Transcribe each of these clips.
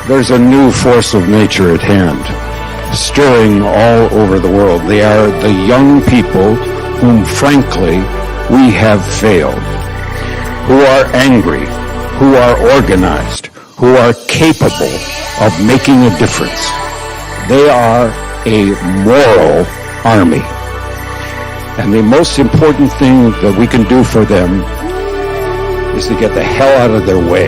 There's a new force of nature at hand, stirring all over the world. They are the young people whom, frankly, we have failed, who are angry, who are organized, who are capable of making a difference. They are a moral army. And the most important thing that we can do for them is to get the hell out of their way.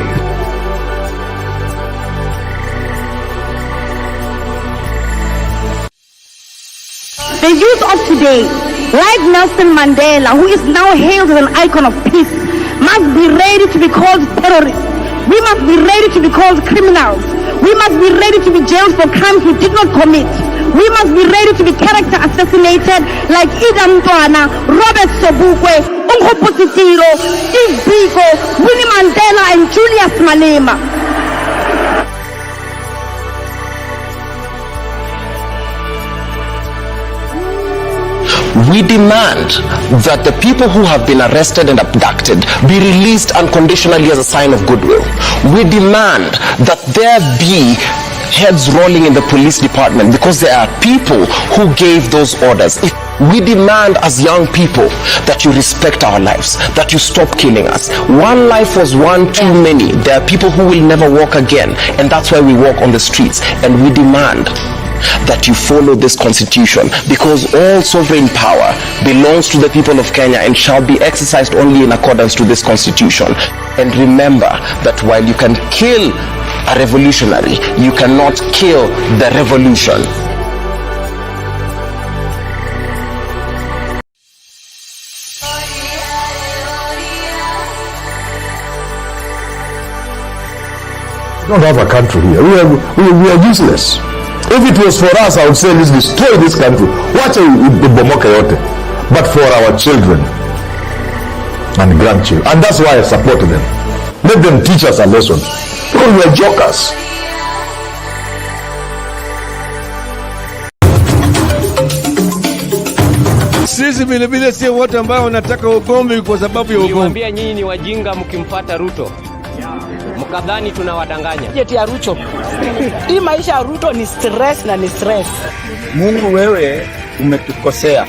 The youth of today, like Nelson Mandela, who is now hailed as an icon of peace, must be ready to be called terrorists. We must be ready to be called criminals. We must be ready to be jailed for crimes we did not commit. We must be ready to be character assassinated like Ida Mtwana, Robert Sobukwe, Ungo Potitilo, Steve Biko, Winnie Mandela, and Julius Malema. We demand that the people who have been arrested and abducted be released unconditionally as a sign of goodwill. We demand that there be heads rolling in the police department because there are people who gave those orders. We demand as young people that you respect our lives, that you stop killing us. One life was one too many. There are people who will never walk again, and that's why we walk on the streets. And we demand that you follow this constitution, because all sovereign power belongs to the people of Kenya and shall be exercised only in accordance to this constitution. And remember that while you can kill a revolutionary, you cannot kill the revolution. We don't have a country here. We are useless. If it was for us, I would say, let's destroy this country. Watch the bomoke yote. But for our children and grandchildren. And that's why I support them. Let them teach us a lesson. Because we are jokers. Sisi vile vile sio watu ambao wanataka ugomvi kwa sababu ya ugomvi. Niwaambia nyinyi ni wajinga mkimfuata Ruto. Mkadhani tunawadanganya. Jeti ya Ruto. Hii maisha ya Ruto ni stress na ni stress. Mungu, wewe umetukosea.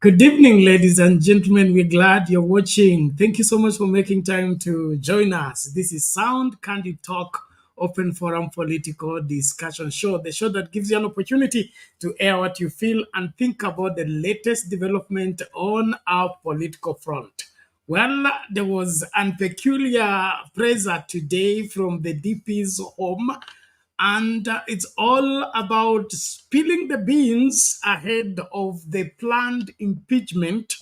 Good evening, ladies and gentlemen. We're glad you're watching. Thank you so much for making time to join us. This is Sound Candid Talk, open forum political discussion show, the show that gives you an opportunity to air what you feel and think about the latest development on our political front. Well, there was a peculiar presser today from the DP's home, and it's all about spilling the beans ahead of the planned impeachment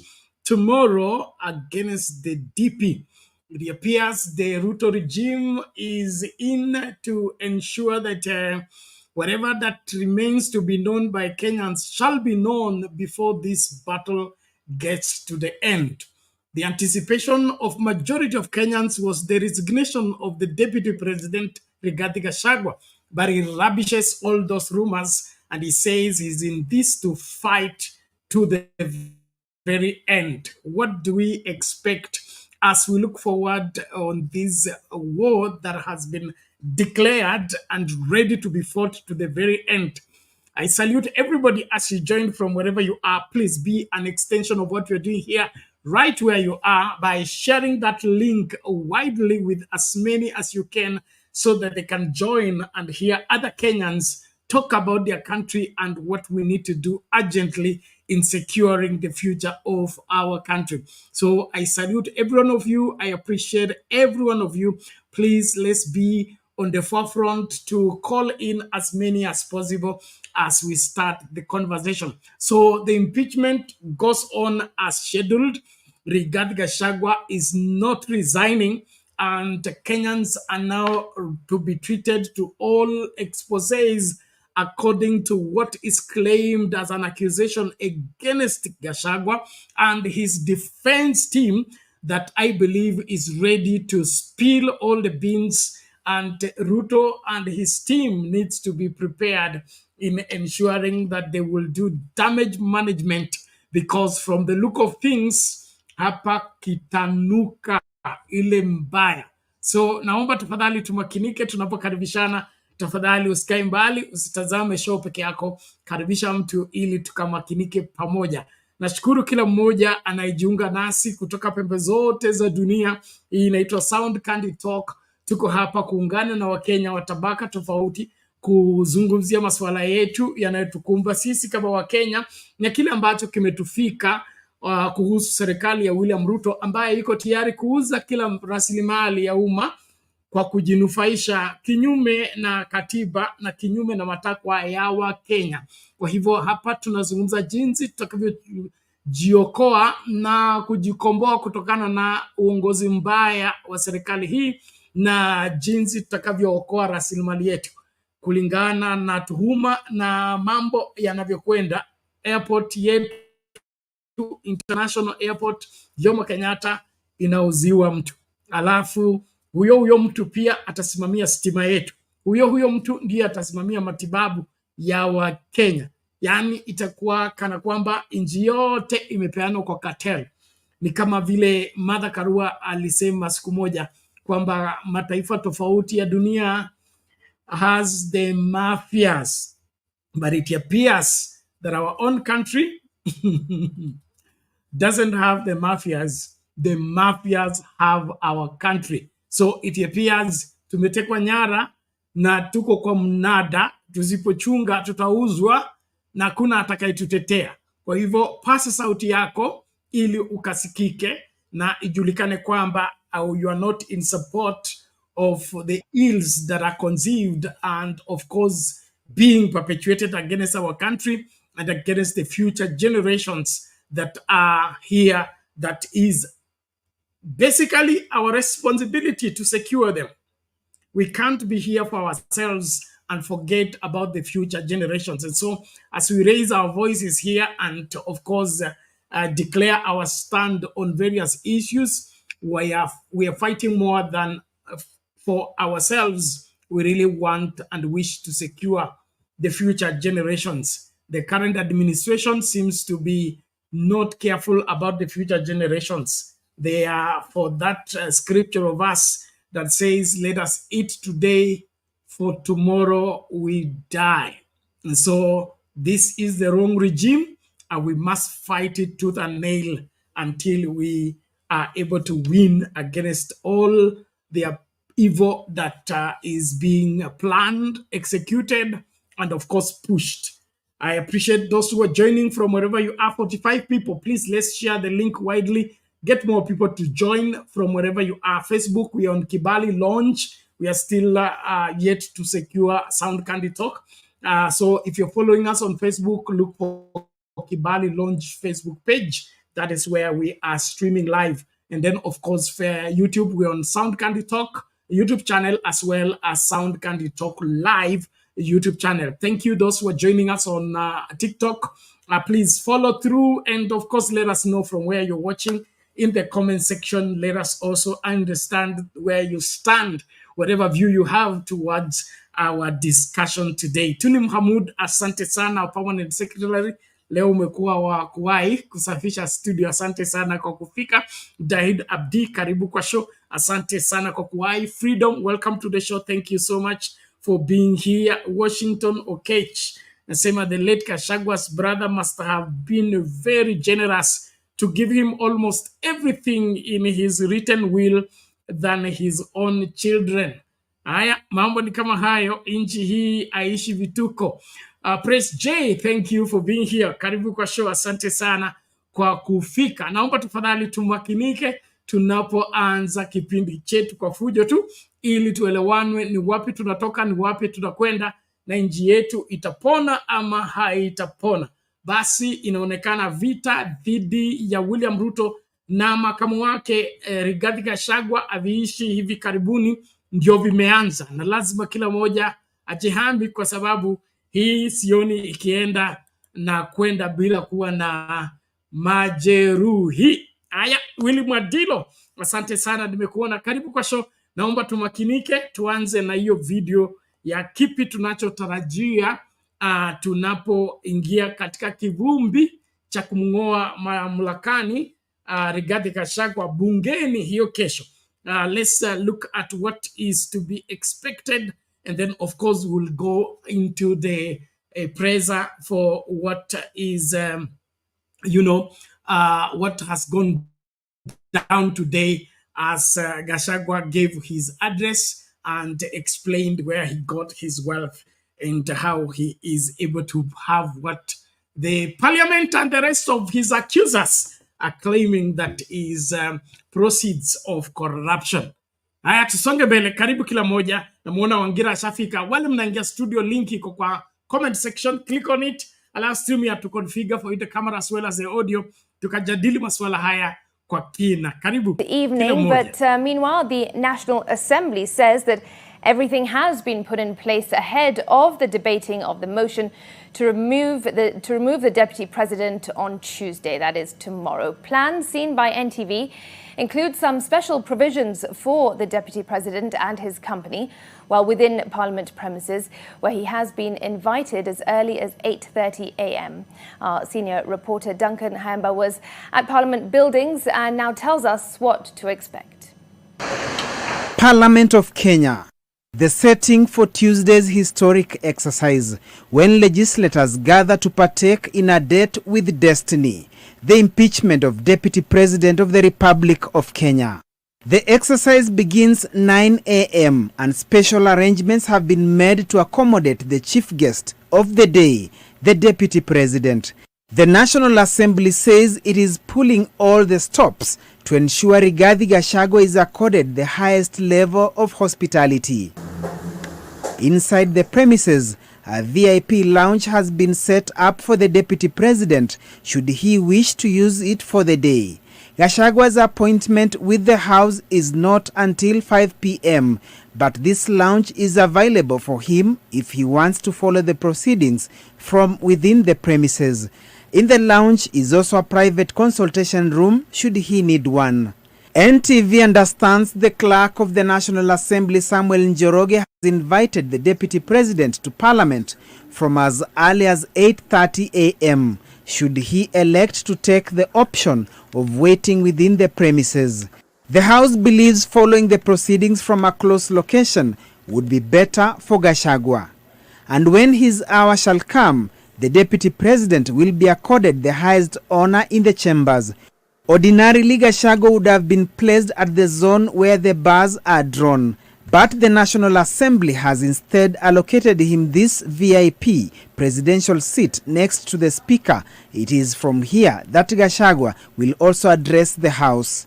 tomorrow against the DP. It appears the Ruto regime is in to ensure that whatever that remains to be known by Kenyans shall be known before this battle gets to the end. The anticipation of majority of Kenyans was the resignation of the Deputy President Rigathi Gachagua, but he rubbishes all those rumors and he says he's in this to fight to the very end. What do we expect as we look forward on this war that has been declared and ready to be fought to the very end? I salute everybody as you join from wherever you are. Please be an extension of what we're doing here right where you are by sharing that link widely with as many as you can, so that they can join and hear other Kenyans talk about their country and what we need to do urgently in securing the future of our country. So I salute every one of you. I appreciate every one of you. Please, let's be on the forefront to call in as many as possible as we start the conversation. So the impeachment goes on as scheduled. Rigathi Gachagua is not resigning, and Kenyans are now to be treated to all exposés according to what is claimed as an accusation against Gachagua and his defense team that I believe is ready to spill all the beans, and Ruto and his team needs to be prepared in ensuring that they will do damage management, because from the look of things hapa kitanuka ile mbaya. So naomba tafadhali tumakinike tunapokaribishana. Tafadhali usikae mbali, usitazame show peke yako, karibisha mtu ili tukamakinike pamoja. Nashukuru kila mmoja anayejiunga nasi kutoka pembe zote za dunia. Hii inaitwa Sound Candy Talk. Tuko hapa kuungana na Wakenya wa tabaka tofauti kuzungumzia masuala yetu yanayotukumba sisi kama Wakenya na kile ambacho kimetufika kuhusu serikali ya William Ruto ambaye iko tayari kuuza kila rasilimali ya umma kwa kujinufaisha kinyume na katiba na kinyume na matakwa ya Wakenya. Kwa hivyo hapa tunazungumza jinsi tutakavyojiokoa na kujikomboa kutokana na uongozi mbaya wa serikali hii na jinsi tutakavyookoa rasilimali yetu kulingana na tuhuma na mambo yanavyokwenda. Airport yetu, International Airport Jomo Kenyatta, inauziwa mtu, alafu huyo mtu pia atasimamia stima yetu. Huyo mtu ndiye atasimamia matibabu ya Wakenya. Yani itakuwa kana kwamba nchi yote imepeanwa kwa cartel. Ni kama vile Martha Karua alisema siku moja kwamba mataifa tofauti ya dunia has the mafias, but it appears that our own country doesn't have the mafias. The mafias have our country. So it appears tumetekwa nyara na tuko kwa mnada. Tusipochunga tutauzwa na kuna atakayetutetea. Kwa hivyo pasa sauti yako ili ukasikike na ijulikane kwamba you are not in support of the ills that are conceived and of course being perpetuated against our country and against the future generations that are here. That is basically our responsibility to secure them. We can't be here for ourselves and forget about the future generations. And so as we raise our voices here and of course declare our stand on various issues, we are fighting more than for ourselves. We really want and wish to secure the future generations. The current administration seems to be not careful about the future generations. They are for that scripture of us that says, let us eat today, for tomorrow we die. And so this is the wrong regime, and we must fight it tooth and nail until we are able to win against all the evil that is being planned, executed, and of course pushed. I appreciate those who are joining from wherever you are. 45 people, please let's share the link widely. Get more people to join from wherever you are. Facebook, we are on Kibali launch. We are still yet to secure Sound Candy Talk. So if you're following us on Facebook, look for Kibali launch Facebook page. That is where we are streaming live. And then, of course, for YouTube, we're on Sound Candy Talk YouTube channel as well as Sound Candy Talk Live YouTube channel. Thank you, those who are joining us on TikTok. Please follow through and, of course, let us know from where you're watching in the comment section. Let us also understand where you stand, whatever view you have towards our discussion today. Tuni Mohamud, asante sana, permanent secretary. Leo umekuwa wa kuwahi kusafisha studio. Asante sana kwa kufika. Dahid Abdi, karibu kwa show. Asante sana kwa kuwahi. Freedom, welcome to the show. Thank you so much for being here. Washington Okech, nasema the late Gachagua's brother must have been very generous to give him almost everything in his written will than his own children. Haya, mambo ni kama hayo, inchi hii aishi vituko. Press J, thank you for being here. Karibu kwa show, asante sana kwa kufika. Naomba tafadhali tumakinike tunapoanza kipindi chetu kwa fujo tu, ili tuelewanwe ni wapi tunatoka, ni wapi tunakwenda, na nchi yetu itapona ama haitapona. Basi inaonekana vita dhidi ya William Ruto na makamu wake Rigathi Gachagua aviishi hivi karibuni ndio vimeanza, na lazima kila moja ajihambi, kwa sababu hii sioni ikienda na kwenda bila kuwa na majeruhi. Haya, Willy Mwadilo, asante sana, nimekuona. Karibu kwa show. Naomba tumakinike, tuanze na hiyo video ya kipi tunachotarajia tunapoingia katika kivumbi cha kumng'oa mamlakani Rigathi Gachagua bungeni hiyo kesho. Let's look at what is to be expected, and then of course we'll go into the praiser for what is what has gone down today as Gachagua gave his address and explained where he got his wealth and how he is able to have what the parliament and the rest of his accusers are claiming that is proceeds of corruption. Haya, tusonge mbele. Karibu kila moja. Namuona Wangira ashafika. Wale mnaingia studio, link iko kwa comment section, click on it. Allow StreamYard to configure for the camera as well as the audio. Tukajadili masuala haya kwa kina. Karibu. The evening, but meanwhile, the National Assembly says that everything has been put in place ahead of the debating of the motion to remove the deputy president on Tuesday, that is tomorrow. Plans seen by NTV include some special provisions for the deputy president and his company while within Parliament premises, where he has been invited as early as 8:30 a.m. Our senior reporter Duncan Hamba was at Parliament buildings and now tells us what to expect. Parliament of Kenya. The setting for Tuesday's historic exercise, when legislators gather to partake in a date with destiny, the impeachment of Deputy President of the Republic of Kenya. The exercise begins 9 a.m. and special arrangements have been made to accommodate the chief guest of the day, the Deputy President. The National Assembly says it is pulling all the stops to ensure Rigathi Gachagua is accorded the highest level of hospitality. Inside the premises, a VIP lounge has been set up for the Deputy President should he wish to use it for the day. Gachagua's appointment with the House is not until 5 p.m., but this lounge is available for him if he wants to follow the proceedings from within the premises. In the lounge is also a private consultation room should he need one. NTV understands the clerk of the National Assembly, Samuel Njoroge, has invited the Deputy President to Parliament from as early as 8:30 a.m. should he elect to take the option of waiting within the premises. The House believes following the proceedings from a close location would be better for Gachagua. And when his hour shall come, the Deputy President will be accorded the highest honor in the chambers. Ordinarily, Gachagua would have been placed at the zone where the bars are drawn, but the National Assembly has instead allocated him this VIP presidential seat next to the Speaker. It is from here that Gachagua will also address the House.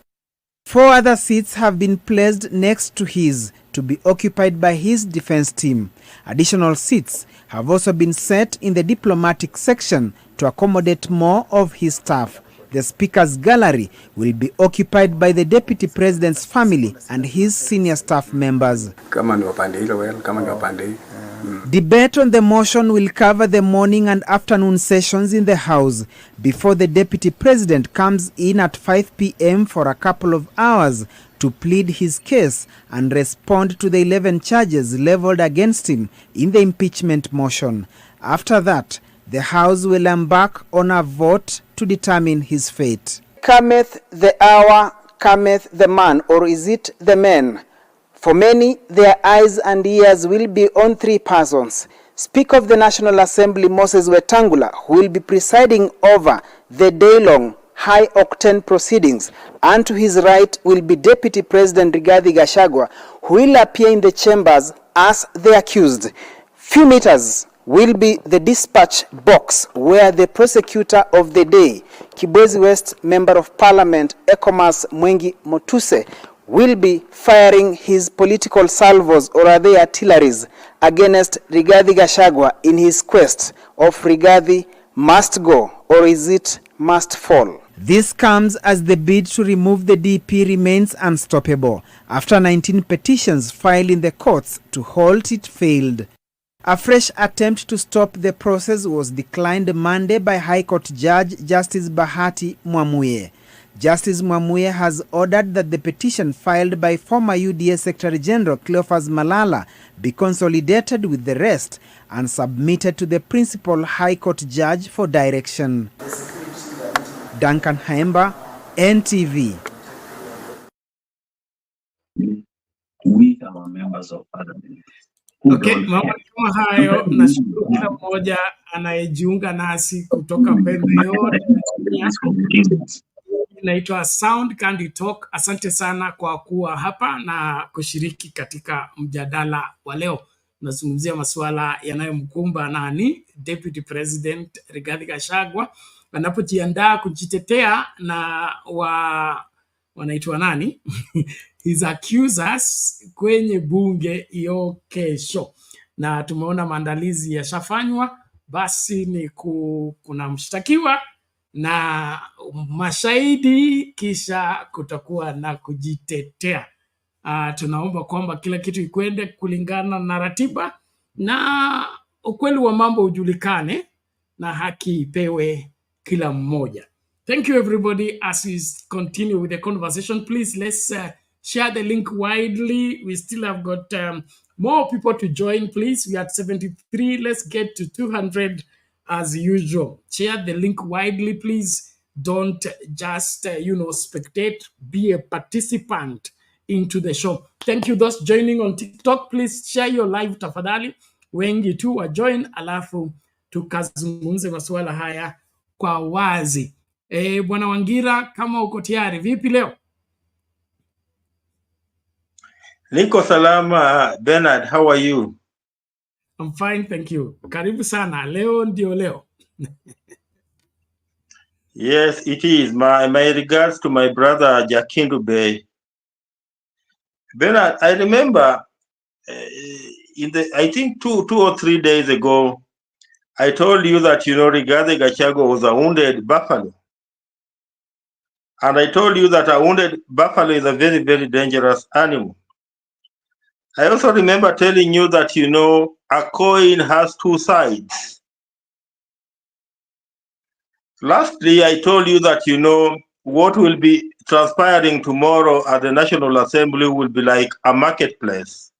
4 other seats have been placed next to his to be occupied by his defense team. Additional seats have also been set in the diplomatic section to accommodate more of his staff. The Speaker's gallery will be occupied by the Deputy President's family and his senior staff members. Debate on the motion will cover the morning and afternoon sessions in the House before the Deputy President comes in at 5 p.m. for a couple of hours to plead his case and respond to the 11 charges leveled against him in the impeachment motion. After that, the House will embark on a vote to determine his fate. Cometh the hour, cometh the man, or is it the men? For many, their eyes and ears will be on 3 persons. Speaker of the National Assembly, Moses Wetangula, who will be presiding over the day-long high-octane proceedings, and to his right will be Deputy President Rigathi Gachagua, who will appear in the chambers as the accused. Few meters will be the dispatch box where the prosecutor of the day, Kibwezi West Member of Parliament Ekomas Mwengi Motuse, will be firing his political salvos, or are they artilleries, against Rigathi Gachagua in his quest of Rigathi must go, or is it must fall? This comes as the bid to remove the DP remains unstoppable after 19 petitions filed in the courts to halt it failed. A fresh attempt to stop the process was declined Monday by High Court Judge Justice Bahati Mwamuye. Justice Mwamuye has ordered that the petition filed by former UDA Secretary General Cleophas Malala be consolidated with the rest and submitted to the principal High Court judge for direction. Duncan Haemba, NTV. We are members of parliament. Okay, mambo kama hayo, nashukuru kila mmoja anayejiunga nasi kutoka pembe yote. Inaitwa Sound Candy Talk. Asante sana kwa kuwa hapa na kushiriki katika mjadala wa leo. Tunazungumzia masuala yanayomkumba nani? Deputy President Rigathi Gachagua anapojiandaa kujitetea na wanaitwa nani? His accusers kwenye bunge hiyo kesho. Na tumeona maandalizi yashafanywa, basi ni kuna mshtakiwa na mashahidi, kisha kutakuwa na kujitetea. Tunaomba kwamba kila kitu ikwende kulingana na ratiba na ukweli wa mambo ujulikane na haki ipewe kila mmoja. Thank you everybody. As we continue with the conversation, please let's share the link widely. We still have got more people to join, please. We are at 73. Let's get to 200 as usual. Share the link widely, please. Don't just, spectate. Be a participant into the show. Thank you those joining on TikTok. Please share your live tafadhali. Wengi tu wa join, alafu tukazungumze masuala haya kwa wazi. Bwana Wangira, kama uko tayari, vipi leo? Niko salama, Bernard, how are you? I'm fine, thank you. Karibu sana, leo ndio leo. Yes, it is. My regards to my brother Jakindu Bey. Bernard, I remember I think two or 3 days ago, I told you that, Rigathi Gachagua was a wounded buffalo. And I told you that a wounded buffalo is a very, very dangerous animal. I also remember telling you that, a coin has two sides. Lastly, I told you that, what will be transpiring tomorrow at the National Assembly will be like a marketplace.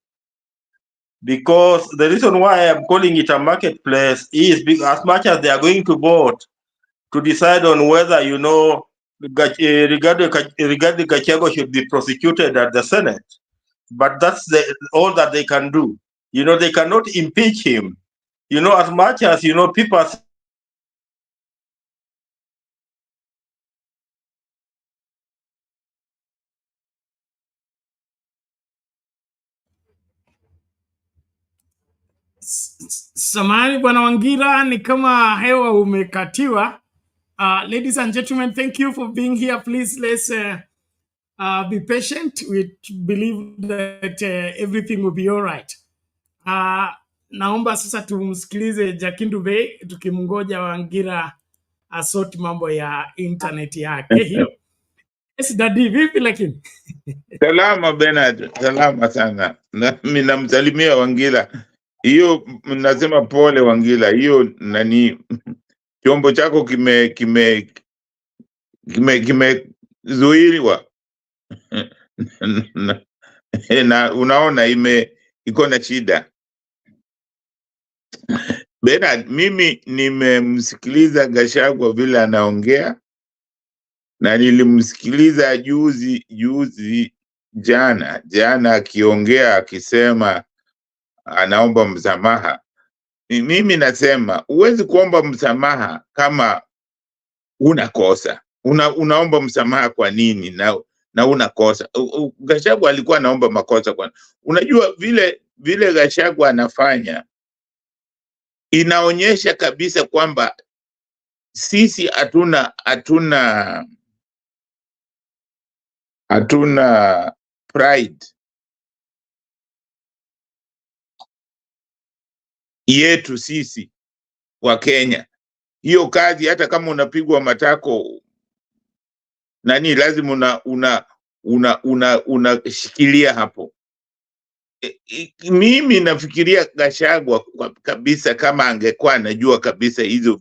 Because the reason why I'm calling it a marketplace is because as much as they are going to vote to decide on whether, Rigathi Gachagua should be prosecuted at the Senate, but that's all that they can do. They cannot impeach him. As much as, people Samahani Bwana Wangira, ni kama hewa umekatiwa. Ladies and gentlemen, thank you for being here. Please let's be patient. We believe that everything will be all right. Naomba sasa tumsikilize Jakindu Bey tukimngoja Wangira asoti mambo ya internet yake hiyo. Yes, Daddy, vipi lakini? Salama Bernard, salama sana. Mimi namsalimia Wangira. Hiyo nasema pole Wangira. Hiyo nani chombo chako kimezuiliwa. Na unaona iko na shida. Bernard, mimi nimemsikiliza Gachagua vile anaongea na nilimsikiliza jana akiongea akisema anaomba msamaha. Mimi nasema huwezi kuomba msamaha kama una kosa. Unaomba msamaha kwa nini na una kosa? Gachagua alikuwa anaomba makosa kwa. Unajua vile Gachagua anafanya inaonyesha kabisa kwamba sisi hatuna pride yetu sisi wa Kenya. Hiyo kazi hata kama unapigwa matako nani, lazima unashikilia hapo. Mimi nafikiria Gachagua kabisa, kama angekuwa anajua kabisa hizo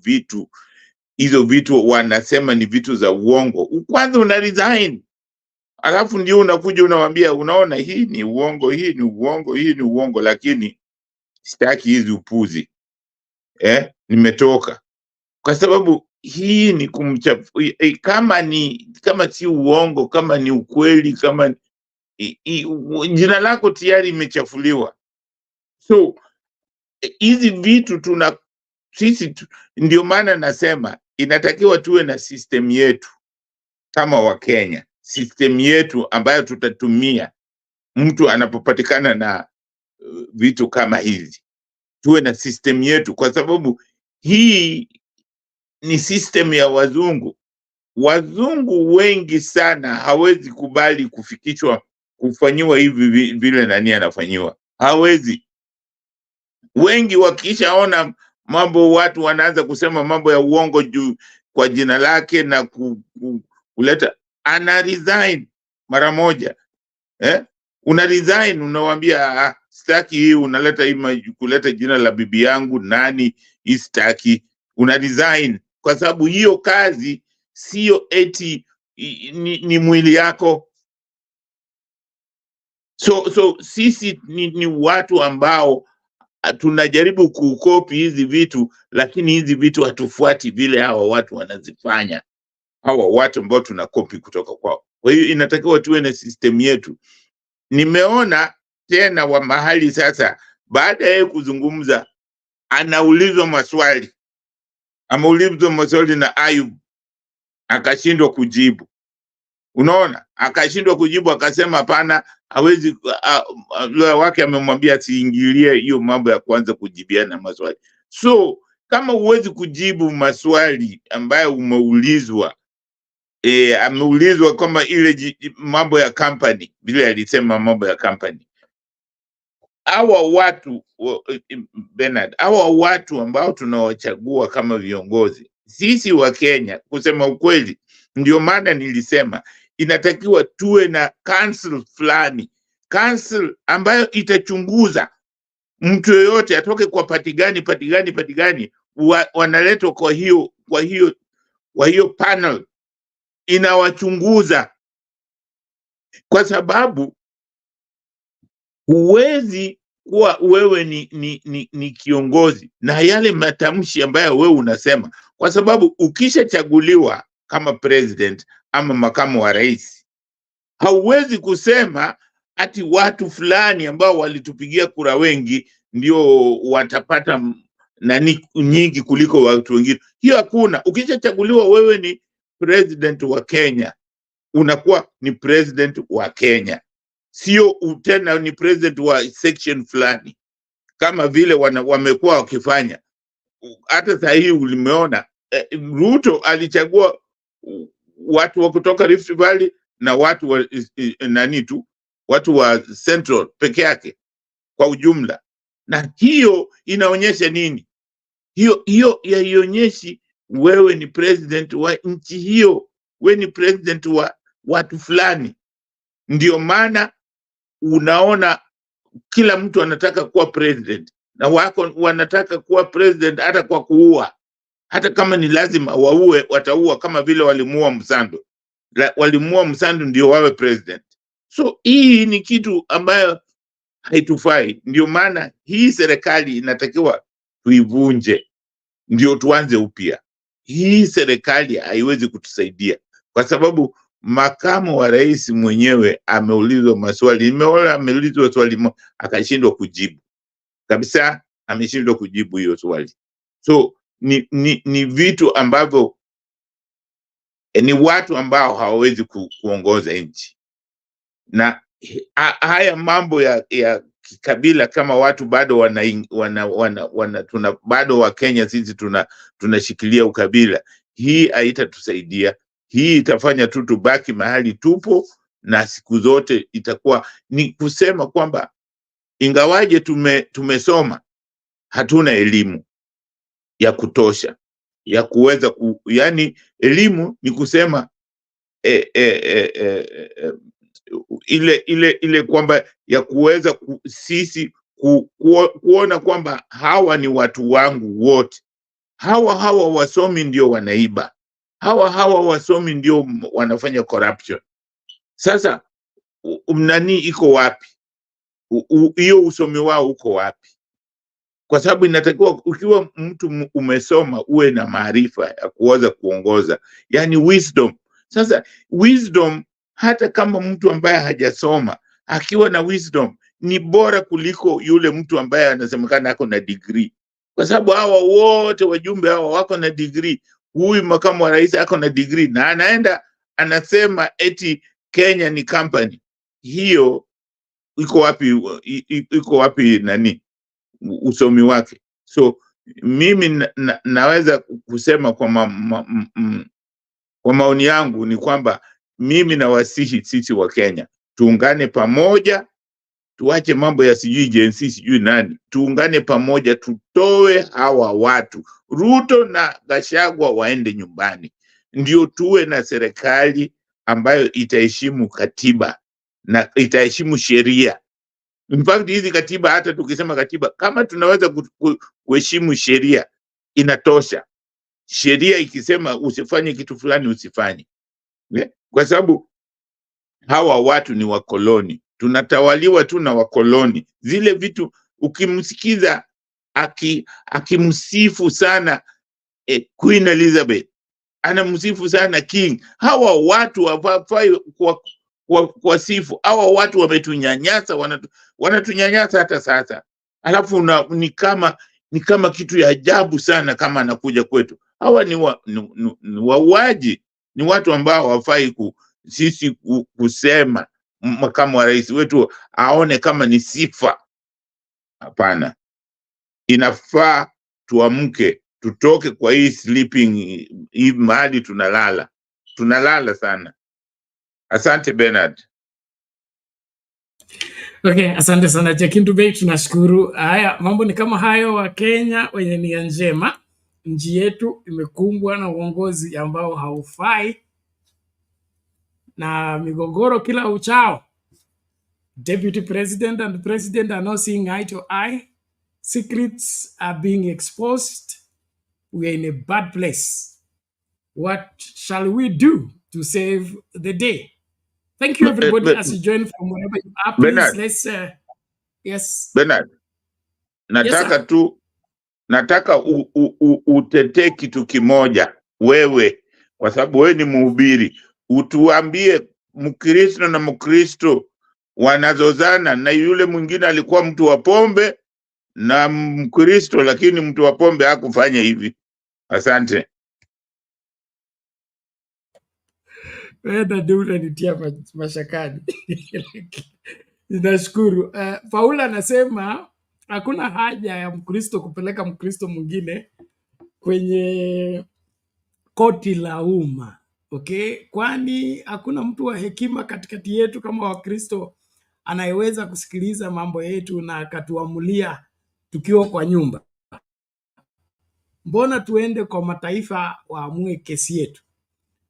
vitu wanasema ni vitu za uongo, kwanza una resign, alafu ndio unakuja unawambia, unaona hii ni uongo, hii ni uongo, hii ni uongo, lakini sitaki hizi upuzi, nimetoka. Kwa sababu hii ni kama si uongo, kama ni ukweli, kama jina lako tayari imechafuliwa. So hizi vitu sisi ndio maana nasema inatakiwa tuwe na system yetu kama wa Kenya, system yetu ambayo tutatumia mtu anapopatikana na vitu kama hizi. Tuwe na system yetu, kwa sababu hii ni system ya wazungu. Wazungu wengi sana hawezi kubali kufanyiwa hivi vile nani anafanyiwa, hawezi. Wengi wakishaona mambo, watu wanaanza kusema mambo ya uongo juu kwa jina lake na kuleta, ana resign mara moja. Una resign, unawambia sitaki hii, unaleta kuleta jina la bibi yangu nani, sitaki, una resign, kwa sababu hiyo kazi sio eti ni mwili yako. So sisi ni watu ambao tunajaribu kukopi hizi vitu, lakini hizi vitu hatufuati vile hawa watu wanazifanya, hawa watu ambao tunakopi kutoka kwao. Kwa hiyo inatakiwa tuwe na system yetu. Nimeona tena wa mahali sasa, baada ya kuzungumza, anaulizwa maswali, ameulizwa maswali na Ayub akashindwa kujibu. Unaona, akashindwa kujibu, akasema hapana, hawezi. Lawyer wake amemwambia asiingilie hiyo mambo ya kwanza kujibiana maswali. So kama huwezi kujibu maswali ambayo umeulizwa, ameulizwa kama ile mambo ya company, vile alisema mambo ya company, hawa watu Bernard, hawa watu ambao tunawachagua kama viongozi, sisi wa Kenya, kusema ukweli, ndio maana nilisema inatakiwa tuwe na council fulani, council ambayo itachunguza mtu yoyote atoke kwa pati gani, wanaletwa kwa hiyo panel, inawachunguza, kwa sababu huwezi kuwa wewe ni kiongozi na yale matamshi ambayo wewe unasema, kwa sababu ukishachaguliwa kama president ama makamu wa rais, hauwezi kusema ati watu fulani ambao walitupigia kura wengi ndio watapata nani nyingi kuliko watu wengine. Hiyo hakuna. Ukishachaguliwa wewe ni president wa Kenya, unakuwa ni president wa Kenya, sio tena ni president wa section fulani kama vile wamekuwa wakifanya. Hata sasa hii ulimeona Ruto alichagua watu wa kutoka Rift Valley na watu wa watu wa Central peke yake kwa ujumla. Na hiyo inaonyesha nini? Hiyo yaionyeshi wewe ni president wa nchi hiyo, wewe ni president wa watu fulani. Ndio maana unaona kila mtu anataka kuwa president, na wanataka kuwa president hata kwa kuua. Hata kama ni lazima waue, wataua, kama vile walimuua Msando. Walimuua Msando ndio wawe president. So hii ni kitu ambayo haitufai. Ndio maana hii serikali inatakiwa tuivunje, ndio tuanze upya. Hii serikali haiwezi kutusaidia, kwa sababu makamu wa rais mwenyewe ameulizwa maswali. Nimeona ameulizwa swali akashindwa kujibu kabisa, ameshindwa kujibu hiyo swali. So ni vitu ambavyo ni watu ambao hawawezi kuongoza nchi. Na haya mambo ya kikabila kama watu bado bado wa Kenya sisi tunashikilia ukabila, hii haitatusaidia. Hii itafanya tu tubaki mahali tupo, na siku zote itakuwa ni kusema kwamba ingawaje tumesoma, hatuna elimu ya kutosha ya kuweza yani elimu ni kusema ile kwamba ya kuweza sisi kuona kwamba hawa ni watu wangu wote. Hawa wasomi ndio wanaiba, hawa wasomi ndio wanafanya corruption. Sasa nani iko wapi? Hiyo usomi wao uko wapi? Kwa sababu inatakiwa ukiwa mtu umesoma uwe na maarifa ya kuweza kuongoza, yani wisdom. Sasa wisdom, hata kama mtu ambaye hajasoma akiwa na wisdom ni bora kuliko yule mtu ambaye anasemekana ako na degree, kwa sababu hawa wote wajumbe hawa wako na degree. Huyu makamu wa rais ako na degree na anaenda anasema eti Kenya ni company. Hiyo iko wapi nani usomi wake? So mimi naweza kusema kwa maoni yangu ni kwamba mimi nawasihi sisi wa Kenya tuungane pamoja, tuache mambo ya sijui jinsi sijui nani, tuungane pamoja, tutoe hawa watu. Ruto na Gachagua waende nyumbani, ndio tuwe na serikali ambayo itaheshimu katiba na itaheshimu sheria. In fact, hizi katiba, hata tukisema katiba, kama tunaweza kuheshimu sheria inatosha. Sheria ikisema usifanye kitu fulani usifanye, kwa sababu hawa watu ni wakoloni, tunatawaliwa tu na wakoloni. Zile vitu ukimsikiza akimsifu sana Queen Elizabeth, anamsifu sana King, hawa watu hawafai kwa sifu. Hawa watu wametunyanyasa, wanatunyanyasa hata sasa. Alafu ni kama kitu ya ajabu sana kama anakuja kwetu. Hawa ni wauaji, ni watu ambao hawafai sisi kusema makamu wa rais wetu aone kama ni sifa. Hapana, inafaa tuamke, tutoke kwa hii sleeping, hii mahali tunalala sana. Asante Bernard. Okay, asante sana Jakindu Bey, tunashukuru. Haya, mambo ni kama hayo. Wa Kenya wenye nia njema, nchi yetu imekumbwa na uongozi ambao haufai na migogoro kila uchao. Deputy President and President are not seeing eye to eye. Secrets are being exposed. We are in a bad place. What shall we do to save the day? Thank you, everybody, as you join from wherever you are. Please, Bernard, let's yes. Bernard, nataka utetee kitu kimoja wewe, kwa sababu wewe ni mhubiri. Utuambie Mkristo na Mkristo wanazozana, na yule mwingine alikuwa mtu wa pombe na Mkristo, lakini mtu wa pombe hakufanya hivi. Asante. Ndio unanitia mashakani. Ninashukuru. Paula anasema hakuna haja ya Mkristo kupeleka Mkristo mwingine kwenye koti la umma. Okay? Kwani hakuna mtu wa hekima katikati yetu kama Wakristo anayeweza kusikiliza mambo yetu na akatuamulia tukiwa kwa nyumba. Mbona tuende kwa mataifa waamue kesi yetu?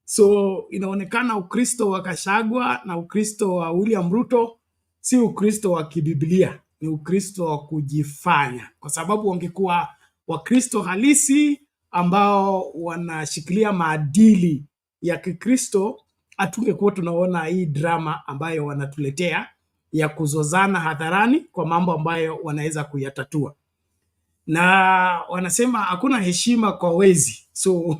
So inaonekana Ukristo wa Gachagua na Ukristo wa William Ruto si Ukristo wa kibiblia, ni Ukristo wa kujifanya. Kwa sababu wangekuwa Wakristo halisi ambao wanashikilia maadili ya Kikristo, hatungekuwa tunaona hii drama ambayo wanatuletea ya kuzozana hadharani kwa mambo ambayo wanaweza kuyatatua. Na wanasema hakuna heshima kwa wezi. So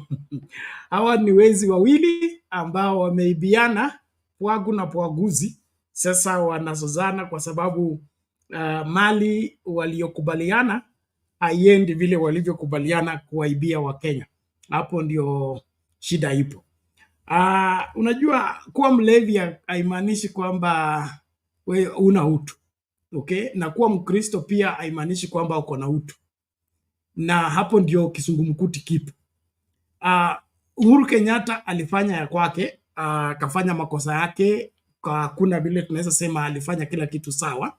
hawa ni wezi wawili ambao wameibiana, pwagu na pwaguzi. Sasa wanazozana kwa sababu mali waliokubaliana haiendi vile walivyokubaliana kuwaibia Wakenya. Hapo ndio shida ipo. Unajua kuwa mlevi haimaanishi kwamba wewe una utu. Okay, na kuwa Mkristo pia haimaanishi kwamba uko na utu, na hapo ndio kisungumkuti kipo. Uhuru Kenyatta alifanya ya kwake, akafanya makosa yake, hakuna vile tunaweza sema alifanya kila kitu sawa,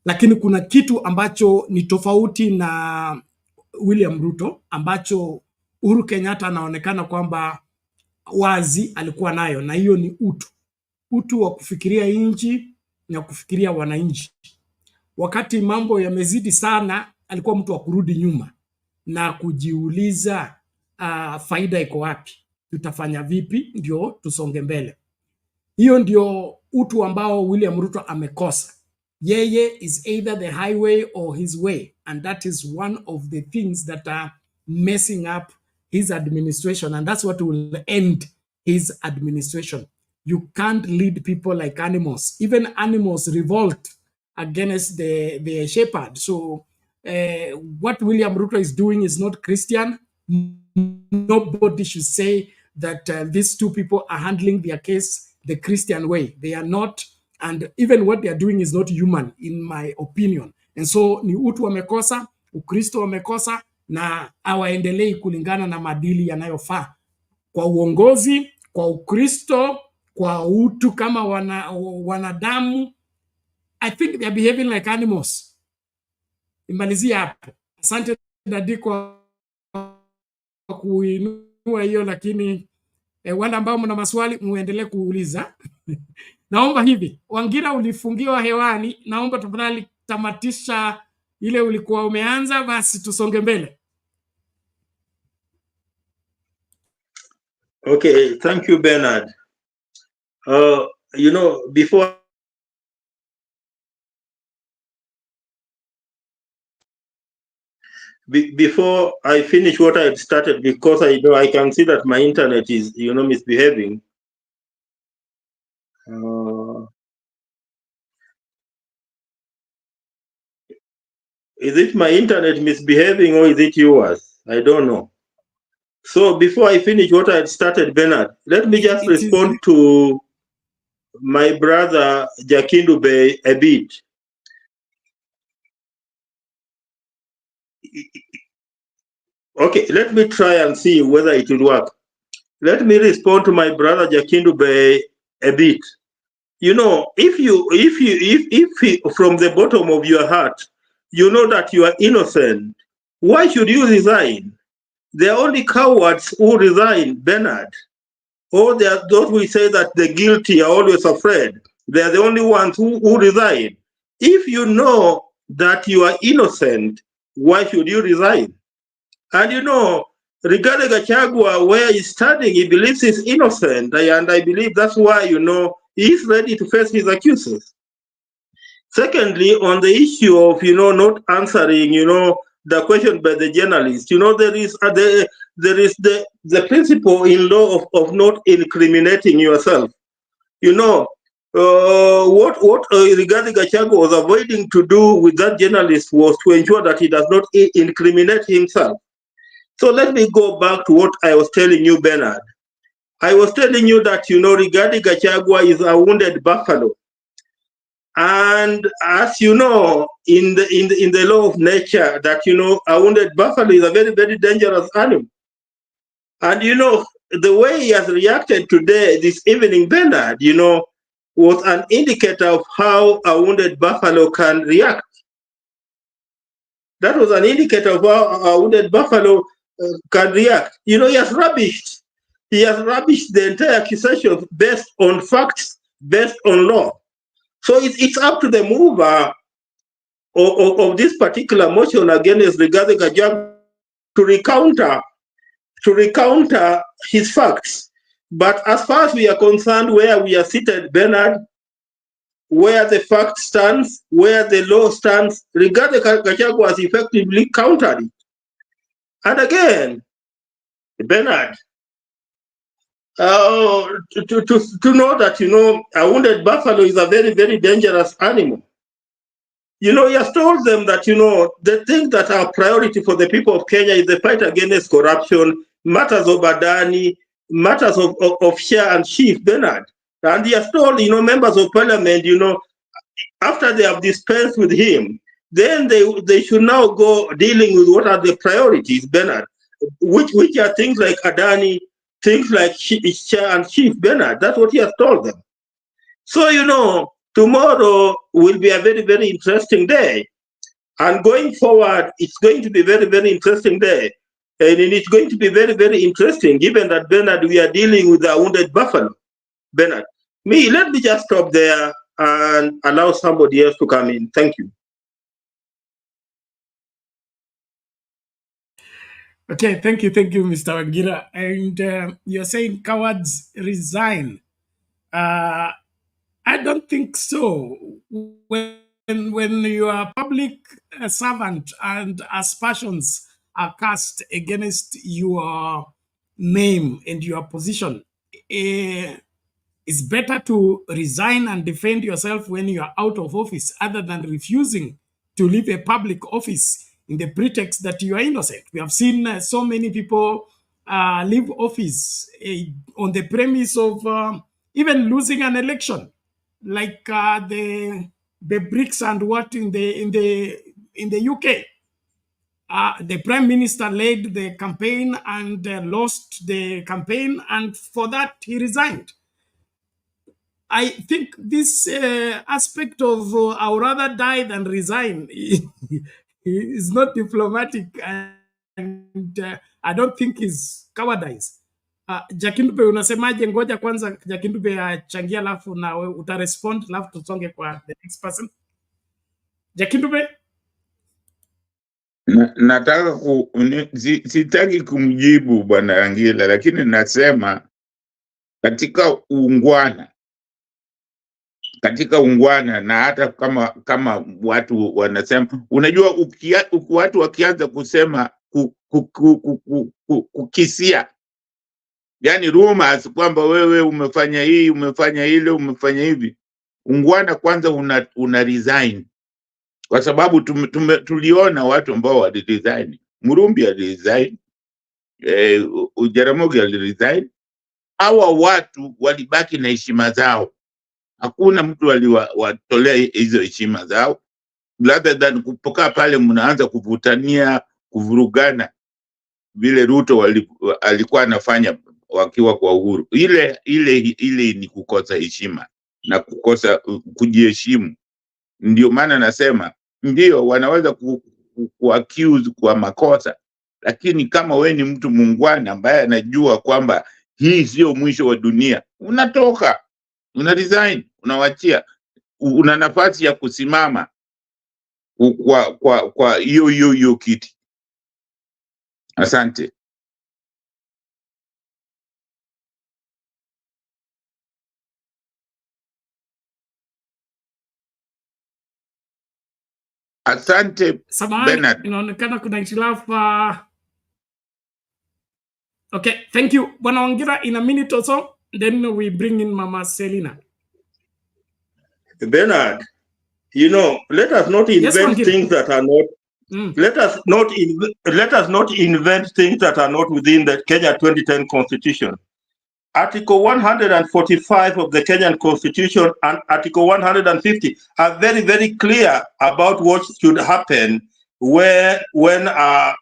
lakini kuna kitu ambacho ni tofauti na William Ruto ambacho Uhuru Kenyatta anaonekana kwamba wazi alikuwa nayo, na hiyo ni utu wa kufikiria nchi na kufikiria wananchi. Wakati mambo yamezidi sana, alikuwa mtu wa kurudi nyuma na kujiuliza faida iko wapi, tutafanya vipi ndio tusonge mbele. Hiyo ndio utu ambao William Ruto amekosa. Yeye is either the highway or his way, and that is one of the things that are messing up his administration, and that's what will end his administration. You can't lead people like animals. Even animals revolt against the shepherd. So what William Ruto is doing is not Christian. Nobody should say that these two people are handling their case the Christian way. They are not, and even what they are doing is not human, in my opinion. And so ni utu wamekosa, Ukristo wamekosa, na hawaendelei kulingana na maadili yanayofaa kwa uongozi, kwa Ukristo, kwa utu kama wanadamu. I think they are behaving like animals. Imalizia hapo. Asante Dadi kwa kuinua hiyo, lakini wale ambao mna maswali muendelee kuuliza. Naomba hivi, Wangira ulifungiwa hewani, naomba tafadhali tamatisha ile ulikuwa umeanza, basi tusonge mbele. Okay, thank you, Bernard. You know, before I finish what I had started, because I know I can see that my internet is, you know, misbehaving. Is it my internet misbehaving or is it yours? I don't know. So before I finish what I had started, Bernard, let me just respond to my brother Jakindube a bit. Okay, let me try and see whether it will work. Let me respond to my brother Jakindube a bit. You know, if from the bottom of your heart, you know that you are innocent, why should you resign? There are only cowards who resign, Bernard. Or there are those who say that the guilty are always afraid. They are the only ones who resign. If you know that you are innocent, why should you resign? And you know, regarding Gachagua, where he's standing, he believes he's innocent. And I believe that's why, you know, he's ready to face his accusers. Secondly, on the issue of, you know, not answering, you know, the question by the journalist, you know, there is the principle in law of not incriminating yourself. You know, what regarding Gachagua was avoiding to do with that journalist was to ensure that he does not incriminate himself. So let me go back to what I was telling you, Bernard. I was telling you that, you know, regarding Gachagua is a wounded buffalo. And as you know, in the law of nature, that, you know, a wounded buffalo is a very, very dangerous animal. And, you know, the way he has reacted today, this evening, Bernard, you know, was an indicator of how a wounded buffalo can react. That was an indicator of how a wounded buffalo can react. You know, he has rubbished the entire accusation based on facts, based on law. So it's up to the mover of this particular motion against Rigathi Gachagua to recounter his facts. But as far as we are concerned, where we are seated, Bernard, where the fact stands, where the law stands, Rigathi Gachagua has effectively countered it. And again, Bernard, to know that, you know, a wounded buffalo is a very, very dangerous animal. You know, he has told them that, you know, the things that are priority for the people of Kenya is the fight against corruption, matters of Adani, matters of share and sheaf, Bernard. And he has told, you know, members of parliament, you know, after they have dispensed with him, then they should now go dealing with what are the priorities, Bernard, which are things like Adani, things like Shah and Chief Bernard. That's what he has told them. So, tomorrow will be a very, very interesting day. And going forward, it's going to be a very, very interesting day. And it's going to be very, very interesting, given that, Bernard, we are dealing with a wounded buffalo. Bernard, let me just stop there and allow somebody else to come in. Thank you. Okay, thank you, Mr. Wangira. And you're saying cowards resign. I don't think so. When you are a public servant and aspersions are cast against your name and your position, it's better to resign and defend yourself when you are out of office, other than refusing to leave a public office in the pretext that you are innocent. We have seen so many people leave office on the premise of even losing an election, like the BRICS and what in the UK. The Prime Minister led the campaign and lost the campaign, and for that he resigned. I think this aspect of I would rather die than resign is not diplomatic, and I don't think is cowardice. Jakindube, unasemaje? Ngoja kwanza Jakindube achangia, alafu na utarespond, alafu tusonge kwa the next person. Jakindube? Nataka sitaki kumjibu Bwana Angila, lakini nasema katika ungwana na hata kama watu wanasema, unajua watu wakianza kusema kukisia, yani rumors kwamba wewe umefanya hii, umefanya ile, umefanya hivi, ungwana kwanza una resign. Kwa sababu tuliona watu ambao waliresign. Murumbi aliresign, Jaramogi aliresign. Hawa watu walibaki na heshima zao. Hakuna mtu aliwatolea hizo heshima zao, rather than kupokaa pale mnaanza kuvutania, kuvurugana vile Ruto alikuwa anafanya wakiwa kwa uhuru. Ile ni kukosa heshima na kukosa kujiheshimu. Ndio maana nasema ndio wanaweza accuse kwa makosa, lakini kama we ni mtu muungwana ambaye anajua kwamba hii sio mwisho wa dunia, unatoka, una resign, unawachia, una nafasi ya kusimama kwa hiyo kiti. Asante. Asante Bernard. Inaonekana kuna hitilafu. Okay, thank you. Bwana Wangira, in a minute or so, then we bring in Mama Selina. Bernard, let us not invent things that are not. Let us not invent things that are not within the Kenya 2010 Constitution. Article 145 of the Kenyan Constitution and Article 150 are very, very clear about what should happen when a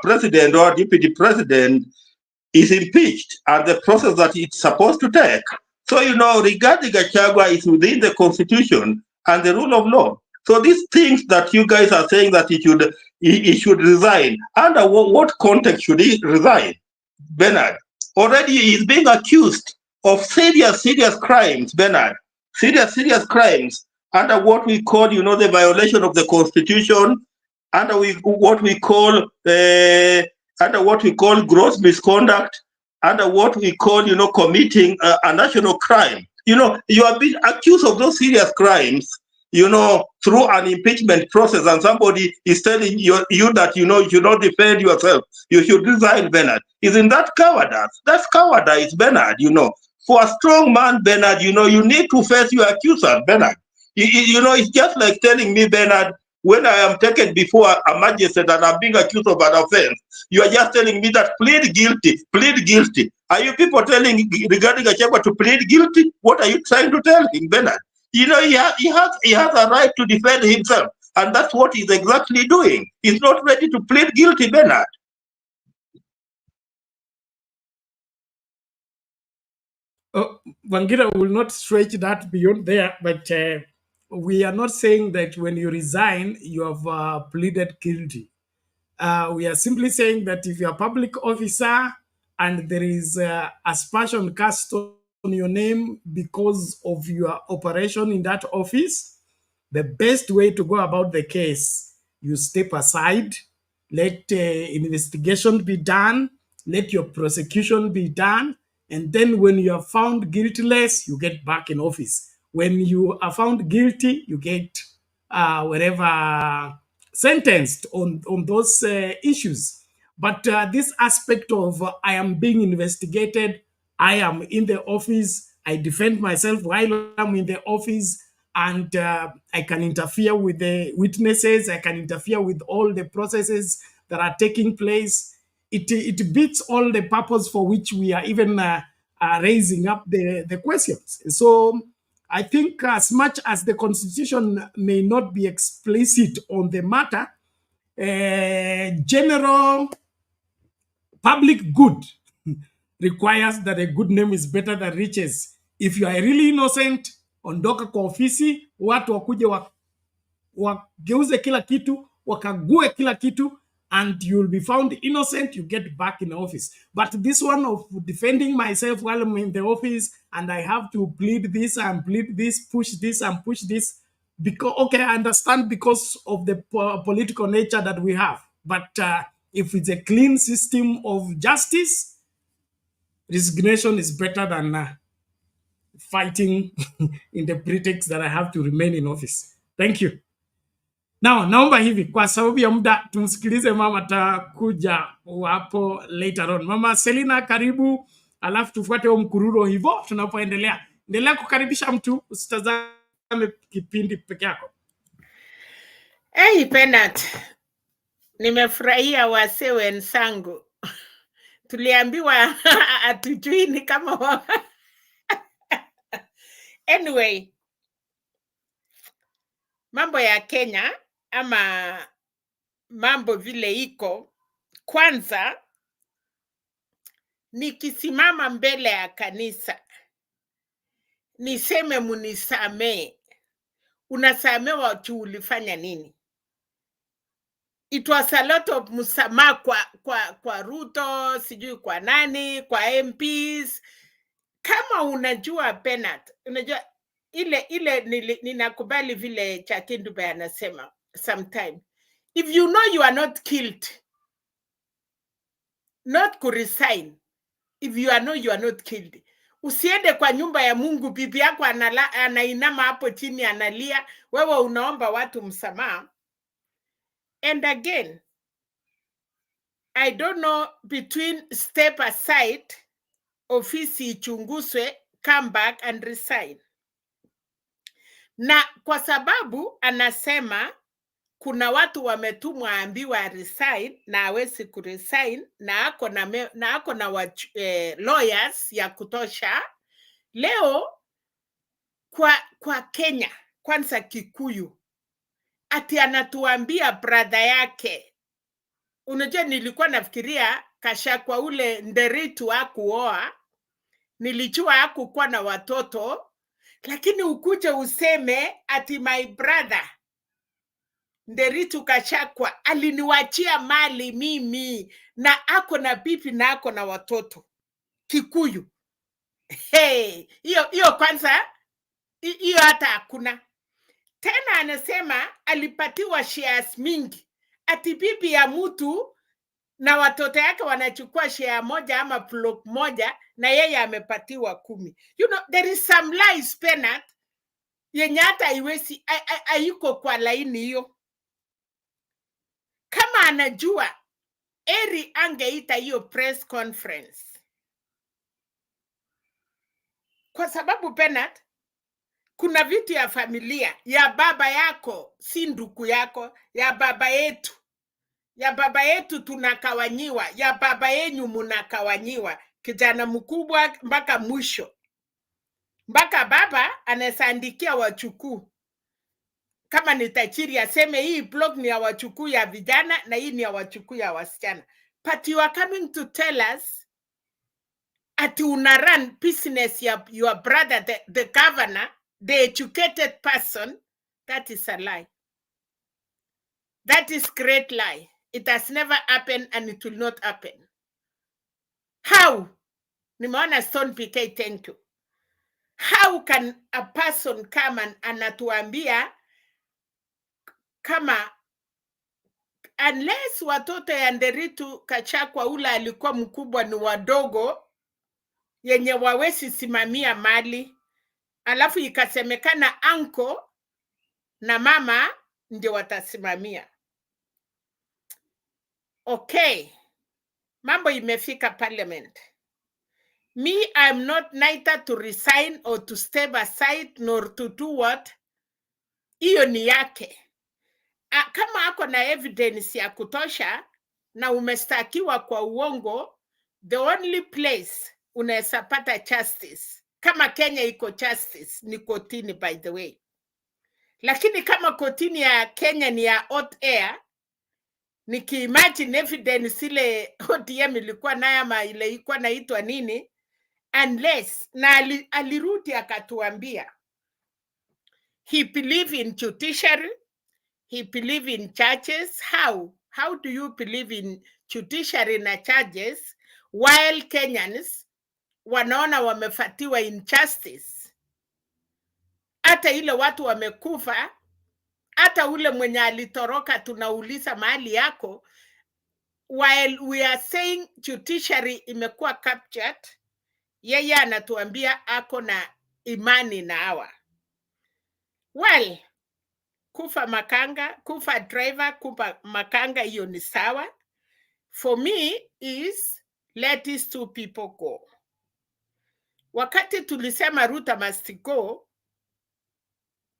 president or a deputy president is impeached and the process that it's supposed to take. So, regarding Gachagua is within the Constitution and the rule of law. So these things that you guys are saying that he should resign, under what context should he resign, Bernard? Already he is being accused of serious crimes, Bernard. Serious crimes under what we call, the violation of the Constitution, under what we call gross misconduct, under what we call, committing a national crime. You are being accused of those serious crimes, through an impeachment process, and somebody is telling you that, you should not defend yourself. You should resign, Bernard. Isn't that cowardice? That's cowardice, Bernard, For a strong man, Bernard, you need to face your accuser, Bernard. It's just like telling me, Bernard, when I am taken before a magistrate and I'm being accused of an offense, you are just telling me that plead guilty, plead guilty. Are you people telling regarding Gachagua to plead guilty? What are you trying to tell him, Bernard? You know, he has a right to defend himself, and that's what he's exactly doing. He's not ready to plead guilty, Bernard. Wangira will not stretch that beyond there, but we are not saying that when you resign, you have pleaded guilty. We are simply saying that if you're a public officer and there is aspersion cast on your name because of your operation in that office, the best way to go about the case, you step aside, let investigation be done, let your prosecution be done, and then when you are found guiltless, you get back in office. When you are found guilty, you get whatever sentenced on those issues. But this aspect of I am being investigated, I am in the office, I defend myself while I'm in the office, and I can interfere with the witnesses, I can interfere with all the processes that are taking place. It beats all the purpose for which we are even raising up the questions. So I think as much as the Constitution may not be explicit on the matter, general public good requires that a good name is better than riches. If you are really innocent, ondoka kwa ofisi, watu wakuje wageuze kila kitu, wakague kila kitu, and you'll be found innocent, you get back in office. But this one of defending myself while I'm in the office and I have to plead this and plead this, push this and push this, because, okay, I understand because of the political nature that we have. But if it's a clean system of justice, resignation is better than fighting in the pretext that I have to remain in office. Thank you. Now, naomba hivi kwa sababu ya muda tumsikilize mama, takuja hapo later on. Mama Selina, karibu, alafu tufuate huo mkururo hivyo tunapoendelea. Endelea kukaribisha mtu, usitazame kipindi peke yako. Hey, Penat, nimefurahia wase wenzangu. Tuliambiwa hatujui ni kama Anyway, mambo ya Kenya ama mambo vile iko, kwanza nikisimama mbele ya kanisa niseme munisamee, unasamewa tu ulifanya nini? It was a lot of msamaha kwa Ruto, sijui kwa nani, kwa MPs. Kama unajua Penat, unajua ile ninakubali vile Chakindube anasema sometime. If you know you are not killed, not to resign. If you know you are not killed, usiende kwa nyumba ya Mungu, bibi yako anainama hapo chini analia, wewe unaomba watu msamaha. And again, I don't know between step aside, ofisi ichunguzwe, come back and resign. Na kwa sababu anasema kuna watu wametumwa ambiwa resign na hawezi kuresign na ako na lawyers ya kutosha. Leo kwa Kenya, kwanza Kikuyu, ati anatuambia brother yake. Unajua nilikuwa nafikiria Gachagua ule Nderitu hakuoa, nilijua hakukuwa na watoto, lakini ukuje useme ati my brother Nderitu Gachagua aliniwachia mali mimi na ako na bibi na ako na watoto. Kikuyu. Hey, hiyo kwanza, hiyo hata hakuna. Tena anasema alipatiwa shares mingi. Ati bibi ya mtu na watoto yake wanachukua share moja ama block moja na yeye amepatiwa 10. You know, there is some lies Penat yenye hata haiwezi haiko kwa laini hiyo. Kama anajua eri angeita hiyo press conference. Kwa sababu Penat, kuna vitu ya familia, ya baba yako, si ndugu yako, ya baba yetu. Ya baba yetu tunakawanyiwa, ya baba yenyu munakawanyiwa, kijana mkubwa mpaka mwisho. mpaka baba anasandikia wachukuu. Kama ni tajiri aseme hii blog ni ya wachukuu ya vijana na hii ni ya wachukuu ya wasichana. But you are coming to tell us ati una run business ya your brother, the governor, the educated person. That is a lie. That is great lie. It has never happened and it will not happen. How? Nimeona Stone PK, thank you. How can a person come and anatuambia kama unless watoto ya Nderitu Gachagua ule alikuwa mkubwa ni wadogo yenye wawezi simamia mali, alafu ikasemekana anko na mama ndio watasimamia. Okay, mambo imefika parliament. Me, I'm not neither to resign or to step aside nor to do what. Iyo ni yake. Kama ako na evidence ya kutosha na umestakiwa kwa uongo, the only place unaweza pata justice, kama Kenya iko justice, ni kotini, by the way. Lakini kama kotini ya Kenya ni ya hot air, nikiimagine evidence ile ODM ilikuwa nayo ama ile ilikuwa naitwa nini, unless na alirudi akatuambia he believe in judiciary, he believe in churches. How do you believe in judiciary na charges while Kenyans wanaona wamefatiwa injustice? Hata ile watu wamekufa, hata ule mwenye alitoroka tunauliza mahali yako, while we are saying judiciary imekuwa captured, yeye anatuambia ako na imani na hawa. Well, kufa makanga, kufa driver, kufa makanga, hiyo ni sawa. For me is let these two people go. Wakati tulisema Ruto must go,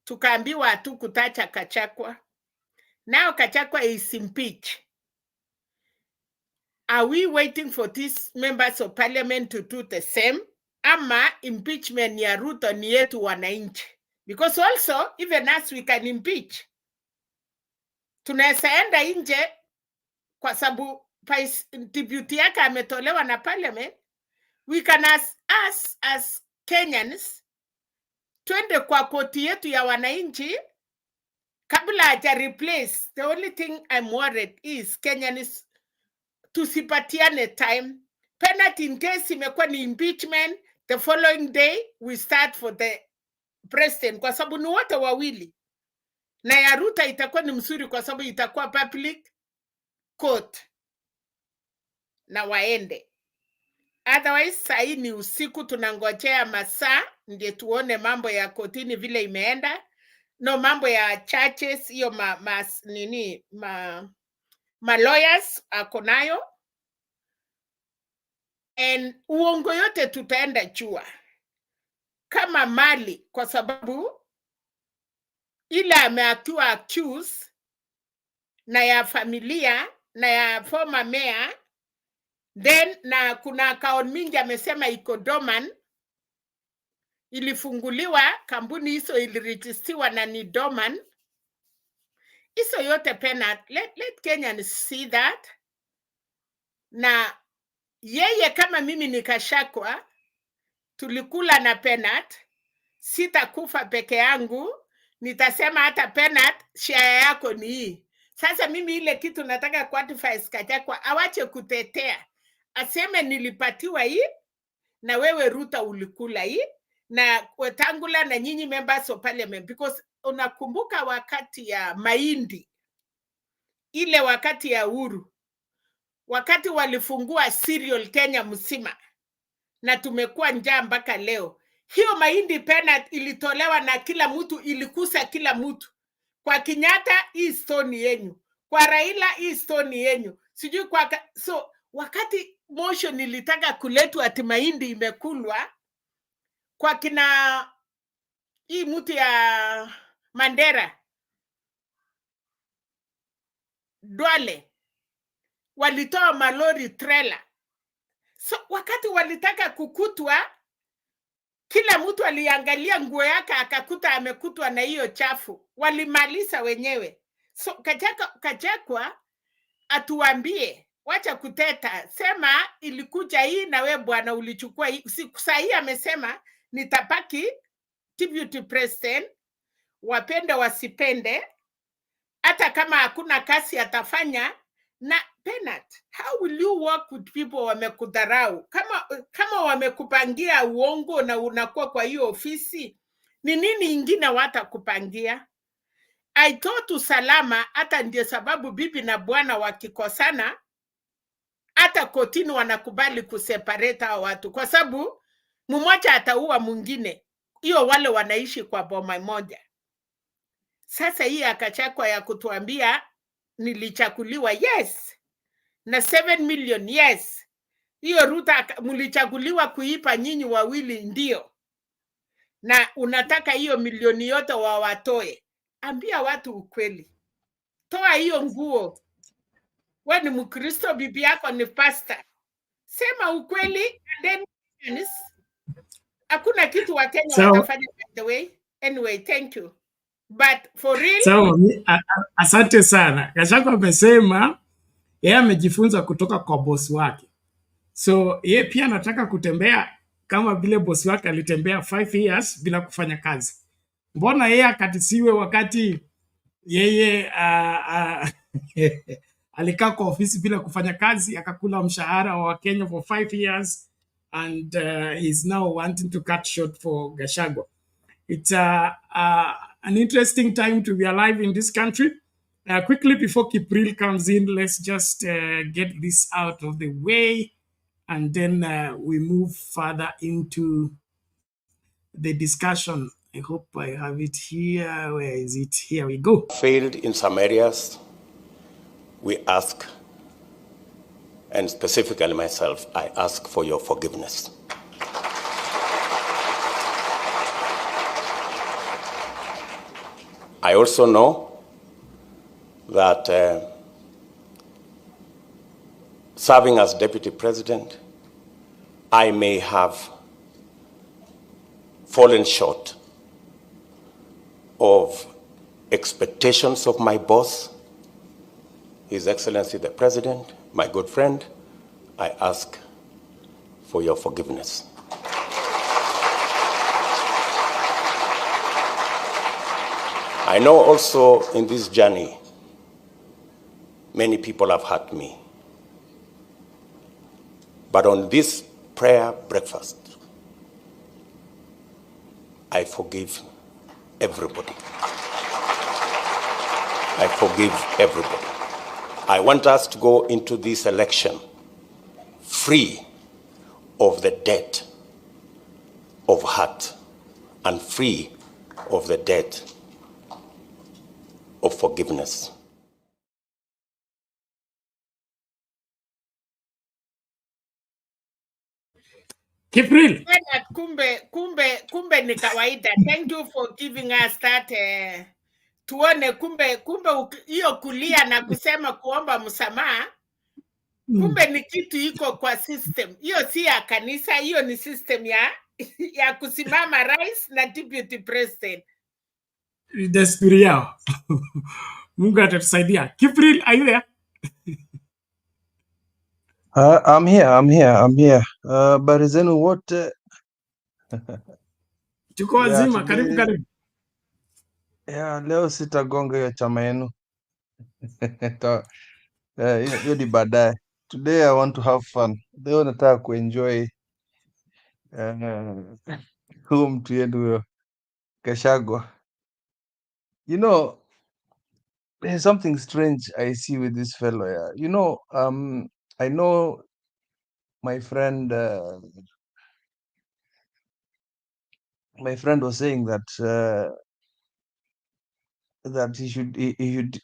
tukaambiwa hatu kutacha Gachagua. Now Gachagua is impeached. Are we waiting for these members of parliament to do the same? Ama impeachment ya Ruto ni yetu wananchi? Because also, even as we can impeach, tunaweza enda nje kwa sababu deputy yake ametolewa na parliament. We can ask as Kenyans, twende kwa koti yetu ya wananchi kabla haja replace. The only thing I'm worried is Kenyans tusipatiane time. Penalty in case imekuwa ni impeachment, the following day we start for the president kwa sababu ni wote wawili. Na ya Ruto itakuwa ni mzuri kwa sababu itakuwa public court na waende. Otherwise sahi ni usiku, tunangojea masaa ndio tuone mambo ya kotini vile imeenda. No, mambo ya churches hiyo ma lawyers ako nayo. And uongo yote tutaenda jua kama mali, kwa sababu ile ameatua accuse na ya familia na ya former mayor, then na kuna account mingi amesema iko dormant, ilifunguliwa, kampuni hizo iliregistiwa na ni dormant. Hizo yote pena, let Kenyans see that. Na yeye kama mimi ni Gachagua, tulikula na penat, sitakufa peke yangu, nitasema hata penat share yako ni hii. Sasa mimi ile kitu nataka quantify Gachagua awache kutetea, aseme nilipatiwa hii na wewe Ruto ulikula hii na Wetangula na nyinyi members of parliament. Because unakumbuka wakati ya mahindi ile, wakati ya Uhuru, wakati walifungua cereal Kenya mzima na tumekuwa njaa mpaka leo, hiyo mahindi penalty ilitolewa na kila mtu, ilikusa kila mtu. Kwa Kenyatta hii stone yenyu, kwa Raila hii stone yenyu, sijui kwa so wakati motion ilitaka kuletwa ati mahindi imekulwa, kwa kina hii mtu ya Mandera Dwale walitoa malori trailer. So wakati walitaka kukutwa, Kila mtu aliangalia nguo yake akakuta amekutwa na hiyo chafu. Walimaliza wenyewe. So Gachagua atuambie, wacha kuteta, sema ilikuja hii na we bwana ulichukua hii. Saa hii amesema nitapaki deputy president, wapende wasipende, hata kama hakuna kazi atafanya. Na Bernard, how will you work with people wamekudharau? Kama wamekupangia uongo na unakuwa kwa hiyo ofisi, ni nini ingine watakupangia? I thought usalama, hata ndio sababu bibi na bwana wakikosana, hata kotini wanakubali kuseparate hao watu, kwa sababu mmoja ataua mwingine. Hiyo wale wanaishi kwa boma moja. Sasa hii Gachagua ya kutuambia nilichaguliwa, yes, na 7 million, yes. Hiyo Ruto mlichaguliwa kuipa nyinyi wawili, ndio, na unataka hiyo milioni yote wawatoe. Ambia watu ukweli, toa hiyo nguo. We ni Mkristo, bibi yako ni pastor, sema ukweli. And then hakuna kitu wa Kenya watafanya, by the way. Anyway, thank you. But for real, so, asante sana. Gachagua amesema yeye amejifunza kutoka kwa boss wake, so yeye pia anataka kutembea kama vile boss wake alitembea 5 years bila kufanya kazi. Mbona yeye akatisiwe wakati yeye alikaa kwa ofisi bila kufanya kazi, akakula mshahara wa Kenya for 5 years, and he's now wanting to cut short for Gachagua. It's an interesting time to be alive in this country. Quickly, before Kipril comes in, let's just get this out of the way, and then we move further into the discussion. I hope I have it here. Where is it? Here we go. Failed in some areas, we ask, and specifically myself, I ask for your forgiveness. I also know that serving as deputy president, I may have fallen short of expectations of my boss, His Excellency the President, my good friend. I ask for your forgiveness. I know also in this journey, many people have hurt me. But on this prayer breakfast, I forgive everybody. I forgive everybody. I want us to go into this election free of the debt of hurt and free of the debt of forgiveness. Kipril. Kumbe ni kawaida. Thank you for giving us that. Tuone kumbe hiyo kulia na kusema kuomba msamaha, kumbe ni kitu iko kwa system. Hiyo si ya kanisa, hiyo ni system ya kusimama rais na deputy president. Desturi yao. Mungu atatusaidia. Kipril, are you there? I'm here. Habari zenu wote? Tuko wazima, karibu. Leo sitagonga hiyo chama yenu. Hiyo ni baadaye. Today I want to have fun. Leo nataka kuenjoy huyo mtu yenu huyo Gachagua. You know, there's something strange I see with this fellow here. You know, I know my friend was saying that that he should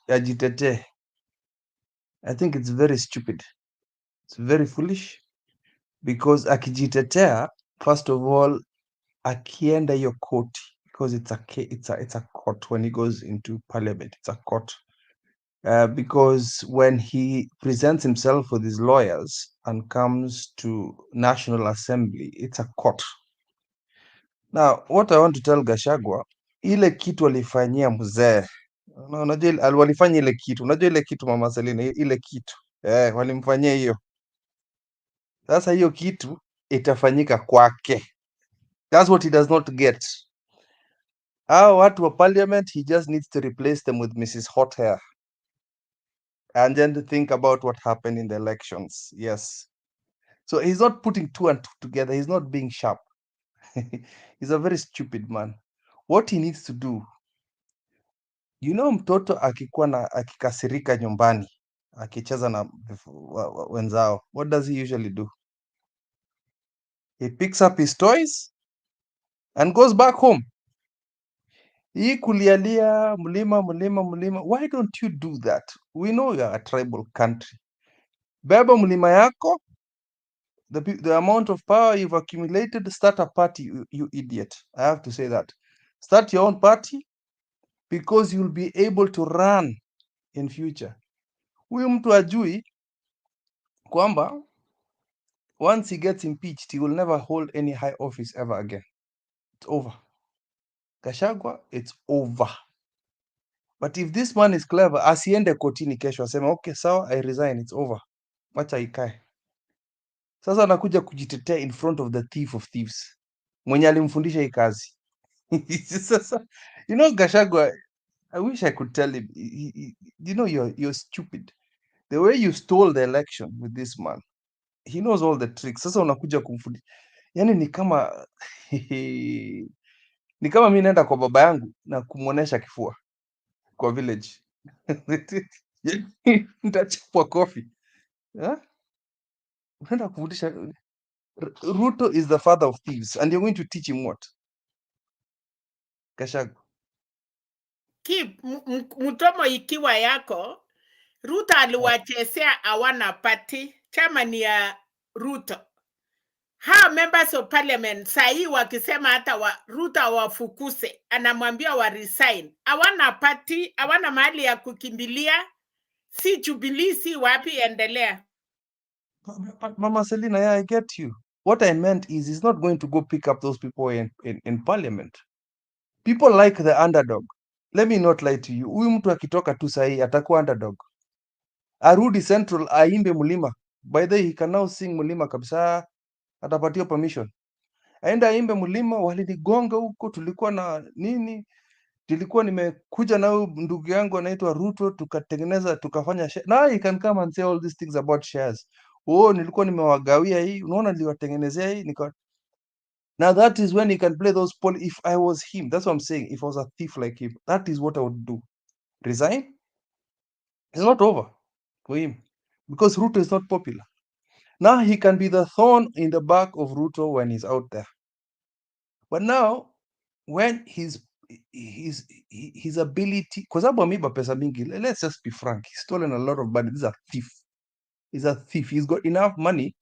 agitate. I think it's very stupid. It's very foolish, because akijitetea, first of all, akienda hiyo court, because it's a court. When he goes into parliament, it's a court. Because when he presents himself with his lawyers and comes to National Assembly, it's a court. Now, what I want to tell Gachagua, ile kitu alifanyia mzee. Unajua walifanya ile kitu. Unajua ile kitu Mama Selina, ile kitu. Walimfanyia hiyo. Sasa hiyo kitu itafanyika kwake. That's what he does not get. Hao watu wa parliament, he just needs to replace them with Mrs. Hot Hair. And then to think about what happened in the elections. Yes. So he's not putting two and two together. He's not being sharp. He's a very stupid man. What he needs to do, mtoto akikasirika nyumbani, akicheza na wenzao, what does he usually do? He picks up his toys and goes back home. Hii kulialia mlima. Why don't you do that? We know you are a tribal country. Beba mlima yako, the amount of power you've accumulated, start a party, you idiot. I have to say that. Start your own party because you'll be able to run in future. Huyu mtu ajui kwamba once he gets impeached, he will never hold any high office ever again. It's over. Gachagua, it's over. But if this man is clever, asiende kotini kesho aseme okay, sawa, I resign, it's over. Wacha ikae. Sasa anakuja kujitetea in front of the thief of thieves. Mwenye alimfundisha hii kazi. Sasa, Gachagua, I wish I could tell him, you're stupid. The way you stole the election with this man, he knows all the tricks. Sasa unakuja kumfundisha. Yani ni kama mi naenda kwa baba yangu na kumuonesha kifua kwa village. Nitachapwa kofi. Unaenda kufundisha. Ruto is the father of thieves and you're going to teach him what? Gachagua. Mtomo ikiwa yako, Ruto aliwachezea hawana party, chama ni ya Ruto. How members of parliament sahi wakisema hata Ruto wafukuse, anamwambia wa resign. Hawana party, hawana mahali ya kukimbilia, si Jubilee, si wapi, endelea. Mama Selina, yeah, I get you. What I meant is he's not going to go pick up those people in parliament. People like the underdog. Let me not lie to you. Huyu mtu akitoka tu sahi atakuwa underdog. Arudi Central aimbe mlima. By the way, he can now sing mlima kabisa. Atapatiwa permission. Aenda aimbe mlima, walinigonga huko, tulikuwa na nini? Tulikuwa nimekuja na ndugu yangu anaitwa Ruto, tukafanya share. Now he can come and say all these things about shares. Nilikuwa nimewagawia hii, unaona niliwatengenezea hii, Now that is when he can play those if I was him, that's what I'm saying. If I was a thief like him, that is what I would do. Resign? It's not over for him because Ruto is not popular. Now he can be the thorn in the back of Ruto when he's out there. But now, when his ability, kwa sababu ameiba pesa mingi, let's just be frank, he's stolen a lot of money. This is a thief. He's a thief. He's got enough money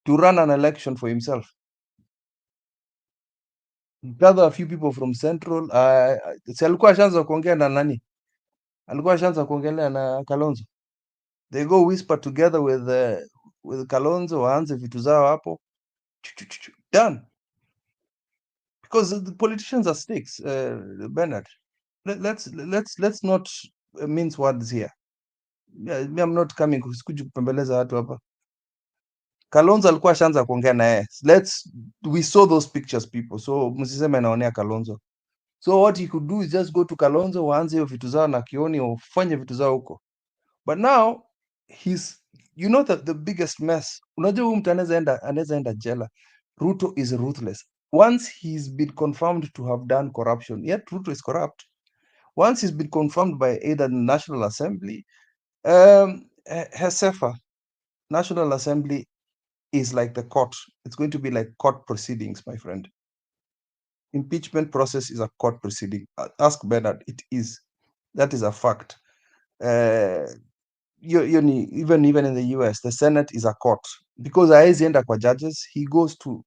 to run an election for himself. Gather a few people from Central. Si alikuwa ashaanza kuongea na nani? Alikuwa ashaanza kuongelea na Kalonzo. They go whisper together with Kalonzo, waanze vitu zao hapo. Done. Because the politicians are sticks, Bernard. Let's not mince words here. I'm not coming kuja kupembeleza watu hapa. Kalonzo alikuwa ashaanza kuongea na yeye. We saw those pictures, people. So msiseme naonea Kalonzo. So what he could do is just go to Kalonzo, waanze hiyo vitu zao na Kioni, ufanye vitu zao huko. But now he's, the biggest mess. Unajua huyu mtu anaweza enda jela. Ruto is ruthless. Once he's been confirmed to have done corruption, yet Ruto is corrupt. Once he's been confirmed by either the National Assembly, Hesefa, National Assembly is like the court. It's going to be like court proceedings, my friend. Impeachment process is a court proceeding. Ask Bernard, it is. That is a fact. Even in the US, the Senate is a court. Because haezi enda kwa judges, he goes to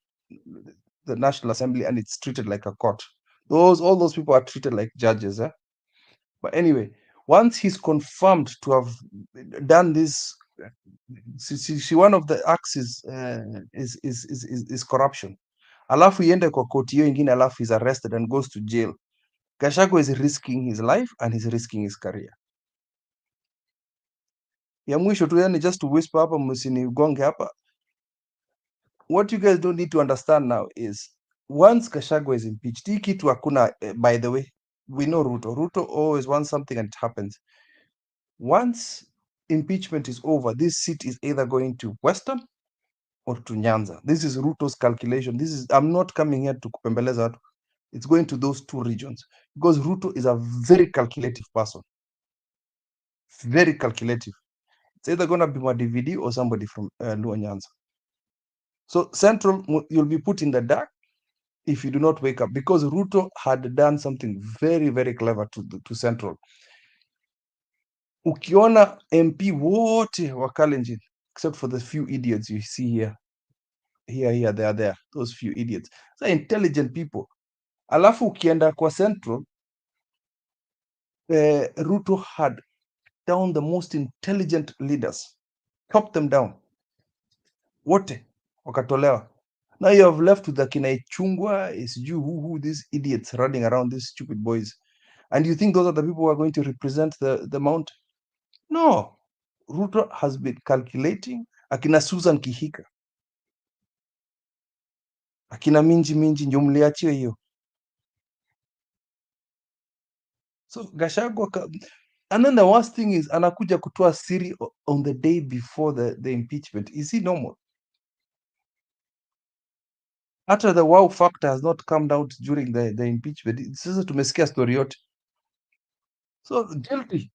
the National Assembly and it's treated like a court. All those people are treated like judges. But anyway, once he's confirmed to have done this, one of the acts is corruption. alafu iende kwa koti hiyo ingine, alafu is arrested and goes to jail. Gachagua is risking his life and he's risking his career. Ya mwisho tu, yani just to whisper hapa, msinigonge hapa. What you guys don't need to understand now is once Gachagua is impeached, hii kitu hakuna, by the way, we know Ruto always wants something and it happens. Once impeachment is over, this seat is either going to Western or to Nyanza. This is Ruto's calculation. This is, I'm not coming here to kupembeleza watu. It's going to those two regions because Ruto is a very calculative person. Very calculative. It's either going to be my DVD or somebody from Luo Nyanza. So Central, you'll be put in the dark if you do not wake up, because Ruto had done something very, very clever to Central. Ukiona MP wote wa Kalenjin, except for the few idiots you see here, there, those few idiots. So intelligent people. Alafu ukienda kwa Central, Ruto had down the most intelligent leaders, chopped them down. Wote wakatolewa. Now you have left with the kina Ichungwa, who these idiots running around, these stupid boys. And you think those are the people who are going to represent the mountain? No. Ruto has been calculating. Akina Susan Kihika, akina Minji ndio mliachia hiyo. So Gachagua, and then the worst thing is anakuja kutoa siri on the day before the impeachment. Is he normal? After the wow factor has not come out during the impeachment, sasa tumesikia story yote. So guilty.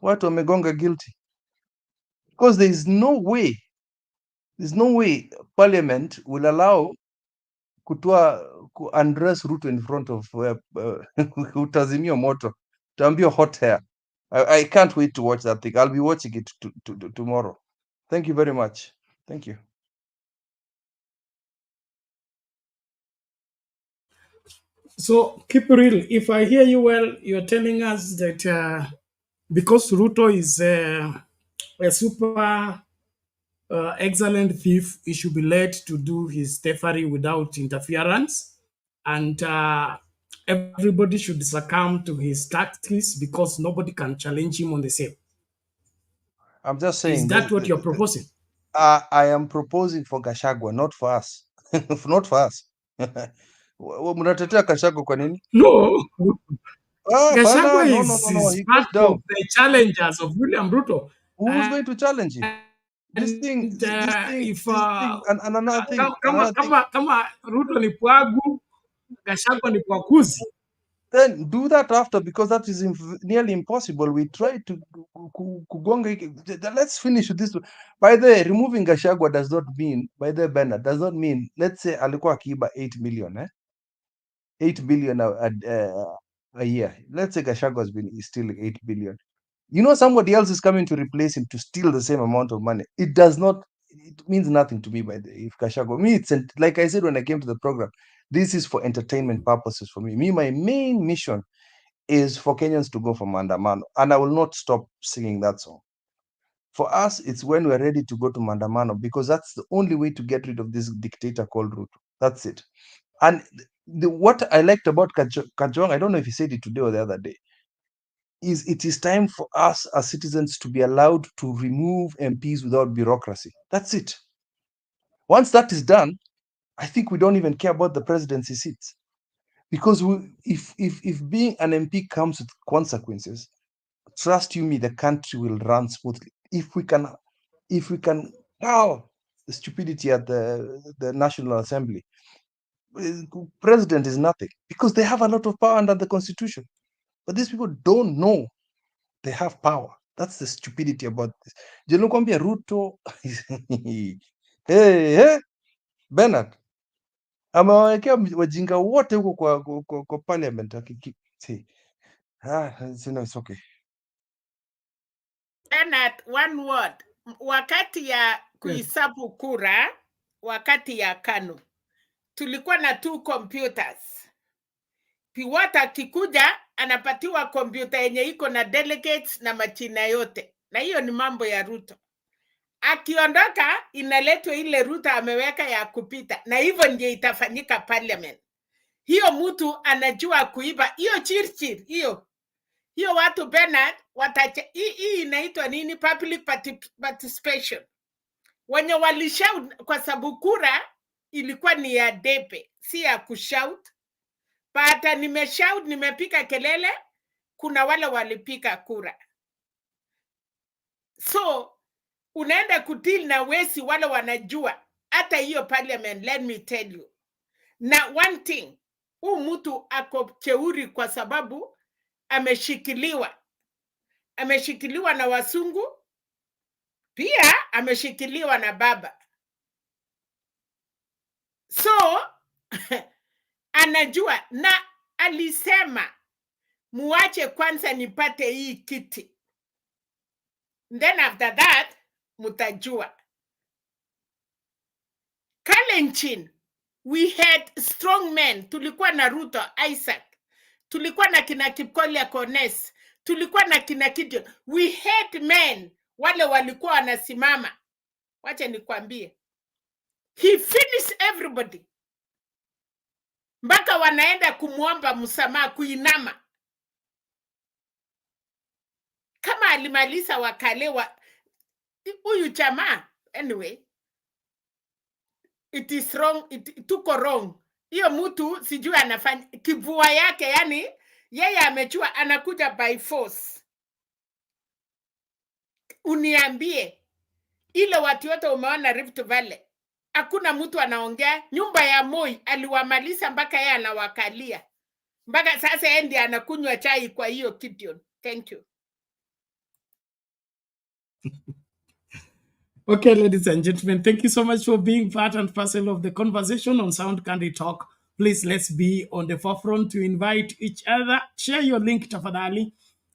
Watu wamegonga guilty. Because there's no way parliament will allow undress Ruto in front of utazimio moto, utaambiwa hot hair. I can't wait to watch that thing. I'll be watching it tomorrow. Thank you very much. Thank you. So keep real. If I hear you well, you're telling us that because Ruto is a super excellent thief, he should be led to do his thievery without interference, and everybody should succumb to his tactics because nobody can challenge him on the same. I'm just saying. Is that what you're proposing? I am proposing for Gachagua, not for us. Not for us. Mnatetea Gachagua kwa nini? No. Gachagua no. is part of the challengers of William Ruto. Who's going to challenge him? This thing, and another thing. Kama Ruto ni pwagu, Gachagua ni pwakuzi. Then do that after, because that is nearly impossible. We try to let's finish with this. By the way, removing Gachagua does not mean, by the Bernard, does not mean, let's say alikuwa akiiba 8 million, 8 billion a year. Let's say Gachagua has been stealing 8 billion. You know, somebody else is coming to replace him to steal the same amount of money. It means nothing to me. If Gachagua, it's like I said when I came to the program, this is for entertainment purposes for me. My main mission is for Kenyans to go for Mandamano, and I will not stop singing that song. For us, it's when we're ready to go to Mandamano, because that's the only way to get rid of this dictator called Ruto. That's it. And what I liked about Kajong, I don't know if he said it today or the other day, is it is time for us as citizens to be allowed to remove MPs without bureaucracy. That's it. Once that is done, I think we don't even care about the presidency seats, because if being an MP comes with consequences, trust you me, the country will run smoothly. If we can the stupidity at the National Assembly, president is nothing, because they have a lot of power under the Constitution, but these people don't know they have power. That's the stupidity about this. Jenukwambia Ruto hey, Bernard amewawekea wajinga wote huko kwa parliament. It's okay. Bernard, one word. Wakati ya kuhesabu kura, wakati ya KANU, tulikuwa na 2 computers. Piwata kikuja anapatiwa kompyuta yenye iko na delegates na machina yote. Na hiyo ni mambo ya Ruto. akiondoka inaletwa ile Ruto ameweka ya kupita, na hivyo ndio itafanyika parliament. Hiyo mtu anajua kuiba hiyo chirchir hiyo watu Bernard hii inaitwa nini? Public participation. Wenye walishout kwa sababu kura ilikuwa ni ya debe, si ya kushout. Pata nimeshout, nimepika kelele, kuna wale walipika kura. So unaenda kudeal na wesi wale wanajua hata hiyo parliament. Let me tell you, na one thing, mtu ako cheuri kwa sababu ameshikiliwa na wasungu, pia ameshikiliwa na baba. So anajua, na alisema muache kwanza nipate hii kiti, then after that mutajua. Kalenjin, we had strong men. Tulikuwa na Ruto Isaac, tulikuwa na kina Kipkolia Kones, tulikuwa na kina Gideon. We had men wale walikuwa wanasimama. Wacha nikwambie, he finished everybody, mpaka wanaenda kumuomba msamaha, kuinama. Kama alimaliza wakalewa huyu jamaa. Anyway, it is wrong, tuko wrong. Hiyo mtu sijui anafanya kivua yake, yani yeye amechua anakuja by force. Uniambie ile watu wote umeona Rift Valley, hakuna mtu anaongea. Nyumba ya Moi aliwamaliza mpaka yeye anawakalia, mpaka sasa yeye ndiye anakunywa chai kwa hiyo Gideon. Thank you. Okay, ladies and gentlemen, thank you so much for being part and parcel of the conversation on Sound Candy Talk. Please, let's be on the forefront to invite each other. Share your link tafadhali,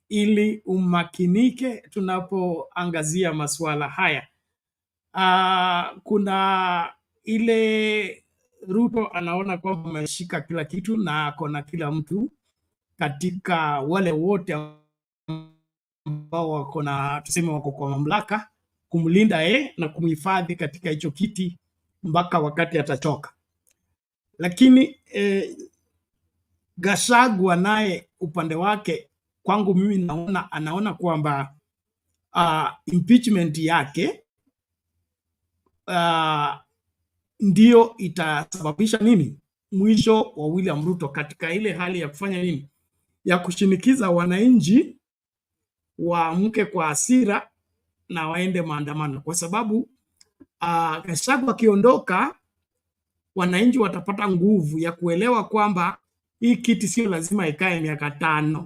ili umakinike tunapoangazia masuala haya. Kuna ile Ruto anaona kwamba ameshika kila kitu na akona kila mtu katika wale wote ambao wako na, tuseme, wako kwa mamlaka kumlinda na kumhifadhi katika hicho kiti mpaka wakati atachoka. Lakini Gachagua naye upande wake, kwangu mimi anaona kwamba impeachment yake ndio itasababisha nini? Mwisho wa William Ruto katika ile hali ya kufanya nini? Ya kushinikiza wananchi waamke kwa hasira na waende maandamano, kwa sababu Gachagua akiondoka, wananchi watapata nguvu ya kuelewa kwamba hii kiti sio lazima ikae miaka 5.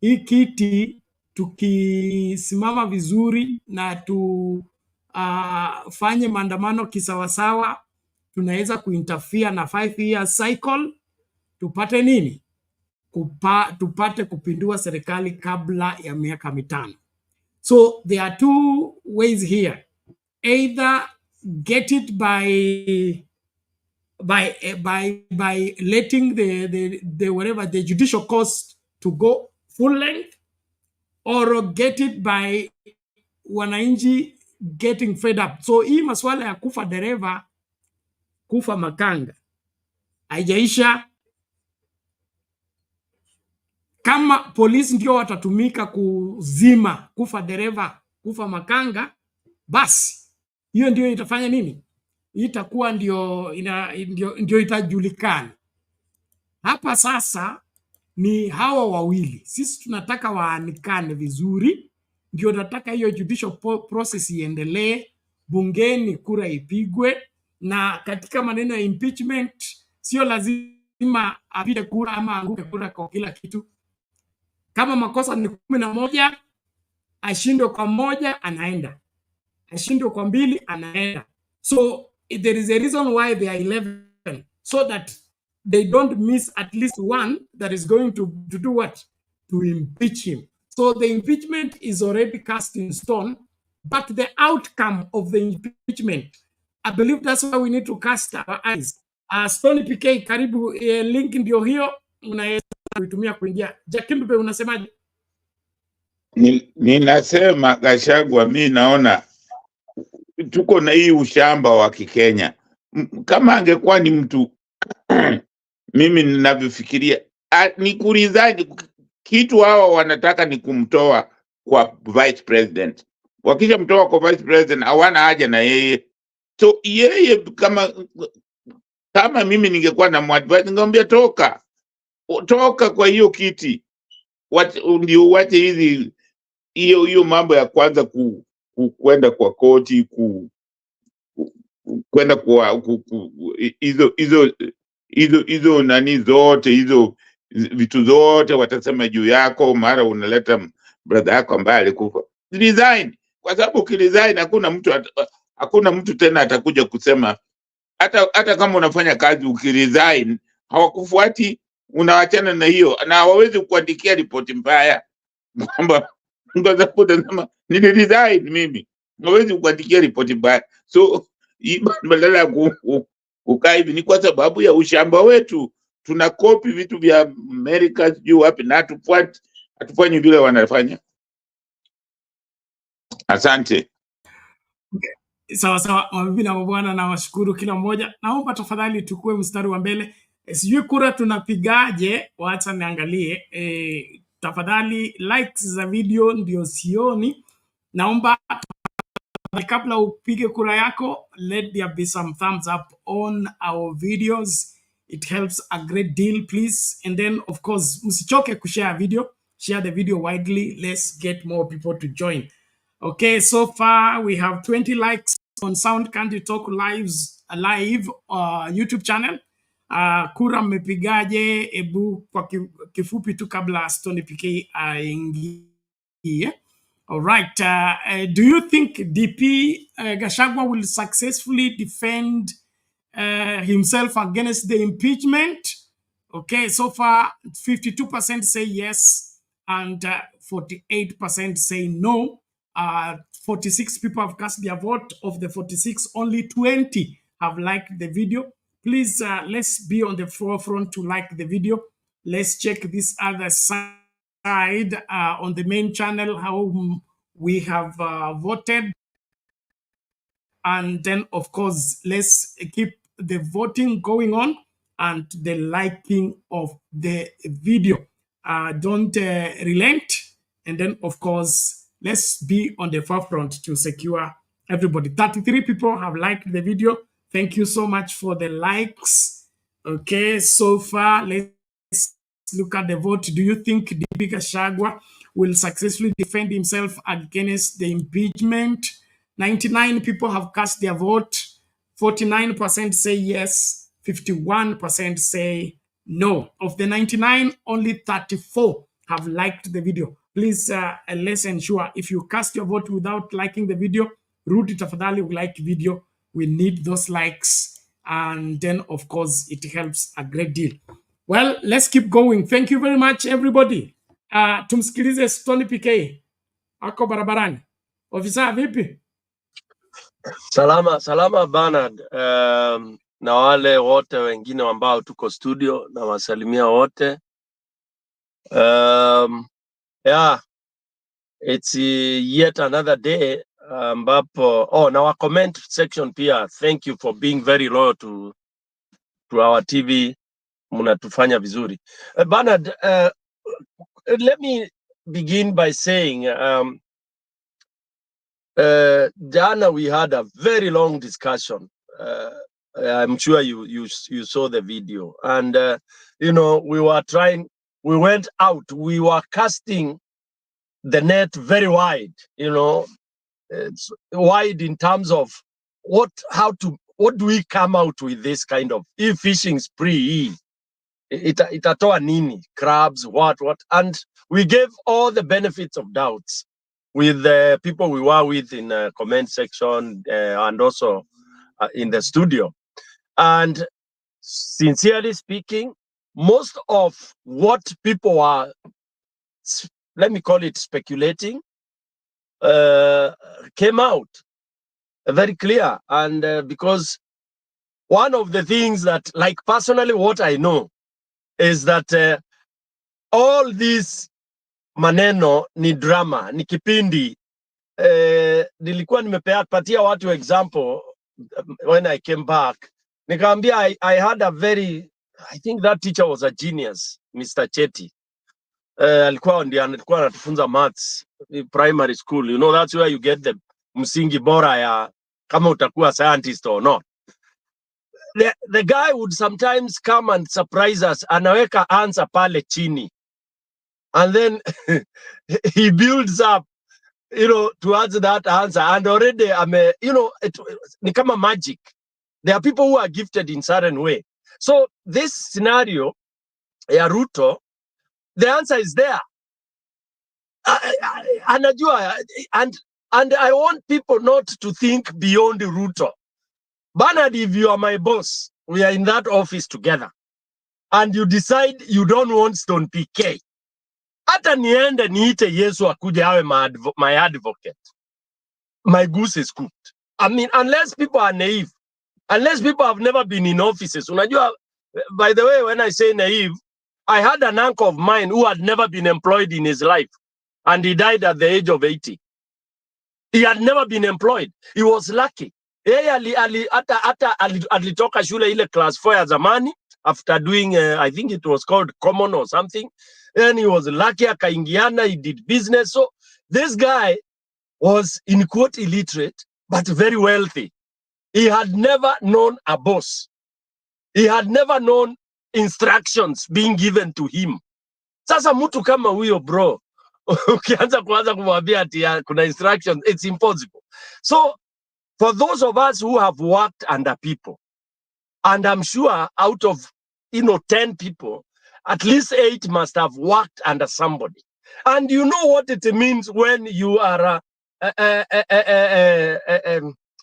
Hii kiti tukisimama vizuri na tufanye maandamano kisawasawa, tunaweza kuinterfere na 5 years cycle, tupate nini? Tupate kupindua serikali kabla ya miaka 5. So there are 2 ways here. Either get it by letting the judicial course to go full length, or get it by wananchi getting fed up. So hii masuala ya kufa dereva, kufa makanga haijaisha. Kama polisi ndio watatumika kuzima kufa dereva, kufa makanga, basi hiyo ndio itafanya nini? Itakuwa ndio itajulikana. Hapa sasa ni hawa wawili. Sisi tunataka waanikane vizuri, ndio nataka hiyo judicial process iendelee, bungeni kura ipigwe, na katika maneno ya impeachment sio lazima apige kura ama anguke kura kwa kila kitu. Kama makosa ni 11, ashindwe kwa 1 anaenda, ashindwe kwa 2 anaenda. So there is a reason why they are 11, so that they don't miss at least one that is going to do what? To impeach him. So the impeachment is already cast in stone, but the outcome of the impeachment, I believe that's why we need to cast our eyes. Stony PK, karibu, link ndio hiyo, unaweza kuitumia kuingia. Jakimbe, unasemaje? Ninasema Gachagua, mimi naona tuko na hii ushamba wa Kikenya. Kama angekuwa ni mtu mimi ninavyofikiria ni kuresign. Kitu hawa wanataka ni kumtoa kwa vice president. Wakisha mtoa kwa vice president hawana haja na yeye. So yeye kama mimi ningekuwa na mwadvise ningemwambia toka kwa hiyo kiti. Ndio uache hiyo mambo ya kwanza kwenda kwa koti kwenda kwa hizo nani zote hizo vitu zote watasema juu yako, mara unaleta brother yako ambaye alikufa. Resign, kwa sababu ukiresign hakuna mtu tena atakuja kusema. Hata kama unafanya kazi ukiresign hawakufuati, unawachana na hiyo, na hawawezi kuandikia ripoti mbaya kwamba ngoja utasema niliresign mimi. Hawezi kuandikia ripoti mbaya. So badala ya kukaa hivi ni kwa sababu ya ushamba wetu. Tuna copy vitu vya America juu wapi, na hatufanyi vile wanafanya. Asante. Sawa sawa, mabibi na mabwana, na washukuru kila mmoja. Naomba tafadhali tukue mstari wa mbele. Sijui kura tunapigaje, wacha niangalie. Tafadhali likes za video ndio sioni. Naomba kabla upige kura yako, let there be some thumbs up on our videos. It helps a great deal, please. And then of course, msichoke kushare video. Share the video widely. Let's get more people to join. Okay, so far we have 20 likes on Sound Candy Talk live YouTube channel. Kura mmepigaje? Ebu kwa kifupi tu kabla Stony PK aingie. All right. Do you think DP Gachagua will successfully defend himself against the impeachment? Okay, so far 52% say yes and 48% say no. 46 people have cast their vote. Of the 46, only 20 have liked the video. Please, let's be on the forefront to like the video. Let's check this other side on the main channel how we have voted. And then, of course, let's keep the voting going on and the liking of the video. Don't relent. And then, of course, let's be on the forefront to secure everybody. 33 people have liked the video. Thank you so much for the likes. Okay, so far, let's look at the vote. Do you think DP Gachagua will successfully defend himself against the impeachment? 99 people have cast their vote. 49% say yes. 51% say no. Of the 99, only 34 have liked the video. Please, let's ensure if you cast your vote without liking the video, Ruto tafadhali will like video. We need those likes. And then, of course, it helps a great deal. Well, let's keep going. Thank you very much, everybody. Tumsikilize Stony PK. Ako barabarani. Ofisa, vipi? Salama Bernard. Na wale wote wengine ambao tuko studio na wasalimia wote. Yeah, it's yet another day ambapo na wa comment section pia, thank you for being very loyal to our TV. Mnatufanya vizuri. Bernard, let me begin by saying Jana we had a very long discussion. I'm sure you saw the video, and you know, we went out, we were casting the net very wide, you know. It's wide in terms of what do we come out with this kind of fishing spree? Itatoa nini? Crabs, what? And we gave all the benefits of doubts with the people we were with in the comment section and also in the studio. And sincerely speaking, most of what people are, let me call it speculating, came out very clear. And because one of the things that, like personally, what I know is that all this maneno ni drama, ni kipindi nilikuwa nimepatia watu example when I came back. Nikamwambia I had a very, I think that teacher was a genius, Mr. Chetty. Alikuwa anatufunza maths primary school. You know, that's where you get the msingi bora ya kama utakuwa scientist or not. The guy would sometimes come and surprise us. Anaweka answer pale chini. And then he builds up, you know, towards that answer. And already, you know, ni kama magic. There are people who are gifted in certain way. So this scenario, ya Ruto, the answer is there. Anajua, and I want people not to think beyond Ruto. Bernard, if you are my boss, we are in that office together, and you decide you don't want Stone PK, hata niende niite Yesu akuje awe my advocate, my goose is cooked. I mean, unless people are naive, unless people have never been in offices. Unajua, by the way, when I say naive, I had an uncle of mine who had never been employed in his life, and he died at the age of 80. He had never been employed. He was lucky. Yeye alitoka shule ile class 4 ya zamani after doing I think it was called common or something, and he was lucky, akaingiana, he did business. So this guy was in quote illiterate but very wealthy. He had never known a boss. He had never known instructions being given to him. Sasa mtu kama huyo bro, ukianza kumwambia ati kuna instructions, it's impossible. So for those of us who have worked under people, and I'm sure out of 10 people, at least 8 must have worked under somebody. And you know what it means when you are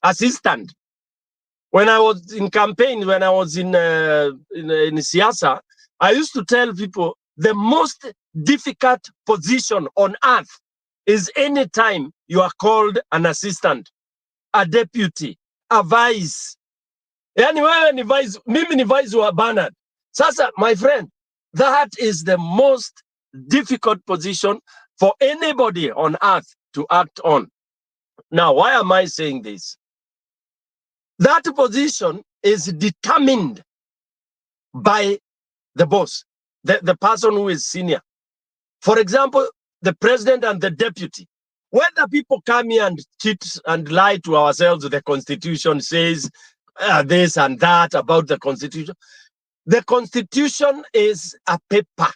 assistant. When I was in campaign, when I was in Siasa, I used to tell people the most difficult position on earth is any time you are called an assistant, a deputy, a vice. Yani wewe ni vice, mimi ni vice wa Bernard. Sasa, my friend, that is the most difficult position for anybody on earth to act on. Now, why am I saying this? That position is determined by the boss, the person who is senior. For example, the president and the deputy. Whether people come here and cheat and lie to ourselves, the constitution says this and that about the constitution. The constitution is a paper.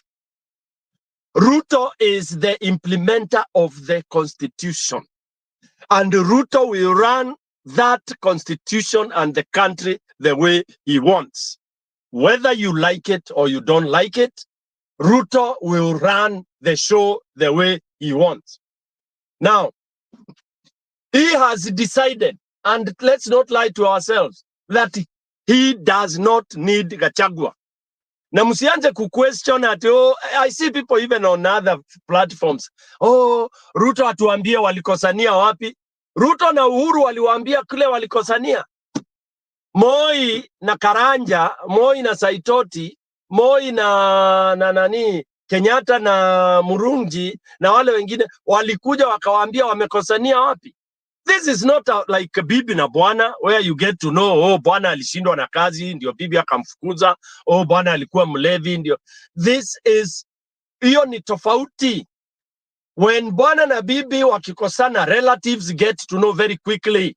Ruto is the implementer of the constitution. And Ruto will run that constitution and the country the way he wants. Whether you like it or you don't like it, Ruto will run the show the way he wants. Now, he has decided, and let's not lie to ourselves, that he does not need Gachagua. Na msianze ku-question at, oh, I see people even on other platforms. Oh, Ruto atuambie walikosania wapi. Ruto na Uhuru waliwaambia kule walikosania. Moi na Karanja, Moi na Saitoti, Moi na Kenyatta na Murungi na wale wengine walikuja wakawaambia wamekosania wapi. This is not like bibi na bwana where you get to know, oh, bwana alishindwa na kazi ndio bibi akamfukuza, oh, bwana alikuwa mlevi ndio. This is, hiyo ni tofauti. When bwana na bibi wakikosana, relatives get to know very quickly,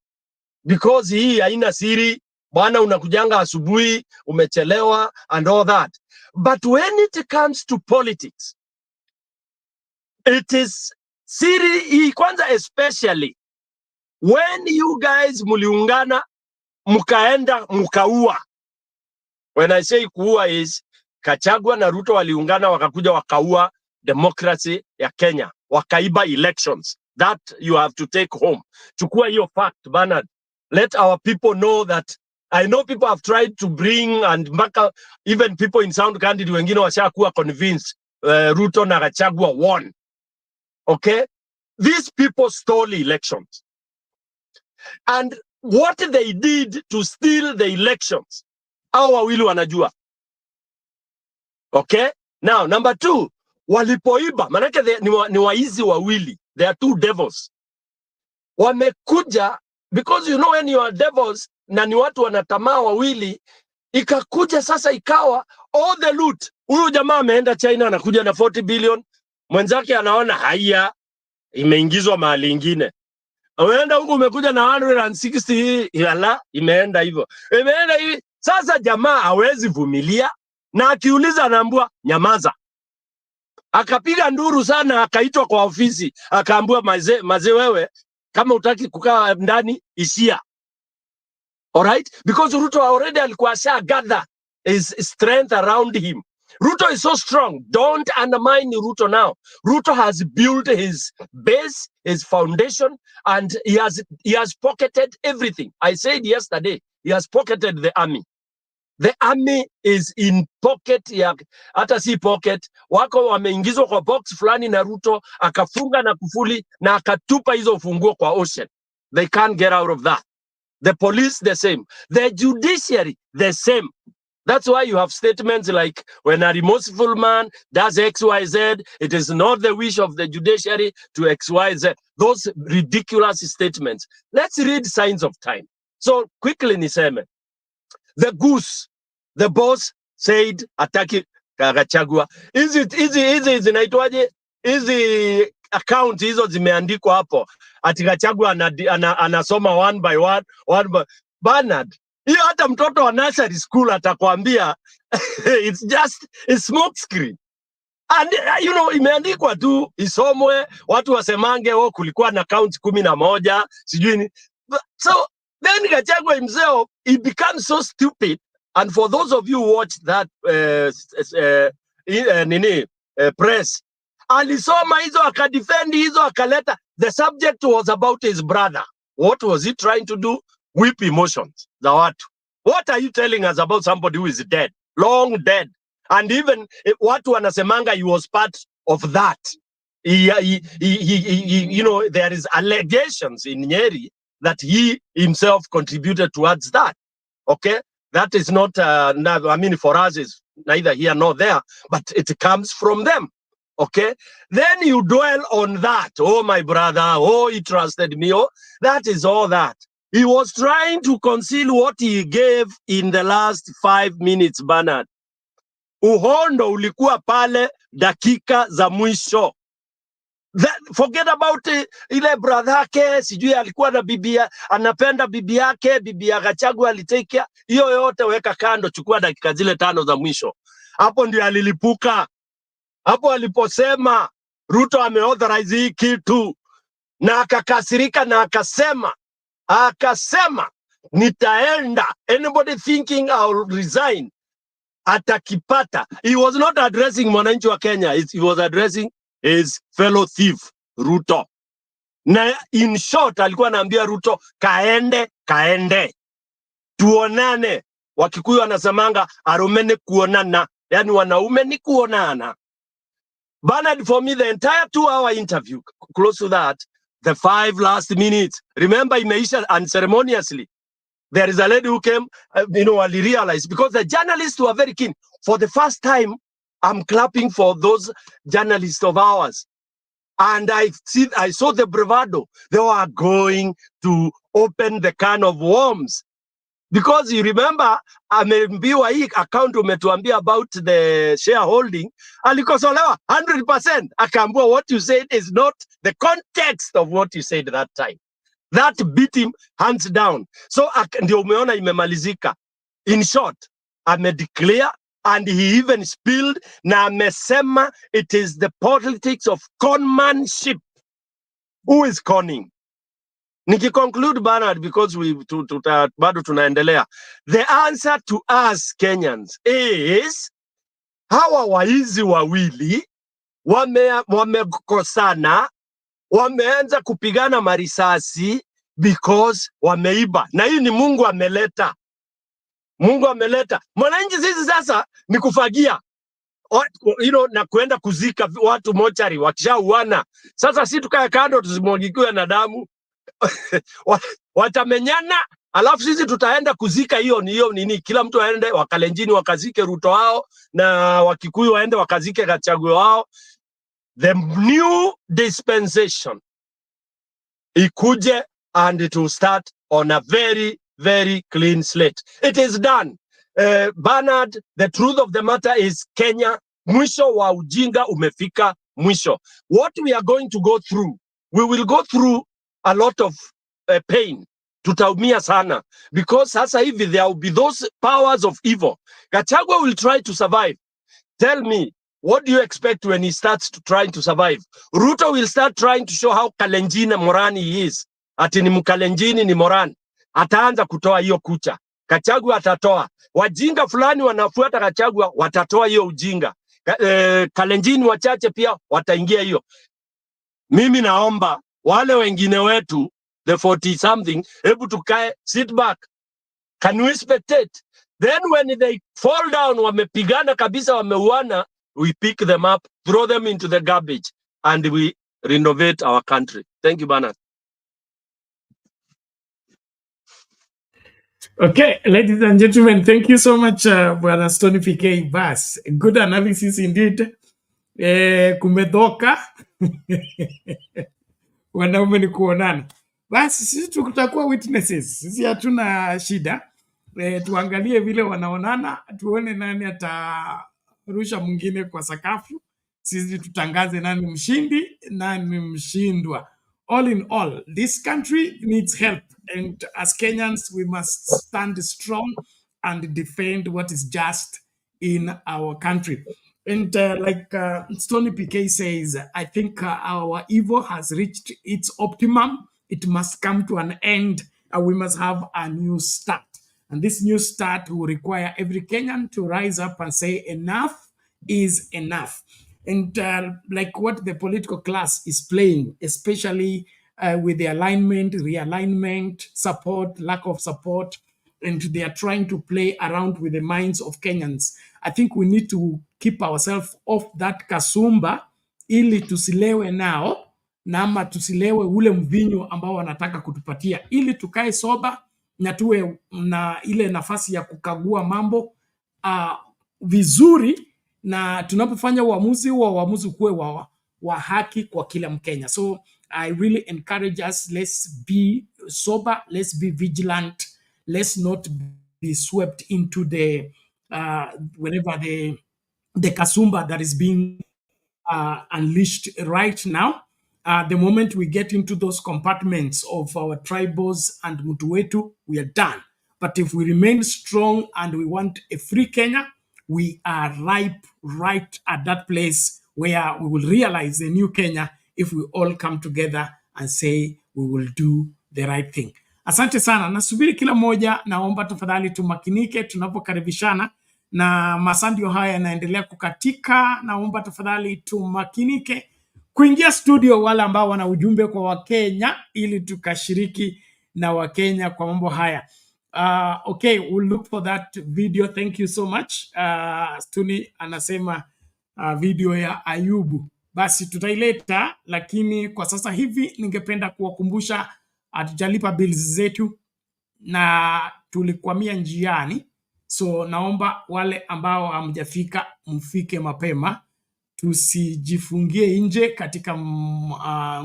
because hii haina siri. Bwana unakujanga asubuhi, umechelewa and all that. But when it comes to politics, it is siri hii kwanza, especially when you guys muliungana, mukaenda, mukaua. When I say kuua is, Gachagua na Ruto waliungana wakakuja wakaua democracy ya Kenya. Wakaiba elections. That you have to take home. Chukua hiyo fact, Bernard. Let our people know that. I know people have tried to bring and even people in sound candidate wengine washakuwa convinced Ruto na Gachagua won. Okay? These people stole elections. And what they did to steal the elections, hao wawili wanajua. Okay? Now, number 2, walipoiba, manake ni waizi wawili. They are two devils. wamekuja, because you know when you are devils na ni watu wanatamaa wawili, ikakuja sasa ikawa all the loot. Huyu jamaa ameenda China anakuja na 40 billion, mwenzake anaona haya imeingizwa mahali ingine. Umeenda huku umekuja na 160, yala imeenda hivyo. Imeenda hivi. Sasa jamaa hawezi vumilia na akiuliza anaambiwa nyamaza. Akapiga nduru sana, akaitwa kwa ofisi, akaambiwa mazee wewe kama utaki kukaa ndani ishia. Alright? Because Ruto already alikuwa gather his strength around him. Ruto is so strong. Don't undermine Ruto now. Ruto has built his base, his foundation, and he has pocketed everything. I said yesterday, he has pocketed the army. The army is in pocket ya, hata si pocket, wako wameingizwa kwa box fulani na Ruto, akafunga na kufuli na akatupa hizo ufunguo kwa ocean. They can't get out of that. The police, the same. The judiciary, the same. That's why you have statements like, when a remorseful man does XYZ, it is not the wish of the judiciary to XYZ. Those ridiculous statements. Let's read Signs of Time. So quickly niseme, the goose, the boss said, ataki Gachagua. Hizi zinaitwaje? Hizi account hizo zimeandikwa hapo. Ati Gachagua anasoma one by one by Bernard. Hiyo hata mtoto wa nursery school atakwambia it's just a smoke screen. And you know, imeandikwa tu isomwe, watu wasemange kulikuwa na account 11, sijui ni. So then Gachagua himself, he becomes so stupid. And for those of you who watched that press, alisoma hizo akadefend hizo akaleta. The subject was about his brother. What was he trying to do? Whip emotions za watu. What are you telling us about somebody who is dead, long dead? And even watu wanasemanga he was part of that. You know, there is allegations in Nyeri that he himself contributed towards that. Okay, that is not. I mean, for us, is neither here nor there, but it comes from them. Okay, then you dwell on that. Oh, my brother. Oh, he trusted me. Oh, that is all that. He was trying to conceal what he gave in the last 5 minutes, Bernard. Uhondo ulikuwa pale dakika za mwisho. Forget about ile brother yake, sijui alikuwa na bibia, anapenda bibi yake, bibi ya Gachagua alitake. Hiyo yote weka kando, chukua dakika zile 5 za mwisho. Hapo ndio alilipuka. Hapo aliposema Ruto ameauthorize hii kitu na akakasirika na akasema nitaenda. Anybody thinking I'll resign atakipata. He was not addressing mwananchi wa Kenya. He was addressing his fellow thief Ruto. Na in short alikuwa anaambia Ruto kaende. Tuonane. Wakikuyu wanasemanga arume ni kuonana. Yani wanaume ni kuonana. Bernard, for me, the entire 2-hour interview, close to that, the 5 last minutes, remember imeisha unceremoniously. There is a lady who came, you know, I realized, because the journalists were very keen. For the first time, I'm clapping for those journalists of ours. And I saw the bravado. They were going to open the can of worms. Because you remember, ameambiwa hii account umetuambia about the shareholding, alikosolewa 100%. Akaambiwa what you said is not the context of what you said that time. That beat him hands down. So ndio umeona imemalizika. In short, amedeclare and he even spilled na amesema it is the politics of conmanship. Who is conning? Nikiconclude, Bernard, because bado tunaendelea. The answer to us Kenyans is hawa waizi wawili wamekosana, wameanza kupigana marisasi because wameiba. Na hii ni Mungu ameleta. Mungu ameleta. Mwananchi sisi sasa ni kufagia. You know, na kuenda kuzika watu mochari wakishauana. Sasa si tukae kando tusimwagikiwe na damu. Watamenyana, alafu sisi tutaenda kuzika hiyo nini, kila mtu aende Wakalenjini wakazike Ruto wao na Wakikuyu waende wakazike Gachagua wao. The new dispensation ikuje and it will start on a very, very clean slate. It is done. Bernard, the truth of the matter is Kenya, mwisho wa ujinga umefika mwisho. What we are going to go through, we will go through a lot of pain. Tutaumia sana because sasa hivi there will be those powers of evil. Gachagua will try to survive. Tell me, what do you expect when he starts trying to survive? Ruto will start trying to show how Kalenjin Morani he is. Ati ni Mkalenjini ni Moran. Ataanza kutoa hiyo kucha. Gachagua atatoa. Wajinga fulani wanafuata Gachagua watatoa hiyo ujinga. Kalenjini wachache pia wataingia hiyo. Mimi naomba wale wengine wetu the 40 something, hebu tukae, sit back. Can we spectate? Then when they fall down, wamepigana kabisa, wameuana, we pick them up, throw them into the garbage, and we renovate our country. Thank you, Bernard. Okay, ladies and gentlemen, thank you so much, Bwana Stony PK Bas. Good analysis indeed. Kumedhoka. Wanaume ni kuonana. Basi sisi tutakuwa witnesses. Sisi hatuna shida. Tuangalie vile wanaonana, tuone nani atarusha mwingine kwa sakafu. Sisi tutangaze nani mshindi, nani mshindwa. All in all, this country needs help, and as Kenyans we must stand strong and defend what is just in our country. And like Stony PK says, I think our evil has reached its optimum. It must come to an end, and we must have a new start. And this new start will require every Kenyan to rise up and say enough is enough. And like what the political class is playing, especially with the alignment, realignment, support, lack of support, and they are trying to play around with the minds of Kenyans. I think we need to keep ourselves off that kasumba ili tusilewe nao na ama tusilewe ule mvinyo ambao wanataka kutupatia, ili tukae soba na tuwe na ile nafasi ya kukagua mambo vizuri, na tunapofanya uamuzi kuwe wa haki kwa kila Mkenya. So I really encourage us, let's be sober, let's be vigilant, let's not be swept into the whenever the kasumba that is being unleashed right now. The moment we get into those compartments of our tribals and Mutuetu, we are done. But if we remain strong and we want a free Kenya, we are ripe right at that place where we will realize the new Kenya if we all come together and say we will do the right thing. Asante sana. Nasubiri kila moja, naomba tafadhali tumakinike tunapokaribishana, na masandio haya yanaendelea kukatika. Naomba tafadhali tumakinike kuingia studio wale ambao wana ujumbe kwa Wakenya, ili tukashiriki na Wakenya kwa mambo haya. Okay, we'll look for that video. Thank you so much. Stuni anasema video ya Ayubu. Basi tutaileta, lakini kwa sasa hivi ningependa kuwakumbusha hatujalipa bills zetu na tulikwamia njiani. So naomba wale ambao hamjafika mfike mapema, tusijifungie nje katika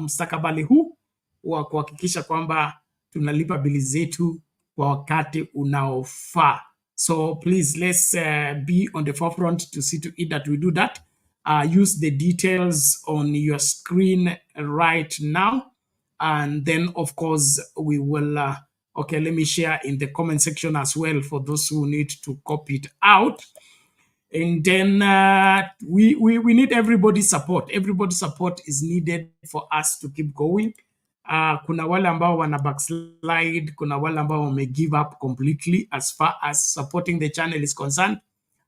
mstakabali huu wa kuhakikisha kwamba tunalipa bili zetu kwa wakati unaofaa. So please, let's be on the forefront to see to it that we do that. Use the details on your screen right now, and then of course we will okay, let me share in the comment section as well for those who need to copy it out. And then we need everybody's support. Everybody's support is needed for us to keep going. Kuna wale ambao wana backslide, kuna wale ambao wame give up completely as far as supporting the channel is concerned.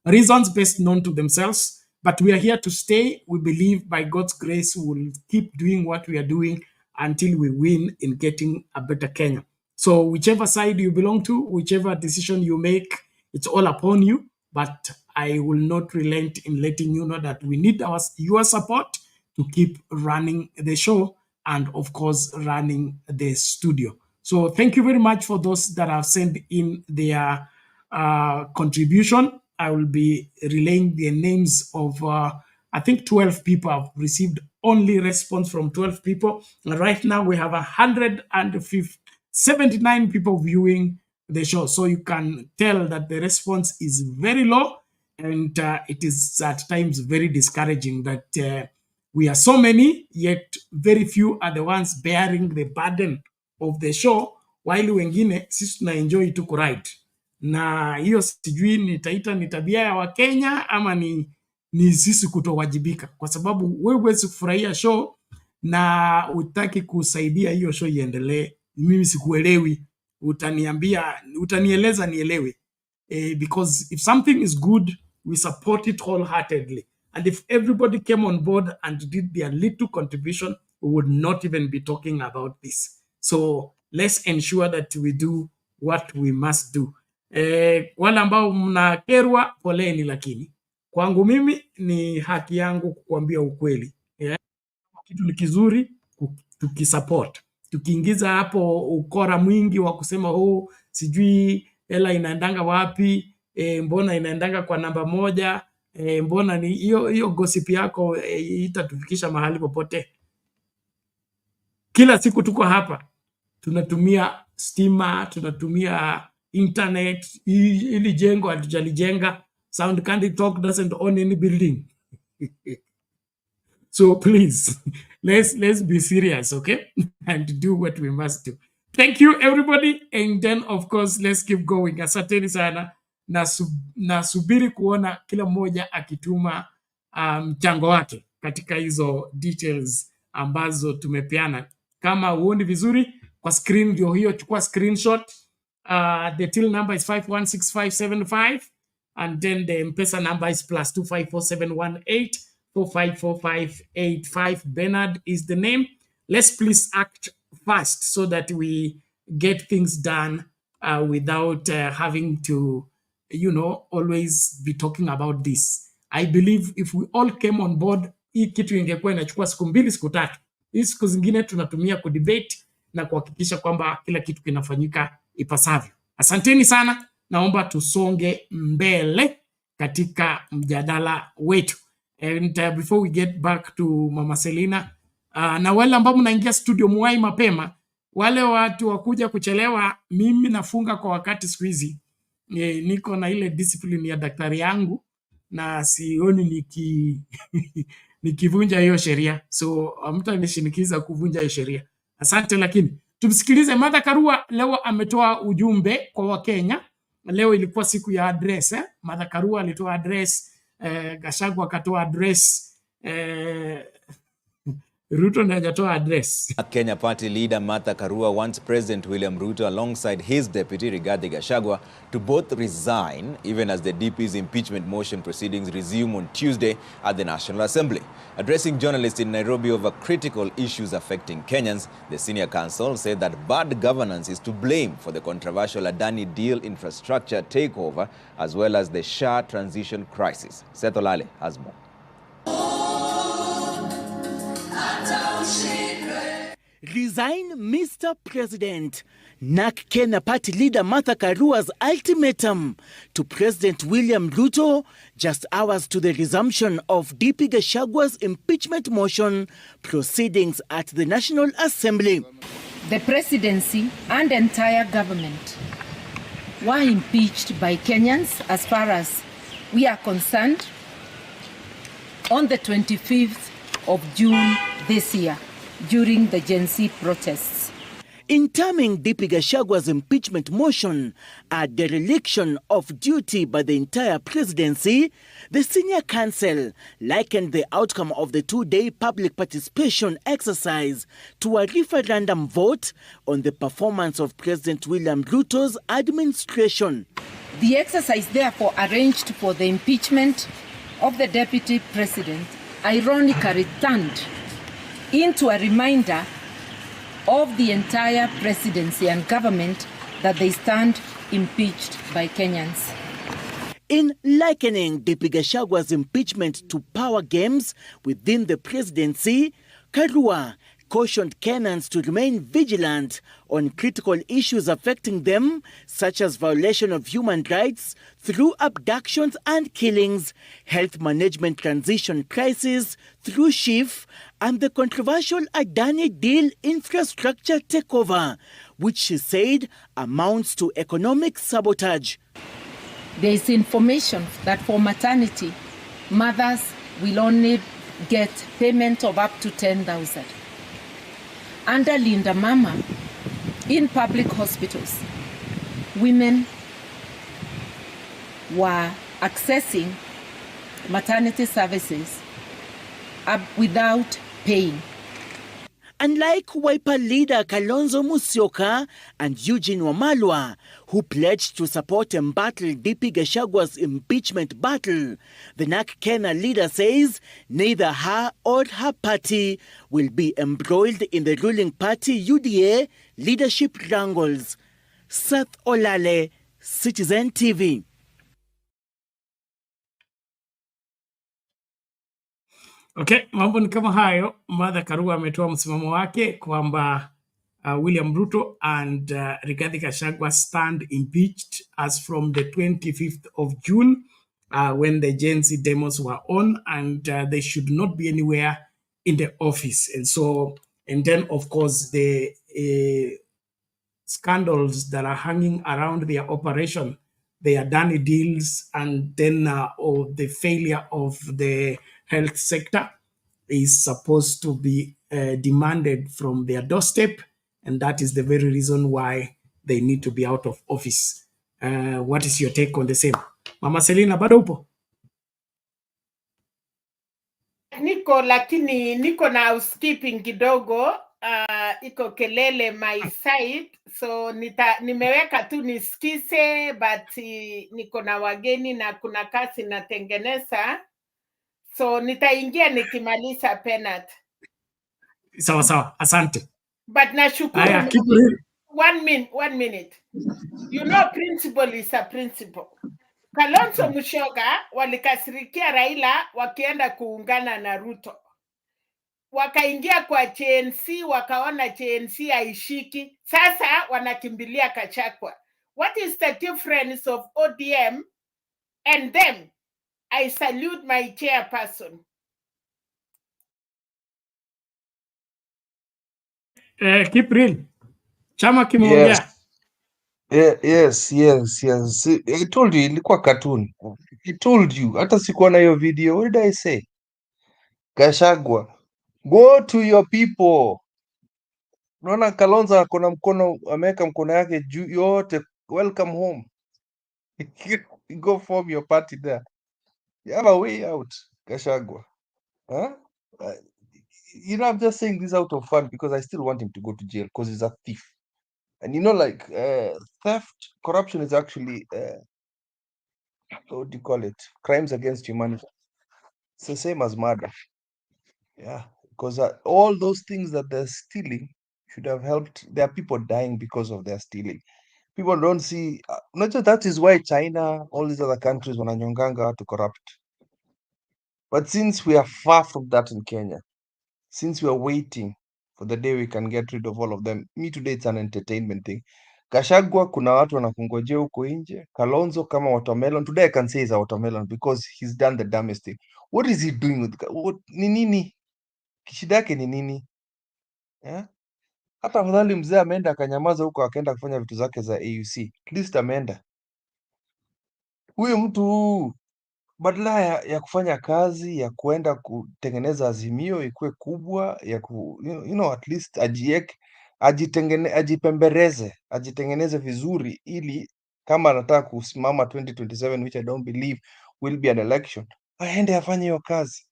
Reasons best known to themselves, but we are here to stay. We believe by God's grace we will keep doing what we are doing until we win in getting a better Kenya. So whichever side you belong to, whichever decision you make, it's all upon you. But I will not relent in letting you know that we need your support to keep running the show and, of course, running the studio. So thank you very much for those that have sent in their contribution. I will be relaying the names of I think 12 people have received only response from 12 people. And right now we have 179 people viewing the show. So you can tell that the response is very low, and it is at times very discouraging that we are so many, yet very few are the ones bearing the burden of the show, while wengine sisi tuna enjoy tu kuride. Na hiyo sijui nitaita ni tabia ya Wakenya ama ni sisi kutowajibika, kwa sababu wewe huwezi kufurahia show na utaki kusaidia hiyo show iendelee. Mimi sikuelewi, utanieleza nielewe. Because if something is good, we support it wholeheartedly. And if everybody came on board and did their little contribution, we would not even be talking about this. So let's ensure that we do what we must do. Wale ambao mnakerwa, poleni, lakini kwangu mimi ni haki yangu kukuambia ukweli. Kitu ni kizuri tukisupport. Tukiingiza hapo ukora mwingi wa kusema sijui hela inaendanga wapi, mbona inaendanga kwa namba moja, mbona ni hiyo gossip yako itatufikisha mahali popote. Kila siku tuko hapa, tunatumia stima, tunatumia internet, ili jengo hatujalijenga. Sound Candy Talk doesn't own any building. So please, let's be serious, okay? And do what we must do. Thank you, everybody. And then, of course, let's keep going. Asanteni sana. Nasubiri kuona kila mmoja akituma mchango wake katika hizo details ambazo tumepeana. Kama uoni vizuri, kwa screen ndio hiyo, chukua screenshot. The till number is 516575. And then the M-Pesa number is +254718 454585. Bernard is the name. Let's please act fast so that we get things done without having to, always be talking about this. I believe if we all came on board, hii kitu ingekuwa inachukua siku 2 siku 3. Hii siku zingine tunatumia kudebate na kuhakikisha kwamba kila kitu kinafanyika ipasavyo. Asanteni sana. Naomba tusonge mbele katika mjadala wetu. And before we get back to Mama Selina, na wale ambao mnaingia studio muwai mapema, wale watu wakuja kuchelewa, mimi nafunga kwa wakati siku hizi. Niko na ile discipline ya daktari yangu na sioni nikivunja hiyo sheria. So mtu anishinikiza kuvunja hiyo sheria. Asante, lakini tumsikilize Martha Karua. Leo ametoa ujumbe kwa Wakenya. Leo ilikuwa siku ya address. Martha Karua alitoa address, Gachagua akatoa address, Ruto ndiye hajatoa address. Kenya Party leader Martha Karua wants President William Ruto alongside his deputy Rigathi Gachagua to both resign even as the DP's impeachment motion proceedings resume on Tuesday at the National Assembly. Addressing journalists in Nairobi over critical issues affecting Kenyans, the senior counsel said that bad governance is to blame for the controversial Adani deal infrastructure takeover as well as the SHA transition crisis. Seth Olale has more. Resign, Mr. President. NAK Kenya Party leader Martha Karua's ultimatum to President William Ruto just hours to the resumption of DP Gachagua's impeachment motion proceedings at the National Assembly. The presidency and entire government were impeached by Kenyans, as far as we are concerned, on the 25th of June this year, during the Gen Z protests. In terming DP Gachagua's impeachment motion a dereliction of duty by the entire presidency, the senior counsel likened the outcome of the 2-day public participation exercise to a referendum vote on the performance of President William Ruto's administration. The exercise therefore arranged for the impeachment of the deputy president ironically turned into a reminder of the entire presidency and government that they stand impeached by Kenyans. In likening DP Gachagua's impeachment to power games within the presidency, Karua cautioned Kenyans to remain vigilant on critical issues affecting them, such as violation of human rights through abductions and killings, health management transition crisis through SHIF, and the controversial Adani deal infrastructure takeover, which she said amounts to economic sabotage. There is information that for maternity, mothers will only get payment of up to 10,000. Under Linda Mama, in public hospitals, women were accessing maternity services without paying. Unlike Wiper leader Kalonzo Musyoka and Eugene Wamalwa, who pledged to support and battle DP Gachagua's impeachment battle, the NARC Kenya leader says neither her or her party will be embroiled in the ruling party UDA leadership wrangles. Seth Olale, Citizen TV. Okay, mambo ni kama hayo. Martha Karua ametoa msimamo wake kwamba William Ruto and Rigathi Gachagua stand impeached as from the 25th of June when the Gen Z demos were on, and they should not be anywhere in the office. And then of course the scandals that are hanging around their operation, the Adani deals, and then the failure of the health sector is supposed to be demanded from their doorstep, and that is the very reason why they need to be out of office. What is your take on the same? Mama Selina, bado upo? Niko, lakini niko na housekeeping kidogo. Iko kelele my side, so nimeweka tu nisikize, but niko na wageni na kuna kazi natengeneza, so nitaingia nikimaliza Penat. Sawa, asante. But nashukuru. 1 minute. You know, principle is a principle. Kalonzo Musyoka walikasirikia Raila wakienda kuungana na Ruto. Wakaingia kwa JNC, wakaona JNC haishiki. Sasa wanakimbilia Gachagua. What is the difference of ODM and them? I salute my chairperson. Keep real. Chama kimeongea. Yes. I told you, ilikuwa cartoon. I told you, hata sikuwa na hiyo video. What did I say? Gachagua, go to your people. Unaona Kalonzo akona mkono, ameweka mkono yake juu yote. Welcome home. Go form your party there. You have a way out, Gachagua. Huh? I'm just saying this out of fun because I still want him to go to jail because he's a thief. And like theft, corruption is actually what do you call it? Crimes against humanity. It's the same as murder. Yeah, because all those things that they're stealing should have helped. There are people dying because of their stealing. People don't see. Not just that is why China, all these other countries, wananyonganga to corrupt. But since we are far from that in Kenya, since we are waiting for the day we can get rid of all of them, me today it's an entertainment thing. Gachagua, kuna watu wanakungojea huko nje. Kalonzo kama watermelon. Today I can say he's a watermelon because he's done the dumbest thing. What is he doing with ni nini? Shida yake ni nini? Yeah? Hata afadhali mzee ameenda akanyamaza huko akaenda kufanya vitu zake za AUC. At least ameenda. Huyu mtu badala ya kufanya kazi ya kuenda kutengeneza Azimio ikuwe kubwa ya at least ajitengeneze vizuri, ili kama anataka kusimama 2027, which I don't believe will be an election, aende afanye hiyo kazi.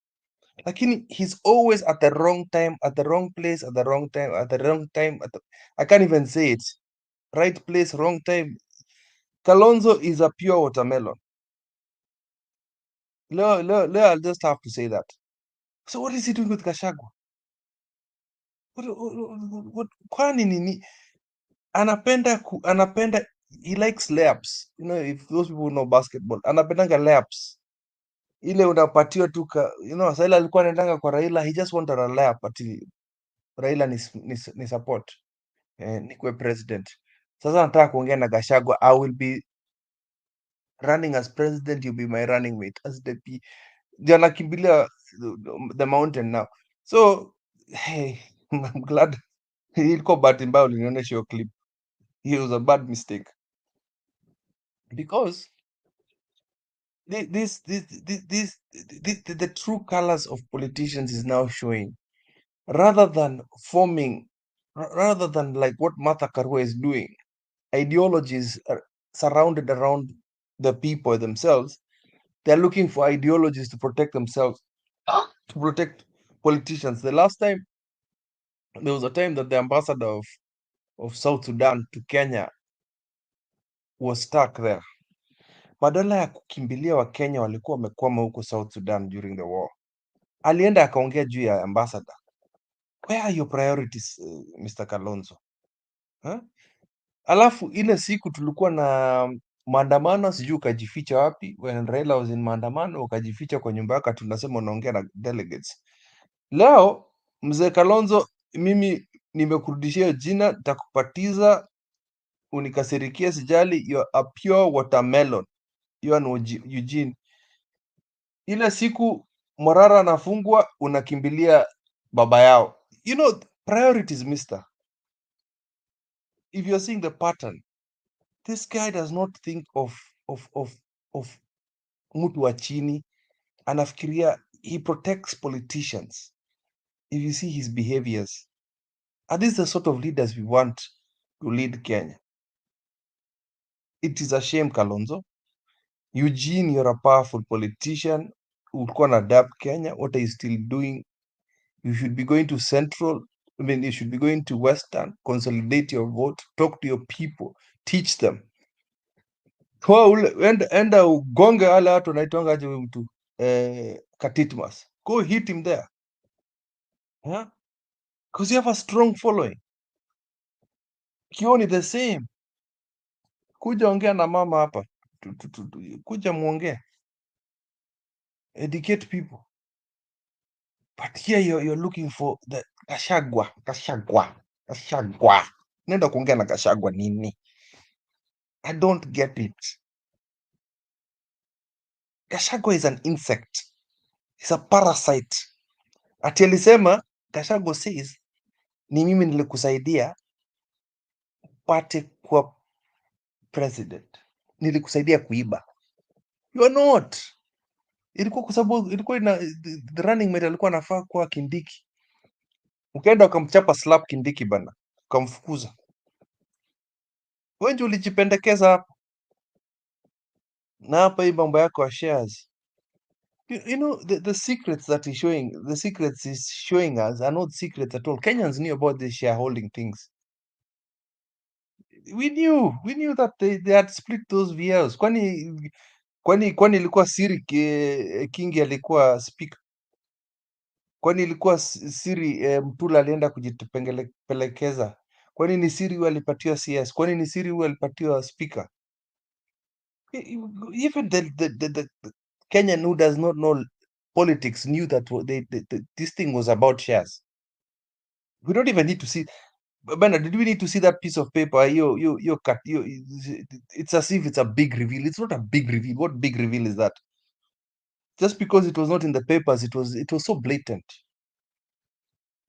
Lakini he's always at the wrong time, at the wrong place, at the wrong time, at the wrong time. I can't even say it. Right place, wrong time. Kalonzo is a pure watermelon. I'll just have to say that. So what is he doing with Gachagua? What kwani nini? Anapenda, he likes layups. If those people know basketball, anapendanga layups. Ile unapatiwa tu sasa ile alikuwa anaendanga kwa Raila, he just wanted a layup ati Raila ni support nikuwe president. Sasa nataka kuongea na Gachagua, I will be running as president, you'll be my running mate as deputy. Ndio anakimbilia the mountain now. So hey, I'm glad ilikuwa bahati mbaya ulinionyesha hiyo clip. It was a bad mistake because the true colors of politicians is now showing, rather than rather than like what Martha Karua is doing, ideologies are surrounded around the people themselves. They're looking for ideologies to protect themselves, to protect politicians. The last time, there was a time that the ambassador of South Sudan to Kenya was stuck there. Badala ya kukimbilia Wakenya walikuwa wamekwama huko South Sudan during the war, alienda akaongea juu ya ambassador. Where are your priorities, Mr. Kalonzo? Huh? Alafu ile siku tulikuwa na maandamano, sijui ukajificha wapi. When Raila was in maandamano, ukajificha kwa nyumba yako, tunasema unaongea na delegates. Leo mzee Kalonzo, mimi nimekurudishia jina, nitakupatiza unikasirikia, sijali. You're a pure watermelon. You and Eugene. Ile siku Morara anafungwa, unakimbilia baba yao. You know, priorities, mister. If you're seeing the pattern, this guy does not think of mtu wa chini. Anafikiria, he protects politicians. If you see his behaviors, are these the sort of leaders we want to lead Kenya? It is a shame, Kalonzo. Eugene, you're a powerful politician. Ulikuwa na adapt Kenya. What are you still doing? You should be going to Central. I mean, you should be going to Western, consolidate your vote, talk to your people, teach them. Enda ugonge wale watu wanaitonga aje huyu mtu Katitmas. Go hit him there. Yeah? Because you have a strong following. Kioni the same. Kuja ongea na mama hapa. Kuja muongea. Educate people. But here you're looking for the Gachagua. Nenda kuongea na Gachagua nini? I don't get it. Gachagua is an insect. He's a parasite. Ati alisema, Gachagua says, ni mimi nilikusaidia pate kuwa president. Nilikusaidia kuiba. You are not. Ilikuwa kwa sababu ilikuwa the running mate alikuwa anafaa kuwa Kindiki. Ukaenda ukamchapa slap Kindiki bana. Ukamfukuza. Wewe ndio ulijipendekeza hapa. Na hapa hii mambo yako ya shares. You know, the secrets that he's showing, the secrets he's showing us are not secrets at all. Kenyans knew about these shareholding things. We knew that they had split those VLs. Kwani ilikuwa siri Kingi alikuwa speaker? Kwani ilikuwa siri Mtula alienda kujipelekeza? Kwani ni siri huyu alipatiwa CS? Kwani ni siri huyu alipatiwa speaker? Even the Kenyan who does not know politics knew that this thing was about shares. We don't even need to see. Bernard, did we need to see that piece of paper? It's as if it's a big reveal. It's not a big reveal. What big reveal is that? Just because it was not in the papers, it was so blatant.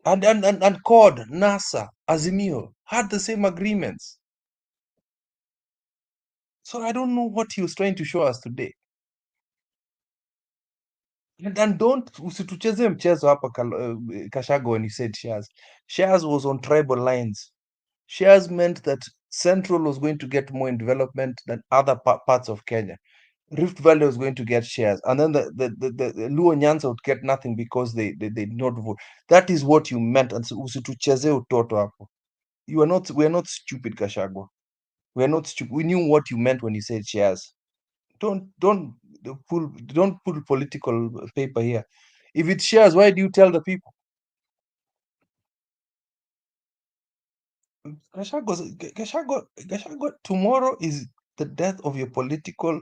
And CORD, NASA, Azimio had the same agreements. So I don't know what he was trying to show us today. And don't usitucheze mchezo hapa Gachagua when you said shares. Shares was on tribal lines. Shares meant that Central was going to get more in development than other parts of Kenya. Rift Valley was going to get shares, and then the Luo Nyanza would get nothing because they did not vote. That is what you meant. And usitucheze utoto hapo. We are not stupid, Gachagua. We are not stupid. We knew what you meant when you said shares. Don't put political paper here. If it's shares, why do you tell the people? Gachagua, tomorrow is the death of your political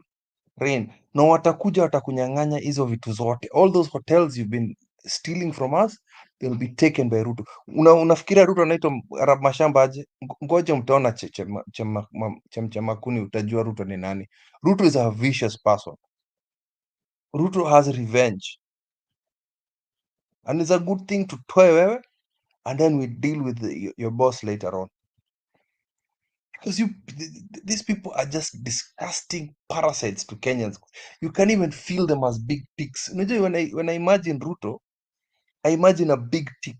reign. Na watakuja watakunyang'anya hizo vitu zote. All those hotels you've been stealing from us, they'll be taken by Ruto. Unafikiria Ruto anaitwa Arab mashamba aje? Ngoja mtaona Chemchamakuni, utajua Ruto ni nani. Ruto is a vicious person. Ruto has revenge, and it's a good thing to toe wewe, and then we deal with your boss later on. Because these people are just disgusting parasites to Kenyans. You can't even feel them as big pigs. When I imagine Ruto, I imagine a big tick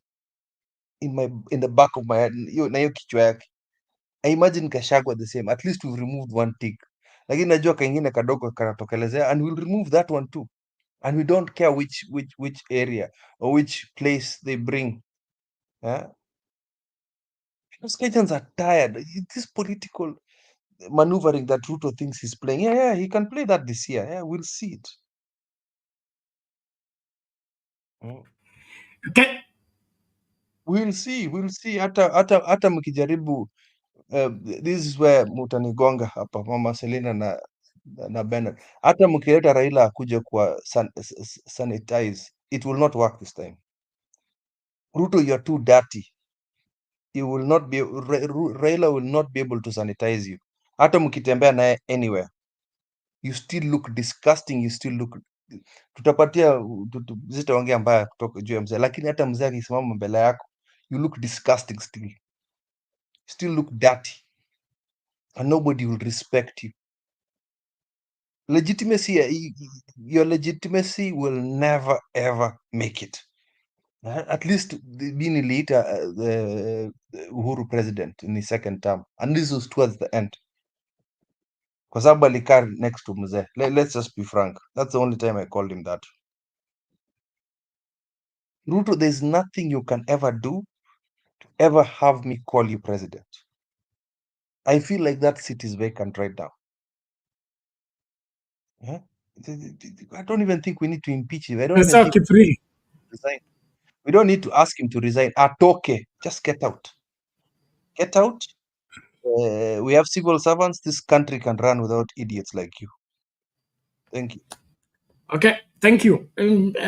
in the back of my head. Na hiyo kichwa yake. I imagine Gachagua the same. At least we've removed one tick. Lakini najua kengine kadogo kanatokelezea, and we'll remove that one too. And we don't care which area or which place they bring. Because Kenyans are tired. This political maneuvering that Ruto thinks he's playing. Yeah, he can play that this year. Yeah, we'll see it. Okay. We'll see. Hata mkijaribu, this is where mutanigonga hapa, Mama Selina na Bernard. Hata mkileta Raila akuje kwa sanitize, it will not work this time. Ruto, you're too dirty. You will not be, Raila will not be able to sanitize you. Hata mkitembea naye anywhere, you still look disgusting. You still look, tutapatia zitaongea mbaya kutoka juu ya mzee, lakini hata mzee akisimama mbele yako, you look disgusting still. Still look dirty, and nobody will respect you. Legitimacy, your legitimacy will never ever make it. At least being niliita the Uhuru president in his second term, and this was towards the end, kwa sababu alikaa next to mzee. Let's just be frank, that's the only time I called him that. Ruto, there's nothing you can ever do to ever have me call you president. I feel like that seat is vacant right now. I don't even think we need to impeach him. I don't even think resign. We don't need to ask him to resign. Atoke, just get out. Get out. We have civil servants. This country can run without idiots like you. Thank you. Okay, thank you.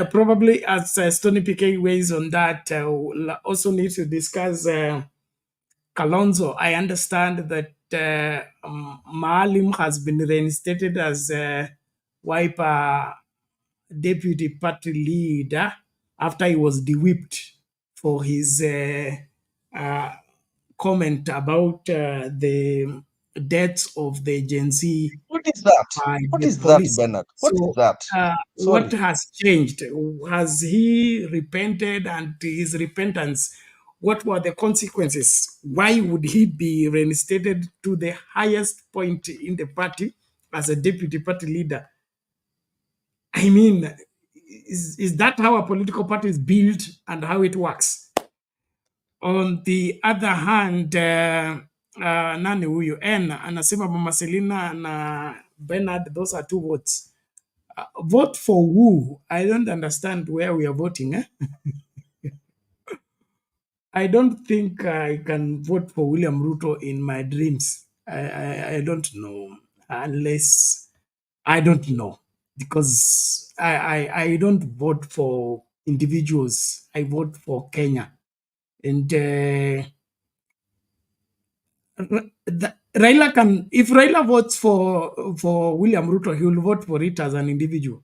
Probably as Stony PK weighs on that, we'll also need to discuss Kalonzo. I understand that Maalim has been reinstated as Wiper deputy party leader after he was de-whipped for his comment about the deaths of the Gen Z. What is that? What is that, Bernard? What is that? What has changed? Has he repented, and his repentance, what were the consequences? Why would he be reinstated to the highest point in the party as a deputy party leader? I mean, is that how a political party is built and how it works? On the other hand, nani huyu anasema Mama Selina na Bernard, those are two votes. Vote for who? I don't understand where we are voting. I don't think I can vote for William Ruto in my dreams. I don't know, unless I don't know, because I don't vote for individuals. I vote for Kenya, and Raila can. If Raila votes for William Ruto, he will vote for it as an individual.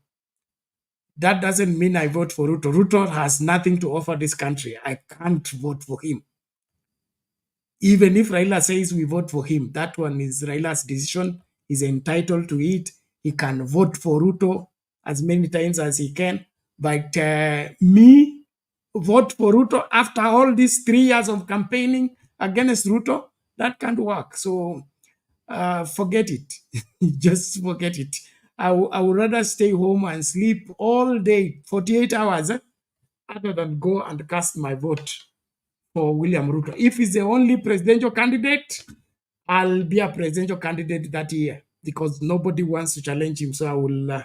That doesn't mean I vote for Ruto. Ruto has nothing to offer this country. I can't vote for him. Even if Raila says we vote for him, that one is Raila's decision. He's entitled to it. He can vote for Ruto as many times as he can. But me, vote for Ruto after all these 3 years of campaigning against Ruto, that can't work. So forget it. Just forget it. I would rather stay home and sleep all day, 48 hours, other than go and cast my vote for William Ruto. If he's the only presidential candidate, I'll be a presidential candidate that year, because nobody wants to challenge him. So I will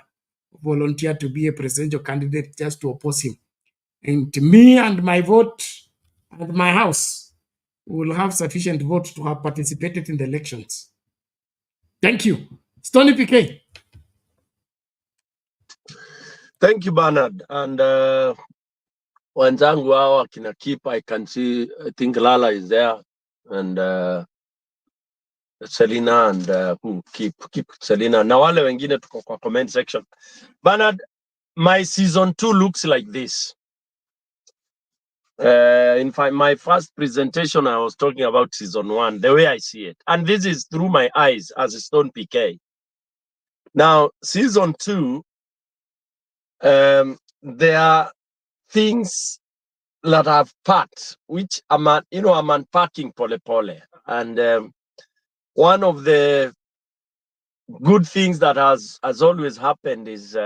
volunteer to be a presidential candidate just to oppose him. And me and my vote and my house will have sufficient votes to have participated in the elections. Thank you. Stony PK. Thank you, Bernard. And wenzangu hao akina Keep, I can see, I think Lala is there, and Selina and who Keep Selina na wale wengine tuko kwa comment section. Bernard, my season 2 looks like this. In fact, my first presentation, I was talking about season 1, the way I see it. And this is through my eyes as a Stone PK. Now, season 2, there are things that I've packed, which I'm unpacking pole pole. And one of the good things that has always happened is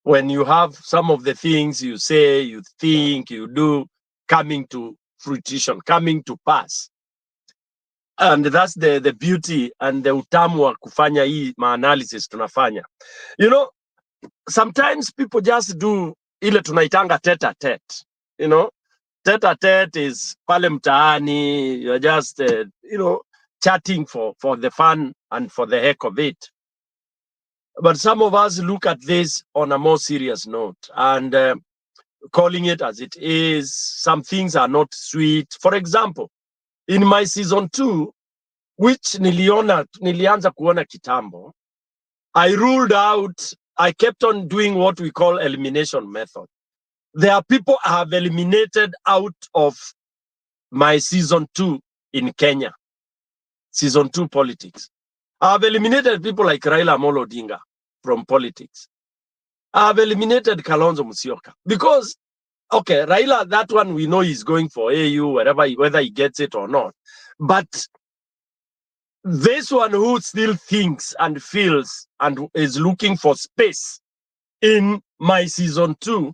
when you have some of the things you say, you think, you do coming to fruition, coming to pass. And that's the beauty and the utamu wa kufanya hii analysis tunafanya. You know, sometimes people just do ile tunaitanga tete-a-tete. You know, tete-a-tete is pale mtaani, you're just, chatting for the fun and for the heck of it. But some of us look at this on a more serious note and calling it as it is. Some things are not sweet. For example, in my season 2, which nilianza kuona kitambo, I ruled out, I kept on doing what we call elimination method. There are people I have eliminated out of my season 2 in Kenya. Season 2 politics. I've eliminated people like Raila Amolo Odinga from politics. I've eliminated Kalonzo Musyoka because, okay, Raila, that one we know he's going for AU, whether he gets it or not. But this one who still thinks and feels and is looking for space in my season 2,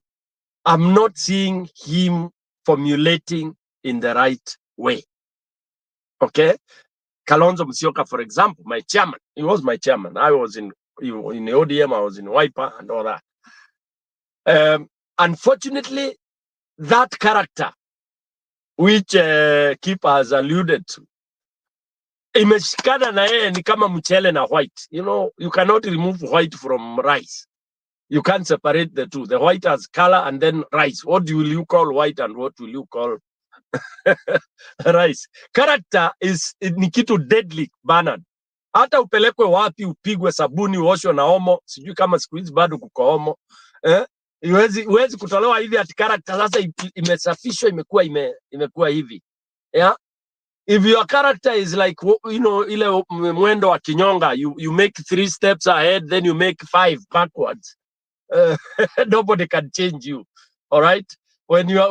I'm not seeing him formulating in the right way. Okay? Kalonzo Musyoka, for example, my chairman, he was my chairman. I was in the ODM, I was in Wiper and all that. Unfortunately, that character, which Keep has alluded to, imeshikana na yeye ni kama mchele na white. You know, you cannot remove white from rice. You can't separate the two. The white has color and then rice. What will you call white and what will you call rice? Character is ni kitu deadly, Bernard. Hata upelekwe wapi, upigwe sabuni, uoshwe na omo, sijui kama siku hizi bado kuko omo. Huwezi kutolewa hivi ati character sasa imesafishwa imekuwa hivi. Yeah? If your character is like, ile mwendo wa kinyonga, you make 3 steps ahead, then you make 5 backwards. Nobody can change you. All right? When you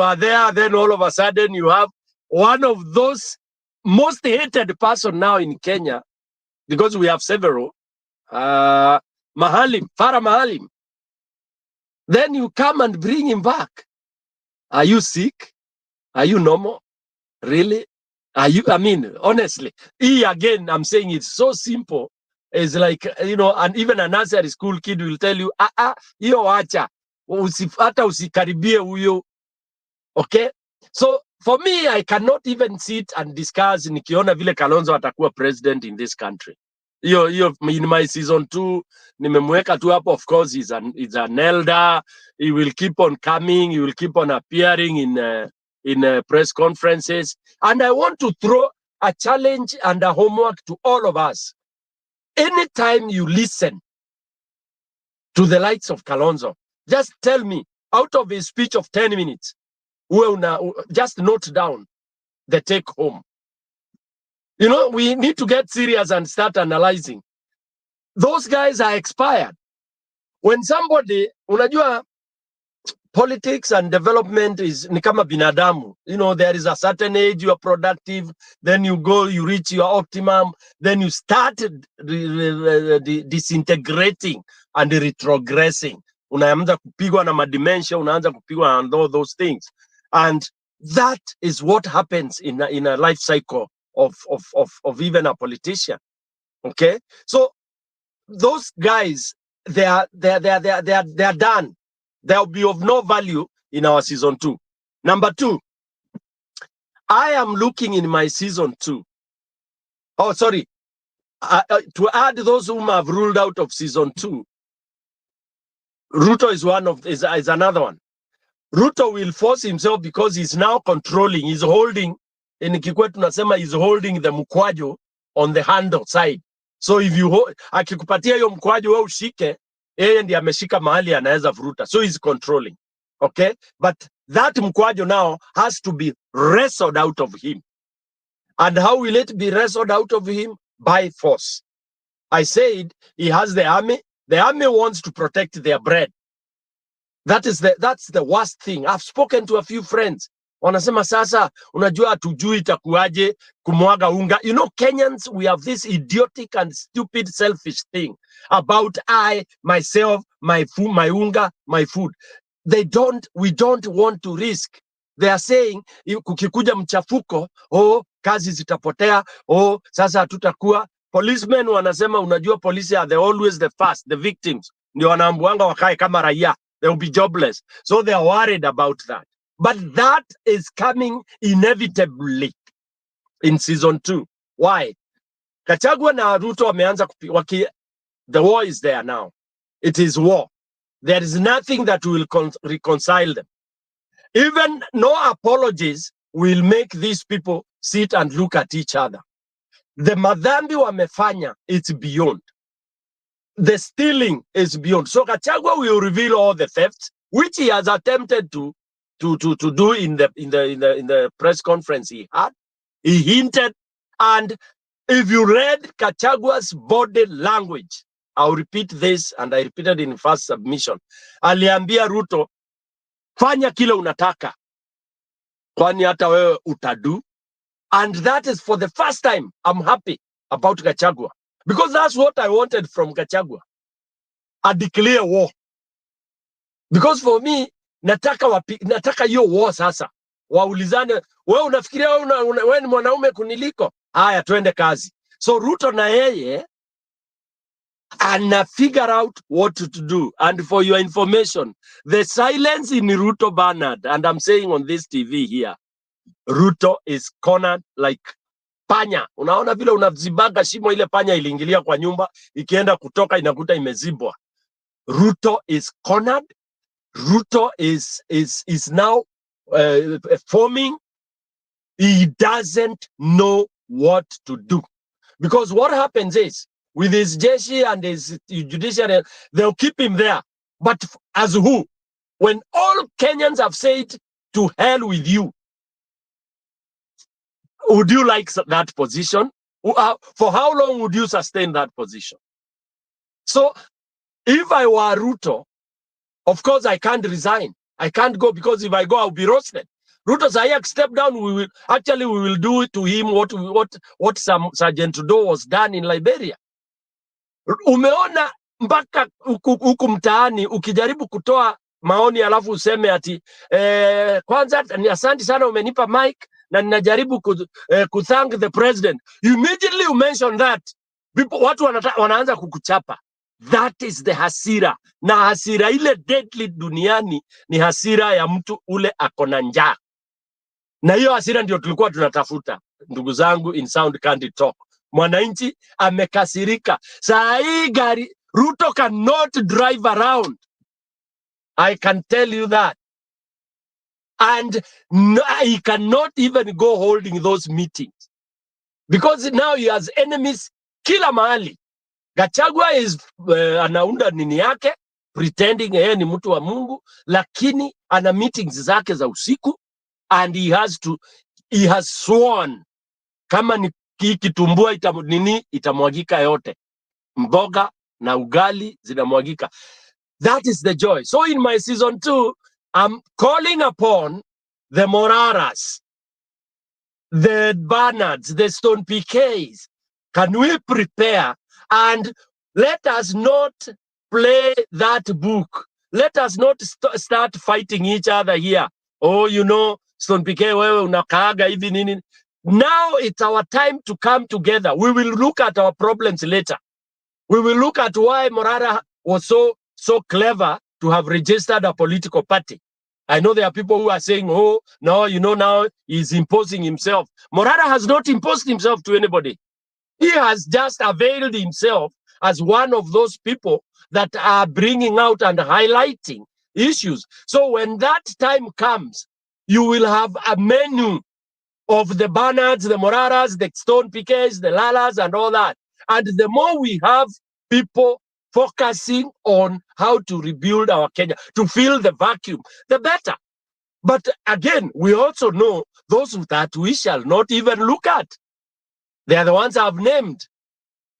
are there, then all of a sudden you have one of those most hated person now in Kenya, because we have several, Farah Maalim. Then you come and bring him back. Are you sick? Are you normal? Really? Honestly, again, I'm saying it's so simple. It's like, and even a nursery school kid will tell you, hiyo wacha, hata usikaribie huyo. Okay? So, for me, I cannot even sit and discuss nikiona vile Kalonzo atakuwa president in this country. In my season 2, nimemweka tu hapo. Of course, he's an elder. He will keep on coming. He will keep on appearing in press conferences. And I want to throw a challenge and a homework to all of us. Anytime you listen to the likes of Kalonzo, just tell me, out of his speech of 10 minutes, just note down the take home. We need to get serious and start analyzing. Those guys are expired. When somebody, unajua, politics and development is ni kama binadamu. There is a certain age you are productive, then you reach your optimum, then you start disintegrating and retrogressing. Unaanza kupigwa na dementia, unaanza kupigwa na all those things. And that is what happens in a life cycle of even a politician. Okay? So those guys, they are done. They'll be of no value in our season 2. Number 2, I am looking in my season 2. Oh, sorry. To add those whom have ruled out of season 2, Ruto is another one. Ruto will force himself because he's now controlling, he's holding, in Kikwetu tunasema he's holding the mkwaju on the handle side. So if you akikupatia hiyo mkwaju wewe ushike, yeye ndiye ameshika mahali anaweza vuruta. So he's controlling. Okay? But that mkwaju now has to be wrestled out of him. And how will it be wrestled out of him? By force. I said he has the army. The army wants to protect their bread. That's the worst thing. I've spoken to a few friends. Wanasema sasa, unajua hatujui itakuaje kumwaga unga. You know, Kenyans, we have this idiotic and stupid selfish thing about I, myself, my food, my unga, my food. We don't want to risk. They are saying, kukikuja mchafuko, oh, kazi zitapotea, oh, sasa hatutakuwa. Policemen wanasema, unajua polisi are always the first, the victims. Ndio wanaambuanga wakae kama raia. They will be jobless. So they are worried about that. But that is coming inevitably in season 2. Why? Gachagua na Ruto wameanza the war is there now. It is war. There is nothing that will reconcile them. Even no apologies will make these people sit and look at each other. The madhambi wamefanya, it's beyond. The stealing is beyond. So Gachagua will reveal all the thefts, which he has attempted to do in the press conference he had. He hinted, and if you read Gachagua's body language, I'll repeat this, and I repeated in first submission. Aliambia Ruto, fanya kile unataka, kwani hata wewe utadu. And that is for the first time I'm happy about Gachagua. Because that's what I wanted from Gachagua. A declare war. Because for me, nataka hiyo war sasa. Waulizane, wewe unafikiria wewe ni mwanaume kuniliko? Haya, twende kazi. So Ruto na yeye ana figure out what to do. And for your information, the silence in Ruto Bernard, and I'm saying on this TV here, Ruto is cornered like panya. Unaona vile unazibaga shimo, ile panya iliingilia kwa nyumba, ikienda kutoka inakuta imezibwa. Ruto is cornered. Ruto is now forming. He doesn't know what to do. Because what happens is, with his jeshi and his judiciary, they'll keep him there. But as who? When all Kenyans have said, to hell with you, would you like that position? For how long would you sustain that position? So, if I were Ruto, of course I can't resign. I can't go, because if I go, I'll be roasted. Ruto Zayak step down. We will do to him what some Sergeant Trudeau was done in Liberia. Umeona mpaka huku mtaani ukijaribu kutoa maoni alafu useme ati kwanza ni asante sana umenipa mic na ninajaribu thank the president. You immediately mention that. Watu wanaanza kukuchapa. That is the hasira. Na hasira ile deadly duniani ni hasira ya mtu ule akona njaa. Na hiyo hasira ndio tulikuwa tunatafuta, ndugu zangu in Sound Candid Talk. Mwananchi amekasirika. Saa hii gari Ruto cannot drive around. I can tell you that. And he cannot even go holding those meetings. Because now he has enemies kila mahali. Gachagua is anaunda nini yake, pretending yeye ni mtu wa Mungu, lakini ana meetings zake za usiku, and he has sworn kama ni kitumbua itamwagika yote. Mboga na ugali zinamwagika. That is the joy. So in my season 2, I'm calling upon the Moraras, the Bernards, the Stone PKs. Can we prepare and let us not play that book? Let us not start fighting each other here. Oh, you know, Stone PK, wewe unakaaga hivi nini. Now it's our time to come together. We will look at our problems later. We will look at why Morara was so clever to have registered a political party. I know there are people who are saying, oh, no, you know, now he's imposing himself. Morara has not imposed himself to anybody. He has just availed himself as one of those people that are bringing out and highlighting issues. So when that time comes, you will have a menu of the Bernards, the Moraras, the Stone PKs, the Lalas, and all that. And the more we have people focusing on how to rebuild our Kenya, to fill the vacuum, the better. But again, we also know those that we shall not even look at. They are the ones I've named.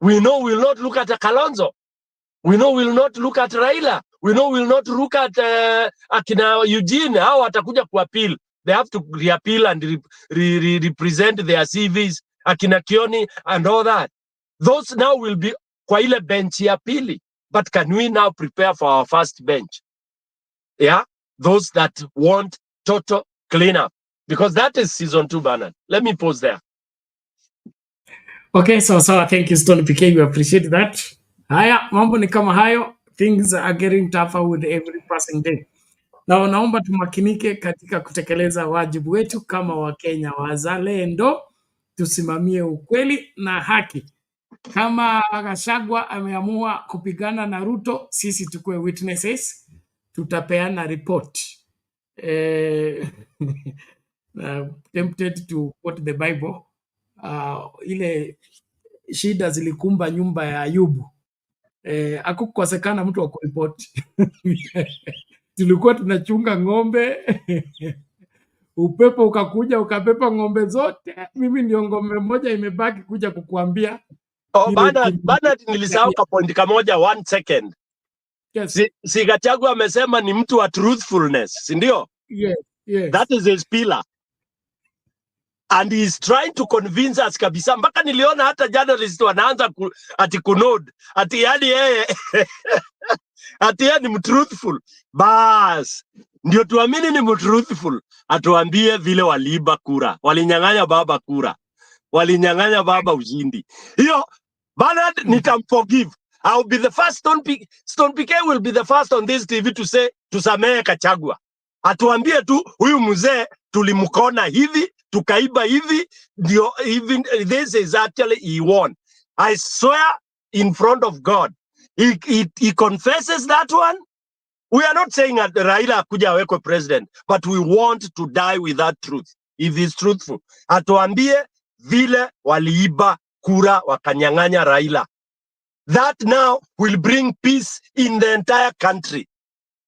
We know we'll not look at a Kalonzo. We know we'll not look at Raila. We know we'll not look at akina Eugene. How watakuja kuappeal. They have to reappeal and represent their CVs. Akina Kioni and all that. Those now will be kwa ile bench ya pili. But can we now prepare for our first bench? Yeah? Those that want total cleanup. Because that is season 2, Bernard. Let me pause there. Okay, so thank you Stone PK, we appreciate that. Haya, mambo ni kama hayo. Things are getting tougher with every passing day. Na naomba tumakinike katika kutekeleza wajibu wetu kama Wakenya wazalendo, tusimamie ukweli na haki. Kama Gachagua ameamua kupigana na Ruto, sisi tukue witnesses, tutapeana report. Tempted to quote the Bible, ile shida zilikumba nyumba ya Ayubu, hakukosekana mtu wa kuripoti. Tulikuwa tunachunga ng'ombe upepo ukakuja ukapepa ng'ombe zote. Mimi ndio ng'ombe moja imebaki kuja kukuambia. Oh, Bernard, nilisahau ka point kamoja, 1 second. Yes. Si Gachagua amesema ni mtu wa truthfulness, si ndio? Yes, yes. That is his pillar. And he is trying to convince us kabisa. Mpaka niliona hata journalist wanaanza ati kunod. Ati yani yeye ati yeye ni mtruthful. Bas, ndio tuamini ni mtruthful. Atuambie vile waliiba kura. Walinyang'anya baba kura. Walinyang'anya baba ushindi. Hiyo Bernard nitamforgive. I'll be the first, Stone PK will be the first on this TV to say tusamehe Gachagua. Atuambie tu huyu mzee tulimkona hivi, tukaiba hivi, ndio even this is actually he won. I swear in front of God. He confesses that one. We are not saying that Raila akuja awekwe president, but we want to die with that truth. If he's truthful. Atuambie vile waliiba kura wakanyang'anya Raila. That now will bring peace in the entire country,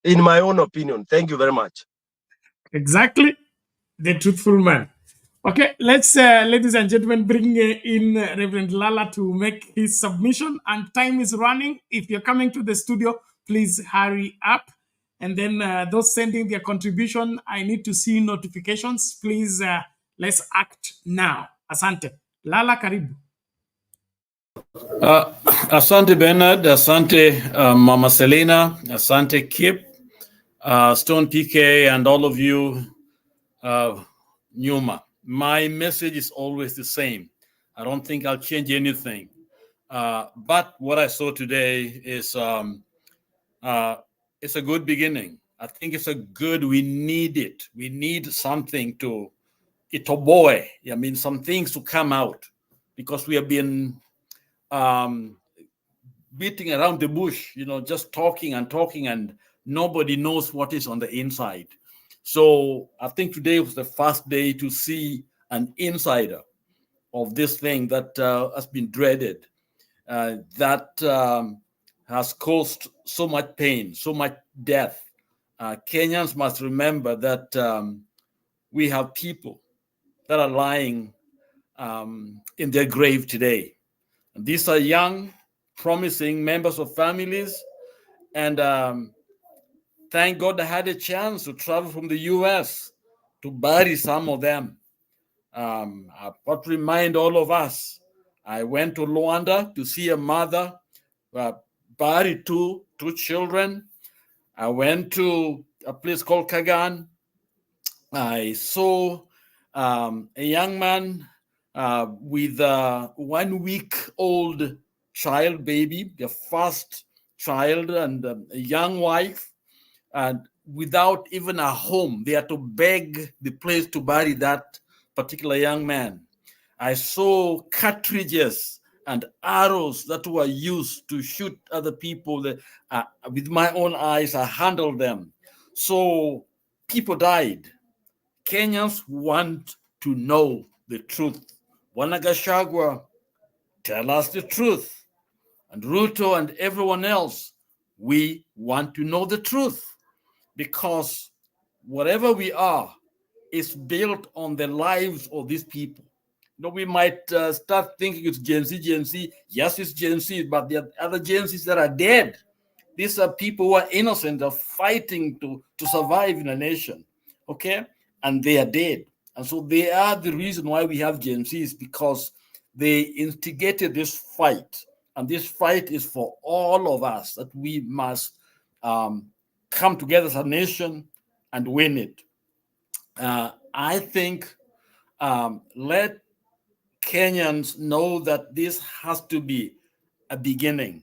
in my own opinion. Thank you very much. Exactly. The truthful man. Okay, let's, ladies and gentlemen, bring in Reverend Lala to make his submission. And time is running. If you're coming to the studio, please hurry up. And then those sending their contribution, I need to see notifications. Please, let's act now. Asante. Lala, karibu. Asante Bernard, asante Mama Selena, asante Kip, Stone PK, and all of you, Numa. My message is always the same. I don't think I'll change anything. But what I saw today is it's a good beginning. I think it's a good, we need it. We need something to, itoboy. I mean, some things to come out because we have been beating around the bush, just talking and nobody knows what is on the inside. So I think today was the first day to see an insider of this thing that has been dreaded, that has caused so much pain, so much death. Kenyans must remember that we have people that are lying in their grave today. And these are young, promising members of families. And thank God I had a chance to travel from the US to bury some of them. I want to remind all of us, I went to Luanda to see a mother buried two children. I went to a place called Kagan. I saw a young man with a 1-week-old child baby, the first child, and a young wife, and without even a home. They had to beg the place to bury that particular young man. I saw cartridges and arrows that were used to shoot other people. With my own eyes, I handled them. So people died. Kenyans want to know the truth. Bwana Gachagua, tell us the truth. And Ruto and everyone else, we want to know the truth, because whatever we are is built on the lives of these people. You know, we might start thinking it's Gen Z, Gen Z. Yes, it's Gen Z, but there are other Gen Zs that are dead. These are people who are innocent, are fighting to survive in a nation, okay? And they are dead. And so they are the reason why we have Gen Zs, because they instigated this fight. And this fight is for all of us, that we must come together as a nation and win it. I think let Kenyans know that this has to be a beginning.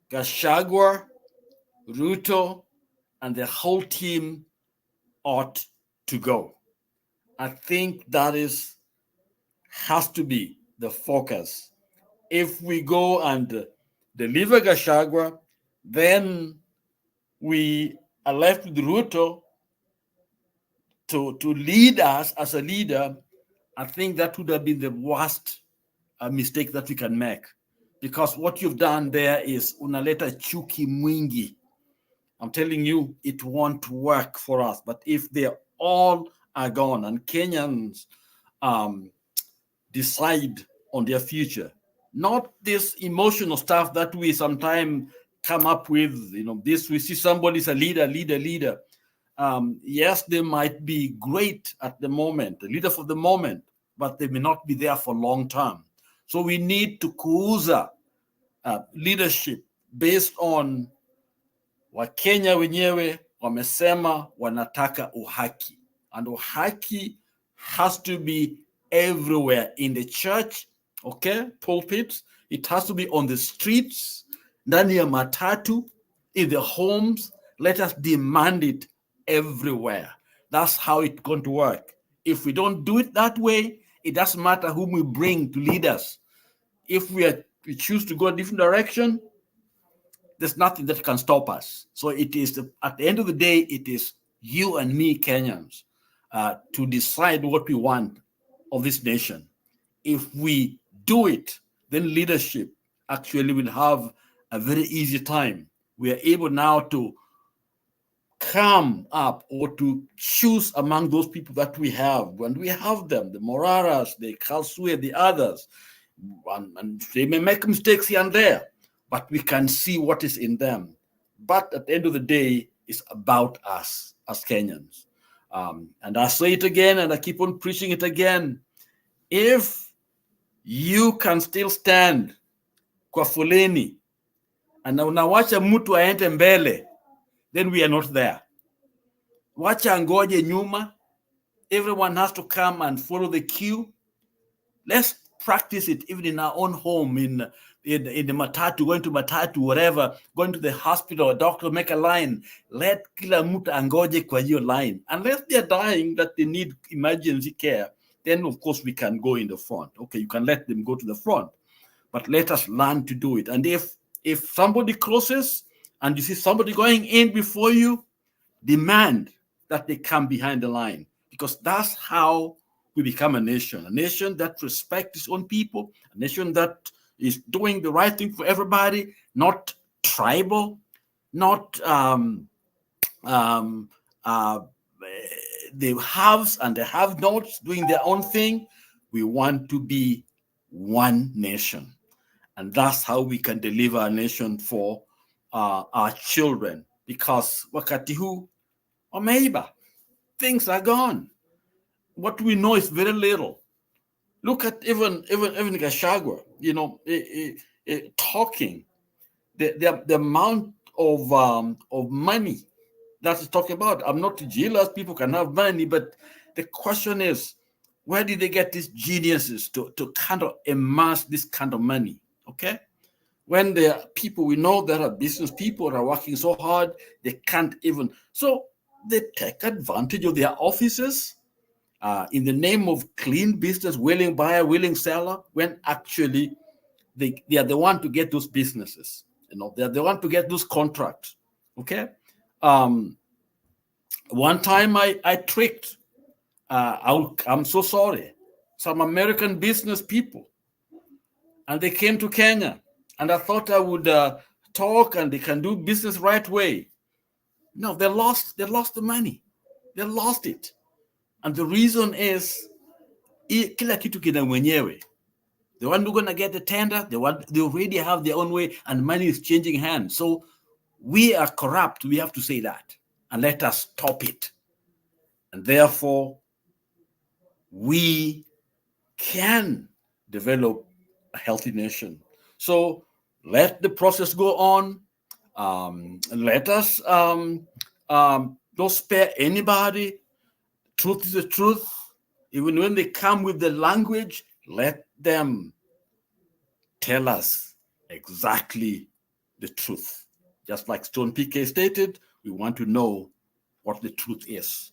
Gachagua, Ruto, and the whole team ought to go. I think that has to be the focus. If we go and deliver Gachagua, then we are left with Ruto to lead us as a leader. I think that would have been the worst mistake that we can make, because what you've done there is unaleta chuki mwingi. I'm telling you, it won't work for us. But if they all are gone and Kenyans decide on their future, not this emotional stuff that we sometimes come up with, you know, this, we see somebody's a leader. Yes, they might be great at the moment, the leader for the moment, but they may not be there for long term. So we need to kuuza leadership based on Wakenya wenyewe wamesema wanataka uhaki, and uhaki has to be everywhere, in the church, okay, pulpits. It has to be on the streets, ndani ya matatu, in the homes. Let us demand it everywhere. That's how it's going to work. If we don't do it that way, it doesn't matter whom we bring to lead us. If we choose to go a different direction, there's nothing that can stop us. So it is, at the end of the day, it is you and me, Kenyans, to decide what we want of this nation. If we do it, then leadership actually will have a very easy time. We are able now to come up or to choose among those people that we have. When we have them, the Moraras, the Kalsue, the others, and they may make mistakes here and there, but we can see what is in them. But at the end of the day, it's about us as Kenyans. And I say it again, and I keep on preaching it again. If you can still stand kwa foleni and unawacha mtu aende mbele, then we are not there. Wacha ngoje nyuma. Everyone has to come and follow the queue. Let's practice it even in our own home, in the matatu, going to matatu, whatever, going to the hospital, a doctor, make a line. Let kila mtu angoje kwa hiyo line. Unless they're dying, that they need emergency care, then of course we can go in the front. Okay, you can let them go to the front, but let us learn to do it. And if somebody crosses and you see somebody going in before you, demand that they come behind the line, because that's how we become a nation that respects its own people, a nation that is doing the right thing for everybody, not tribal, not the haves and the have-nots doing their own thing. We want to be one nation, and that's how we can deliver a nation for our children, because wakati huu wameiba, things are gone. What we know is very little. Look at even Gachagua, you know, talking the amount of money that he's talking about. I'm not jealous. People can have money, but the question is, where did they get these geniuses to kind of amass this kind of money? Okay, when there are people we know that are business people that are working so hard, they can't even. So they take advantage of their offices. In the name of clean business, willing buyer, willing seller, when actually they are the one to get those businesses. You know, they are the one to get those contracts. Okay, One time I tricked, I'm so sorry, some American business people, and they came to Kenya, and I thought I would talk and they can do business right way. No, they lost the money. They lost it. And the reason is, kila kitu kina mwenyewe. The one who's going to get the tender, they already have their own way, and money is changing hands. So we are corrupt. We have to say that, and let us stop it. And therefore, we can develop a healthy nation. So let the process go on. Let us don't spare anybody. Truth is the truth. Even when they come with the language, let them tell us exactly the truth. Just like Stone PK stated, we want to know what the truth is.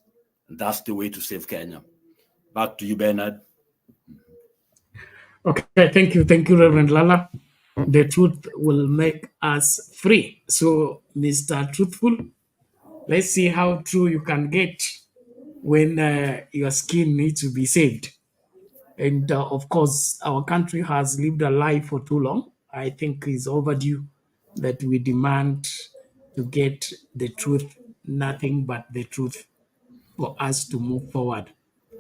And that's the way to save Kenya. Back to you, Bernard. Okay, thank you, Reverend Lala. The truth will make us free. So, Mr. Truthful, let's see how true you can get when your skin needs to be saved. And of course, our country has lived a lie for too long. I think it's overdue that we demand to get the truth, nothing but the truth, for us to move forward.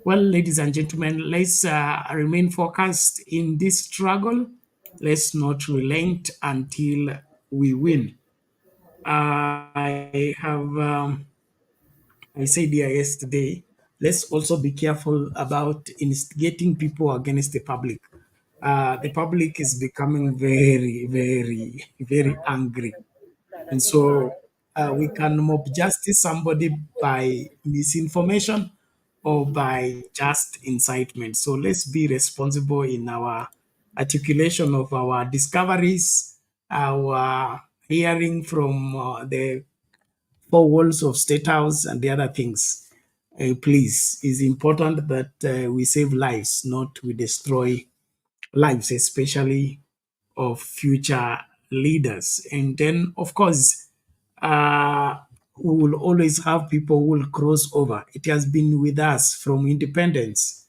Well, ladies and gentlemen, let's remain focused in this struggle. Let's not relent until we win. I said here yesterday, let's also be careful about instigating people against the public. The public is becoming very, very, very angry. And so we can mob justice somebody by misinformation or by just incitement. So let's be responsible in our articulation of our discoveries, our hearing from the four walls of State House and the other things. Please, it's important that we save lives, not we destroy lives, especially of future leaders. And then, of course, we will always have people who will cross over. It has been with us from independence.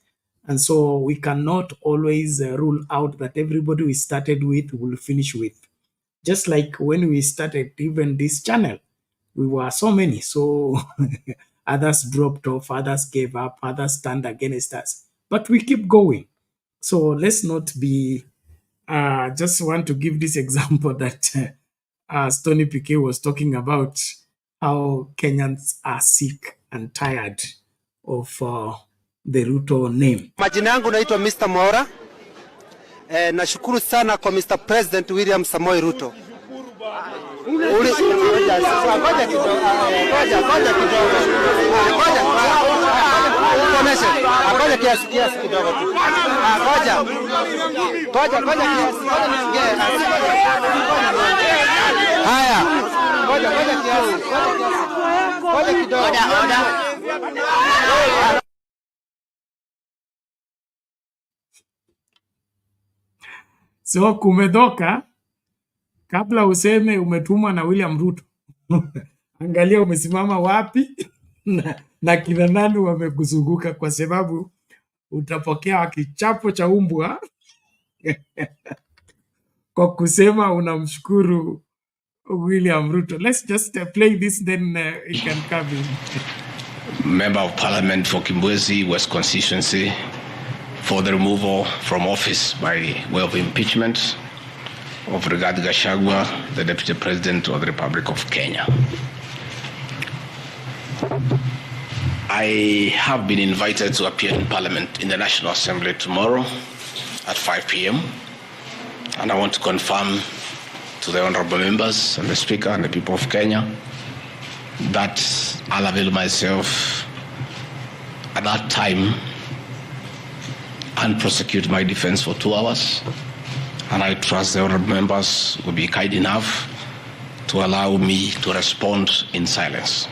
And so we cannot always rule out that everybody we started with will finish with. Just like when we started even this channel, we were so many. So others dropped off, others gave up, others stand against us. But we keep going. So let's not be, just want to give this example that Stony PK was talking about how Kenyans are sick and tired of the Ruto name. Majina yangu naitwa Mr. Mora. Nashukuru sana kwa Mr. President William Samoei Ruto. Ngoja kidogo. Ngoja kiasi kidogo. Ngoja kiasi. Haya. Ngoja kiasi. Ngoja kidogo. So kumedoka, kabla useme umetumwa na William Ruto. Angalia umesimama wapi na kina nani wamekuzunguka, kwa sababu utapokea kichapo cha umbwa kwa kusema unamshukuru William Ruto. Let's just play this, then it can come in. Member of Parliament for Kimbwezi West Constituency, for the removal from office by way of impeachment of Rigathi Gachagua, the Deputy President of the Republic of Kenya. I have been invited to appear in Parliament in the National Assembly tomorrow at 5 p.m. And I want to confirm to the honorable members and the Speaker and the people of Kenya that I'll avail myself at that time and prosecute my defense for 2 hours. And I trust the honorable members will be kind enough to allow me to respond in silence.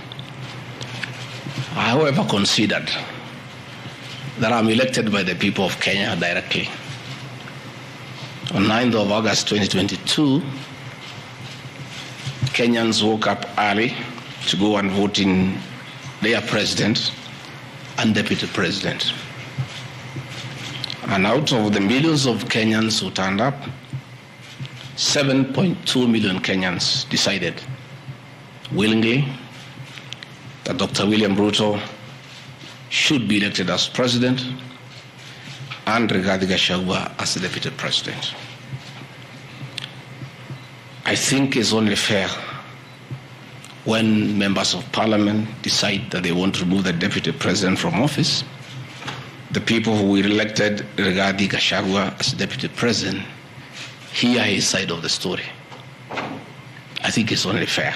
I, however, considered that I'm elected by the people of Kenya directly. On 9th of August 2022, Kenyans woke up early to go and vote in their president and deputy president. And out of the millions of Kenyans who turned up, 7.2 million Kenyans decided willingly that Dr. William Ruto should be elected as president and Rigathi Gachagua as the deputy president. I think it's only fair when members of parliament decide that they want to remove the deputy president from office, the people who elected Rigathi Gachagua as deputy president hear his side of the story. I think it's only fair.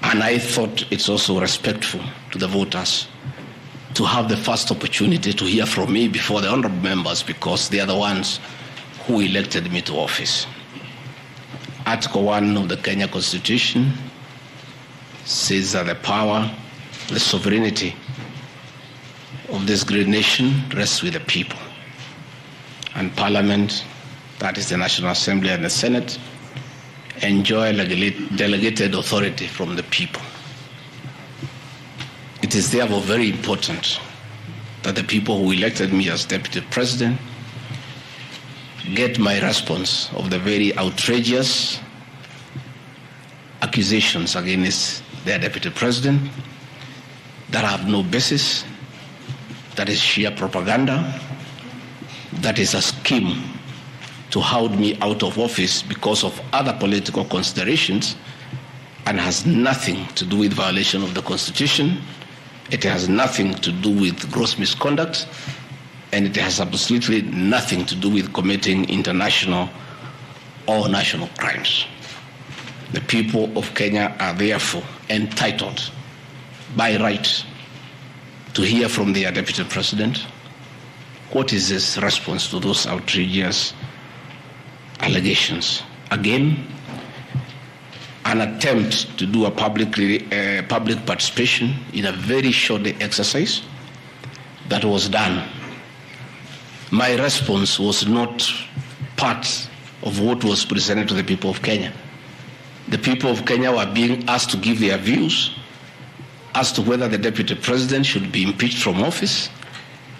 And I thought it's also respectful to the voters to have the first opportunity to hear from me before the honorable members, because they are the ones who elected me to office. Article 1 of the Kenya Constitution says that the power, the sovereignty of this great nation rests with the people. And Parliament, that is the National Assembly and the Senate, enjoy delegated authority from the people. It is therefore very important that the people who elected me as deputy president get my response of the very outrageous accusations against their deputy president that have no basis, that is sheer propaganda, that is a scheme to hold me out of office because of other political considerations, and has nothing to do with violation of the Constitution. It has nothing to do with gross misconduct, and it has absolutely nothing to do with committing international or national crimes. The people of Kenya are therefore entitled by right to hear from their deputy president what is his response to those outrageous allegations. Again, an attempt to do a public participation in a very short exercise that was done. My response was not part of what was presented to the people of Kenya. The people of Kenya were being asked to give their views as to whether the deputy president should be impeached from office,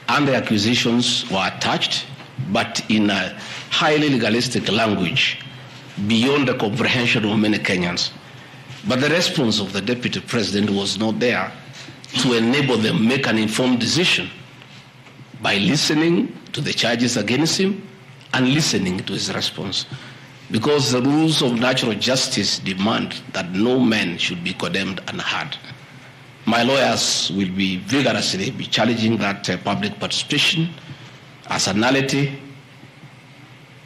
and the accusations were attached, but in a highly legalistic language beyond the comprehension of many Kenyans. But the response of the deputy president was not there to enable them make an informed decision by listening to the charges against him and listening to his response. Because the rules of natural justice demand that no man should be condemned unheard. My lawyers will be vigorously challenging that public participation as a nullity,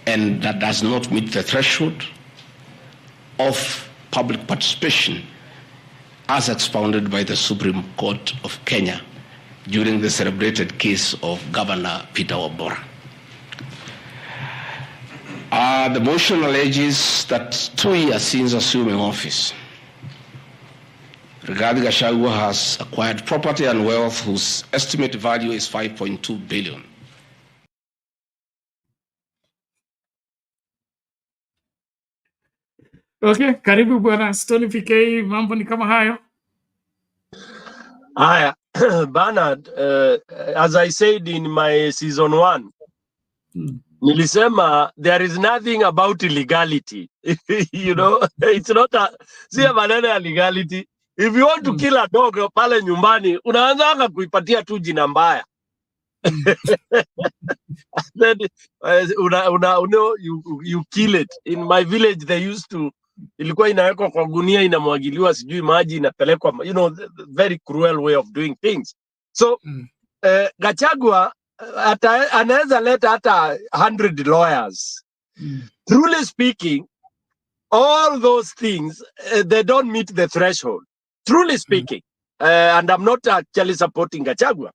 and that does not meet the threshold of public participation as expounded by the Supreme Court of Kenya during the celebrated case of Governor Peter Wabora. The motion alleges that 2 years since assuming office, Rigathi Gachagua has acquired property and wealth whose estimated value is 5.2 billion. Okay, karibu bwana Stony PK, mambo ni kama hayo. Haya, Bernard, as I said in my season 1, nilisema there is nothing about illegality. You know, it's not a maneno ya legality. If you want to kill a dog pale nyumbani, unaanza kuipatia tu jina mbaya. Then you kill it. In my village they used to, ilikuwa inawekwa kwa gunia, inamwagiliwa sijui maji, inapelekwa, you know, very cruel way of doing things. So Gachagua anaweza leta hata 100 lawyers. Truly speaking, all those things they don't meet the threshold. Truly speaking, and I'm not actually supporting Gachagua,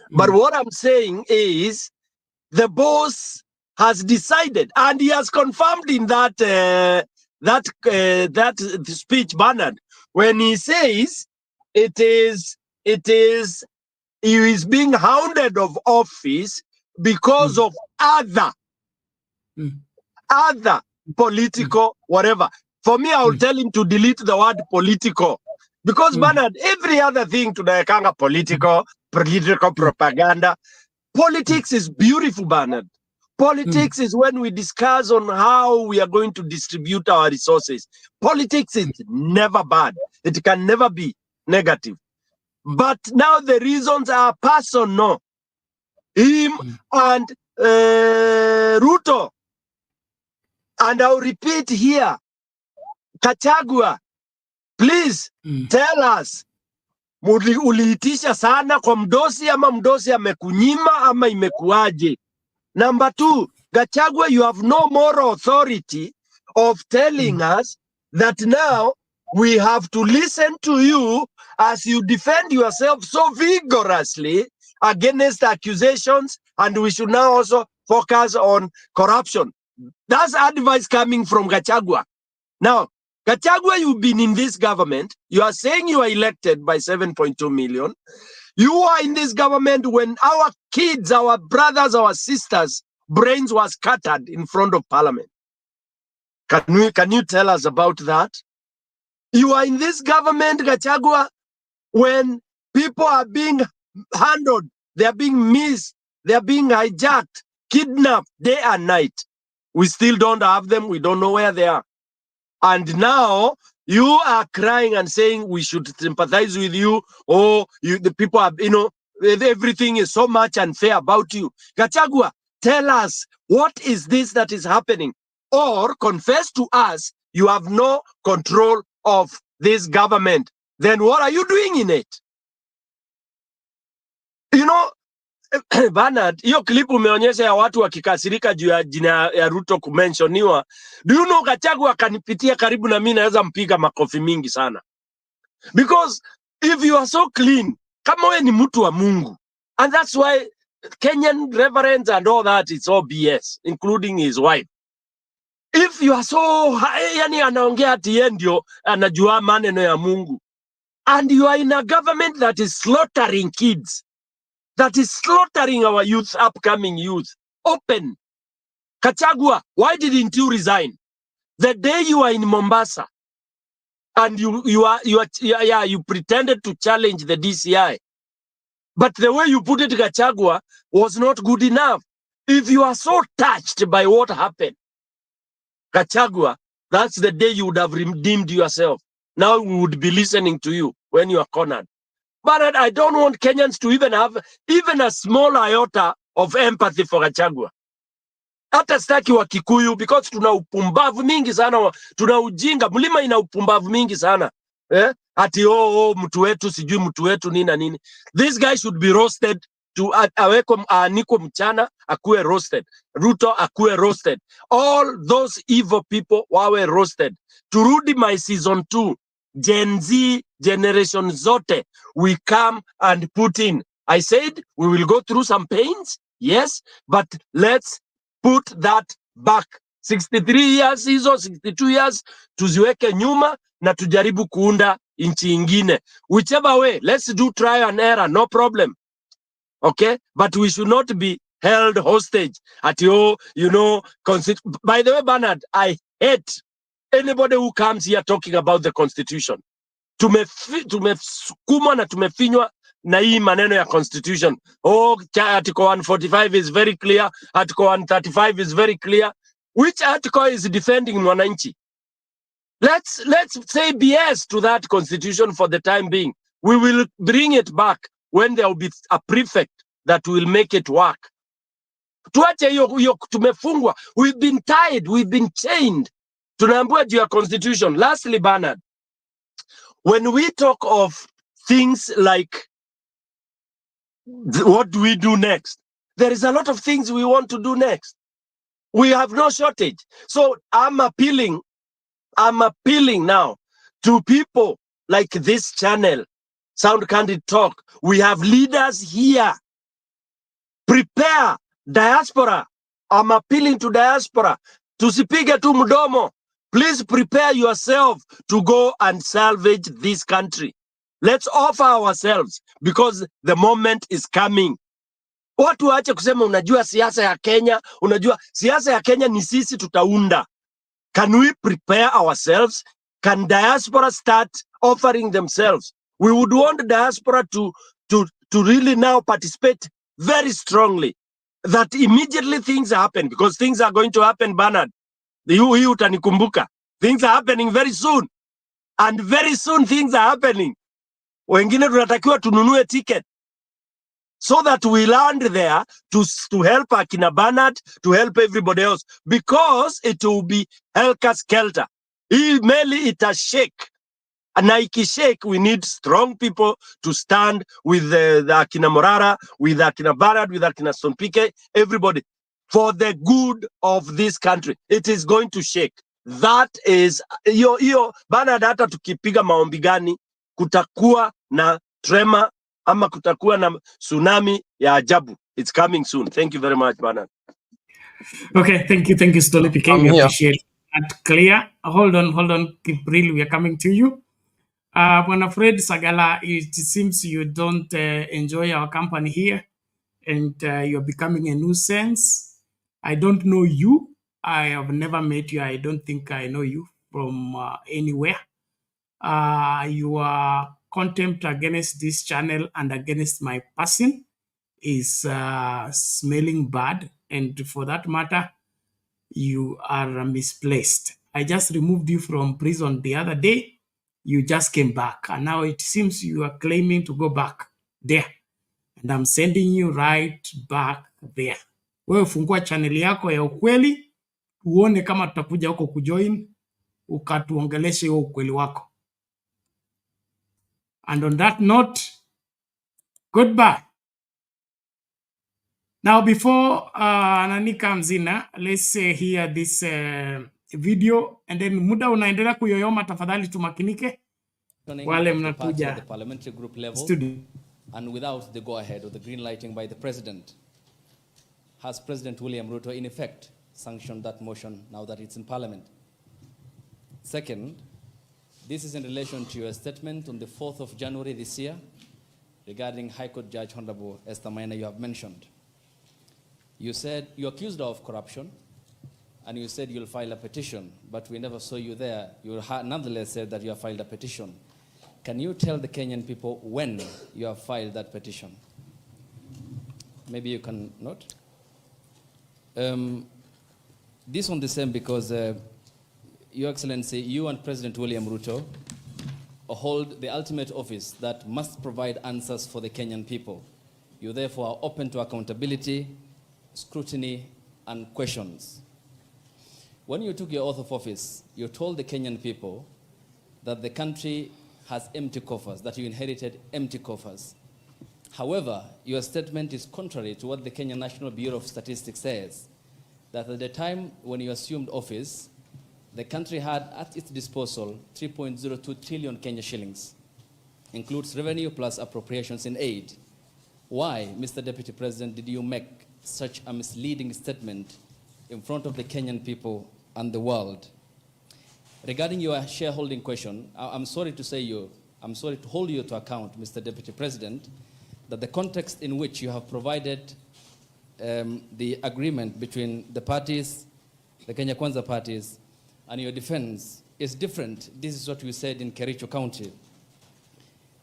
but what I'm saying is the boss has decided, and he has confirmed in that speech, Bernard, when he says he is being hounded of office because of other political whatever. For me, I will tell him to delete the word political, Because Bernard, every other thing tunawekanga political propaganda. Politics is beautiful, Bernard. Politics is when we discuss on how we are going to distribute our resources. Politics is never bad. It can never be negative. But now the reasons are personal. Him and Ruto. And I'll repeat here, Gachagua, please tell us, uliitisha sana kwa mdosi ama mdosi amekunyima ama imekuaje? Number 2, Gachagua, you have no moral authority of telling us that now we have to listen to you as you defend yourself so vigorously against accusations, and we should now also focus on corruption. That's advice coming from Gachagua. Now, Gachagua, you've been in this government. You are saying you are elected by 7.2 million. You are in this government when our kids, our brothers, our sisters' brains were scattered in front of parliament. Can you tell us about that? You are in this government, Gachagua, when people are being handled, they are being missed, they are being hijacked, kidnapped day and night. We still don't have them. We don't know where they are. And now you are crying and saying we should sympathize with you. Oh, the people are, everything is so much unfair about you. Gachagua, tell us, what is this that is happening? Or confess to us you have no control of this government. Then what are you doing in it? Bernard, hiyo clip umeonyesha ya watu wakikasirika juu ya jina ya Ruto kumensioniwa. Do you know Gachagua akanipitia karibu na mimi naweza mpiga makofi mingi sana. Because if you are so clean, kama wewe ni mtu wa Mungu, and that's why Kenyan reverends and all that, it's all BS, including his wife. If you are so, yani anaongea ati yeye ndio anajua maneno ya Mungu, and you are in a government that is slaughtering kids, that is slaughtering our youth, upcoming youth. Open. Gachagua, why didn't you resign? The day you are in Mombasa and you pretended to challenge the DCI. But the way you put it, Gachagua, was not good enough. If you are so touched by what happened, Gachagua, that's the day you would have redeemed yourself. Now we would be listening to you when you are cornered. But I don't want Kenyans to even have even a small iota of empathy for Gachagua. Hata staki wa Kikuyu, because tuna upumbavu mingi sana, tuna ujinga, mlima ina upumbavu mingi sana. Ati mtu wetu sijui mtu wetu nini na nini. This guy should be roasted, to aweko aniko mchana akuwe roasted. Ruto akuwe roasted. All those evil people wawe roasted. Turudi my season 2. Gen Z generation zote, we come and put in. I said we will go through some pains, yes, but let's put that back. 63 years hizo, 62 years, tuziweke nyuma na tujaribu kuunda nchi ingine. Whichever way, let's do trial and error, no problem. Okay? But we should not be held hostage at by the way, Bernard, I hate anybody who comes here talking about the constitution. Tumesukuma na tumefinywa na hii maneno ya constitution. Article 145 is very clear. Article 135 is very clear. Which article is defending mwananchi? Let's say BS to that constitution for the time being. We will bring it back when there will be a prefect that will make it work. Tuache hiyo tumefungwa. We've been tied, we've been chained. Tunaambiwa juu ya constitution. Lastly, Bernard, when we talk of things like what do we do next, there is a lot of things we want to do next. We have no shortage. So I'm appealing now to people like this channel, Sound Candid Talk. We have leaders here. Prepare. Diaspora. I'm appealing to diaspora. Tusipige tu mdomo. Please prepare yourself to go and salvage this country. Let's offer ourselves, because the moment is coming. Watu waache kusema unajua siasa ya Kenya, unajua siasa ya Kenya ni sisi tutaunda. Can we prepare ourselves? can diaspora start offering themselves? We would want the diaspora to really now participate very strongly, that immediately things happen, because things are going to happen, Bernard. Hii utanikumbuka. Things are happening very soon. And very soon things are happening. Wengine tunatakiwa tununue ticket so that we land there to help Akina Bernard, to help everybody else, because it will be helter-skelter. Hii meli itashake. Na ikishake, we need strong people to stand with the Akina Morara, with Akina Bernard, with Akina Sonpike, everybody, for the good of this country. It is going to shake. That is, hiyo Bernard, hata tukipiga maombi gani, kutakuwa na tremor ama kutakuwa na tsunami ya ajabu. It's coming soon. Thank you very much, Bernard. Okay, thank you, Stoli PK. We appreciate that. Clear. Hold on, Kipril, we are coming to you. Bwana Fred Sagala, it seems you don't enjoy our company here, and you're becoming a nuisance. I don't know you. I have never met you. I don't think I know you from anywhere. Your contempt against this channel and against my person is smelling bad, and for that matter, you are misplaced. I just removed you from prison the other day. You just came back, and now it seems you are claiming to go back there, and I'm sending you right back there. Wewe fungua channel yako ya ukweli, uone kama tutakuja huko kujoin, ukatuongeleshe huo ukweli wako. And on that note, goodbye. Now, before Nani comes in, let's hear this video, and then muda unaendelea kuyoyoma, tafadhali tumakinike wale mnakuja the parliamentary group level studio. And without the go-ahead or the green lighting by the president. Has President William Ruto in effect sanctioned that motion now that it's in parliament? Second, this is in relation to your statement on the 4th of January this year regarding High Court Judge Honorable Esther Maina you have mentioned. You said you accused her of corruption, and you said you'll file a petition, but we never saw you there. You nonetheless said that you have filed a petition. Can you tell the Kenyan people when you have filed that petition? Maybe you can note. This one the same because, Your Excellency, you and President William Ruto hold the ultimate office that must provide answers for the Kenyan people. You therefore are open to accountability, scrutiny, and questions. When you took your oath of office, you told the Kenyan people that the country has empty coffers, that you inherited empty coffers. However, your statement is contrary to what the Kenya National Bureau of Statistics says, that at the time when you assumed office, the country had at its disposal 3.02 trillion Kenya shillings, includes revenue plus appropriations in aid. Why, Mr. Deputy President, did you make such a misleading statement in front of the Kenyan people and the world? Regarding your shareholding question, I'm sorry to hold you to account, Mr. Deputy President, that the context in which you have provided the agreement between the parties, the Kenya Kwanza parties, and your defense is different. This is what we said in Kericho County,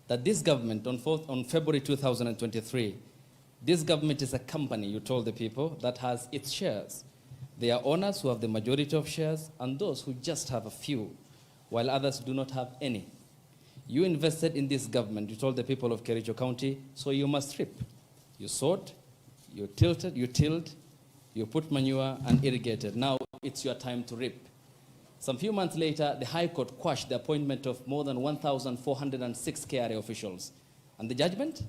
that this government on February 2023, this government is a company, you told the people, that has its shares. There are owners who have the majority of shares and those who just have a few, while others do not have any. You invested in this government, you told the people of Kericho County, so you must reap. You sowed, you tilted, you tilled, you put manure and irrigated. Now it's your time to reap. Some few months later, the High Court quashed the appointment of more than 1,406 KRA officials. And the judgment?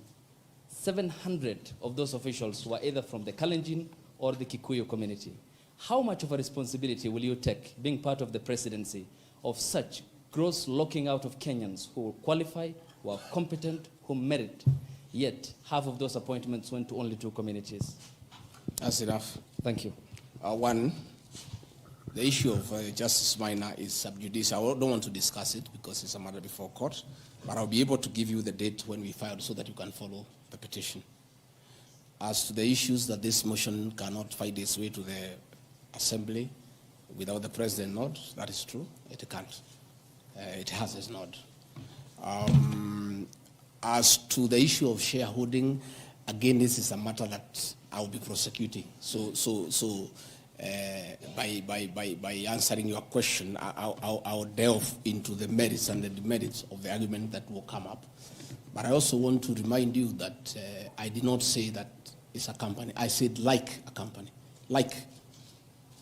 700 of those officials were either from the Kalenjin or the Kikuyu community. How much of a responsibility will you take, being part of the presidency, of such gross locking out of Kenyans who qualify, who are competent, who merit, yet half of those appointments went to only 2 communities? That's enough. Thank you. One, the issue of Justice Minor is sub judice. I don't want to discuss it because it's a matter before court, but I'll be able to give you the date when we filed so that you can follow the petition. As to the issues that this motion cannot find its way to the Assembly without the President not, that is true, it can't. It has not. As to the issue of shareholding, again, this is a matter that I will be prosecuting. By answering your question, I'll delve into the merits and the demerits of the argument that will come up. But I also want to remind you that I did not say that it's a company. I said like a company. Like,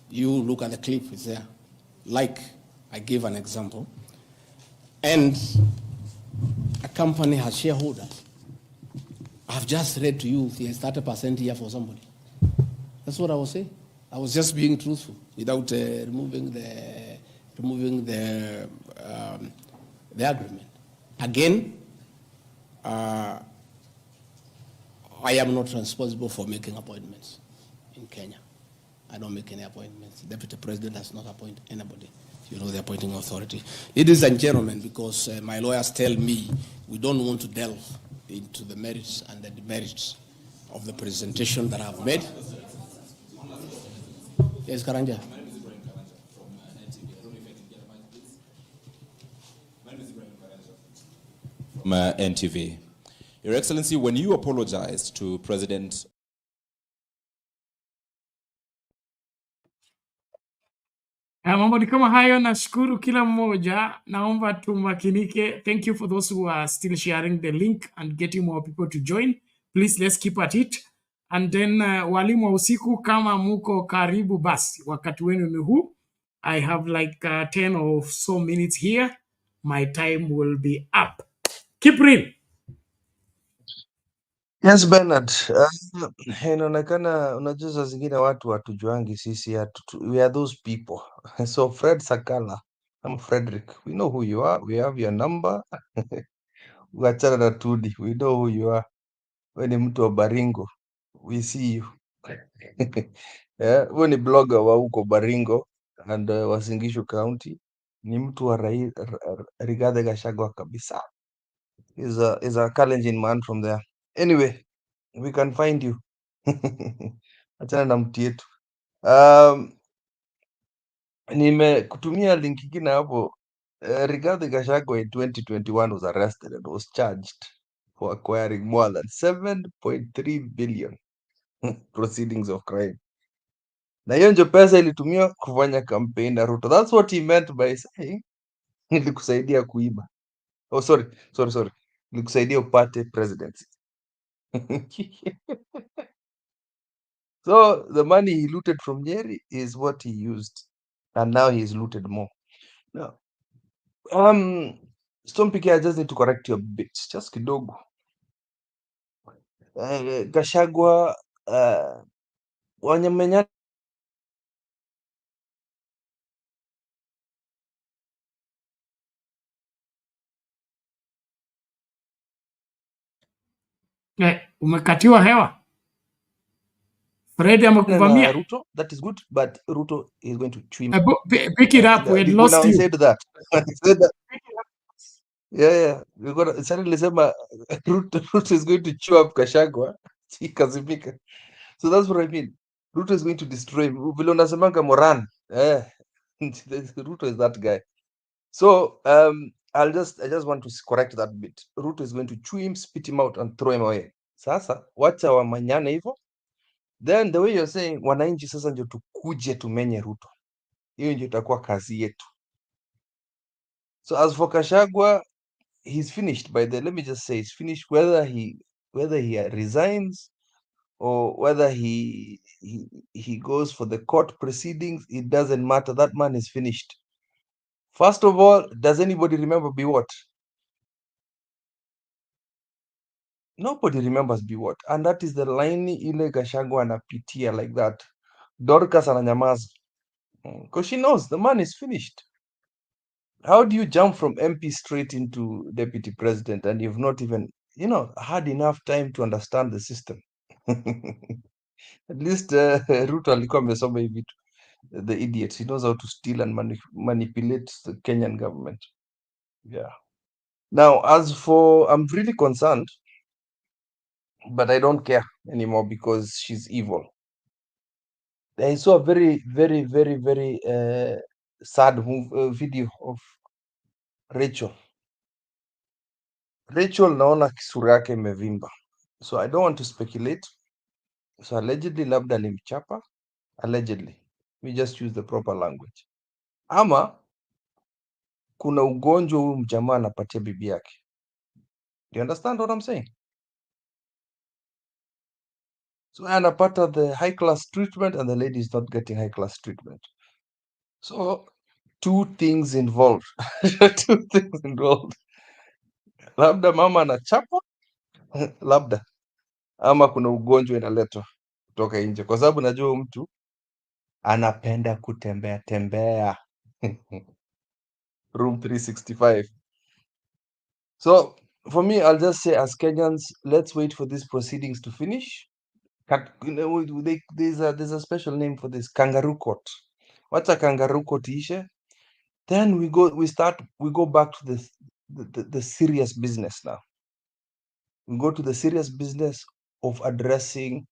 you look at the clip, it's there. Like, I gave an example. And a company has shareholders. I've just read to you, there's 30% here for somebody. That's what I was saying. I was just being truthful without removing the agreement. Again, I am not responsible for making appointments in Kenya. I don't make any appointments. The Deputy President does not appoint anybody. You know, the appointing authority. Ladies and gentlemen, because my lawyers tell me we don't want to delve into the merits and the demerits of the presentation that I've made. Yes, Karanja. From NTV. Your Excellency, when you apologized to President Mambo ni kama hayo, nashukuru kila mmoja, naomba tumakinike. Thank you for those who are still sharing the link and getting more people to join. Please, let's keep at it. And then walimu wa usiku, kama muko karibu basi, wakati wenu ni huu. I have like 10 or so minutes here. My time will be up. Keep real. Yes, Bernard. Inaonekana unajua saa zingine watu hatujuangi sisi we are those people. So Fred Sakala, I'm Frederick. We know who you are. We have your number. Uachana na Tudi. We know who you are. We ni mtu wa Baringo. We see you. We ni blogger wa huko Baringo and Uasin Gishu County. Ni mtu wa Rigathi Gachagua kabisa. Is a Kalenjin man from there. Anyway, we can find you. Achana na mti yetu. Nimekutumia link ingine hapo. Rigathi Gachagua in 2021 was arrested and was charged for acquiring more than 7.3 billion proceedings of crime. Na hiyo ndio pesa ilitumia kufanya campaign na Ruto. That's what he meant by saying nilikusaidia kuiba. Oh, sorry. Nilikusaidia upate presidency. So the money he looted from Nyeri is what he used, and now he's looted more. Now, Storm PK, I just need to correct you a bit, just kidogo. Gachagua, wanyamenya Umekatiwa hewa. Fred amekuvamia. Ruto, that is good, but Ruto is going to trim. Pick it up, we had lost you. Said that. Said that. Yeah. We got suddenly Ruto is going to chew up Gachagua. So that's what I mean. Ruto is going to destroy him. Vile unasemanga Moran. Ruto is that guy. So I just want to correct that bit. Ruto is going to chew him, spit him out, and throw him away. Sasa wacha wamanyane hivyo. Then the way you're saying wananchi sasa ndio tukuje tumenye Ruto. Hiyo ndio itakuwa kazi yetu. So as for Gachagua, he's finished let me just say he's finished, whether he resigns or whether he goes for the court proceedings, it doesn't matter. That man is finished. First of all, does anybody remember Biwott? Nobody remembers Biwott. And that is the line ile Gachagua anapitia like that. Dorcas ananyamaza. Because she knows the man is finished. How do you jump from MP straight into deputy president and you've not even, had enough time to understand the system? At least Ruto alikuwa amesoma hivi vitu. The idiot. He knows how to steal and manipulate the Kenyan government. Yeah. Now, as for, I'm really concerned, but I don't care anymore because she's evil. I saw a very, very, very, very sad video of Rachel. Rachel naona kisura yake imevimba. So I don't want to speculate. So allegedly labda alimchapa. Allegedly. We just use the proper language. Ama kuna ugonjwa huyu mjamaa anapatia bibi yake. Do you understand what I'm saying? So anapata the high class treatment and the lady is not getting high class treatment. So two things involved. Two things involved. Labda mama anachapa, labda ama kuna ugonjwa inaletwa kutoka nje, kwa sababu najua huyu mtu anapenda kutembea tembea. Room 365. So for me, I'll just say, as Kenyans, let's wait for these proceedings to finish. There's a special name for this, kangaroo court. What's a kangaroo court ishe? Then we go back to the serious business now. We go to the serious business of addressing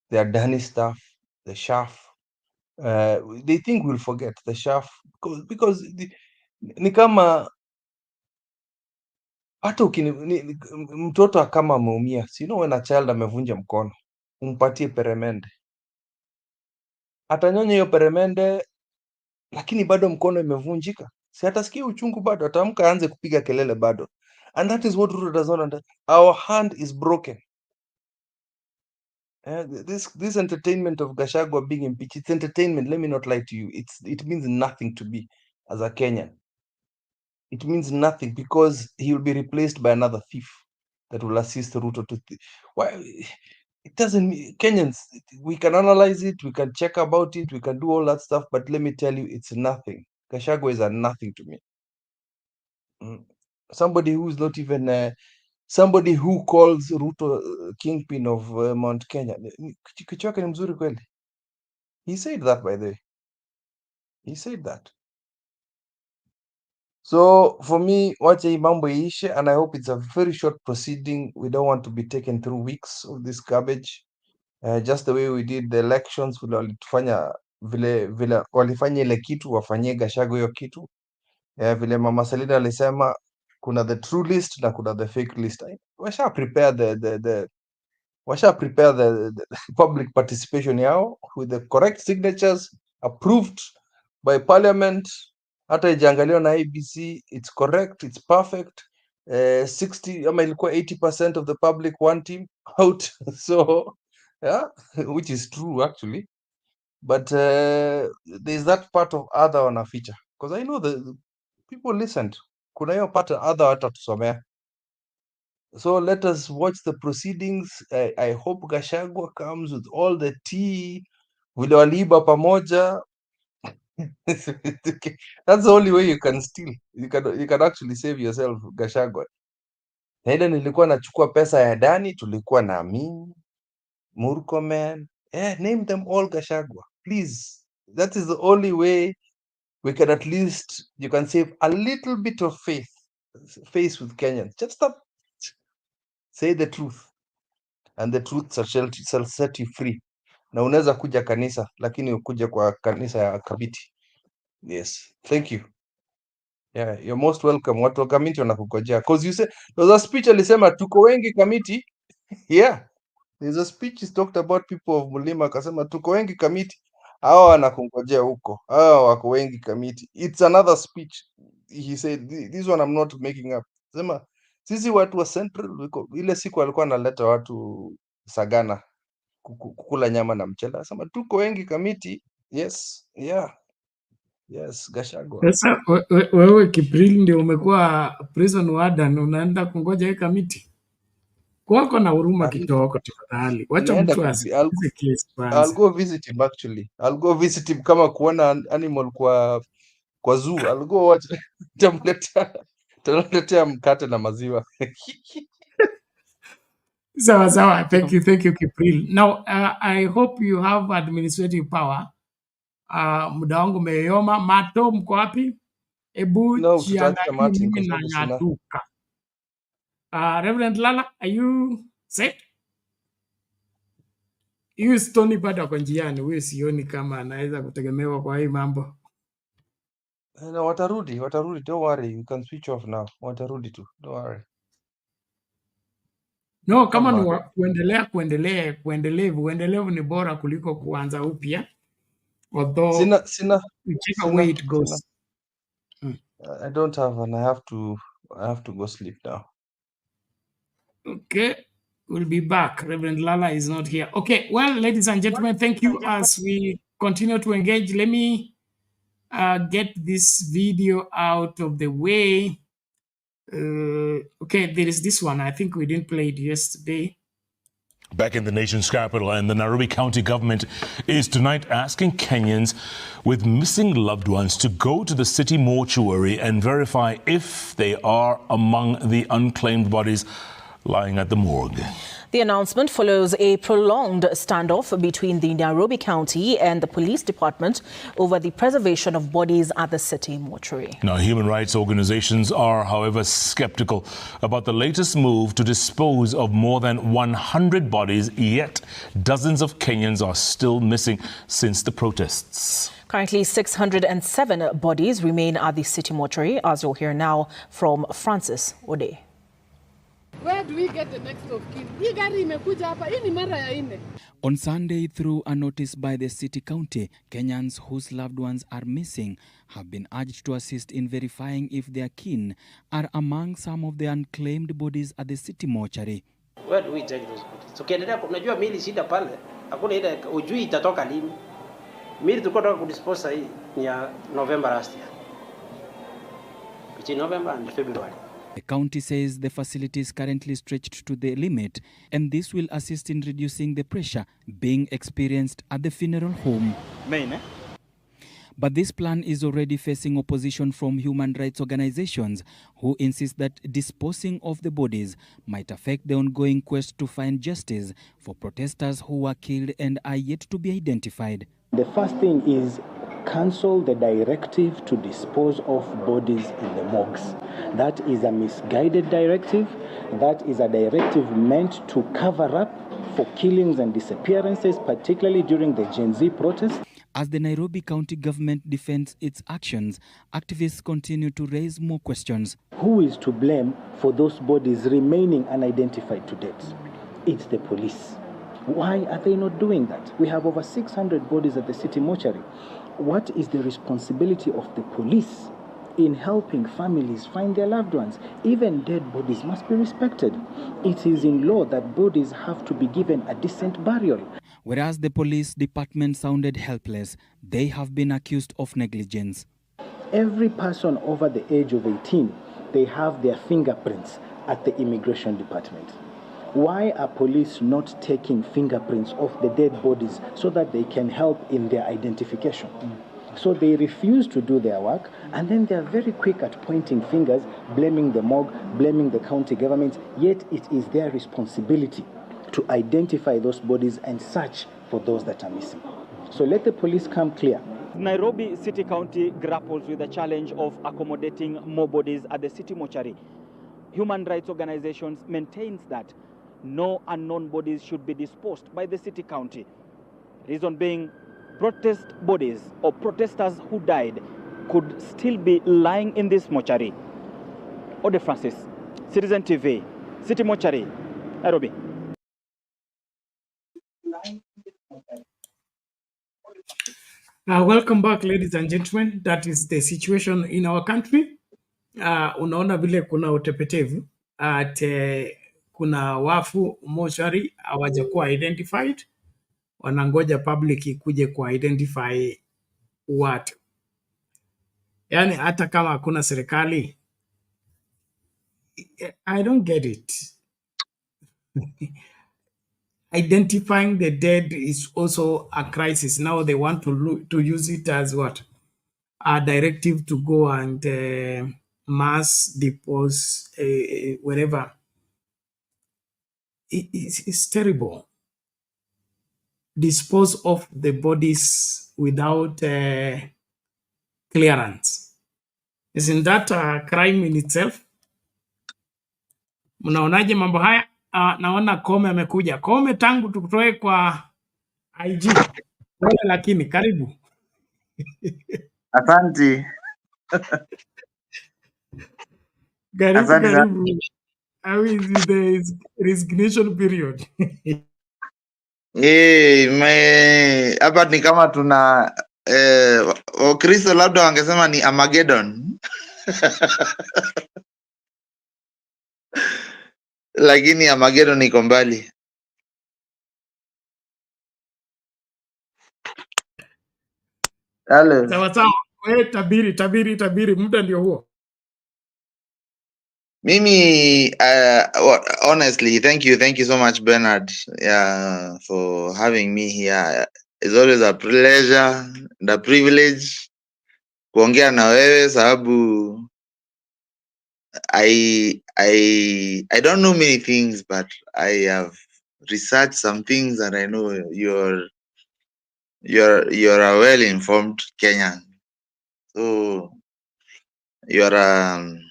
the Adani staff, the SHAF. They think we'll forget the SHAF because ni kama hata mtoto kama ameumia, you know, when a child amevunja mkono, umpatie peremende, atanyonya hiyo peremende, lakini bado mkono imevunjika, si atasikia uchungu bado, ataamka aanze kupiga kelele bado. And that is what Ruto does not understand. Our hand is broken. This entertainment of Gachagua being impeached, it's entertainment. Let me not lie to you. It means nothing to me as a Kenyan. It means nothing because he will be replaced by another thief that will assist Ruto to. Why? It doesn't mean Kenyans. We can analyze it. We can check about it. We can do all that stuff. But let me tell you, it's nothing. Gachagua is a nothing to me. Somebody who is not even. Somebody who calls Ruto kingpin of Mount Kenya. Kichwa yake ni mzuri kweli. He said that, by the way. He said that. So for me, wacha hii mambo iishe, and I hope it's a very short proceeding. We don't want to be taken through weeks of this garbage. Just the way we did the elections, vile walifanya ile kitu, wafanyie Gachagua hiyo kitu. Vile Mama Selina alisema kuna the true list na kuna the fake list. Washa prepare the public participation yao with the correct signatures approved by parliament. Hata ijaangaliwa na ABC, it's correct, it's perfect. 60 ama ilikuwa 80% of the public want him out. So yeah, which is true actually, but there's that part of other on a feature, because I know the people listened. Kuna hiyo part other hata tusomea. So let us watch the proceedings. I hope Gachagua comes with all the tea. Vile waliiba pamoja. That's the only way you can steal. You can actually save yourself, Gachagua. Na ile nilikuwa nachukua pesa ya Dani, tulikuwa na mimi, Murkomen. Name them all Gachagua. Please. That is the only way we can at least, you can save a little bit of faith with Kenyans. Just stop. Say the truth. And the truth shall set you free. Na unaweza kuja kanisa, lakini ukuje kwa kanisa ya Kabiti. Yes, thank you. Yeah, you're most welcome. Watu wa Kamiti wanakukojea. Because you say, there's a speech alisema tuko wengi Kamiti. Yeah, there's a speech is talked about people of Mulima, akasema tuko wengi Kamiti. Hawa wanakungojea huko. Hawa wako wengi Kamiti. It's another speech. He said, this one I'm not making up. Sema, sisi watu wa Central, ile siku alikuwa analeta watu Sagana kukula nyama na mchele. Sema tuko wengi Kamiti. Yes, yeah. Yes, Gachagua. Sasa wewe Kipril ndio umekuwa prison warden, unaenda kungoja hii kamiti. Kwako na huruma kitoko tafadhali. Wacha mtu asikize case kwanza. I'll go visit him actually. I'll go visit him kama kuona animal kwa zoo. I'll go watch. Tamletea mkate na maziwa. Sawa. Thank you Kipril. Now I hope you have administrative power. Muda wangu umeyoma. Mato mko wapi? Ebu chiangalie mimi na ng'atuka. Reverend Lala, are you set? Huyu Stony bado ako njiani, huyu sioni kama anaweza kutegemewa kwa hii mambo. No, watarudi. Don't worry. You can switch off now. Watarudi tu. Don't worry. No, kama Come ni back. uendelevu ni bora kuliko kuanza upya. Although whichever way it goes. I don't have, and I have to go sleep now. Okay, we'll be back. Reverend Lala is not here. Okay, well, ladies and gentlemen, thank you as we continue to engage. Let me get this video out of the way. Okay, there is this one. I think we didn't play it yesterday. Back in the nation's capital, and the Nairobi County government is tonight asking Kenyans with missing loved ones to go to the city mortuary and verify if they are among the unclaimed bodies lying at the morgue. The announcement follows a prolonged standoff between the Nairobi County and the police department over the preservation of bodies at the city mortuary. Now, human rights organizations are, however, skeptical about the latest move to dispose of more than 100 bodies, yet dozens of Kenyans are still missing since the protests. Currently, 607 bodies remain at the city mortuary, as you'll hear now from Francis Ode. Where do we get the next of kin? Hii gari imekuja hapa, hii ni mara ya 4. On Sunday, through a notice by the city county, Kenyans whose loved ones are missing have been urged to assist in verifying if their kin are among some of the unclaimed bodies at the city mortuary. Where do we take those bodies? So kiendelea, unajua mili shida pale, hakuna ile ujui itatoka lini. Mili tulikuwa tunataka kudispose hii ni ya November last year. Between November and February. The county says the facility is currently stretched to the limit, and this will assist in reducing the pressure being experienced at the funeral home. But this plan is already facing opposition from human rights organizations who insist that disposing of the bodies might affect the ongoing quest to find justice for protesters who were killed and are yet to be identified. The first thing is cancel the directive to dispose of bodies in the morgues. That is a misguided directive. That is a directive meant to cover up for killings and disappearances, particularly during the Gen Z protests. As the Nairobi County government defends its actions, activists continue to raise more questions. Who is to blame for those bodies remaining unidentified to date? It's the police. Why are they not doing that? We have over 600 bodies at the city mortuary. What is the responsibility of the police in helping families find their loved ones? Even dead bodies must be respected. It is in law that bodies have to be given a decent burial. Whereas the police department sounded helpless, they have been accused of negligence. Every person over the age of 18, they have their fingerprints at the immigration department. Why are police not taking fingerprints of the dead bodies so that they can help in their identification? So they refuse to do their work, and then they're very quick at pointing fingers, blaming the morgue, blaming the county government, yet it is their responsibility to identify those bodies and search for those that are missing. So let the police come clear. Nairobi City County grapples with the challenge of accommodating more bodies at the city mortuary. Human rights organizations maintains that no unknown bodies should be disposed by the city county. Reason being, protest bodies or protesters who died could still be lying in this mortuary. Ode Francis, Citizen TV, City Mortuary, Nairobi. Welcome back, ladies and gentlemen. That is the situation in our country. Unaona vile kuna utepetevu kuna wafu mortuary hawajakuwa identified, wanangoja public ikuje ku identify watu. Yani hata kama hakuna serikali, I don't get it. Identifying the dead is also a crisis. Now they want to use it as what? A directive to go and mass dispose wherever. It's terrible. Dispose of the bodies without clearance. Isn't that a crime in itself? Mnaonaje mambo haya? Naona Kome amekuja. Kome, tangu tukutoe kwa IG. Lakini karibu. Asante. Karibu, Asante sana. karibu. How is the resignation period? Hapa ni kama tuna Wakristo labda wangesema ni Armageddon. Lakini Armageddon iko mbali. Hello. Sawa sawa. Wewe tabiri, muda ndio huo. Mimi honestly, thank you so much Bernard, for having me here. It's always a pleasure and a privilege kuongea na wewe sababu I don't know many things, but I have researched some things and I know you're a well-informed Kenyan. So you're an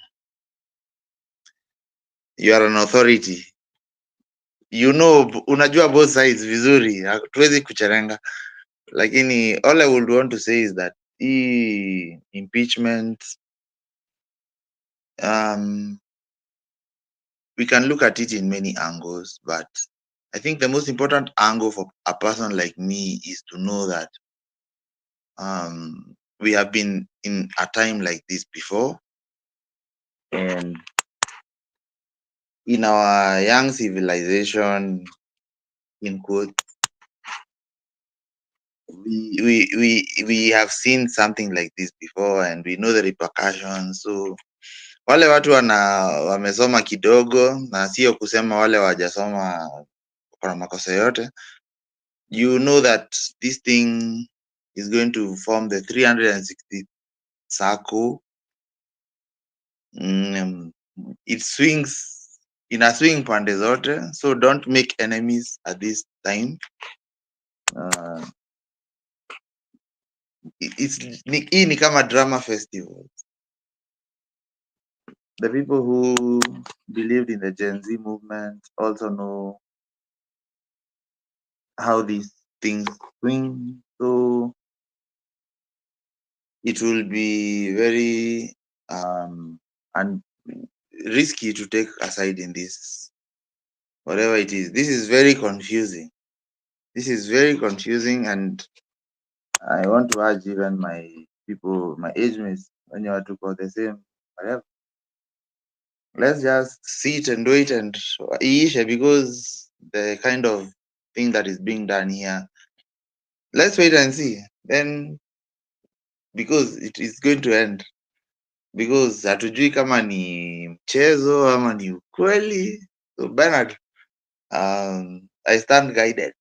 authority. You know, unajua both sides vizuri, hatuwezi kucherenga. Lakini all I would want to say is that impeachment, we can look at it in many angles, but I think the most important angle for a person like me is to know that we have been in a time like this before, and in our young civilization, in quote, we have seen something like this before and we know the repercussions. So wale watu wamesoma kidogo, na sio kusema wale wajasoma kuna makosa yote, you know that this thing is going to form the 360 circle. It swings in a swing pande zote, so don't make enemies at this time. Hii ni kama drama festival. The people who believed in the Gen Z movement also know how these things swing, so it will be very and risky to take a side in this, whatever it is. This is very confusing. This is very confusing, and I want to urge even my people, my age mates, when you are to go the same, whatever. Let's just sit and wait and iishe, because the kind of thing that is being done here, let's wait and see. Then, because it is going to end, because hatujui kama ni mchezo ama ni ukweli. So Bernard, I stand guided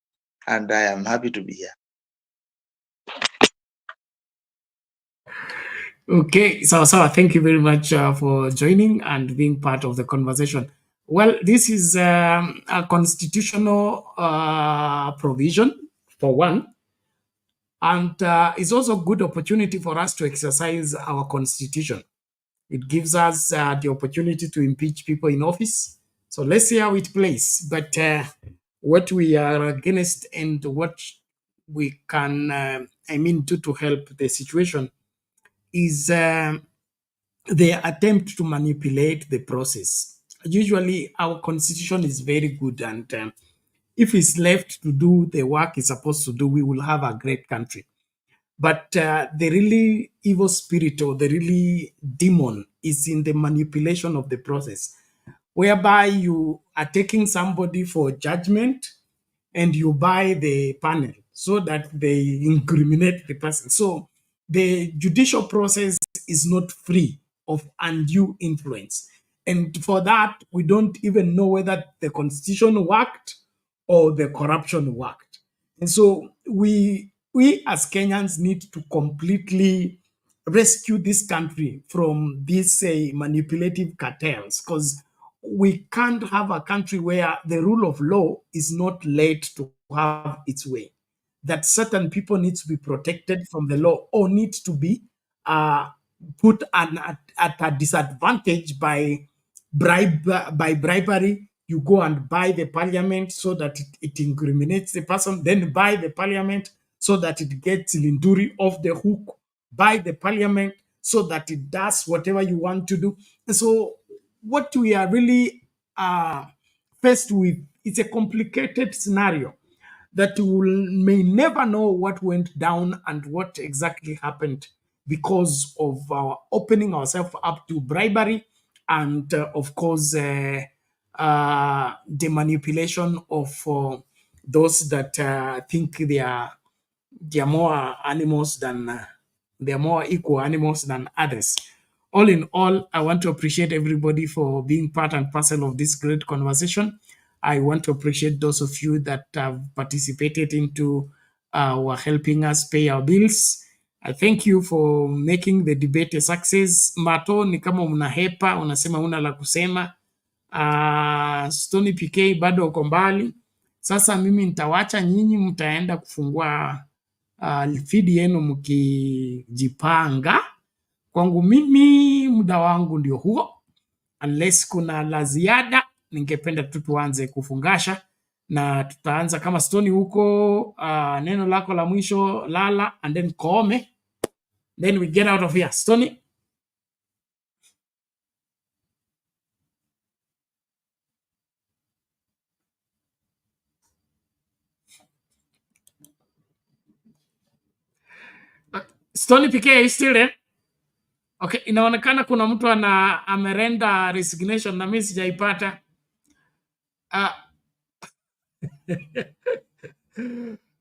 and I am happy to be here. Okay, so thank you very much for joining and being part of the conversation. Well, this is a constitutional provision for one, and it's also a good opportunity for us to exercise our constitution. It gives us the opportunity to impeach people in office. So let's see how it plays. But what we are against and what we can, do to help the situation is the attempt to manipulate the process. Usually, our constitution is very good, and if it's left to do the work it's supposed to do, we will have a great country. But the really evil spirit or the really demon is in the manipulation of the process, whereby you are taking somebody for judgment and you buy the panel so that they incriminate the person. So the judicial process is not free of undue influence. And for that, we don't even know whether the constitution worked or the corruption worked. And so we as Kenyans need to completely rescue this country from these manipulative cartels, because we can't have a country where the rule of law is not let to have its way. That certain people need to be protected from the law or need to be put at a disadvantage by bribery. You go and buy the parliament so that it incriminates the person, then buy the parliament so that it gets Linduri off the hook, buy the parliament so that it does whatever you want to do. And so what we are really faced with is a complicated scenario that may never know what went down and what exactly happened because of our opening ourselves up to bribery and, of course, the manipulation of those that think they are more animals than they are more equal animals than others. All in all, I want to appreciate everybody for being part and parcel of this great conversation. I want to appreciate those of you that have participated into were helping us pay our bills. I thank you for making the debate a success. Mato, ni kama unahepa, unasema una la kusema. Stony PK bado uko mbali. Sasa mimi nitawacha nyinyi, mtaenda kufungua feed yenu mkijipanga. Kwangu mimi muda wangu ndio huo, unless kuna la ziada, ningependa tu tuanze kufungasha na tutaanza kama Stony huko. Neno lako la mwisho lala, and then Koome, then we get out of here. Stony. Stony PK, are you still there? Okay, inaonekana kuna mtu amerenda resignation na mimi sijaipata.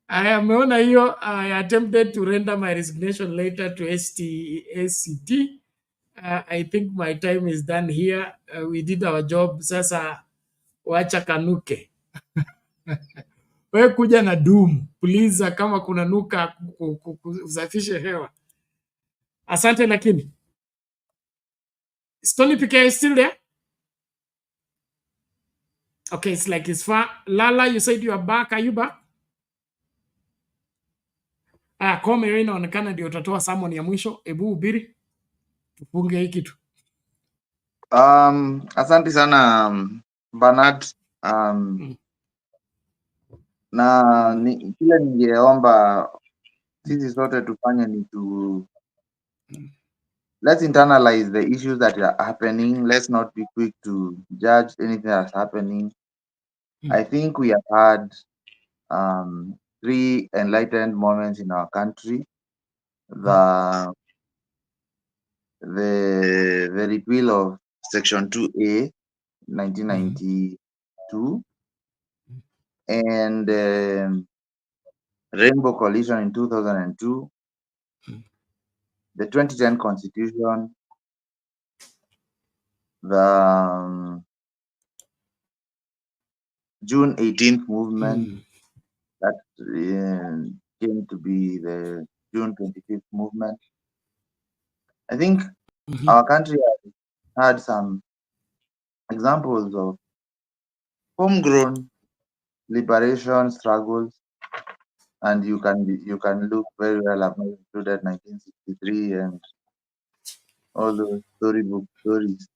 Ameona hiyo. I attempted to render my resignation later to ACT. I think my time is done here. We did our job. Sasa wacha kanuke. Wewe kuja na doom please, kama kuna nuka usafishe hewa. Asante. Lakini Stony PK is still there? Okay, it's like it's far. Lala, you said you are back. Are you back? Koome, wewe inaonekana ndio utatoa summon ya mwisho. Ebu ubiri tufunge hii kitu. Asante sana Bernard. Na kile ningeomba sisi sote tufanye ni let's internalize the issues that are happening. Let's not be quick to judge anything that's happening. I think we have had 3 enlightened moments in our country. The repeal of Section 2A 1992 and Rainbow Coalition in 2002, the 2010 Constitution, the June 18th movement that came to be the June 25th movement. I think our country has had some examples of homegrown liberation struggles, and you can look very well. I've not included 1963 and all those storybook stories,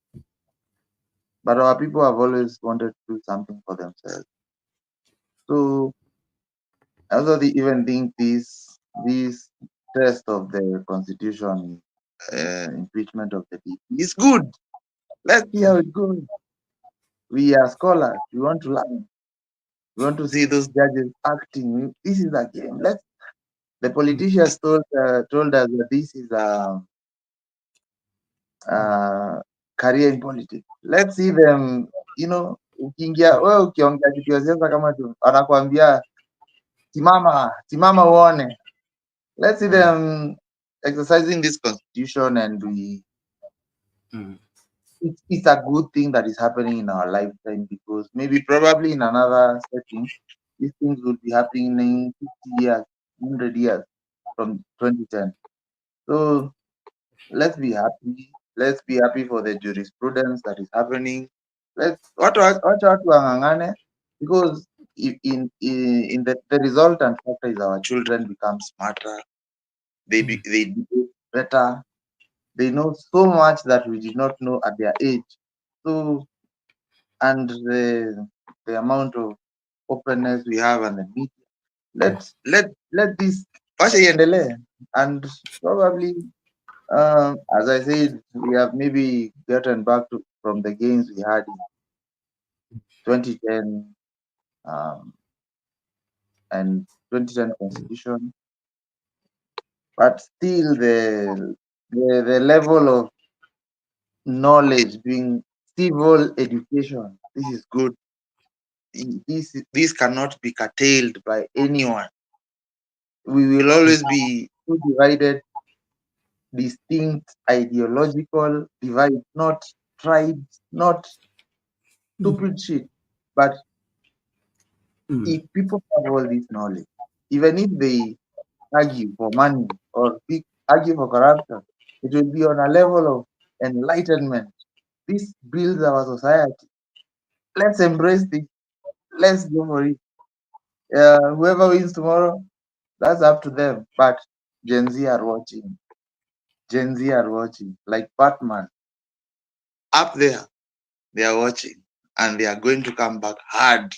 but our people have always wanted to do something for themselves. So I also even think this test of the constitution, impeachment of the DP is good. Let's see how it goes. We are scholars. We want to learn. We want to see those judges acting. This is a game. The politicians told us that this is a career in politics. Let's see them, ukiingia wewe ukiongea kitu ya siasa kama tu anakuambia simama uone. Let's see them exercising this constitution, and it's a good thing that is happening in our lifetime, because probably in another setting these things will be happening in 50 years, 100 years from 2010. So let's be happy. Let's be happy for the jurisprudence that is happening. Wacha watu wang'ang'ane, because in the resultant factor is our children become smarter. They do better. They know so much that we did not know at their age. So, and the amount of openness we have and the media, let this wacha iendelee, and probably As I said, we have maybe gotten back from the gains we had in 2010 and 2010 constitution, but still the level of knowledge being civil education, this is good. This cannot be curtailed by anyone. We will always be too divided, distinct ideological divide, not tribes, not stupid shit. But if people have all this knowledge, even if they argue for money or argue for corruption, it will be on a level of enlightenment. This builds our society. Let's embrace this. Let's go for it. Whoever wins tomorrow, that's up to them. But Gen Z are watching. Gen Z are watching. Like Batman. Up there, they are watching. And they are going to come back hard.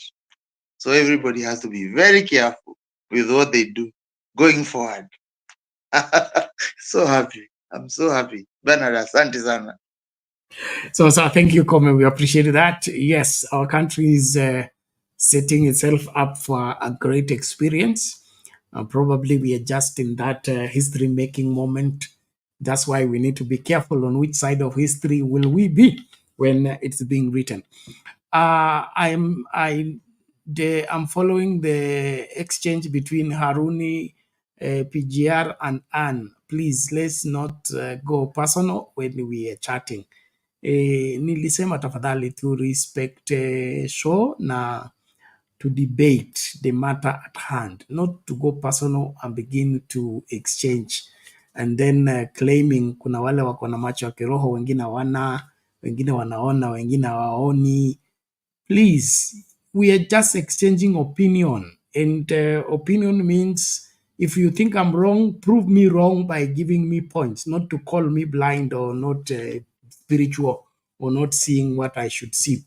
So everybody has to be very careful with what they do going forward. So happy. I'm so happy. Bernard, asante sana. So thank you, Kome. We appreciate that. Yes, our country is setting itself up for a great experience. Probably we are just in that history-making moment. That's why we need to be careful on which side of history will we be when it's being written. I'm following the exchange between Haruni, PGR, and Anne. Please, let's not go personal when we are chatting. Nilisema tafadhali to respect show na to debate the matter at hand, not to go personal and begin to exchange and then claiming kuna wale wako na macho ya kiroho, wengine hawana, wengine wanaona, wengine hawaoni. Please, we are just exchanging opinion, and opinion means if you think I'm wrong, prove me wrong by giving me points, not to call me blind or not spiritual or not seeing what I should see.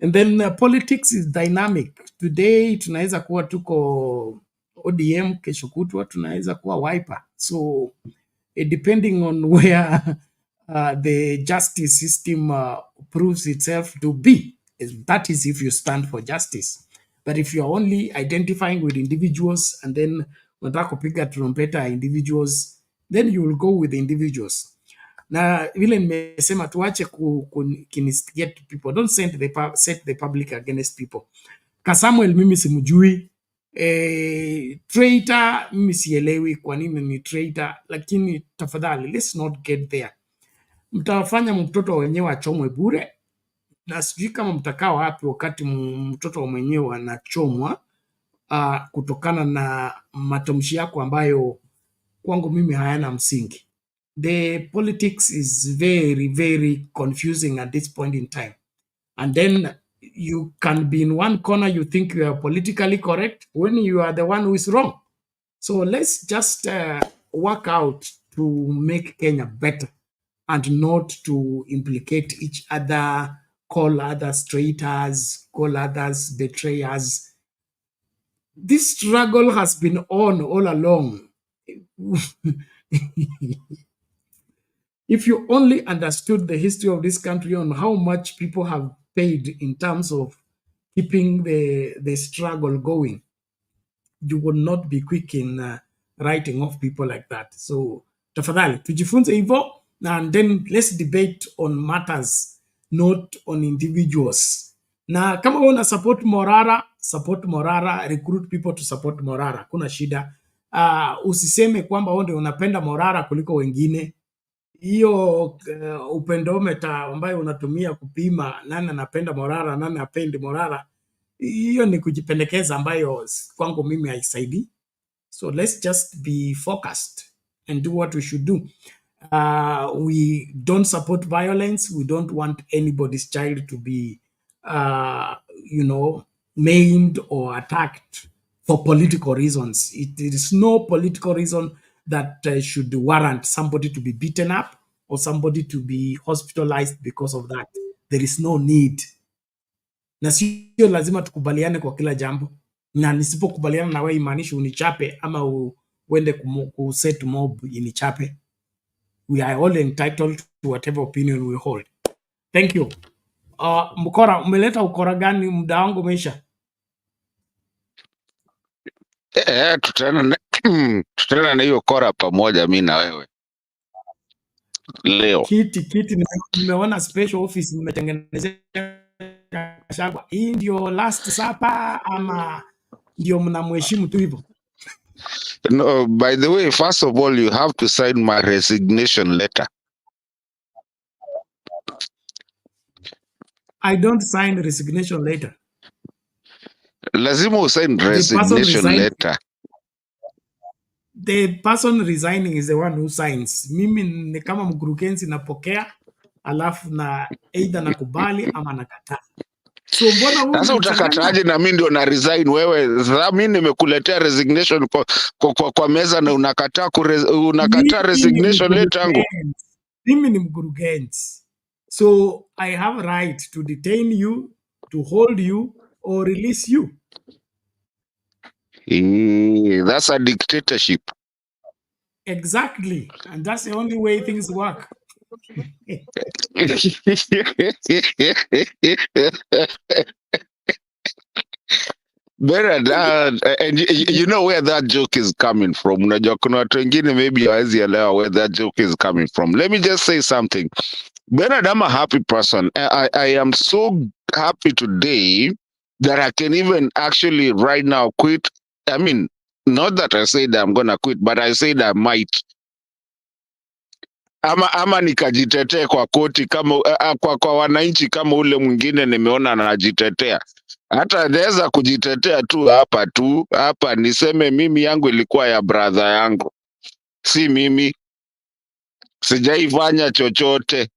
And then politics is dynamic. Today tunaweza kuwa tuko ODM, kesho kutwa tunaweza kuwa Wiper. So depending on where the justice system proves itself to be, that is if you stand for justice. But if you're only identifying with individuals and then unataka kupiga trumpeta individuals, then you will go with the individuals. Na vile nimesema tuache instigate people. Don't set the public against people. Kasamuel mimi simjui, traitor mimi sielewi kwa nini ni traitor, lakini tafadhali let's not get there. Mtafanya mtoto wenyewe achomwe bure, na sijui kama mtakaa wapi wakati mtoto mwenyewe anachomwa kutokana na matamshi yako ambayo kwangu mimi hayana msingi. The politics is very, very confusing at this point in time. And then you can be in one corner, you think you are politically correct when you are the one who is wrong. So let's just work out to make Kenya better and not to implicate each other, call others traitors, call others betrayers. This struggle has been on all along. If you only understood the history of this country on how much people have paid in terms of keeping the struggle going, you would not be quick in writing off people like that. So tafadhali tujifunze hivyo, and then let's debate on matters, not on individuals. Na kama una support Morara, recruit people to support Morara, kuna shida. Usiseme kwamba wewe ndio unapenda Morara kuliko wengine. Hiyo upendometa ambayo unatumia kupima nani anapenda Morara, nani apendi Morara, hiyo ni kujipendekeza ambayo kwangu mimi haisaidii. So let's just be focused and do what we should do. We don't support violence. We don't want anybody's child to be, maimed or attacked for political reasons. There is no political reason that should warrant somebody to be beaten up or somebody to be hospitalized because of that. There is no need. Na sio lazima tukubaliane kwa kila jambo. Na nisipokubaliana na wewe imaanishi unichape ama uende kuset mob inichape. we are all entitled to whatever opinion we hold. Thank you. Mkora, umeleta ukora gani? Muda wangu umeisha. Tutaenda na hiyo kora pamoja, mi na wewe leo. Kiti nimeona special office mmetengenezea Gachagua. Hii ndio last supper ama ndio mnamheshimu tu hivyo? No, by the way, first of all, you have to sign my resignation letter. I don't sign resignation letter. Lazima usign resignation letter. The person resigning is the one who signs. Mimi ni kama mkurugenzi napokea, alafu na either nakubali ama nakataa. So mbona wewe sasa utakataje na mimi ndio na resign wewe? Sasa mimi nimekuletea resignation kwa meza na unakataa resignation letter yangu. Mimi ni mkurugenzi. So I have right to detain you, to hold you or release you. That's a dictatorship. Exactly. And that's the only way things work. Bernard, and you know where that joke is coming from. Unajua kuna watu wengine maybe hawezi elewa where that joke is coming from. Let me just say something. Bernard, I'm a happy person. I am so happy today that I can even actually right now quit. I mean, not that I said I'm gonna quit, but I said I might. Ama nikajitetee kwa koti kama kwa wananchi kama ule mwingine nimeona anajitetea. Hata naweza kujitetea tu hapa niseme mimi yangu ilikuwa ya brother yangu, si mimi, sijaifanya chochote.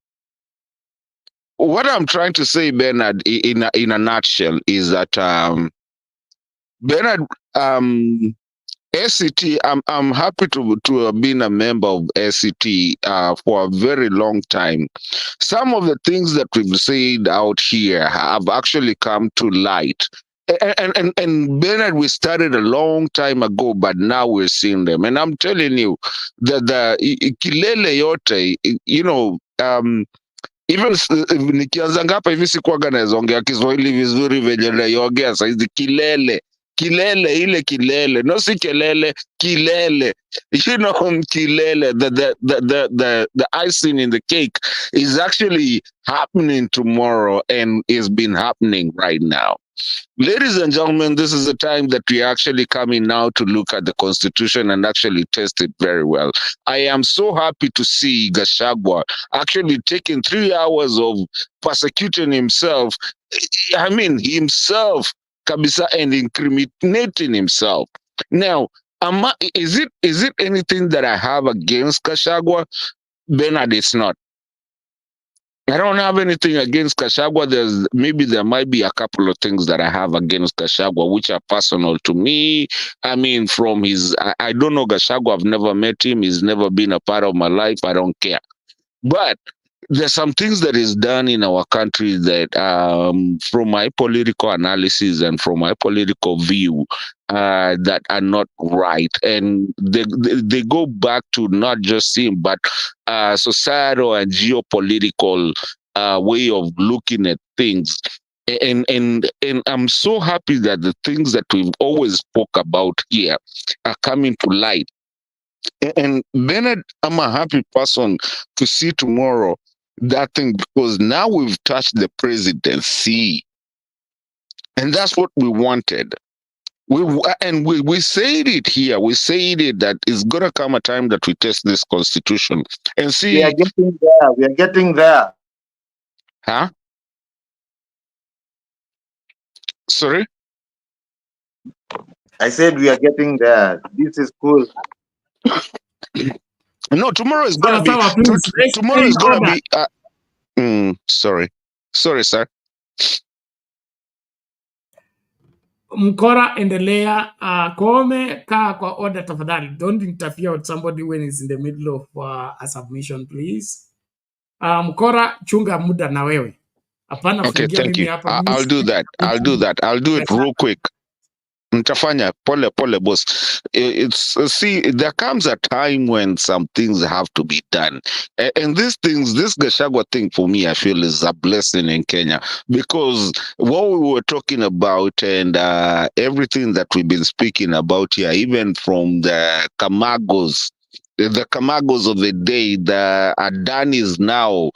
What I'm trying to say, Bernard, in a nutshell, is that Bernard, SCT, I'm happy to have been a member of SCT for a very long time. Some of the things that we've said out here have actually come to light. And Bernard, we started a long time ago, but now we're seeing them. And I'm telling you that the kilele yote, you know, even nikianza ngapa hivi sikuwaga naweza ongea Kiswahili vizuri venye naiongea saizi. Kilele, kilele, no si kelele, kilele. You know, kilele, the icing in the cake is actually happening tomorrow and is been happening right now. Ladies and gentlemen, this is the time that we are actually coming now to look at the Constitution and actually test it very well. I am so happy to see Gachagua actually taking 3 hours of persecuting himself. I mean, himself, kabisa, and incriminating himself. Now, is it anything that I have against Gachagua? Bernard, it's not. I don't have anything against Gachagua. There might be a couple of things that I have against Gachagua, which are personal to me. I mean, from I don't know Gachagua. I've never met him. He's never been a part of my life. I don't care. But there's some things that is done in our country that, from my political analysis and from my political view, that are not right, and they go back to not just him, but societal and geopolitical way of looking at things. And I'm so happy that the things that we've always spoke about here are coming to light. And Bernard, I'm a happy person to see tomorrow that thing, because now we've touched the presidency, and that's what we wanted. We said it here. We said it that it's gonna come a time that we test this constitution and see. We are getting there. We are getting there. Huh? Sorry? I said we are getting there. This is cool. No, tomorrow is gonna be. Tomorrow is gonna be. Sorry, sir. Mkora, endelea. Kome, kaa kwa order tafadhali. Don't interfere with somebody when he's in the middle of a submission, please. Mkora, chunga muda na wewe. Hapana, Okay, thank you. I'll do that. I'll do it real quick. Nitafanya pole pole, boss. It's see, there comes a time when some things have to be done, and these things, this Gachagua thing, for me, I feel is a blessing in Kenya, because what we were talking about and everything that we've been speaking about here, even from the Kamagos, the Kamagos of the day, the Adanis now,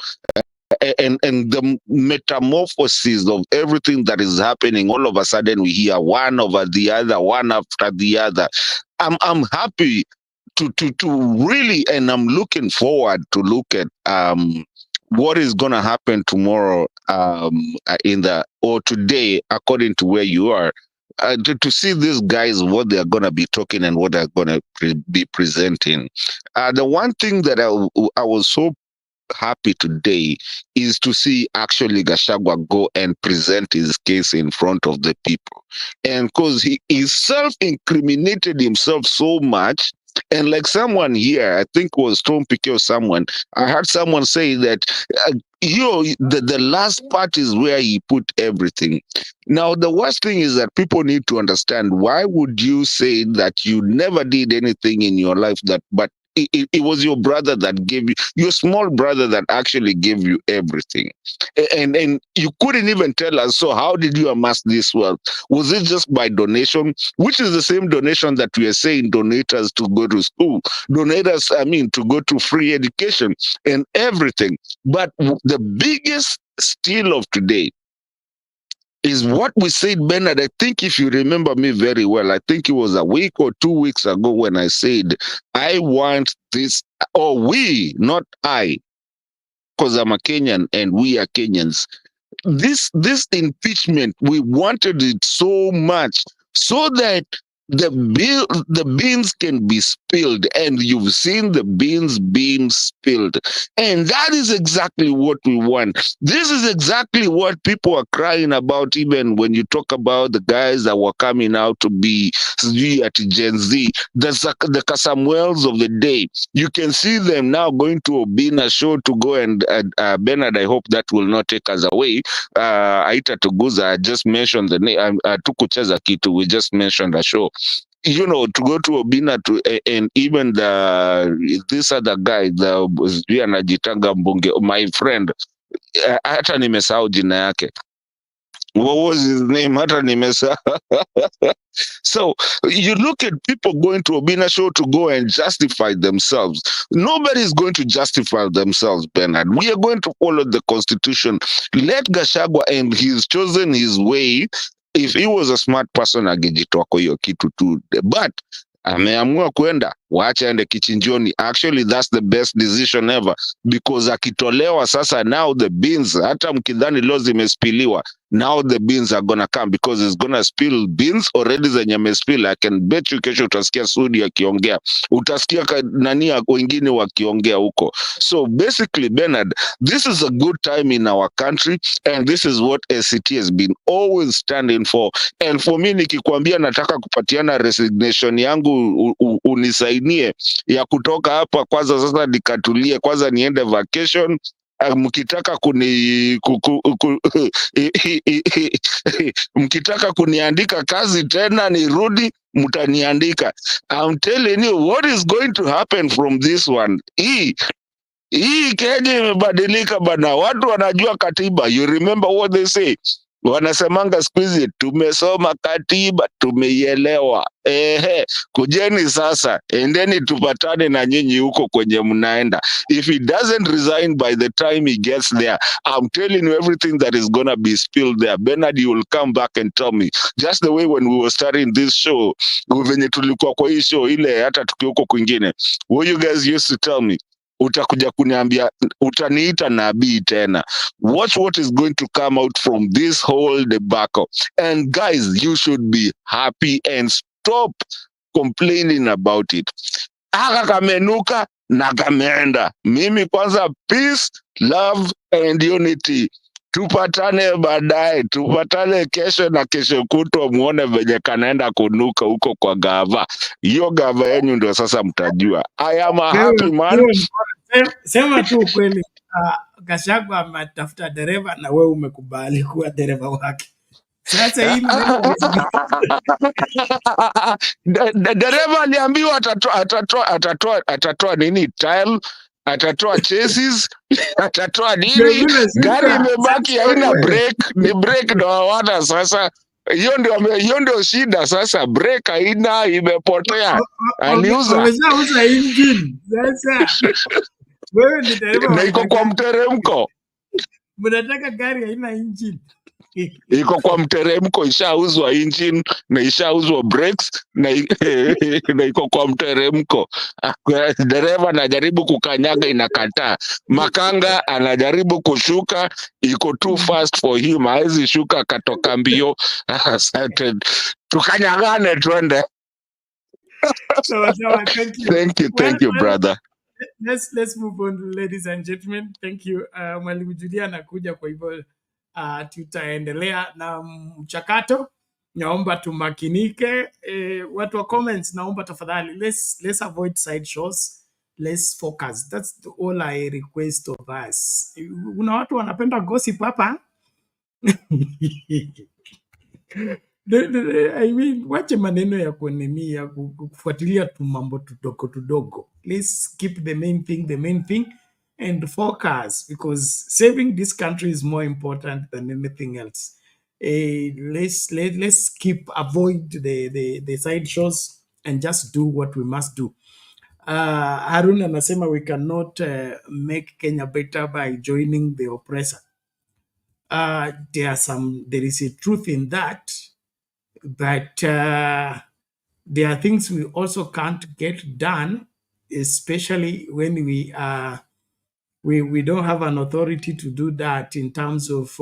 and the metamorphosis of everything that is happening, all of a sudden we hear one over the other, one after the other. I'm happy to really, and I'm looking forward to look at what is going to happen tomorrow or today, according to where you are. To see these guys, what they're going to be talking and what they're going to be presenting. The one thing that I was so happy today is to see actually Gachagua go and present his case in front of the people. And because he self-incriminated himself so much, and like someone here, I think it was Tom Piquet or someone, I heard someone say that, the last part is where he put everything. Now, the worst thing is that people need to understand, why would you say that you never did anything in your life but it was your brother that gave you, your small brother that actually gave you everything. And you couldn't even tell us, so how did you amass this wealth? Was it just by donation, which is the same donation that we are saying donate us to go to school, donate us, to go to free education and everything. But the biggest steal of today is what we said, Bernard. I think if you remember me very well, I think it was a week or 2 weeks ago when I said, I want this, or we, not I, because I'm a Kenyan and we are Kenyans. This impeachment, we wanted it so much so that the beans can be spilled, and you've seen the beans being spilled, and that is exactly what we want. This is exactly what people are crying about, even when you talk about the guys that were coming out to be at Gen Z, the Samuels of the day. You can see them now going to Obina show to go and Bernard, I hope that will not take us away. Aita Tuguza, I just mentioned the name, Tukucheza Kitu, we just mentioned a show. To go to Obina and even this other guy, the anajitanga Mbunge, my friend, hata nimesahau jina yake. What was his name? Hata nimesahau. So you look at people going to Obina show to go and justify themselves. Nobody is going to justify themselves, Bernard. We are going to follow the Constitution. Let Gachagua, and he's chosen his way. If he was a smart person, angejitoa kwa hiyo kitu tu. But ameamua kwenda, wacha ende kichinjoni. Actually, that's the best decision ever, because akitolewa sasa, now the beans, hata mkidhani leo zimespiliwa, now the beans are gonna come, because it's gonna spill beans already zenye mespill. I can bet you kesho utasikia Sudi akiongea, utasikia nani wengine wakiongea huko. So basically, Bernard, this is a good time in our country, and this is what ACT has been always standing for. And for me, nikikwambia nataka kupatiana resignation yangu, unisainie ya kutoka hapa kwanza, sasa nikatulie kwanza, niende vacation. Mkitaka mkitaka kuniandika kazi tena nirudi, mtaniandika. I'm telling you what is going to happen from this one. Hii Kenya imebadilika bana, watu wanajua katiba. You remember what they say? Wanasemanga siku hizi, tumesoma katiba, tumeielewa. Kujeni sasa, endeni tupatane na nyinyi huko kwenye mnaenda. If he doesn't resign by the time he gets there, I'm telling you everything that is gonna be spilled there. Bernard, you will come back and tell me, just the way when we were starting this show, venye tulikuwa kwa hii show ile, hata tukiuko kwingine, what you guys used to tell me, utakuja kuniambia, utaniita nabii tena. Watch what is going to come out from this whole debacle. And guys, you should be happy and stop complaining about it. Aka kamenuka na kameenda. Mimi kwanza, peace, love and unity. Tupatane baadaye, tupatane kesho na kesho kutwa, muone venye kanaenda kunuka huko kwa gava. Hiyo gava yenyu ndio sasa mtajua. I am a happy man. Sema tu ukweli, Gachagua ametafuta dereva na wewe umekubali kuwa dereva wake. Sasa hii maneno dereva aliambiwa atatoa nini tile, atatoa chassis, atatoa nini, gari imebaki haina brake, ni brake ndo hawana sasa. Hiyo ndio shida sasa, brake haina, imepotea. Aliuza wameshauza engine sasa. Wewe ni dereva na iko kwa mteremko, mnataka gari haina engine. iko kwa mteremko, ishauzwa engine na ishauzwa brakes na iko kwa mteremko. Dereva anajaribu kukanyaga, inakataa. Makanga anajaribu kushuka, iko too fast for him, hawezi shuka, akatoka mbio. Tukanyagane twende. So, thank you. Thank you, brother. Let's move on, ladies and gentlemen. Thank you. Mwalimu Julia anakuja, kwa hivyo tutaendelea na mchakato. Naomba tumakinike. Watu wa comments, naomba tafadhali, let's avoid side shows. Let's focus. That's all I request of us. Kuna watu wanapenda gossip hapa. I mean, wache maneno ya kuenemi ya kufuatilia tu mambo tudogo. Let's keep the main thing and focus, because saving this country is more important than anything else. Let's avoid the side shows and just do what we must do. Harun anasema we cannot make Kenya better by joining the oppressor. There is a truth in that, but there are things we also can't get done, especially when we don't have an authority to do that in terms of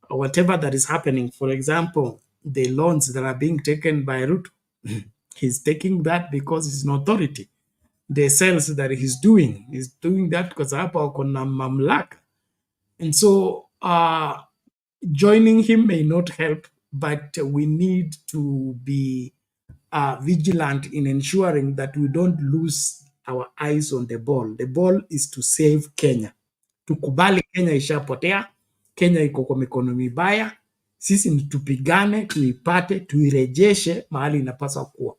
whatever that is happening. For example, the loans that are being taken by Ruto, he's taking that because he's an authority. The sales that he's doing that because hapa wako na mamlaka. And so joining him may not help, but we need to be vigilant in ensuring that we don't lose our eyes on the ball. The ball is to save Kenya. Tukubali Kenya ishapotea, Kenya iko kwa mikono mibaya. Sisi ni tupigane, tuipate, tuirejeshe mahali inapaswa kuwa.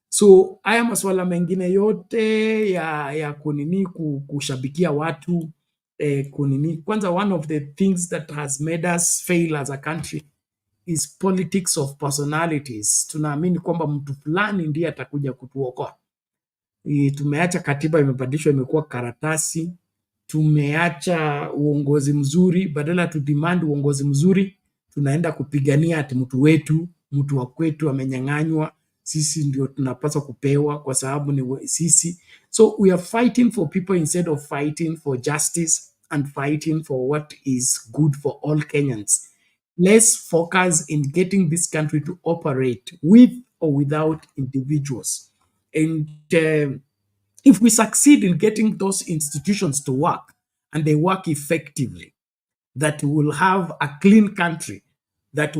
So haya masuala mengine yote ya kunini kushabikia watu kunini. Kwanza, one of the things that has made us fail as a country is politics of personalities. Tunaamini kwamba mtu fulani ndiye atakuja kutuokoa. Tumeacha katiba imebadilishwa, imekuwa karatasi. Tumeacha uongozi mzuri, badala tu demand uongozi mzuri, tunaenda kupigania ati mtu wa kwetu amenyang'anywa, sisi ndio tunapaswa kupewa kwa sababu ni sisi. So we are fighting for people instead of fighting for justice and fighting for what is good for all Kenyans. Let's focus in getting this country to operate with or without individuals. And if we succeed in getting those institutions to work, and they work effectively, that will have a clean country, that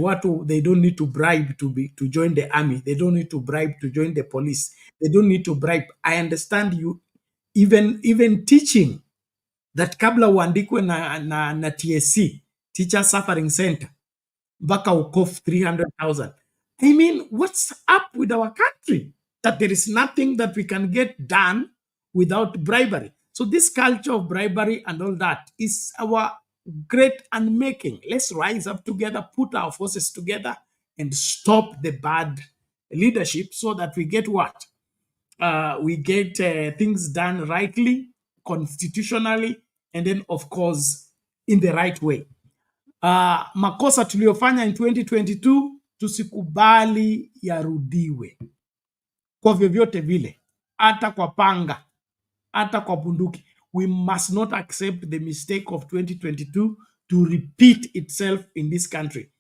they don't need to bribe to join the army, they don't need to bribe to join the police, they don't need to bribe. I understand you even teaching that kabla uandikwe na TSC, Teacher Suffering Center, mpaka ukof 300,000. I mean, what's up with our country? That there is nothing that we can get done without bribery. So this culture of bribery and all that is our great unmaking. Let's rise up together, put our forces together, and stop the bad leadership so that we get what? We get things done rightly, constitutionally, and then, of course, in the right way. Makosa tuliyofanya in 2022 tusikubali yarudiwe kwa vyovyote vile, hata kwa panga, hata kwa bunduki. We must not accept the mistake of 2022 to repeat itself in this country.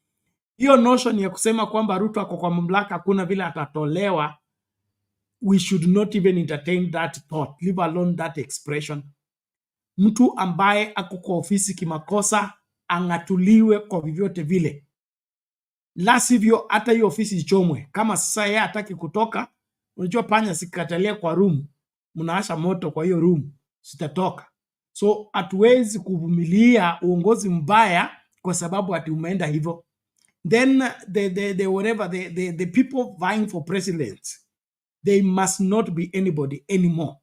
Hiyo notion ya kusema kwamba Ruto ako kwa mamlaka hakuna vile atatolewa, we should not even entertain that thought, leave alone that expression. Mtu ambaye ako kwa ofisi kimakosa angatuliwe kwa vyovyote vile, la sivyo hata hiyo ofisi ichomwe. Kama sasa yeye hataki kutoka, unajua panya sikatalia kwa room, mnaasha moto kwa hiyo room, sitatoka. So hatuwezi kuvumilia uongozi mbaya kwa sababu ati umeenda hivyo. then the people vying for president, they must not be anybody anymore.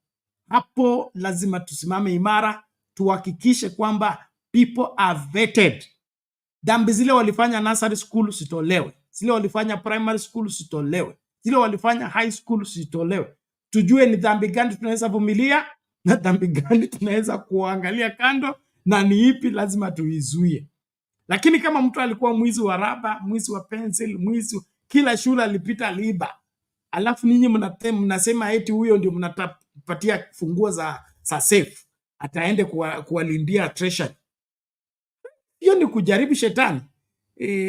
Hapo lazima tusimame imara, tuhakikishe kwamba people are vetted. Dhambi zile walifanya nursery school sitolewe, zile walifanya primary school sitolewe, zile walifanya high school sitolewe. Tujue ni dhambi gani tunaweza vumilia na dhambi gani tunaweza kuangalia kando, na ni ipi lazima tuizuie. Lakini kama mtu alikuwa mwizi wa raba, mwizi wa pencil, mwizi kila shule alipita aliiba, alafu ninyi mnasema eti huyo ndio mnatapatia funguo za safe, ataende kuwalindia treasury. Hiyo ni kujaribu shetani.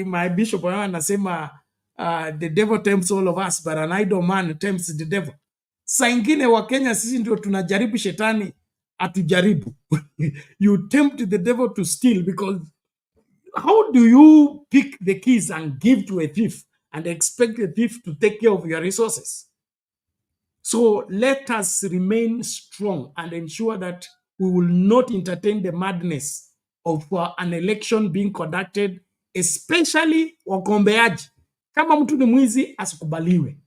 My bishop anasema the devil tempts all of us, but an idle man tempts the devil. Saa ingine wa Kenya sisi ndio tunajaribu shetani atujaribu. You tempt the devil to steal, because how do you pick the keys and give to a thief and expect the thief to take care of your resources? So let us remain strong and ensure that we will not entertain the madness of an election being conducted, especially wagombeaji. Kama mtu ni mwizi asikubaliwe.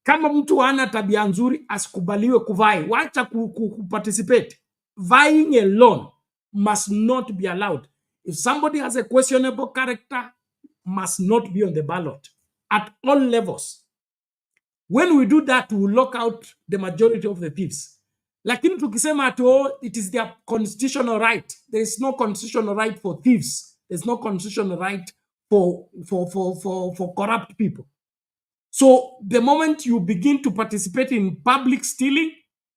Kama mtu hana tabia nzuri asikubaliwe kuvai. Wacha kuparticipate. Vying alone must not be allowed. If somebody has a questionable character, must not be on the ballot at all levels. When we do that, we will lock out the majority of the thieves. Lakini tukisema at all, it is their constitutional right. There is no constitutional right for thieves. There is no constitutional right for corrupt people. So the moment you begin to participate in public stealing,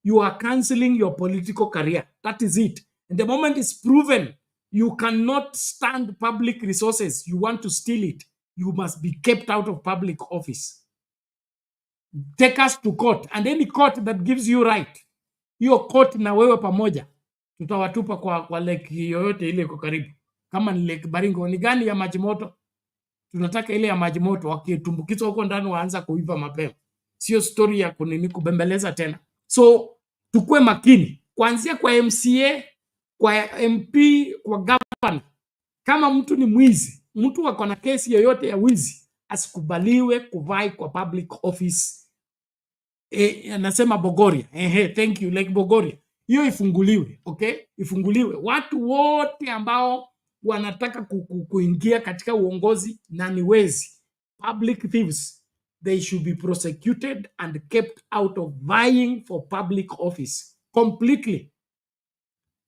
you are canceling your political career. That is it. And the moment it's proven you cannot stand public resources, you want to steal it, you must be kept out of public office. Take us to court, and any court that gives you right, hiyo court na wewe pamoja tutawatupa kwa lake yoyote ile iko karibu. Kama ni lake Baringo, ni gani ya maji moto? Tunataka ile ya maji moto, wakitumbukizwa huko ndani waanza kuiva mapema. Sio story ya kubembeleza tena. So tukue makini kuanzia kwa MCA, kwa MP, kwa governor. Kama mtu ni mwizi, mtu wako na kesi yoyote ya wizi, asikubaliwe kuvai kwa public office. Anasema Bogoria. Thank you, like Bogoria. Hiyo ifunguliwe, okay? Ifunguliwe. Watu wote ambao wanataka kuingia katika uongozi na ni wezi, public thieves, they should be prosecuted and kept out of vying for public office completely.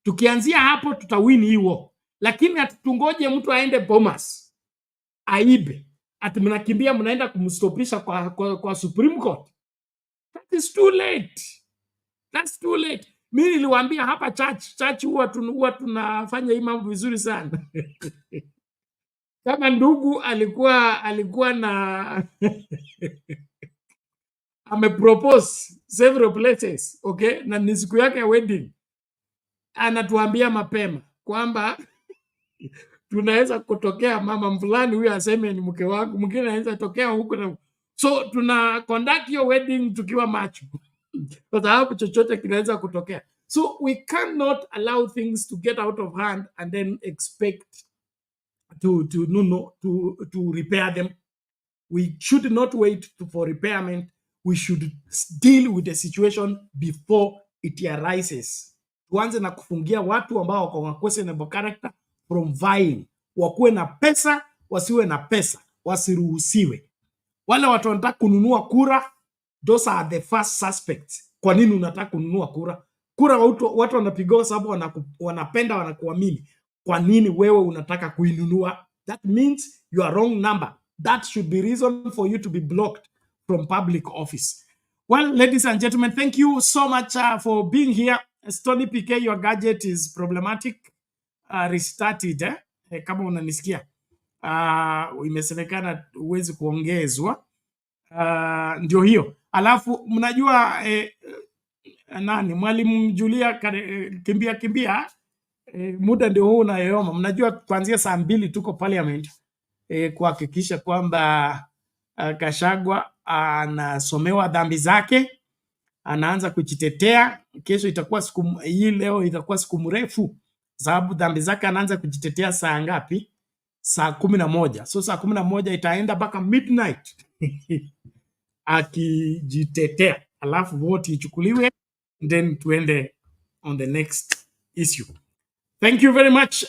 Tukianzia hapo tutawini hiyo. Lakini atutungoje mtu aende Bomas aibe, ati mnakimbia mnaenda kumstopisha kwa Supreme Court. That is too late. That's too late. Mimi niliwaambia hapa church huwa tunafanya hii mambo vizuri sana. Kama ndugu alikuwa na amepropose several places, okay? Na ni siku yake ya wedding. Anatuambia mapema kwamba tunaweza kutokea mama fulani huyu aseme ni mke wangu, mwingine anaweza tokea huko na so tuna conduct your wedding tukiwa macho. Kwa sababu chochote kinaweza kutokea. So we cannot allow things to get out of hand and then expect to repair them. We should not wait for repairment. We should deal with the situation before it arises. Tuanze na kufungia watu ambao wako na questionable character from vying. Wakuwe na pesa, wasiwe na pesa, wasiruhusiwe. Wale watu wanataka kununua kura, those are the first suspects. Kwa nini unataka kununua kura? Kura watu wanapiga kwa sababu wanapenda, wanakuamini. Kwa nini wewe unataka kuinunua? That means you are wrong number. That should be reason for you to be blocked from public office. Well, ladies and gentlemen, thank you so much for being here. Stony PK, your gadget is problematic. Restarted, kama unanisikia. Imesemekana uwezi kuongezwa. Ndio hiyo. Alafu mnajua nani Mwalimu Julia kimbia muda ndio huu unayoyoma. Mnajua kuanzia saa 2 tuko parliament kuhakikisha kwamba Gachagua anasomewa dhambi zake, anaanza kujitetea. Kesho itakuwa leo itakuwa siku mrefu sababu dhambi zake anaanza kujitetea saa ngapi? saa 11. So saa 11 itaenda mpaka midnight akijitetea, alafu vote ichukuliwe, then tuende on the next issue. Thank you very much.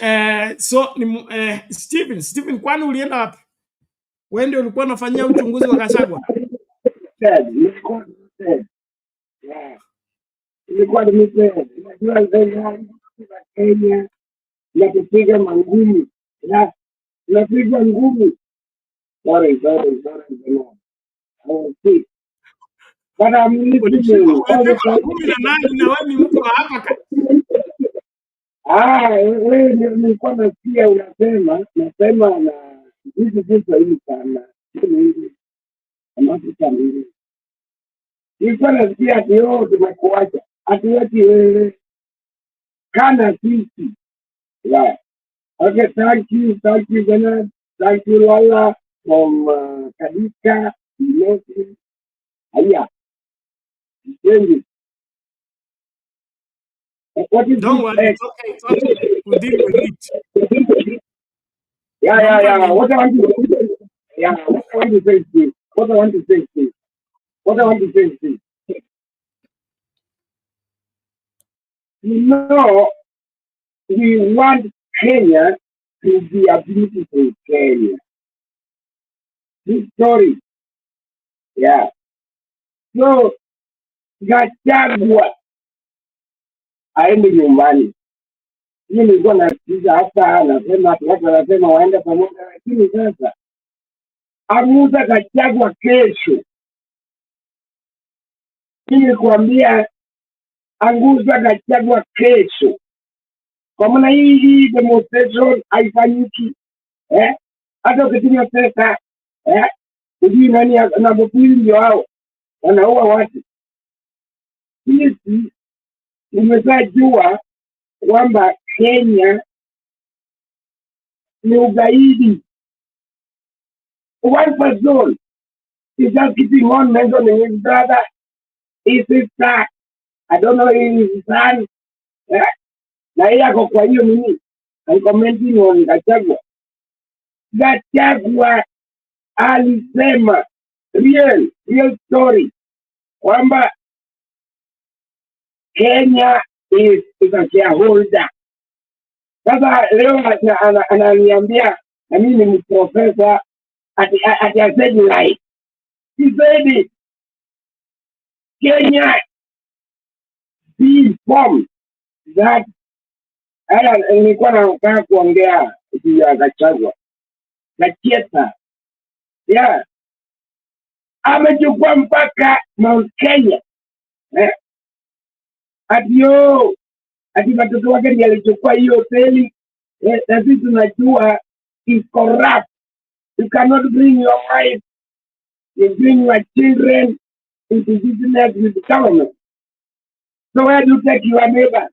Stephen, kwani ulienda wapi? Wewe ndio ulikuwa unafanyia uchunguzi wa Gachagua? Ilikuwa nimesema unajua Kenya na kupiga mangumi na napiga ngumi. Sorry. But I'm listening. Wewe nilikuwa nasikia unasema na hizi hii sana. Nilikuwa nasikia ati tumekuacha. Ati wewe kana sisi. Yeah. Okay, thank you, Bernard. Thank you, Lola, from Kadika, Messi. Yeah. Thank you. Don't worry, it's okay. We'll deal with it. Yeah. What I want to say is this. What I want to say is this. You know, we want Kenya to be a beautiful Kenya. This story. Yeah. So, Gachagua aende nyumbani. Mimi nilikuwa nasikiza hapa anasema watu wanasema waende pamoja, lakini sasa amuza Gachagua kesho. Mimi kuambia anguza Gachagua kesho. Kwa maana hii demonstration haifanyiki. Hata ukitumia pesa ujui nani anapopili ndio hao wanaua watu. Sisi tumeshajua kwamba Kenya ni ugaidi. One person is just keeping on mentioning his brother, his sister, I don't know, his son. Na yeye ako kwa hiyo nini? I'm commenting on Gachagua. Gachagua alisema real story kwamba Kenya is a shareholder. Sasa leo ananiambia na mimi ni professor at I said right. He said it. Kenya be informed that nilikuwa nataka kuongea juu ya Gachagua. Gacheta. Yeah. Amechukua mpaka Mount Kenya. Ati watoto wake ndiye alichukua hiyo hoteli. Na sisi tunajua is corrupt. You cannot bring your wife, you bring your children into business with the government. So where do you take your neighbor?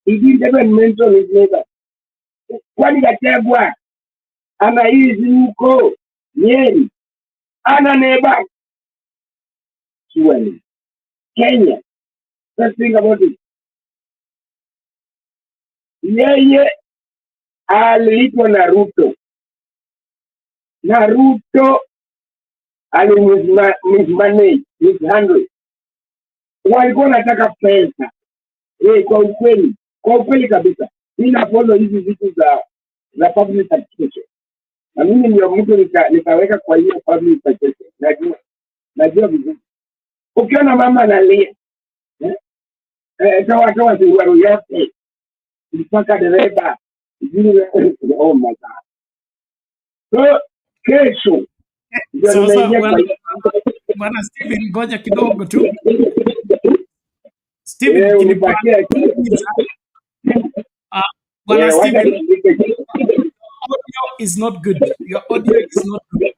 He didn't even mention his neighbor. Kwani Gachagua anaishi huko Nyeri, ana neighbor surely. Kenya, let's think about it. Yeye aliitwa na Ruto. Na Ruto mismanage, mishandle. Walikuwa wanataka pesa. Kwa ukweli kabisa. Mimi nafollow hizi vitu za public administration. Na mimi ndio mtu nikaweka kwa hiyo public administration. Najua vizuri. Ukiona mama analia, toa suruali yote. Mpaka dereva. Oh my God. So, kesho. Bwana Stephen, ngoja kidogo tu. Stephen, Bwana Stephen, audio is not good. Your audio is not good.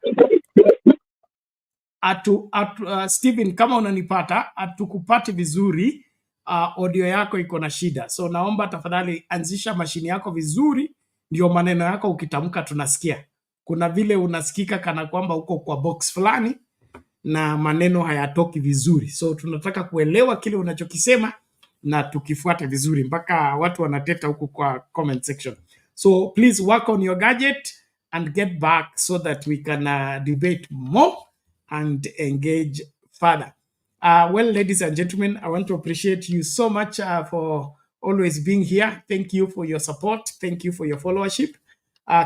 Stephen, kama unanipata, hatukupati vizuri. Audio yako iko na shida. So naomba tafadhali anzisha mashini yako vizuri, ndio maneno yako ukitamka tunasikia. Kuna vile unasikika kana kwamba uko kwa box fulani na maneno hayatoki vizuri. So tunataka kuelewa kile unachokisema na tukifuate vizuri, mpaka watu wanateta huku kwa comment section. So please work on your gadget and get back so that we can debate more and engage further. Well, ladies and gentlemen, I want to appreciate you so much for always being here. Thank you for your support. Thank you for your followership.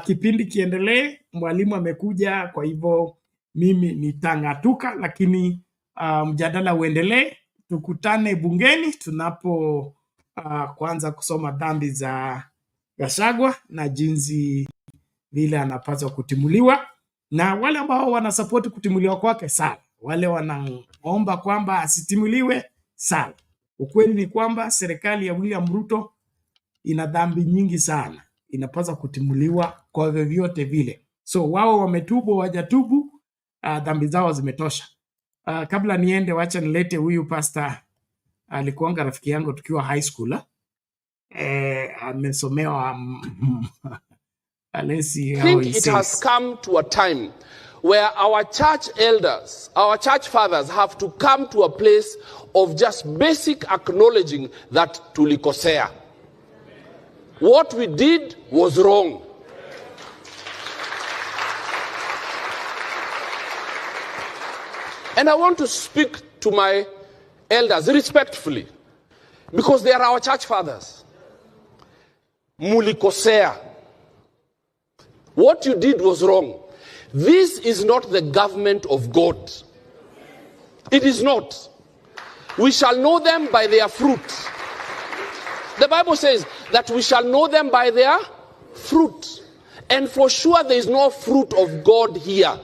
Kipindi kiendelee, mwalimu amekuja, kwa hivyo mimi nitang'atuka, lakini mjadala uendelee. Tukutane bungeni tunapo kuanza kusoma dhambi za Gachagua na jinsi vile anapaswa kutimuliwa, na wale ambao wanasapoti kutimuliwa kwake sawa, wale wanaomba kwamba asitimuliwe sawa. Ukweli ni kwamba serikali ya William Ruto ina dhambi nyingi sana, inapaswa kutimuliwa kwa vyovyote vile. So wao wametubu, wajatubu, dhambi zao zimetosha. Kabla niende, wacha nilete huyu pastor, alikuanga rafiki yangu tukiwa high school. Amesomewa let's see how he It has come to a time where our church elders, our church fathers have to come to a place of just basic acknowledging that tulikosea. What we did was wrong. And I want to speak to my elders respectfully, because they are our church fathers. Mulikosea. What you did was wrong. This is not the government of God. It is not. We shall know them by their fruit. The Bible says that we shall know them by their fruit. And for sure there is no fruit of God here.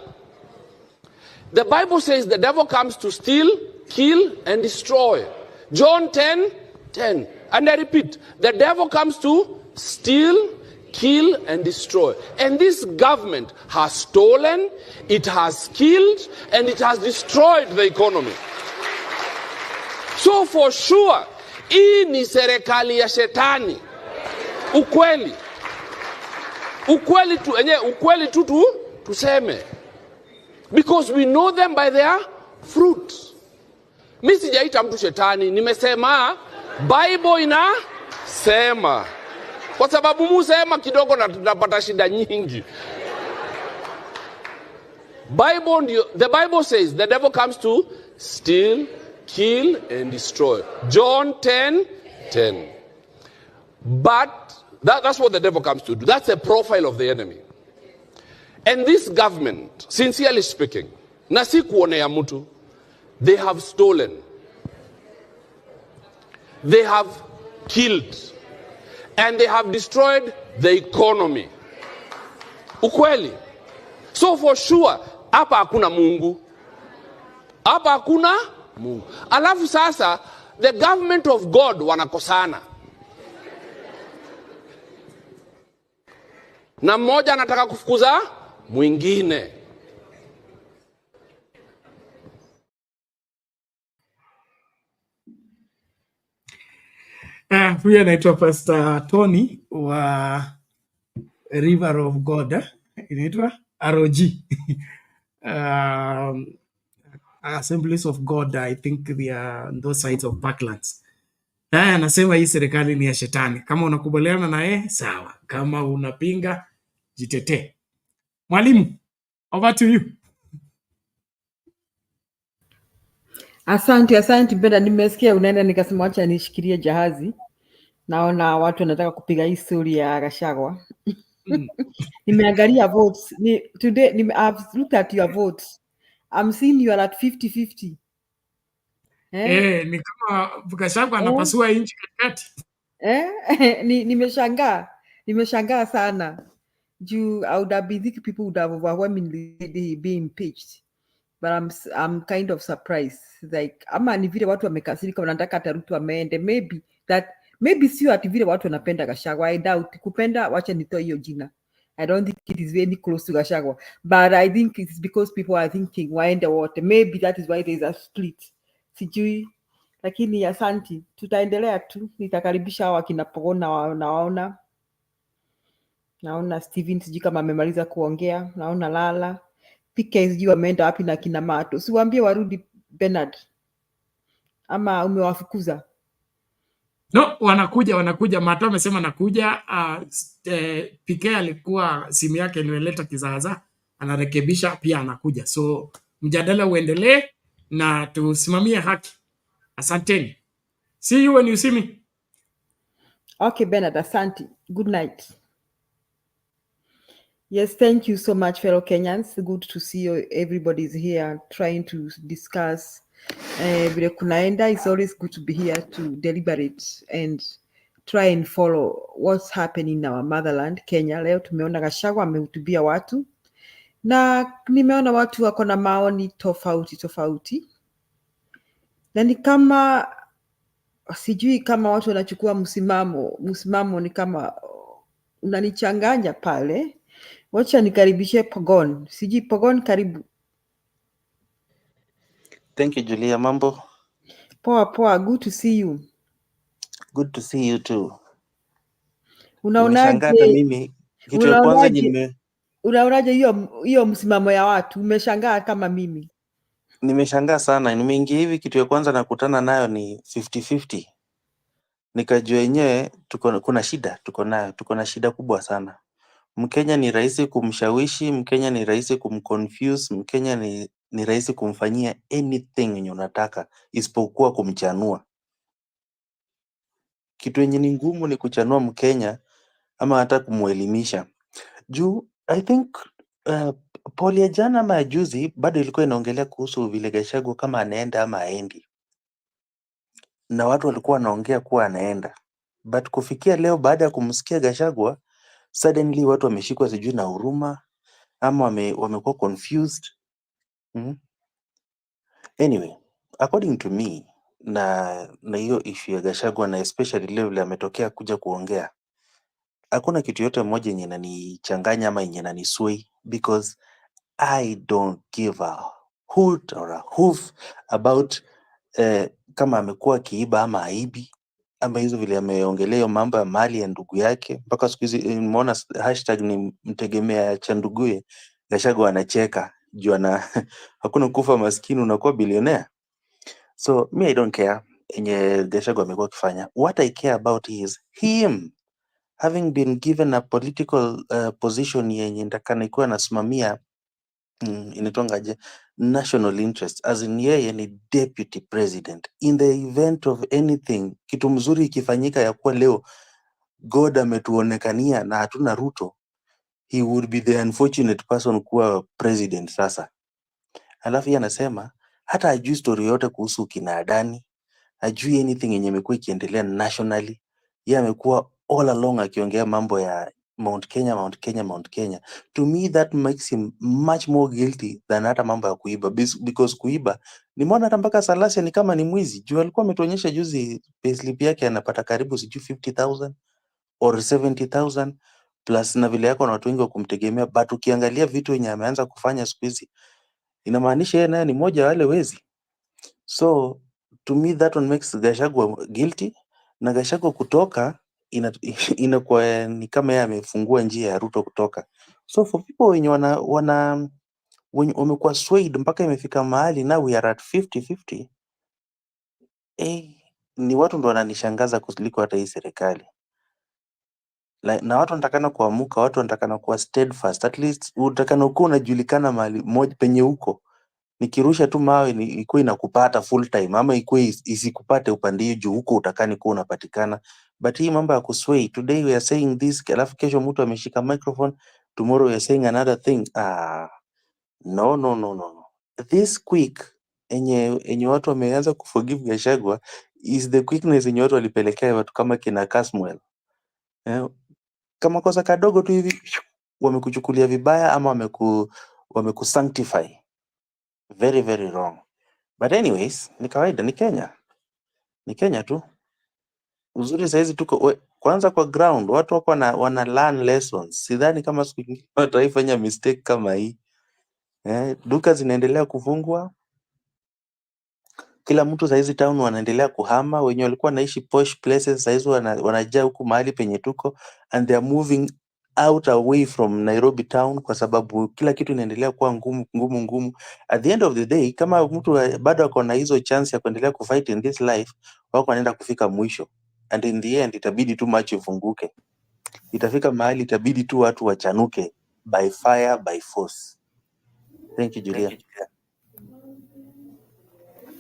The Bible says the devil comes to steal, kill, and destroy. John 10:10. And I repeat, the devil comes to steal, kill, and destroy. And this government has stolen, it has killed, and it has destroyed the economy. So for sure, hii ni serikali ya shetani. Ukweli. Ukweli tu tuseme. Because we know them by their fruit. Mimi sijaita mtu shetani, nimesema Bible inasema. Kwa sababu musema kidogo na tunapata shida nyingi. The Bible says the devil comes to steal, kill, and destroy. John 10:10. But that's what the devil comes to do. That's a profile of the enemy. And this government, sincerely speaking, na si kuonea mtu, they have stolen. They have killed. And they have destroyed the economy. Ukweli. So for sure, hapa hakuna Mungu. Hapa hakuna Mungu. Alafu sasa, the government of God wanakosana. Na mmoja anataka kufukuza mwingine. Huyu anaitwa Pastor Tony wa River of God, inaitwa ROG. Assemblies of God, I think they are on those sides of Parklands. Anasema hii serikali ni ya shetani. Kama unakubaliana na yeye, sawa. Kama unapinga, jitetee. Mwalimu, over to you. Asante Benda, nimesikia unaenda, nikasema acha nishikilie jahazi. Naona watu wanataka kupiga hii story ya Gachagua. Nimeangalia votes. Today I've looked at your votes. I'm seeing you are at 50-50. Ni kama Gachagua anapasua inchi katikati. Nimeshangaa sana. I would have been thinking people would have overwhelmingly been impeached. But I'm kind of surprised. Like, ama ni vile watu wamekasirika wanataka hata Ruto ameende. Maybe sio ati vile watu wanapenda Gachagua. I doubt. Kupenda, wacha nitoe hiyo jina. I don't think it is very close to Gachagua. But I think it's because people are thinking waende wote. Maybe that is why there is a split. Sijui. Lakini asanti. Tutaendelea tu. Nitakaribisha hawa kina Pogona naona Steven sijui kama amemaliza kuongea. Naona Lala. PK sijui wameenda wapi na kina Mato. Siwaambie warudi Bernard. Ama umewafukuza. No, wanakuja. Mato amesema nakuja. PK alikuwa simu yake ilileta kizaza, anarekebisha pia anakuja. So mjadala uendelee na tusimamie haki. Asanteni. See you when you see me. Okay, Bernard, asante. Good night. Yes, thank you so much, fellow Kenyans. Good to see you. Everybody's here trying to discuss vile kunaenda. It's always good to be here to deliberate and try and follow what's happening in our motherland, Kenya. Leo tumeona Gachagua amehutubia watu na nimeona watu wako na maoni tofauti, na ni kama sijui kama watu wanachukua msimamo ni kama unanichanganya pale. Wacha nikaribishe Pogon. Sijui Pogon, karibu. Thank you, Julia. Mambo? Poa. Good to see you. Good to see you too. Unaonaje? Nimeshangaa mimi kitu ya kwanza Unaonaje hiyo msimamo ya watu? Umeshangaa kama mimi? Nimeshangaa sana. Nimeingia hivi, kitu ya kwanza nakutana nayo ni 50-50. Nikajua yenyewe kuna shida, tuko na shida kubwa sana. Mkenya ni rahisi kumshawishi, Mkenya ni rahisi kumconfuse, Mkenya ni rahisi kumfanyia anything yenye unataka isipokuwa kumchanua. Kitu yenye ni ngumu ni kuchanua Mkenya ama hata kumuelimisha. Juu I think poli ya jana ama ya juzi bado ilikuwa inaongelea kuhusu vile Gachagua kama anaenda ama haendi, na watu walikuwa wanaongea kuwa anaenda, but kufikia leo baada ya kumsikia Gachagua, suddenly watu wameshikwa sijui na huruma ama wamekuwa confused. Anyway, according to me, na hiyo issue ya Gachagua na especially leo vile ametokea kuja kuongea, hakuna kitu yote moja yenye inanichanganya ama yenye inanisway, because I don't give a hoot or a hoof about kama amekuwa akiiba ama aibi, ama hizo vile ameongelea mambo ya mali ya ndugu yake. Mpaka siku hizi nimeona hashtag ni mtegemea cha nduguye. Gachagua anacheka juu hakuna kufa maskini unakuwa bilionea. So me I don't care enye Gachagua amekuwa akifanya. What I care about is him having been given a political position yenye ndakana ikuwa nasimamia inaitwangaje, national interest, as in yeye ni deputy president. In the event of anything, kitu mzuri ikifanyika ya kuwa leo God ametuonekania na hatuna Ruto, he would be the unfortunate person kuwa president sasa. Alafu yeye anasema hata hajui story yote kuhusu kina Adani, hajui anything yenye imekuwa ikiendelea nationally. Yeye amekuwa all along akiongea mambo ya Mount Kenya. To me that makes him much more guilty than hata mambo ya kuiba, because kuiba nimeona hata mpaka Salasia ni kama ni mwizi juu alikuwa ametuonyesha juzi payslip yake anapata karibu sijui 50,000 or 70,000 plus, na vile yako na watu wengi wa kumtegemea, but ukiangalia vitu yenye ameanza kufanya siku hizi inamaanisha yeye naye ni moja wale wezi. So to me that one makes Gachagua guilty, na Gachagua kutoka inakuwa ni kama yeye amefungua njia ya Ruto kutoka. So for people wenye wenye wamekuwa swayed mpaka imefika mahali now we are at 50-50, ni watu ndo wananishangaza kuliko hata hii serikali. Na watu wanatakana kuamuka, watu wanatakana kuwa steadfast, at least utakana uko unajulikana mahali moja penye huko. Nikirusha tu mawe ikuwe inakupata full time ama ikuwe isikupate upande hiyo juu huko utakani kuwa unapatikana. But hii mambo ya kusway, today we are saying this, alafu kesho mtu ameshika microphone, tomorrow we are saying another thing. No. This quick enye watu wameanza kuforgive Gachagua is the quickness enye watu walipelekea watu kama kina Casmuel. Kama kosa kadogo tu hivi wamekuchukulia vibaya ama wamekusanctify. Very, very wrong. But anyways, ni kawaida, ni Kenya tu. Uzuri saizi tuko kwanza kwa ground, watu wako wana learn lessons. Sidhani kama siku nyingine wataifanya mistake kama hii. Duka zinaendelea kufungwa. Kila mtu saizi town wanaendelea kuhama, wenye walikuwa naishi posh places saizi wanajaa huku mahali penye tuko, and they are moving out away from Nairobi town kwa sababu kila kitu inaendelea kuwa ngumu. At the end of the day, kama mtu bado ako na hizo chance ya kuendelea kufight in this life, wako wanaenda kufika mwisho. and in the end itabidi tu macho ifunguke. Itafika mahali itabidi tu watu wachanuke by fire by force. Thank you, Julia.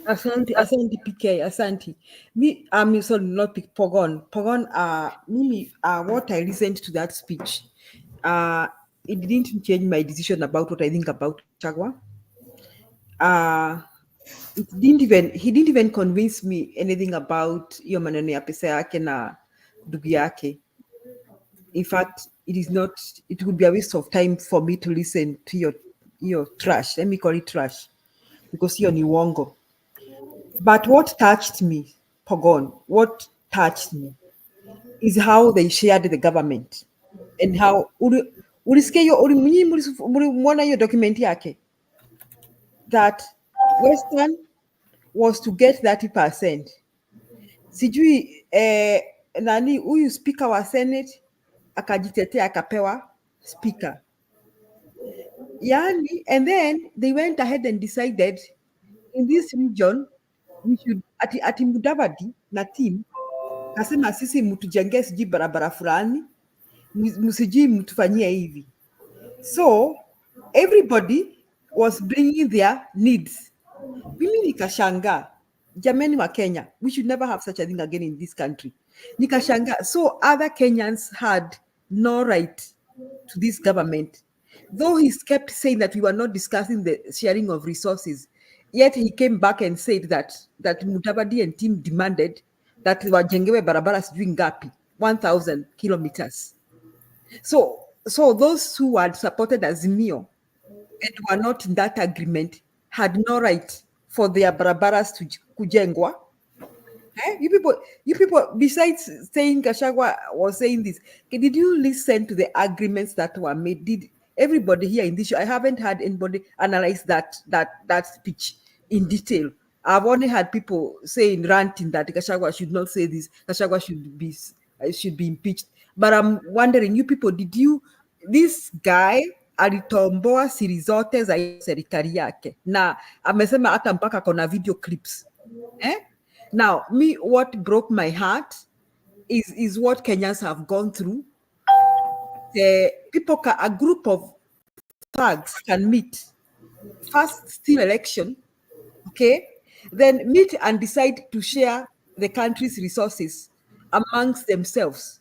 Asante PK, asante. Me, sorry, not pick Pogon. Pogon, Mimi, what I listened to that speech, it didn't change my decision about what I think about Chagwa. He didn't even convince me anything about hiyo maneno ya pesa yake na ndugu yake. In fact, it would be a waste of time for me to listen to your trash. Let me call it trash, because you're ni uongo. But what touched me, Pogon, what touched me is how they shared the government and how ulisikia hiyo mulimuona hiyo document yake that Western was to get 30%. Sijui nani huyu speaker wa Senate akajitetea akapewa speaker. Yani, and then they went ahead and decided in this region we should ati Mudavadi na team kasema sisi mtujengee sijui barabara fulani, msijui mtufanyie hivi. So everybody was bringing their needs. Mimi nikashangaa, jameni wa Kenya, we should never have such a thing again in this country. Nikashangaa, so other Kenyans had no right to this government. Though he kept saying that we were not discussing the sharing of resources, yet he came back and said that Mudavadi and team demanded that wajengewe barabara sijui ngapi, 1,000 kilometers. So those who had supported Azimio and were not in that agreement had no right for their barabaras to kujengwa. You people, besides saying Gachagua was saying this, did you listen to the agreements that were made? Did everybody here in this show? I haven't had anybody analyze that speech in detail. I've only had people saying, ranting that Gachagua should not say this, Gachagua should be impeached. But I'm wondering, you people, this guy alitomboa siri zote za serikali yake na amesema hata mpaka kona video clips. Now, what broke my heart is what Kenyans have gone through. A group of thugs can meet, first steal election, okay, then meet and decide to share the country's resources amongst themselves.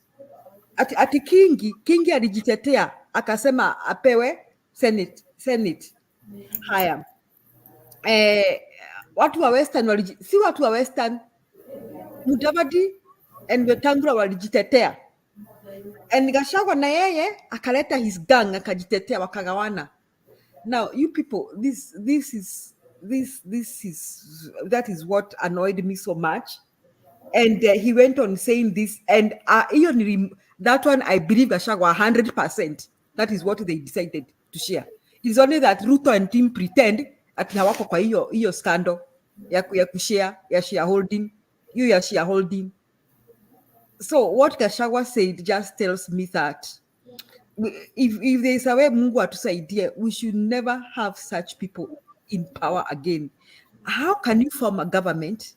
Ati Kingi alijitetea akasema apewe Senate. Haya. Watu wa Western si watu wa Western, Mudavadi and Wetangula walijitetea. And Gachagua na yeye akaleta his gang akajitetea wakagawana. Now you people, that is what annoyed me so much. And he went on saying this, and that one I believe Gachagua 100%. That is what they decided to share. It's only that Ruto and team pretend ati hawako kwa hiyo scandal ya kushare ya shareholding, ya shareholding. So what Gachagua said just tells me that if there is a way Mungu atusaidie, we should never have such people in power again. How can you form a government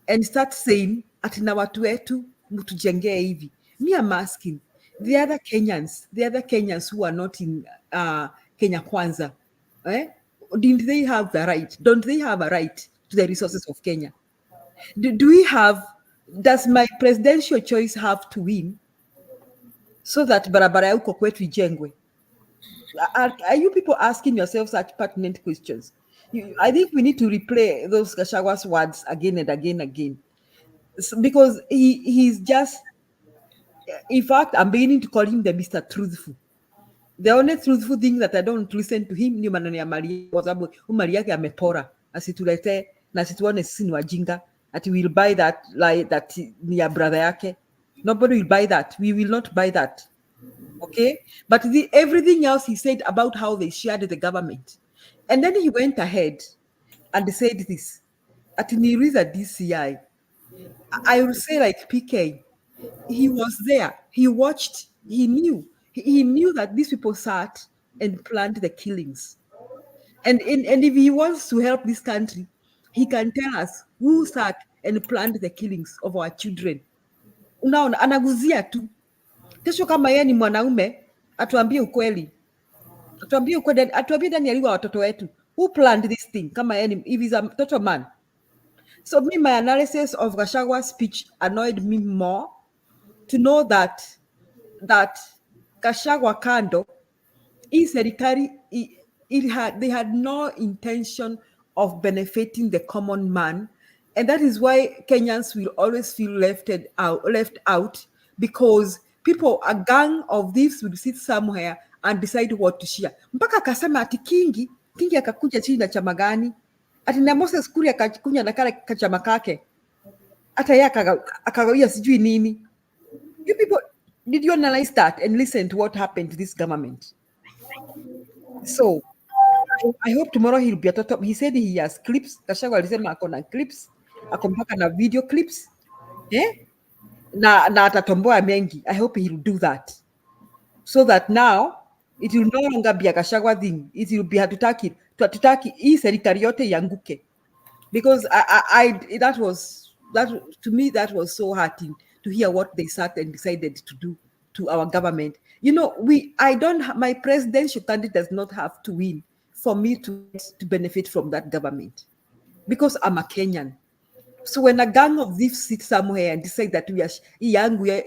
and start saying ati na watu wetu mtujengee hivi? Me, I'm asking the other Kenyans who are not in Kenya Kwanza, didn't they have the right? Don't they have a right to the resources of Kenya? Does my presidential choice have to win so that barabara ya huko kwetu ijengwe? Are you people asking yourselves such pertinent questions? I think we need to replay those Gachagua's words again and again. Because he's just, in fact, I'm beginning to call him the Mr. Truthful. The only truthful thing that I don't listen to him ni maneno ya Maria, kwa sababu Maria yake amepora, asitulete na situone sisi ni wajinga, ati we'll buy that lie that ni ya brother yake. Nobody will buy that. We will not buy that. Okay? But everything else he said about how they shared the government. And then he went ahead and said this, ati niliuliza DCI. I will say like PK, he was there, he watched, he knew that these people sat and planned the killings. And if he wants to help this country, he can tell us who sat and planned the killings of our children. Unaona, anaguzia tu. Kesho kama yeye ni mwanaume, atuambie ukweli. Atuambie ndani aliwa watoto wetu. Who planned this thing? Kama yeye ni, if he's a total man. So me, my analysis of Gachagua's speech annoyed me more to know that Gachagua kando, hii serikali, they had no intention of benefiting the common man, and that is why Kenyans will always feel left out because a gang of thieves will sit somewhere and decide what to share. Mpaka akasema ati Kingi akakuja chini na chama gani? Ati na Moses Kuri akakunya na kale kachama kake. Hata yeye akagawia sijui nini. You people, did you analyze that and listen to what happened to this government? So, I hope tomorrow he'll be at the top. He said he has clips. Gachagua alisema ako na clips. Ako mpaka na video clips. Na atatomboa mengi. I hope he'll do that. So that now, it will no longer be a Gachagua thing. It will be hatutaki hii serikali yote yanguke. Because to me that was so hurting to hear what they sat and decided to do to our government. You know, my presidential candidate does not have to win for me to benefit from that government because I'm a Kenyan. So when a gang of thieves sit somewhere and decide that we are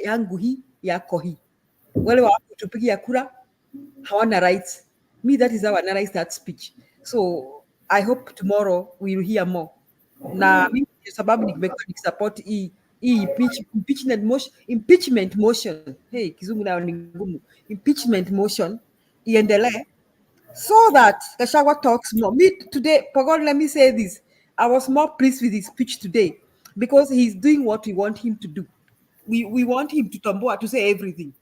yangu hii yako hii, wale wa kutupigia kura hawana rights. Me, that is how I analyze that speech. So I hope tomorrow we will hear more. Na mimi sababu nikisupport hii impeachment motion. Hey, kizungu nayo ni ngumu. Impeachment motion iendelee so that Gachagua talks more. Me today, for God, let me say this. I was more pleased with his speech today because he's doing what we want him to do. We want him to tomboa, to say everything.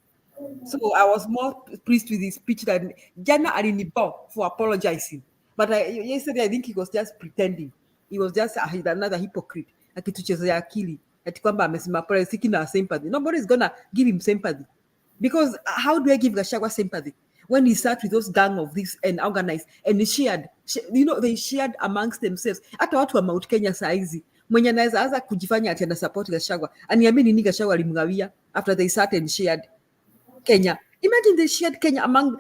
So I was more pleased with his speech than Jana Arinibo for apologizing. But yesterday I think he was just pretending. He was just another hypocrite. Akituchezea akili. Ati kwamba amesema pole seeking our sympathy. Nobody's gonna give him sympathy. Because how do I give Gachagua sympathy? When he sat with those gang of this and organized and they shared amongst themselves. Hata watu wa Mount Kenya saa hizi. Mwenye anaweza kujifanya ati ana support Gachagua. Aniamini nini Gachagua alimgawia after they sat and shared Kenya. Imagine they shared Kenya among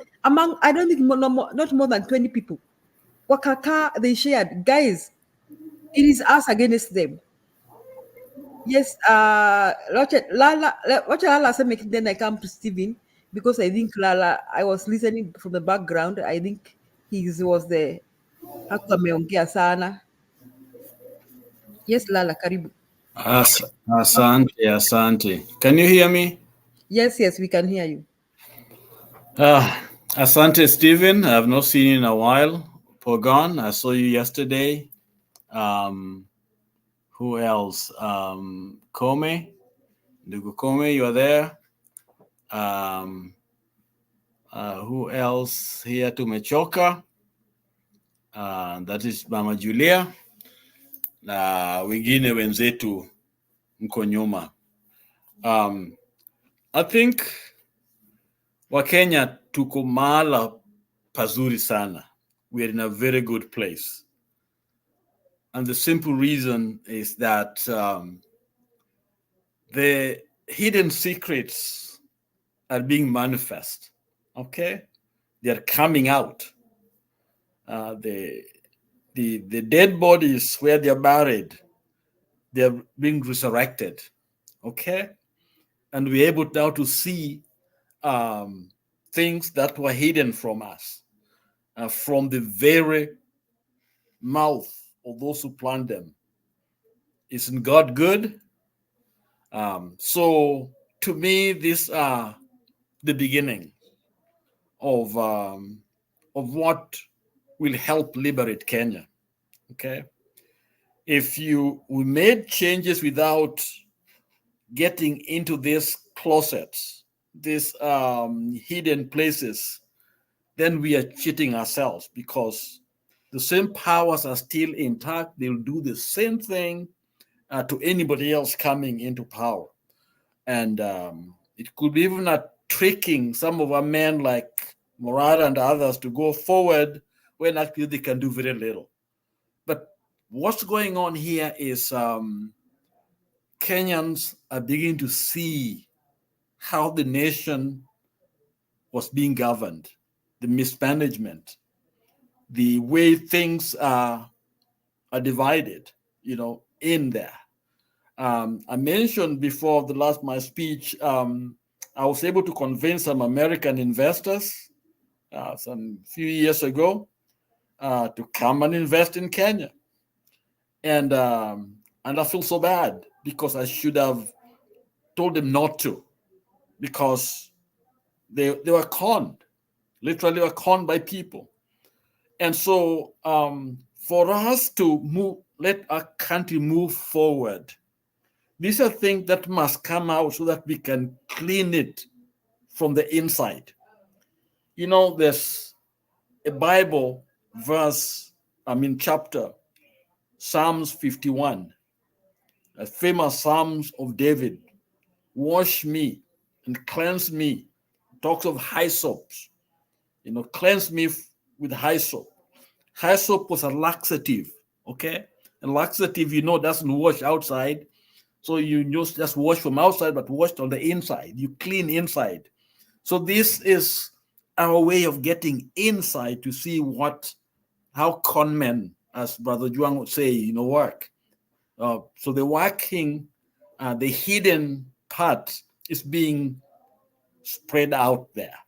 I don't think not more than 20 people. Wakaka they shared. Guys, it is us against them. Yes, watch Lala say make then I come to Stephen because I think Lala, I was listening from the background. I think he was the hakuwa ameongea sana. Yes, Lala, karibu. Asante. Can you hear me? Yes, we can hear you. Asante, Stephen. I have not seen you in a while. Pogon, I saw you yesterday. Who else? Kome, Ndugu Kome, you are there. Who else here? Tumechoka. That is Mama Julia. Na wengine wenzetu mko nyuma. I think Wakenya tuko mahala pazuri sana. We are in a very good place. And the simple reason is that the hidden secrets are being manifest. Okay? They are coming out. The dead bodies where they are buried, they are being resurrected. Okay? And we're able now to see things that were hidden from us, from the very mouth of those who planned them. Isn't God good? So to me, these are the beginning of what will help liberate Kenya. Okay, if we made changes without getting into these closets, these hidden places, then we are cheating ourselves because the same powers are still intact. They'll do the same thing to anybody else coming into power. And it could be even a tricking some of our men like Morata and others to go forward when actually they can do very little. But what's going on here is Kenyans are beginning to see how the nation was being governed, the mismanagement, the way things are divided, in there. I mentioned before the last my speech, I was able to convince some American investors some few years ago to come and invest in Kenya, and I feel so bad because I should have told them not to, because they were conned, literally were conned by people. And so for us to move, let our country move forward, these are things that must come out so that we can clean it from the inside. There's a Bible verse, chapter, Psalms 51, a famous Psalms of David. Wash me and cleanse me. Talks of hyssop. Cleanse me with hyssop. Hyssop was a laxative, okay? And laxative, doesn't wash outside. So you just wash from outside, but wash on the inside. You clean inside. So this is our way of getting inside to see how con men, as Brother Juan would say, work. So the working, the hidden part is being spread out there.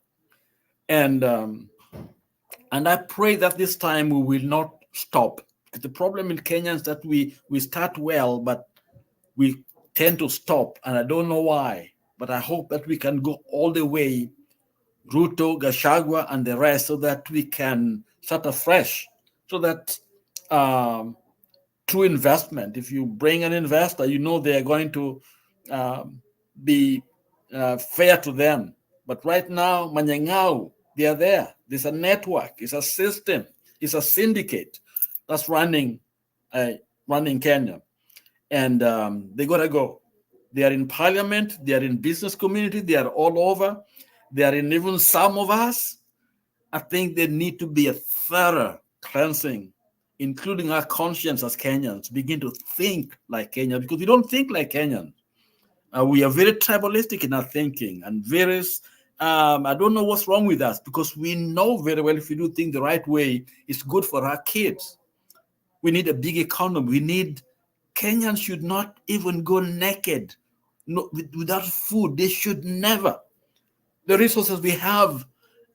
And I pray that this time we will not stop. The problem in Kenya is that we start well, but we tend to stop, and I don't know why. But I hope that we can go all the way, Ruto, Gachagua, and the rest, so that we can start afresh, so that true investment, if you bring an investor, they are going to be fair to them. But right now, Manyangau, they are there. There's a network, it's a system, it's a syndicate that's running Kenya. And they got to go. They are in parliament, they are in business community, they are all over. They are in even some of us. I think there need to be a thorough cleansing, including our conscience as Kenyans, begin to think like Kenya, because we don't think like Kenyans. We are very tribalistic in our thinking, and I don't know what's wrong with us, because we know very well if we do things the right way, it's good for our kids. We need a big economy. Kenyans should not even go naked, without food. They should never. The resources we have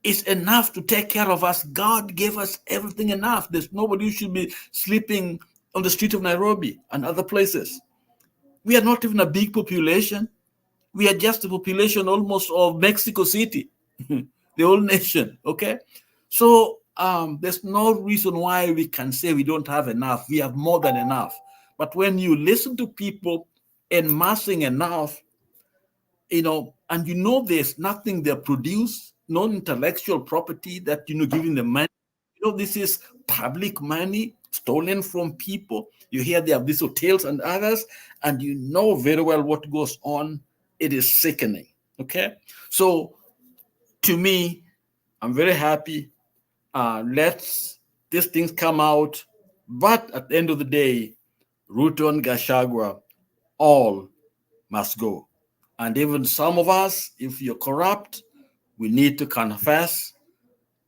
is enough to take care of us. God gave us everything enough. There's nobody who should be sleeping on the street of Nairobi and other places. We are not even a big population. We are just a population almost of Mexico City, the whole nation, okay? So there's no reason why we can say we don't have enough. We have more than enough. But when you listen to people amassing enough, and there's nothing they produce, no intellectual property that, giving them money. This is public money stolen from people. You hear they have these hotels and others, and you know very well what goes on. It is sickening, okay? So to me, I'm very happy. Let these things come out. But at the end of the day, Ruto and Gachagua all must go. And even some of us, if you're corrupt, we need to confess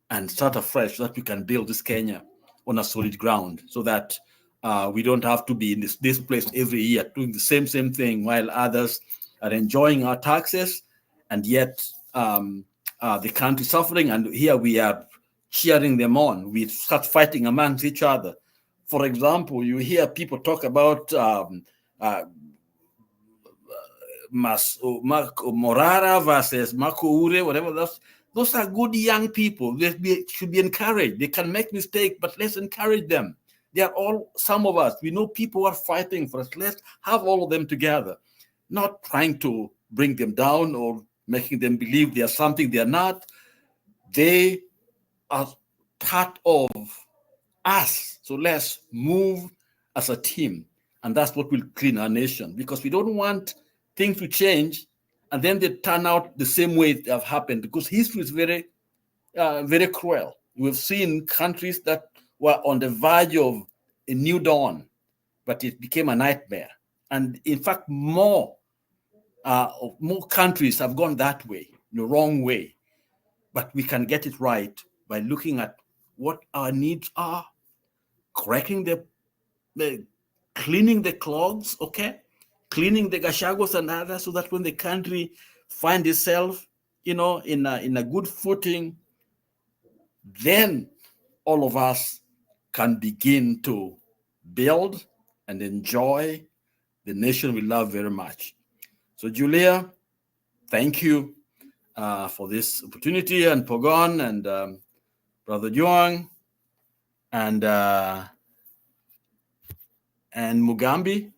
and start afresh so that we can build this Kenya on a solid ground, so that we don't have to be in this place every year doing the same thing while others are enjoying our taxes, and yet the country suffering, and here we are cheering them on. We start fighting amongst each other. For example, you hear people talk about Morara versus Marco Ure, whatever. Those are good young people. They should be encouraged. They can make mistakes, but let's encourage them. They are all, some of us, we know people are fighting for us. Let's have all of them together, not trying to bring them down or making them believe they are something they are not. They are part of us. So let's move as a team. And that's what will clean our nation, because we don't want things to change and then they turn out the same way they have happened, because history is very, very cruel. We've seen countries that were on the verge of a new dawn, but it became a nightmare. And in fact, more countries have gone that way, the wrong way. But we can get it right by looking at what our needs are, correcting cleaning the clogs, okay? Cleaning the Gachaguas and others, so that when the country finds itself, in a good footing, then all of us can begin to build and enjoy the nation we love very much. So Julia, thank you for this opportunity, and Pogon and Brother Juang and Mugambi,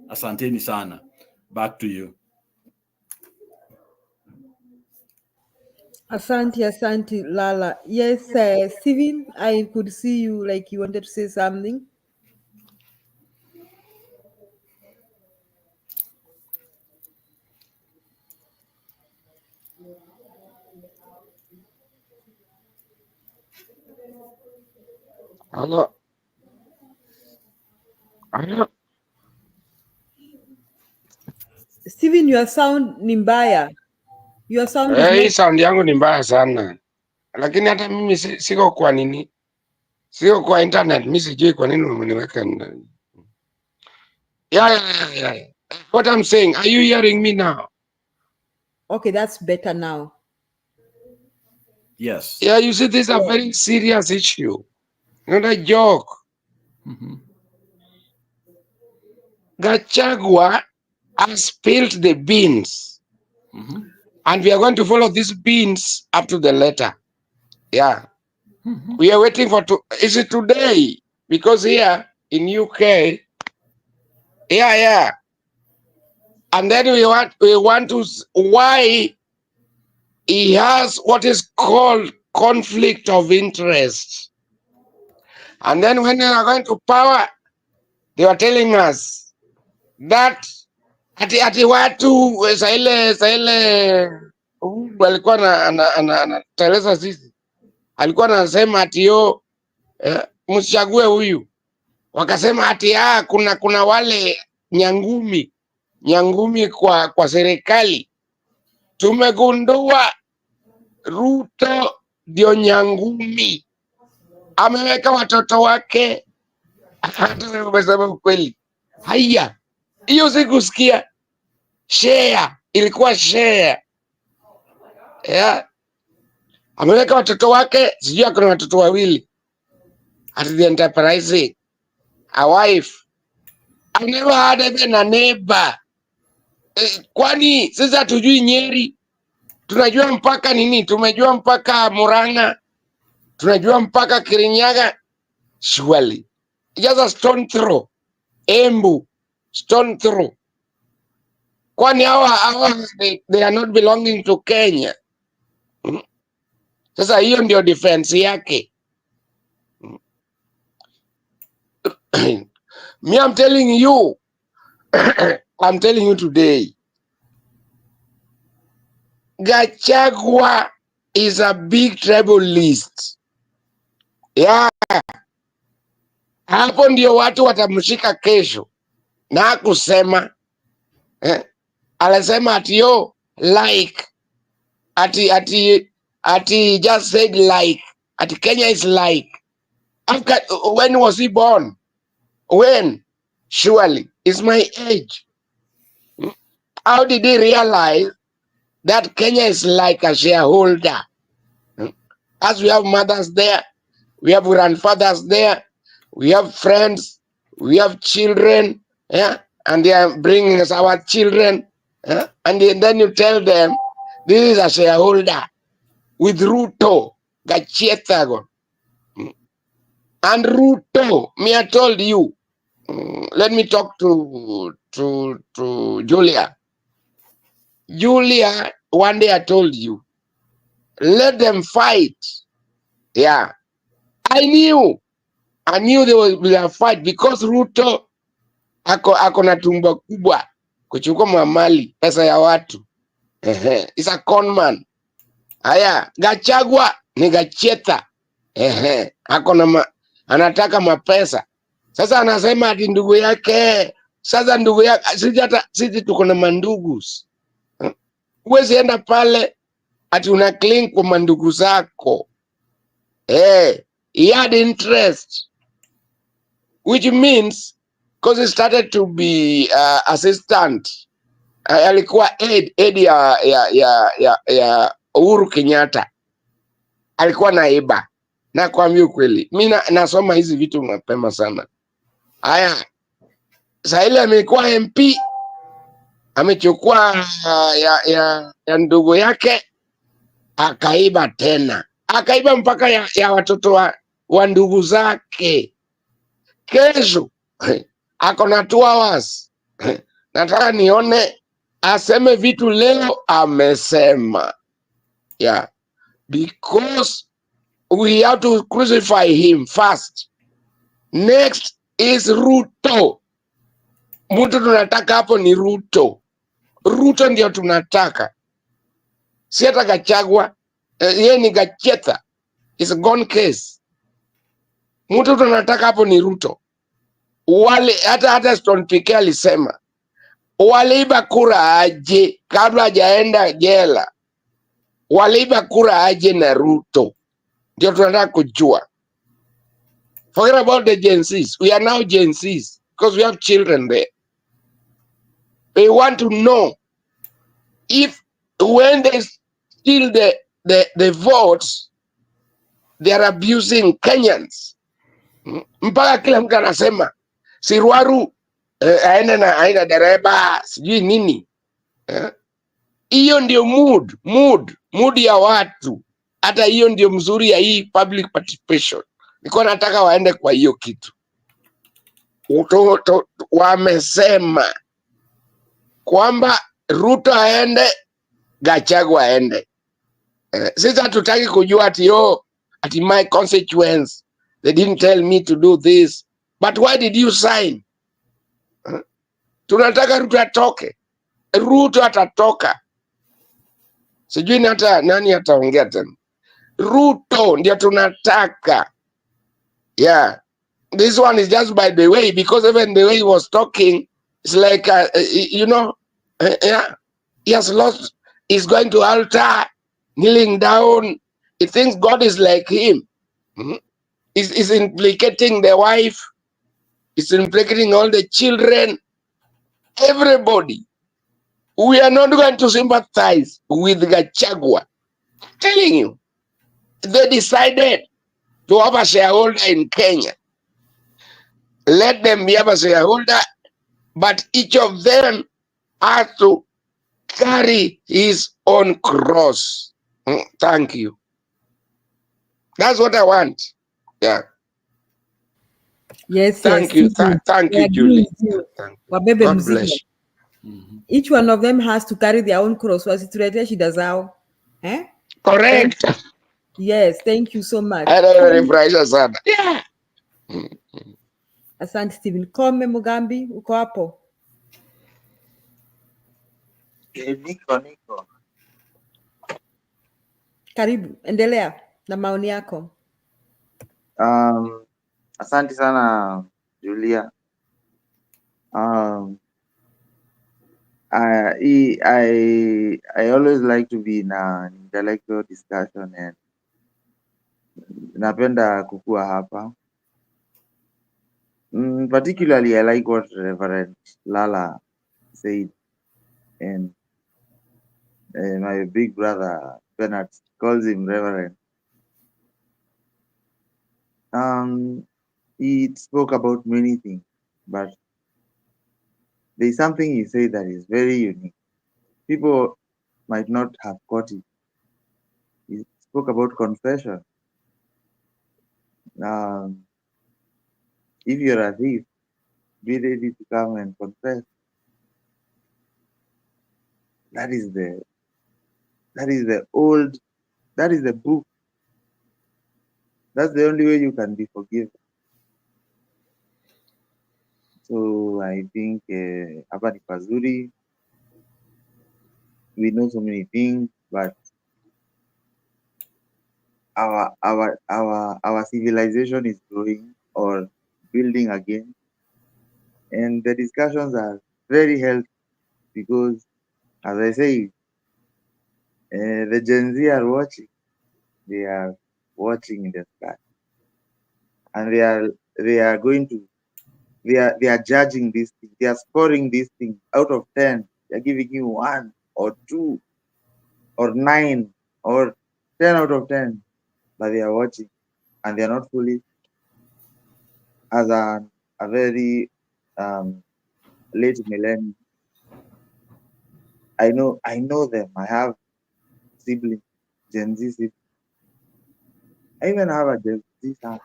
asanteni sana. Back to you. Asante, Lala. Yes, Steven, I could see you like you wanted to say something. Hello. Steven, your sound ni mbaya. Your sound is Hii not... sound yangu ni mbaya sana, lakini hata mimi siko kwa nini, siko kwa internet. Mimi sijui kwa nini umeniweka. Yeah. What I'm saying, are you hearing me now? Okay, that's better now. Yes. Yeah, you see, this is a very serious issue, not a joke. Gachagua has spilled the beans, and we are going to follow these beans up to the letter. Yeah. We are waiting for is it today? Because here in UK, yeah. And then we want to why he has what is called conflict of interest. And then when they are going to power, they were telling us that ati watu saile walikuwa anateleza sisi, alikuwa anasema ati yo msichague huyu, wakasema ati kuna wale nyangumi kwa serikali. Tumegundua Ruto ndio nyangumi, ameweka watoto wake. Umesema ukweli. Haya, hiyo sikusikia. Share ilikuwa share, yeah. Ameweka watoto wake, sijui kuna watoto wawili at the enterprise, a wife. I've never had even a neighbor. Kwani sisi hatujui Nyeri? Tunajua mpaka nini? Tumejua mpaka Murang'a, tunajua mpaka Kirinyaga. Surely just a stone throw. Embu, stone throw. Kwani they are not belonging to Kenya. Sasa hiyo ndio defense yake. Me, I'm telling you, I'm telling you today, Gachagua is a big trouble list. Yeah. Hapo ndio watu watamshika kesho. Na kusema alisema ati yo like ati just said like ati Kenya is like. When was he born? When? Surely it's my age. How did he realize that Kenya is like a shareholder? As we have mothers there, we have grandfathers there, we have friends, we have children, yeah, and they are bringing us our children, yeah? And then you tell them this is a shareholder with Ruto, Gachagua. And Ruto, me, I told you, let me talk to Julia. Julia, one day I told you, let them fight. Yeah. I knew there will be a fight because Ruto ako na tumbo kubwa kuchukua mamali, pesa ya watu. It's a con man. Haya, Gachagua ni gacheta. Ako na anataka mapesa. Sasa anasema ati ndugu yake Sasa ndugu yako, sisi tuko na mandugu. Huwezi enda pale ati una cling kwa mandugu zako. He had interest, which means because he started to be assistant, alikuwa aid ya Uhuru Kenyatta, alikuwa naiba. Na kuambia ukweli, mimi nasoma hizi vitu mapema sana. Haya, sasa ile amekuwa MP, amechukua ya ndugu yake, akaiba tena, akaiba mpaka ya watoto wa ndugu zake. Kesho ako na 2 hours. Nataka nione aseme vitu leo amesema. Yeah, because we have to crucify him first. Next is Ruto. Mtu tunataka hapo ni Ruto. Ruto ndio tunataka. Si hata Gachagua, yeye ni Gachetha. It's a gone case. Mtu tunataka hapo ni Ruto. Wale hata Stone PK alisema waliiba kura aje kabla hajaenda jela. Waliiba kura aje na Ruto. Ndio tunataka kujua. Forget about the Gen Zs. We are now Gen Zs because we have children there. We want to know if when they steal the votes, they are abusing Kenyans. Mpaka kila mtu anasema Sirwaru aina dereba sijui nini. Hiyo ndio mood ya watu. Hata hiyo ndio mzuri ya hii public participation. Niko nataka waende kwa hiyo kitu. Wamesema kwamba Ruto aende, Gachagua aende. Sisi hatutaki kujua ati my constituents, they didn't tell me to do this. But why did you sign? Tunataka Ruto atoke. Ruto atatoka. Sijui hata nani ataongea tena. Ruto ndio tunataka. Yeah. This one is just by the way, because even the way he was talking, it's like, yeah, he has lost, he's going to altar, kneeling down. He thinks God is like him. He's implicating the wife. He's implicating all the children. Everybody. We are not going to sympathize with Gachagua. I'm telling you. They decided to have a shareholder in Kenya. Let them be a shareholder, but each of them has to carry his own cross. Thank you. That's what I want. Yeah. Yes, Thank yes. you. Thank you, Julie. Thank you. Wabebe God mzigo. bless. Each one of them has to carry their own cross. Wasituletee shida zao. Correct. Yes, thank you so much. Yeah. Asante Stephen. Kome Mugambi, uko hapo? Niko. Karibu, endelea na maoni yako. Asante sana Julia. I always like to be in an intellectual discussion and napenda kukua hapa. Particularly I like what Reverend Lala said, and my big brother Bernard calls him Reverend. He spoke about many things, but there's something he said that is very unique. People might not have caught it. He spoke about confession. If you're a thief, be ready to come and confess. That is the book. That's the only way you can be forgiven. So I think hapa ni pazuri. We know so many things, but our civilization is growing or building again. and the discussions are very healthy because, as I say, the Gen Z are watching. They are watching in the sky, and they are going to they are judging this thing. They are scoring this thing out of 10. They are giving you 1 or 2 or 9 or 10 out of 10, but they are watching and they are not fully as a very late millennial. I know them. I have siblings, Gen Z siblings. I even have a Gen Z son.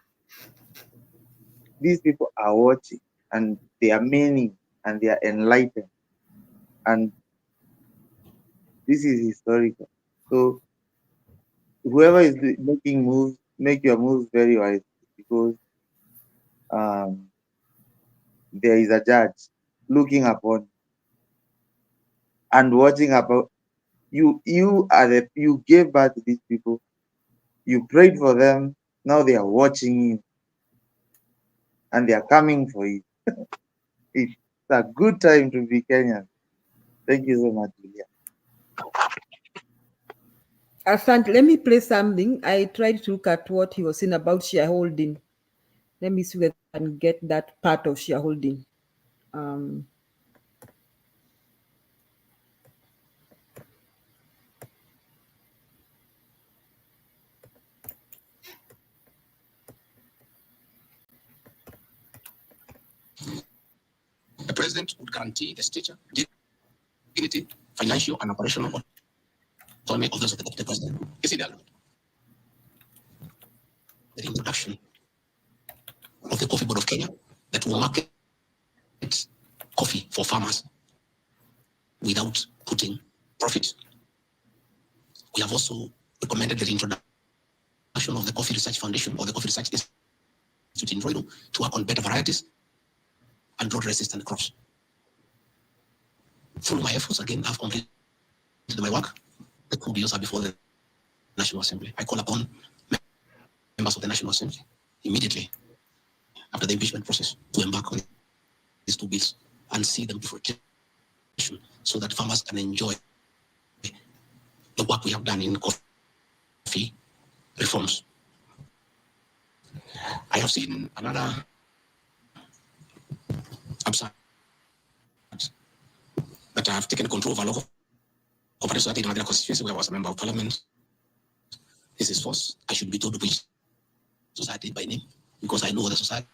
These people are watching and they are meaning and they are enlightened. And this is historical. So whoever is making moves, make your moves very wisely because um, there is a judge looking upon and watching about you. You gave birth to these people. You prayed for them. Now they are watching you and they are coming for you. It's a good time to be Kenyan. Thank you so much, Julia. Asante, let me play something. I tried to look at what he was saying about shareholding. Let me see whether I can get that part of shareholding. The president would guarantee the stature, dignity, financial and operational autonomy of those of the president. Is it the introduction of the Coffee Board of Kenya that will market coffee for farmers without putting profit? We have also recommended the introduction of the Coffee Research Foundation or the Coffee Research Institute in Roido to work on better varieties and drought-resistant crops. Through my efforts, again, I've completed my work. The coup bills are before the National Assembly. I call upon members of the National Assembly immediately after the impeachment process to embark on these 2 bills and see them before fruition so that farmers can enjoy the work we have done in coffee reforms. I have seen another upside that I have taken control of a local cooperative society in another constituency where I was a member of parliament. This is false. I should be told which society by name because I know the society.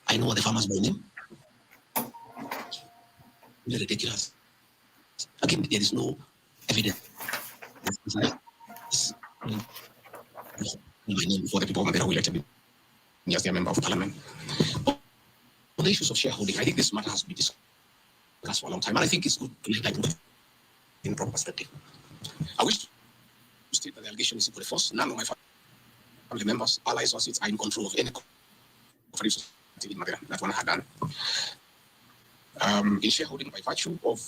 I know the farmers by name. It's ridiculous. Again, there is no evidence. My name before the people of Mandela who elected me as their member of parliament. On the issues of shareholding, I think this matter has been discussed for a long time, and I think it's good to like in proper perspective. I wish to state that the allegation is equally false. None of my family members, allies, or associates are in control of any cooperative society in Mandela. That one I had done. In shareholding by virtue of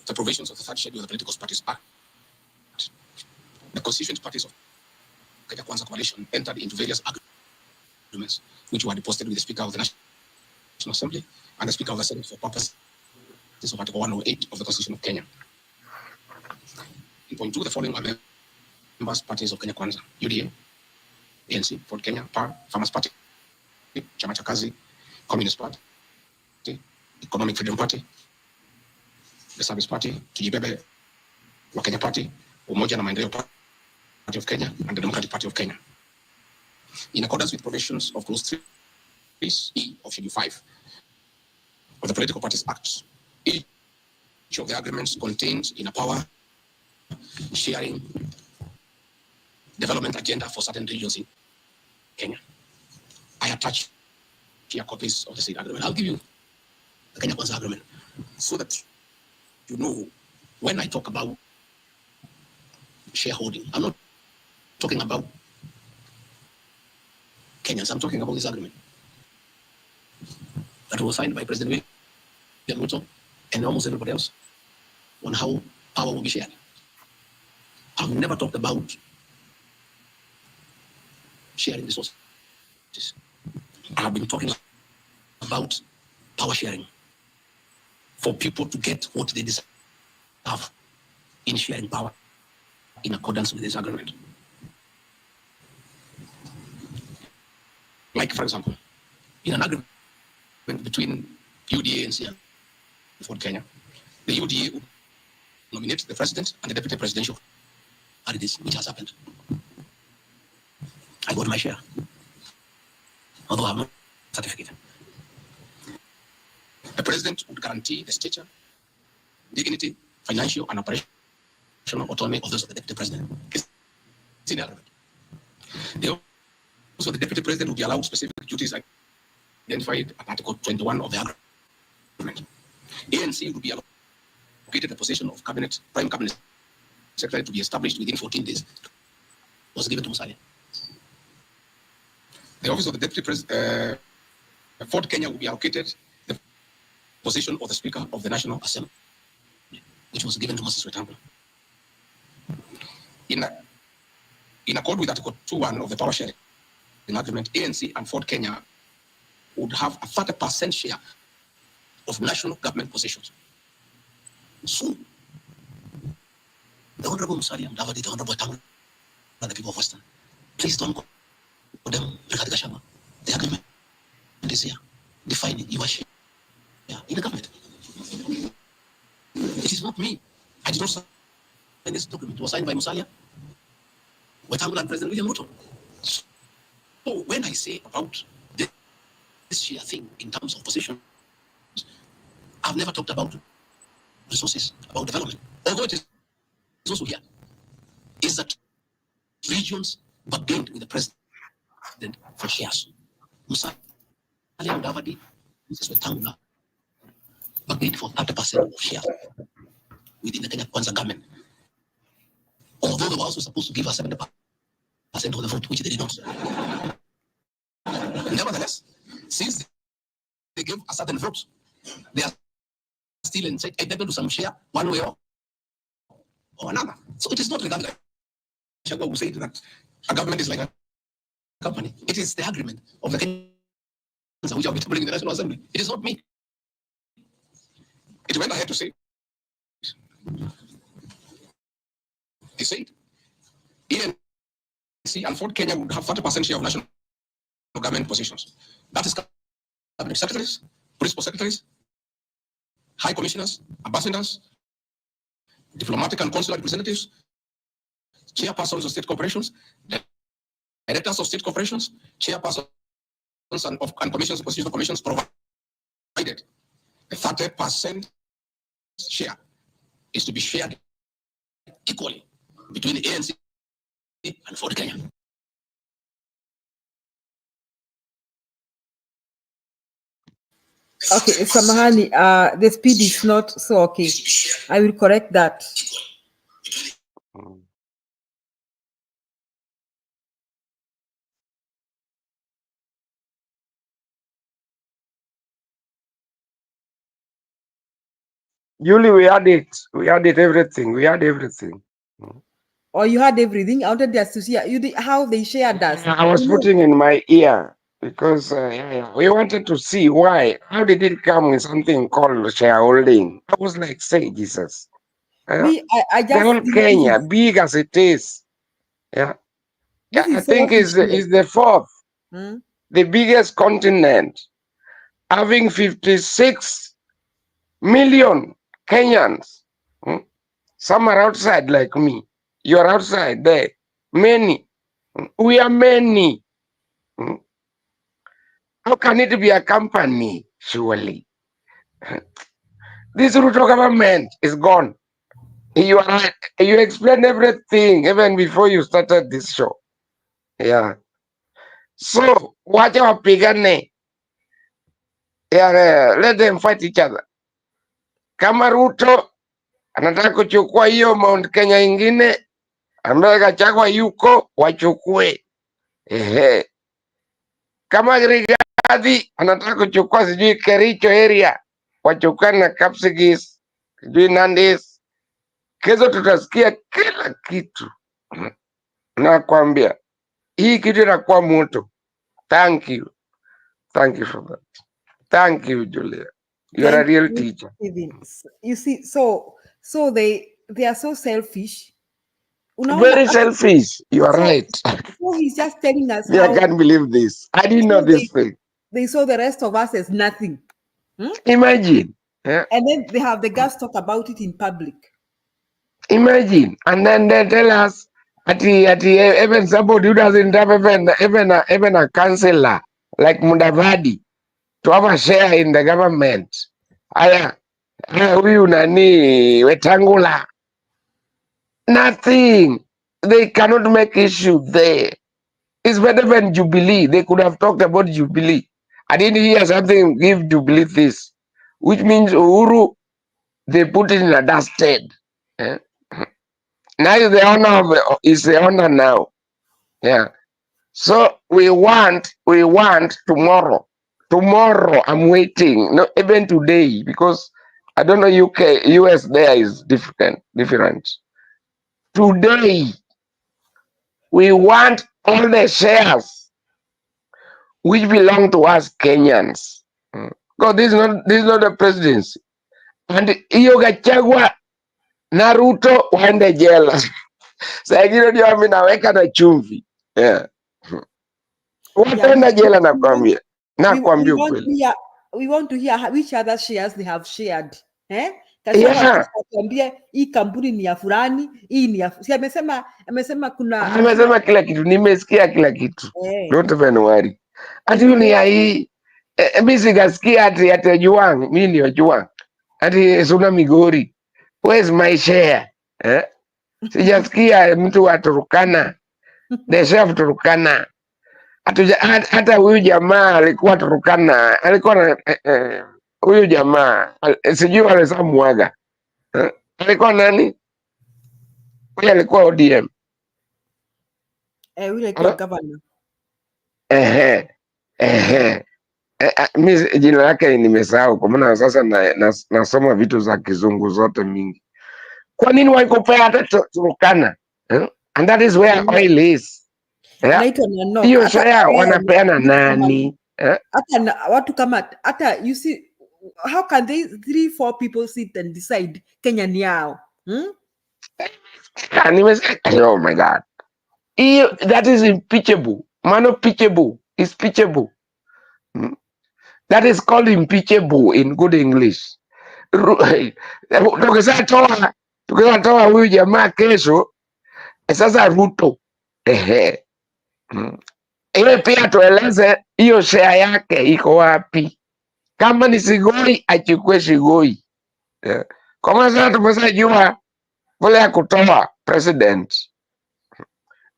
the provisions of the third schedule of the Political Parties Act, the constituent parties of Kenya Kwanza Coalition entered into various agreements which were deposited with the Speaker of the National Assembly and the Speaker of the Senate for purposes of Article 108 of the Constitution of Kenya. In point 2, the following are members parties of Kenya Kwanza: UDA, ANC, Ford Kenya, PAR, Farmers Party, Chama cha Kazi, Communist Party, Economic Freedom Party, the Service Party, Tujibebe, Wakenya Party, Umoja na Maendeleo Party of Kenya, and the Democratic Party of Kenya. In accordance with provisions of Clause 3E of Schedule 5 of the Political Parties Act, each of the agreements contains in a power sharing development agenda for certain regions in Kenya. I attach here copies of the said agreement. I'll give you the Kenya Kwanza agreement so that you know when I talk about shareholding, I'm not talking about Kenyans, I'm talking about this agreement that was signed by President Ruto and almost everybody else on how power will be shared. I've never talked about sharing resources. I've been talking about power sharing for people to get what they deserve in sharing power in accordance with this agreement. Like, for example, in an agreement between UDA and Ford Kenya, the UDA would nominate the president and the deputy presidential candidates, which has happened. I got my share, although I have no certificate. The president would guarantee the stature, dignity, financial, and operational autonomy of those of the deputy president. It's in the agreement. Also, the deputy president will be allowed specific duties identified at Article 21 of the agreement. ANC will be allocated the position of prime cabinet secretary to be established within 14 days. It was given to Musalia. The office of the deputy president, Ford Kenya, will be allocated the position of the Speaker of the National Assembly, which was given to Moses Wetangula. In accord with Article 2.1 of the power sharing agreement, ANC and Ford Kenya would have a 30% share of national government positions. So, the Honorable Musalia Mudavadi, the Honorable Wetangula, and the people of Western, please don't go for them, President Gachagua. The agreement is here, defining your share in the government. It is not me. I did not sign this document. It was signed by Musalia, Wetangula, and President William Ruto. So when I say about this share thing in terms of position, I've never talked about resources, about development. Although it is also here, is that regions bargained with the president for shares. Musalia Mudavadi, Mrs. Wetangula, bargained for 30% of shares within the Kenya Kwanza government. Although they were also supposed to give us 70% of the vote, which they did not. Nevertheless, since they gave a certain vote, they are still entitled to some share one way or another. So it is not regardless. Gachagua will say that a government is like a company. It is the agreement of the Kenyans which are tabling in the National Assembly. It is not me. It went ahead to say, he said, ANC and Ford Kenya would have 30% share of national government positions. That is cabinet secretaries, principal secretaries, high commissioners, ambassadors, diplomatic and consular representatives, chairpersons of state corporations, directors of state corporations, chairpersons and commissions, constitutional commissions, provided a 30% share is to be shared equally between the ANC and Ford Kenya. Okay, Samahani, the speed is not so okay. I will correct that. Julie, we had it. We had it, everything. We had everything. Or you had everything. I wanted us to see how they shared us. I was putting in my ear because we wanted to see why. How did it come with something called shareholding? I was like, say, Jesus. I the whole Kenya, big as it is, I think is the fourth, the biggest continent, having 56 million Kenyans. Some are outside like me. You're outside there. Many. We are many. How can it be a company? Surely. This Ruto government is gone. You are right. You explained everything even before you started this show. Yeah. So, wacha wapigane. Let them fight each other. Kama Ruto anataka kuchukua hiyo Mount Kenya ingine, ambaye Gachagua yuko, wachukue. Kama Rigathi anataka kuchukua sijui Kericho area, wachukue na Kapsigis, sijui Nandis. Kesho tutasikia kila kitu. Nakwambia hii kitu inakuwa moto. Thank you for that. Thank you, Julia. You are a Thank real you, teacher. Stephen. You see, so they are so selfish. Very selfish. You are right. So he's just telling us Me, I how. can't believe this. I didn't know So this thing. they saw the rest of us as nothing. Imagine. Yeah. And then they have the guts talk about it in public. Imagine. And then they tell us even somebody who doesn't have even a counselor like Mudavadi to have a share in the government. Aya, huyu nani Wetangula. Nothing. They cannot make issue there. It's better than Jubilee. They could have talked about Jubilee. I didn't hear something give Jubilee this, which means Uhuru, they put it in a dusted. Eh? Now is the honor is the honor now. Yeah. So we want tomorrow. Tomorrow I'm waiting. No, even today, because I don't know US there is different. Today we want all the shares which belong to us Kenyans. Because this is not the presidency. And hiyo Gachagua na Ruto waende jela. Saa ingine ndio mimi naweka na chumvi. Yeah. Wataenda jela nakwambia. Nakwambia ukweli. We want to hear which other shares they have shared. Yeah. Atuambie hii kampuni ni ya fulani, hii ni ya si amesema kuna amesema kila kitu, nimesikia kila kitu. Don't even worry. Ati ni ya hii mimi sikasikia ati Ojuang, mimi ni Ojuang. Ati Suna Migori. Where's my share? Sijasikia mtu wa Turkana. The chef Turkana. Hata huyu jamaa alikuwa Turkana, alikuwa huyu jamaa sijui alisema mwaga. Alikuwa nani? Huyu alikuwa ODM. Yule alikuwa governor. Mimi jina lake nimesahau kwa maana sasa nasoma vitu za kizungu zote mingi. Kwa nini waikopea hata Turkana? And that is where oil is. Hiyo share wanapeana nani? Hata watu kama hata you see how can they 3-4 people sit and decide Kenya ni yao? Oh my God. That is impeachable. Impeachable is pitchable. That is called impeachable in good English. Tukisatoa huyu jamaa kesho, sasa Ruto. Ile pia tueleze hiyo share yake iko wapi. Kama ni Sigoi achukue Sigoi. Kwa maana sasa tumeshajua vile ya kutoa president.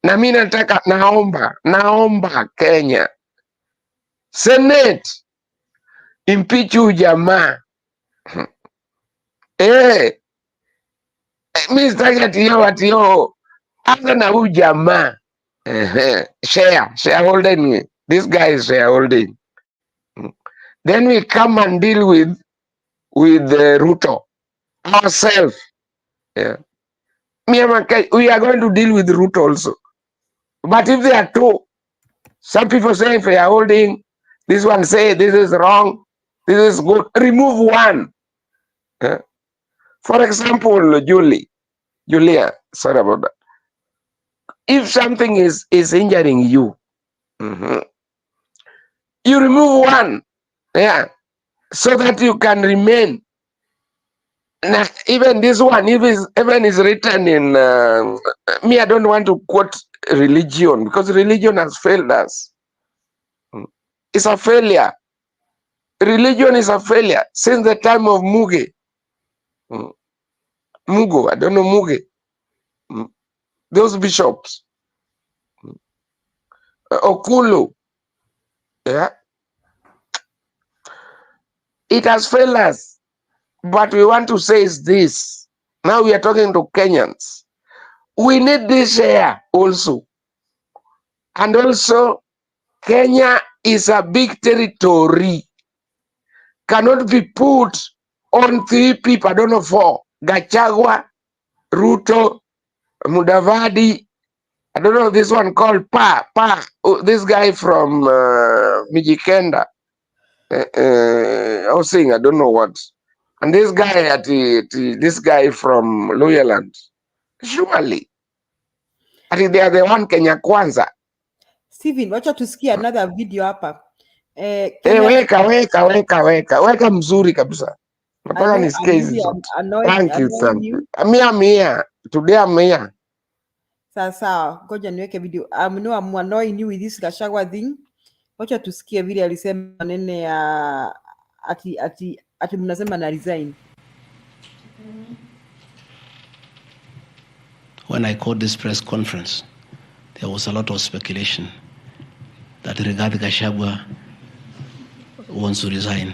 Na mimi nataka naomba Kenya Senate impeach huyu jamaa. Mimi sitaki atiyo hata na huyu jamaa. Shareholding. This guy is shareholding. Then we come and deal with Ruto ourselves. Yeah. We are going to deal with Ruto also. But if there are two, some people say if we are holding, this one say this is wrong, this is good, remove one. For example, Julia, sorry about that. If something is injuring you, you remove one, yeah, so that you can remain. Now, even this one, even is written in me, I don't want to quote religion because religion has failed us. It's a failure. Religion is a failure since the time of Muge. Mugo, I don't know Muge. Those bishops. Okulu. Yeah. It has failed us. But we want to say is this. Now we are talking to Kenyans. We need this share also. And also, Kenya is a big territory. Cannot be put on 3 people, I don't know 4. Gachagua, Ruto, Mudavadi, I don't know this one called Pa, this guy from Mijikenda. I was saying I don't know what. And this guy this guy from Luyaland, surely, they are the one Kenya Kwanza. Steven, wacha tusikie another video hapa. Weka mzuri kabisa. Nataka nisikie hizi zote. Thank you. I'm here. Today I'm here. Sasa, ngoja niweke video. I'm annoying you with this Gachagua thing. Wacha tusikie vile alisema maneno ya ati mnasema na resign. When I called this press conference, there was a lot of speculation that Rigathi Gachagua wants to resign.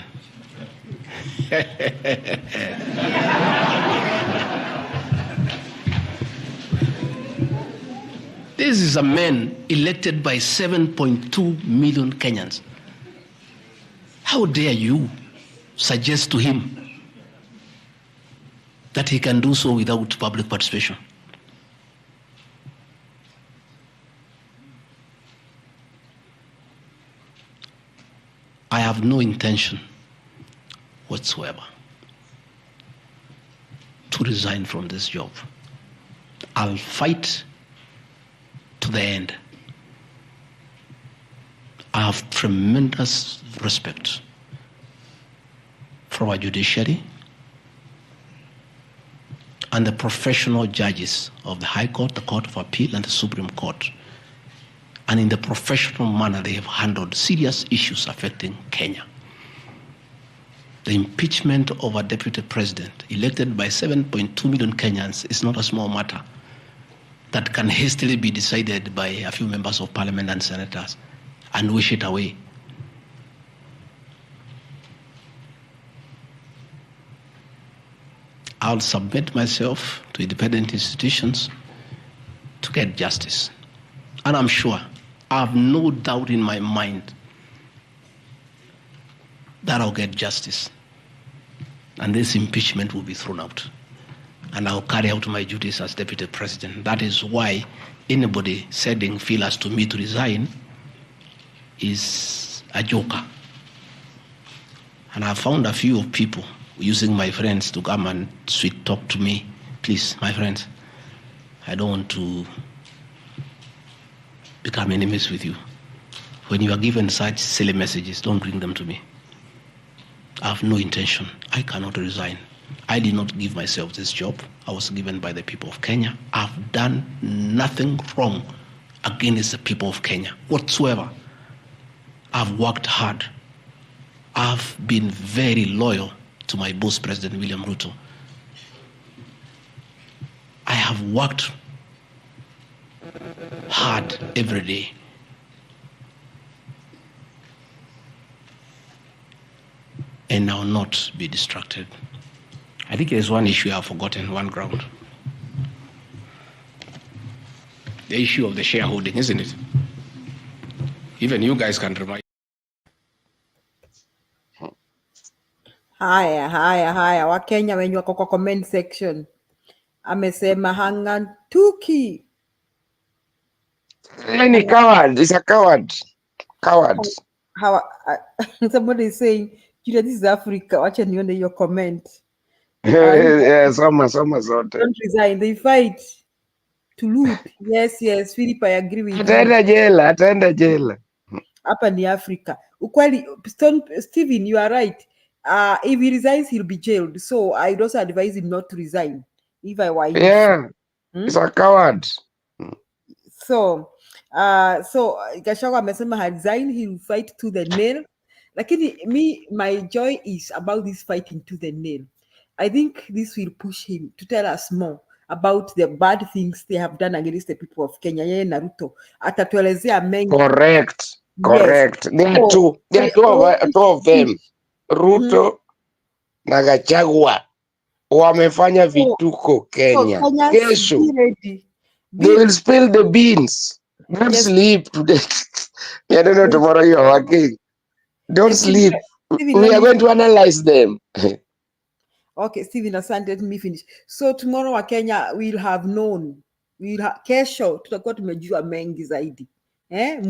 This is a man elected by 7.2 million Kenyans. How dare you suggest to him that he can do so without public participation? I have no intention whatsoever to resign from this job. I'll fight to the end. I have tremendous respect for our judiciary and the professional judges of the High Court, the Court of Appeal, and the Supreme Court. And in the professional manner, they have handled serious issues affecting Kenya. The impeachment of a deputy president elected by 7.2 million Kenyans is not a small matter that can hastily be decided by a few members of parliament and senators and wish it away. I'll submit myself to independent institutions to get justice. And I'm sure, I have no doubt in my mind that I'll get justice. And this impeachment will be thrown out. And I'll carry out my duties as deputy president. That is why anybody sending feelers to me to resign is a joker. And I found a few people using my friends to come and sweet talk to me. Please, my friends, I don't want to become enemies with you. When you are given such silly messages, don't bring them to me. I have no intention. I cannot resign. I did not give myself this job. I was given by the people of Kenya. I've done nothing wrong against the people of Kenya whatsoever. I've worked hard. I've been very loyal to my boss, President William Ruto. I have worked hard every day. And I will not be distracted. I think there's one issue I've forgotten, one ground. The issue of the shareholding, isn't it? Even you guys can remind. Haya, Wakenya wenye wako kwa comment section. Amesema hangantuki. Any coward, it's a coward. Coward. Somebody is saying, Julia, this is Africa. Wacha nione your comment. Soma zote. Don't resign. They fight to loot. Yes, Philip, I agree with you. Ataenda jela. Hapa ni Africa. Ukweli, Stephen, you are right. If he resigns, he'll be jailed. So I'd also advise him not to resign. If I were you. Yeah, he's a coward. So Gachagua amesema resign, he'll fight to the nail. Lakini my joy is about this fighting to the nail. I think this will push him to tell us more about the bad things they have done against the people of Kenya. Yeye na Ruto atatuelezea mengi. Correct. There are two of them. Ruto na Gachagua wamefanya vituko Kenya. Kesho they will spill the beans. Don't sleep today. I don't know tomorrow you are working. Don't sleep. We are going to analyze them. Okay, Stephen, asante, let me finish. So tomorrow wa Kenya will have known. Kesho tutakuwa tumejua mengi zaidi.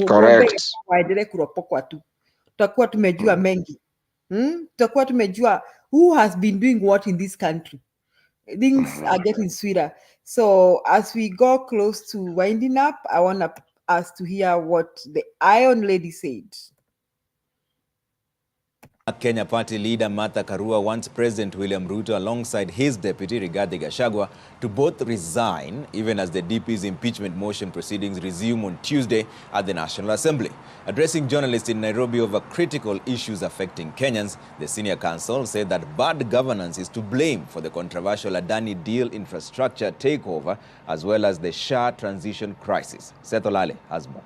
Correct. Waendelee kuropokwa tu. Tutakuwa tumejua mengi. Tutakuwa tumejua who has been doing what in this country. Things are getting sweeter. So as we go close to winding up, I want us to hear what the Iron Lady said. Kenya Party leader Martha Karua wants President William Ruto alongside his deputy Rigathi Gachagua to both resign even as the DP's impeachment motion proceedings resume on Tuesday at the National Assembly. Addressing journalists in Nairobi over critical issues affecting Kenyans, the senior counsel said that bad governance is to blame for the controversial Adani deal infrastructure takeover as well as the SHA transition crisis. Seth Olale has more.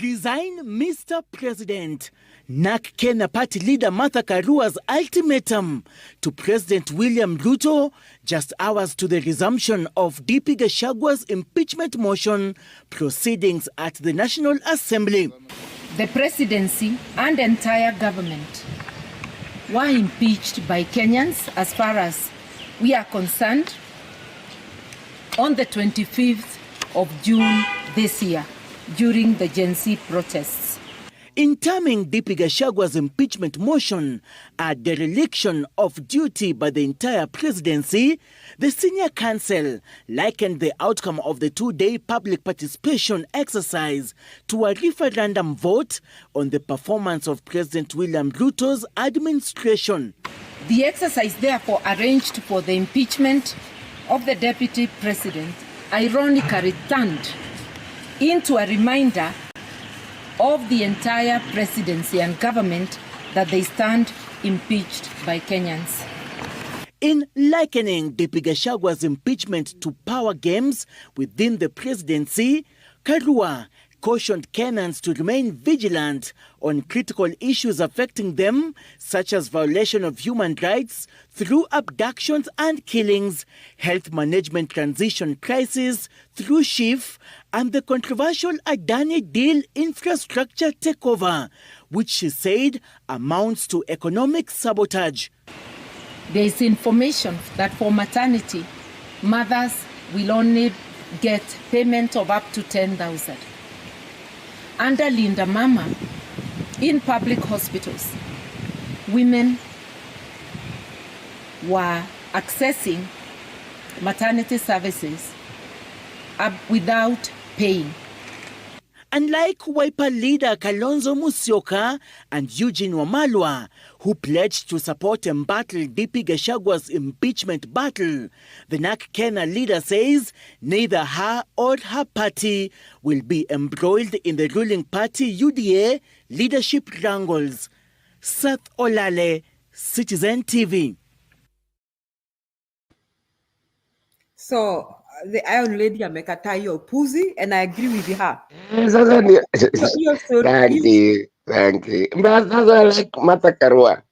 Resign, Mr. President. NAK Kenya Party leader Martha Karua's ultimatum to President William Ruto just hours to the resumption of DP Gachagua's impeachment motion proceedings at the National Assembly. The presidency and entire government were impeached by Kenyans as far as we are concerned on the 25th of June this year, during the Gen Z protests. In terming DP Gachagua's impeachment motion a dereliction of duty by the entire presidency, the senior counsel likened the outcome of the two-day public participation exercise to a referendum vote on the performance of President William Ruto's administration. The exercise therefore arranged for the impeachment of the deputy president ironically turned into a reminder of the entire presidency and government that they stand impeached by Kenyans. In likening DP Gachagua's impeachment to power games within the presidency, Karua cautioned Kenyans to remain vigilant on critical issues affecting them, such as violation of human rights through abductions and killings, health management transition crisis through SHIF, and the controversial Adani deal infrastructure takeover, which she said amounts to economic sabotage. There is information that for maternity, mothers will only get payment of up to 10,000. Under Linda Mama, in public hospitals, women were accessing maternity services without paying. Unlike Wiper leader Kalonzo Musyoka and Eugene Wamalwa, who pledged to support and battle DP Gachagua's impeachment battle, the NAK Kenya leader says neither her or her party will be embroiled in the ruling party UDA leadership wrangles. Seth Olale, Citizen TV. So the Iron Lady amekataa hiyo upuzi, and I agree with her. Sasa thank you. Sasa like Martha Karua.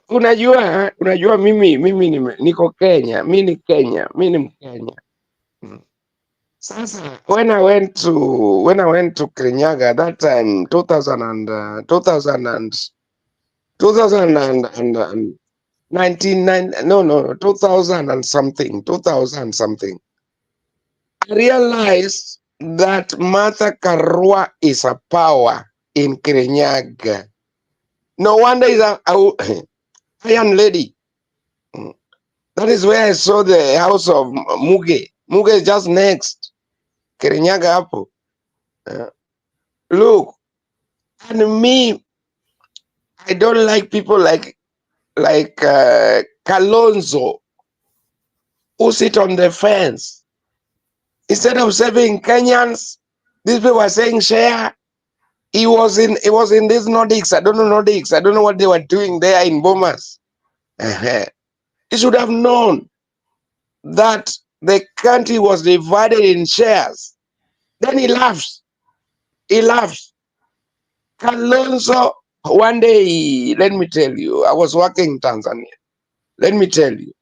Unajua mimi niko Kenya, mimi ni Kenya, mimi ni Mkenya. Sasa when I went to Kirinyaga that time 2000 something. I realized that Martha Karua is a power in Kirinyaga. No wonder is a Iron Lady. That is where I saw the house of Muge. Muge is just next. Kirinyaga hapo. Look, and me, I don't like people like Kalonzo, who sit on the fence. Instead of saving Kenyans, these people were saying share. He was in this Nordics. I don't know Nordics. I don't know what they were doing there in Bomas. He should have known that the country was divided in shares. Then he laughs. He laughs. Kalonzo, one day, let me tell you, I was working in Tanzania. Let me tell you.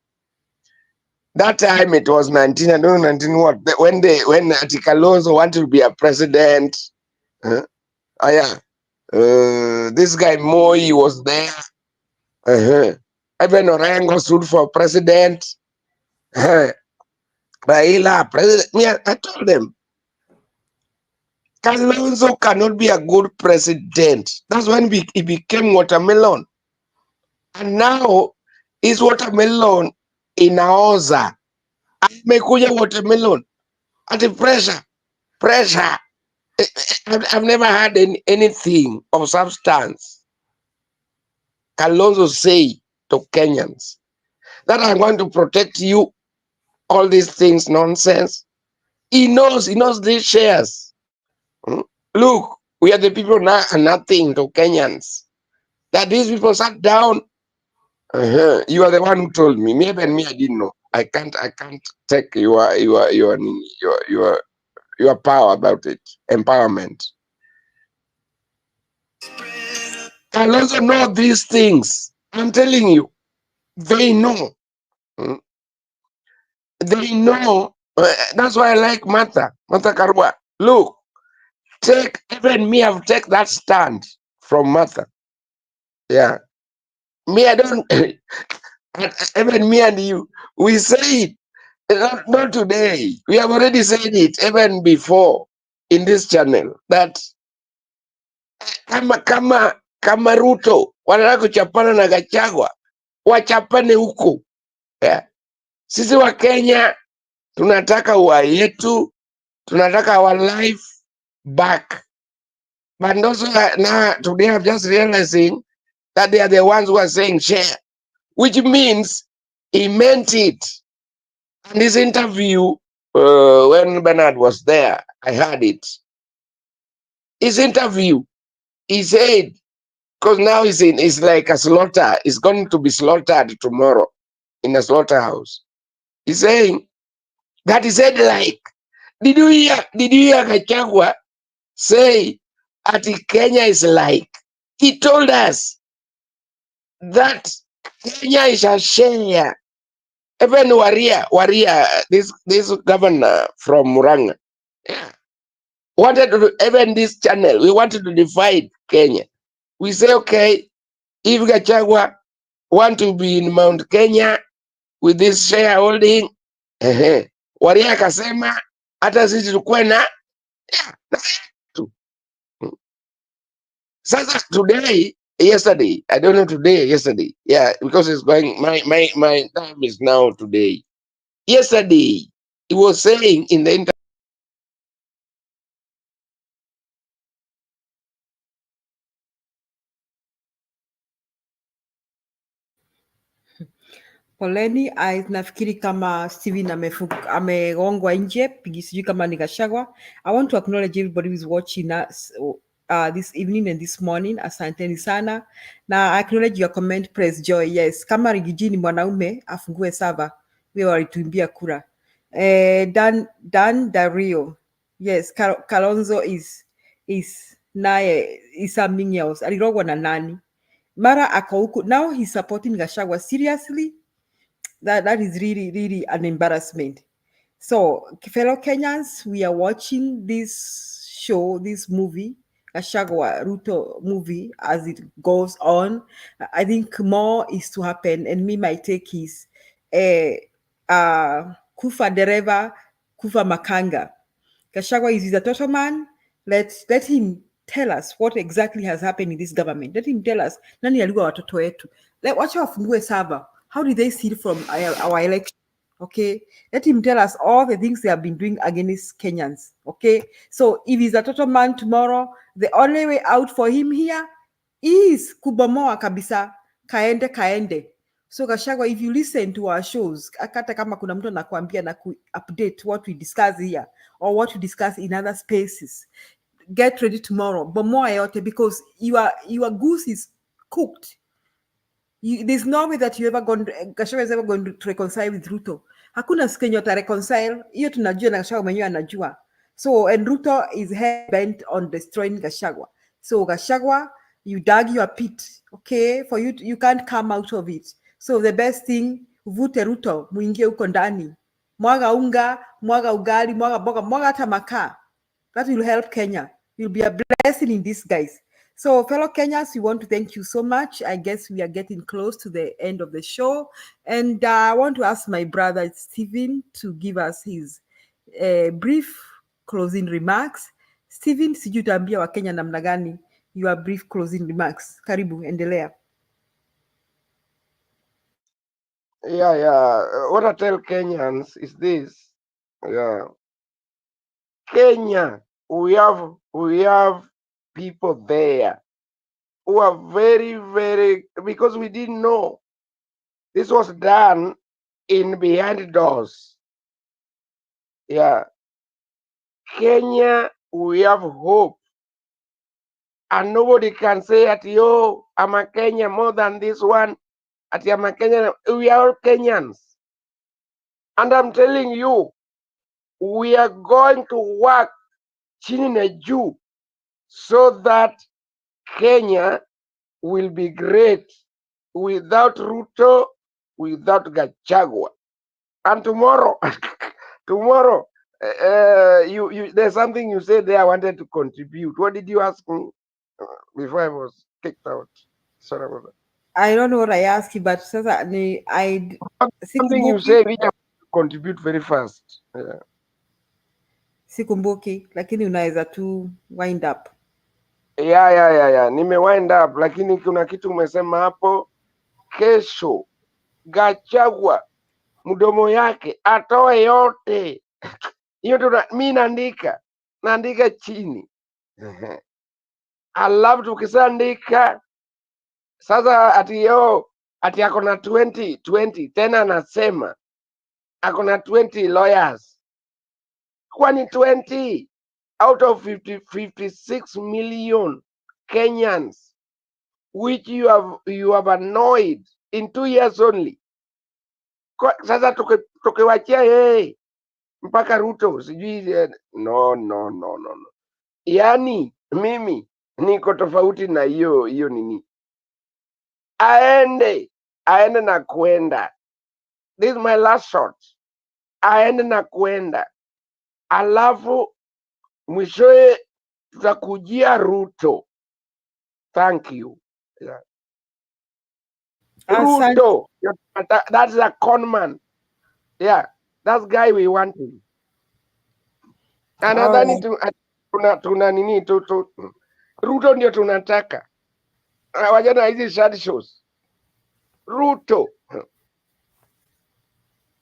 That time it was 19, I don't know 19 what. When Kalonzo wanted to be a president, this guy Moi was there. Even Orengo stood for president. Raila, president. I told them, Kalonzo cannot be a good president. That's when he became watermelon. And now is watermelon inaoza. Amekuja watermelon. At the pressure. I've never had anything of substance. Kalonzo say to Kenyans that I'm going to protect you. All these things nonsense. He knows these shares. Look, we are the people now and nothing to Kenyans. That these people sat down. You are the one who told me. Maybe and me, I didn't know. I can't take your power about it. Empowerment. Kalonzo know these things. I'm telling you, they know. They know. That's why I like Martha Karua. Look, even me, I've taken that stand from Martha. Yeah. Me, I don't, even me and you, we say it, not today. We have already said it even before in this channel that kama Ruto wanataka kuchapana na Gachagua, wachapane huko. Yeah. Sisi wa Kenya tunataka uhai yetu, tunataka our life back. But also now today I'm just realizing that they are the ones who are saying share, which means he meant it. And this interview, when Bernard was there, I heard it. His interview, he said, because now it's like a slaughter, it's going to be slaughtered tomorrow in a slaughterhouse. He's saying that he said, like, did you hear Gachagua say at Kenya is like? He told us that Kenya is a share. Even Waria, this governor from Muranga, yeah, wanted to, even this channel, we wanted to divide Kenya. We say, okay, if Gachagua want to be in Mount Kenya with this shareholding, Waria akasema hata sisi tukue na, yeah, sasa yesterday, I don't know today, yesterday, yeah, because it's going, my time is now today. Yesterday, he was saying in the interview, Poleni, nafikiri kama Steven amegongwa nje, sijui kama ni Gachagua. I want to acknowledge everybody who is watching us this evening and this morning. Asanteni sana. Na I acknowledge your comment, Press Joy. Yes, kama Rigiji ni mwanaume, afungue sava. Wewe walituimbia kura. Dan Dario. Yes, Kalonzo is naye is something else. Alirogwa na nani? Mara ako huku. Now he's supporting Gachagua. Seriously? That is really an embarrassment. So, fellow Kenyans, we are watching this show, this movie, Gachagua Ruto movie, as it goes on. I think more is to happen, and me, my take is Kufa Dereva, Kufa Makanga. Gachagua is a total man. Let him tell us what exactly has happened in this government. Let him tell us. Nani alikuwa watoto wetu. Wacha wafungue server. How did they steal from our election? Okay, let him tell us all the things they have been doing against Kenyans. Okay, so if he's a total man tomorrow, the only way out for him here is kubomoa kabisa, kaende. So Gachagua, if you listen to our shows, akata kama kuna mtu anakuambia na update what we discuss here or what we discuss in other spaces, get ready tomorrow, bomoa yote, because your goose is cooked. There's no way that Gachagua is ever going to reconcile with Ruto. Hakuna siku yenye reconcile. Hiyo tunajua na Gachagua mwenyewe anajua. So, and Ruto is hell-bent on destroying Gachagua. So, Gachagua, you dug your pit, okay? For you can't come out of it. So, the best thing, uvute Ruto, muingie huko ndani. Mwaga unga, mwaga ugali, mwaga boga, mwaga hata makaa. That will help Kenya. You'll be a blessing in this, guys. So, fellow Kenyans, we want to thank you so much. I guess we are getting close to the end of the show. And I want to ask my brother, Stephen, to give us his brief closing remarks. Steven, sijui utaambia Wakenya namna gani your brief closing remarks. Karibu, endelea. Yeah. What I tell Kenyans is this. Yeah. Kenya, we have people there who are very, very, because we didn't know this was done in behind doors. Yeah. Kenya, we have hope. And nobody can say at yo, I'm a Kenya more than this one. At I'm a Kenyan. We are all Kenyans. And I'm telling you, we are going to work chini na juu so that Kenya will be great without Ruto, without Gachagua. And tomorrow, tomorrow, there's something you said there I wanted to contribute. What did you ask me before I was kicked out? Sorry about that. I don't know what I asked you, but sasa something you say which I contribute very fast. Yeah. Sikumbuki, lakini unaweza tu wind up. Yeah. Nime wind up, lakini kuna kitu umesema hapo. Kesho Gachagua mdomo yake atoe yote. Hiyo ndo mimi naandika chini. Alafu tukishaandika sasa ati ako na 20 tena anasema ako na 20 lawyers. Kwani 20 out of 56 million Kenyans which you have annoyed in 2 years only. Sasa tukiwachia yeye mpaka Ruto sijui no. Yaani mimi niko tofauti na hiyo nini. Aende na kwenda. This is my last shot. Aende na kwenda. Alafu mwishowe tutakujia Ruto. Thank you. Yeah. Ruto, that's a con man. Yeah, that's guy we want him. Na nadhani tuna nini Ruto ndio tunataka. Wajana hizi shad shows. Ruto.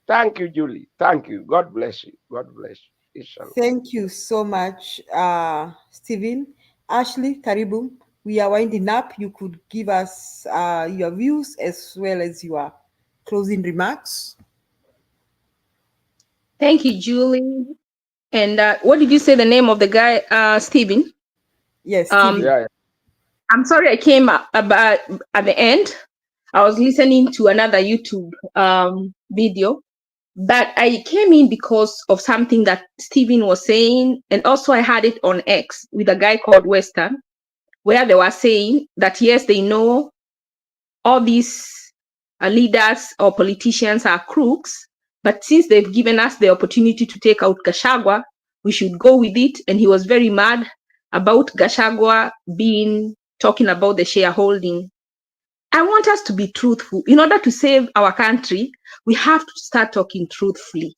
Thank you, Julie. Thank you. God bless you. God bless you. Inshallah. Thank you so much, Stephen. Ashley, karibu. We are winding up. You could give us your views as well as your closing remarks. Thank you, Julie. And what did you say the name of the guy, Stephen? Yes, Stephen. Yeah. I'm sorry I came about at the end. I was listening to another YouTube video, but I came in because of something that Stephen was saying, and also I had it on X with a guy called Western, where they were saying that yes, they know all these leaders or politicians are crooks, but since they've given us the opportunity to take out Gachagua, we should go with it. And he was very mad about Gachagua talking about the shareholding. I want us to be truthful. In order to save our country, we have to start talking truthfully.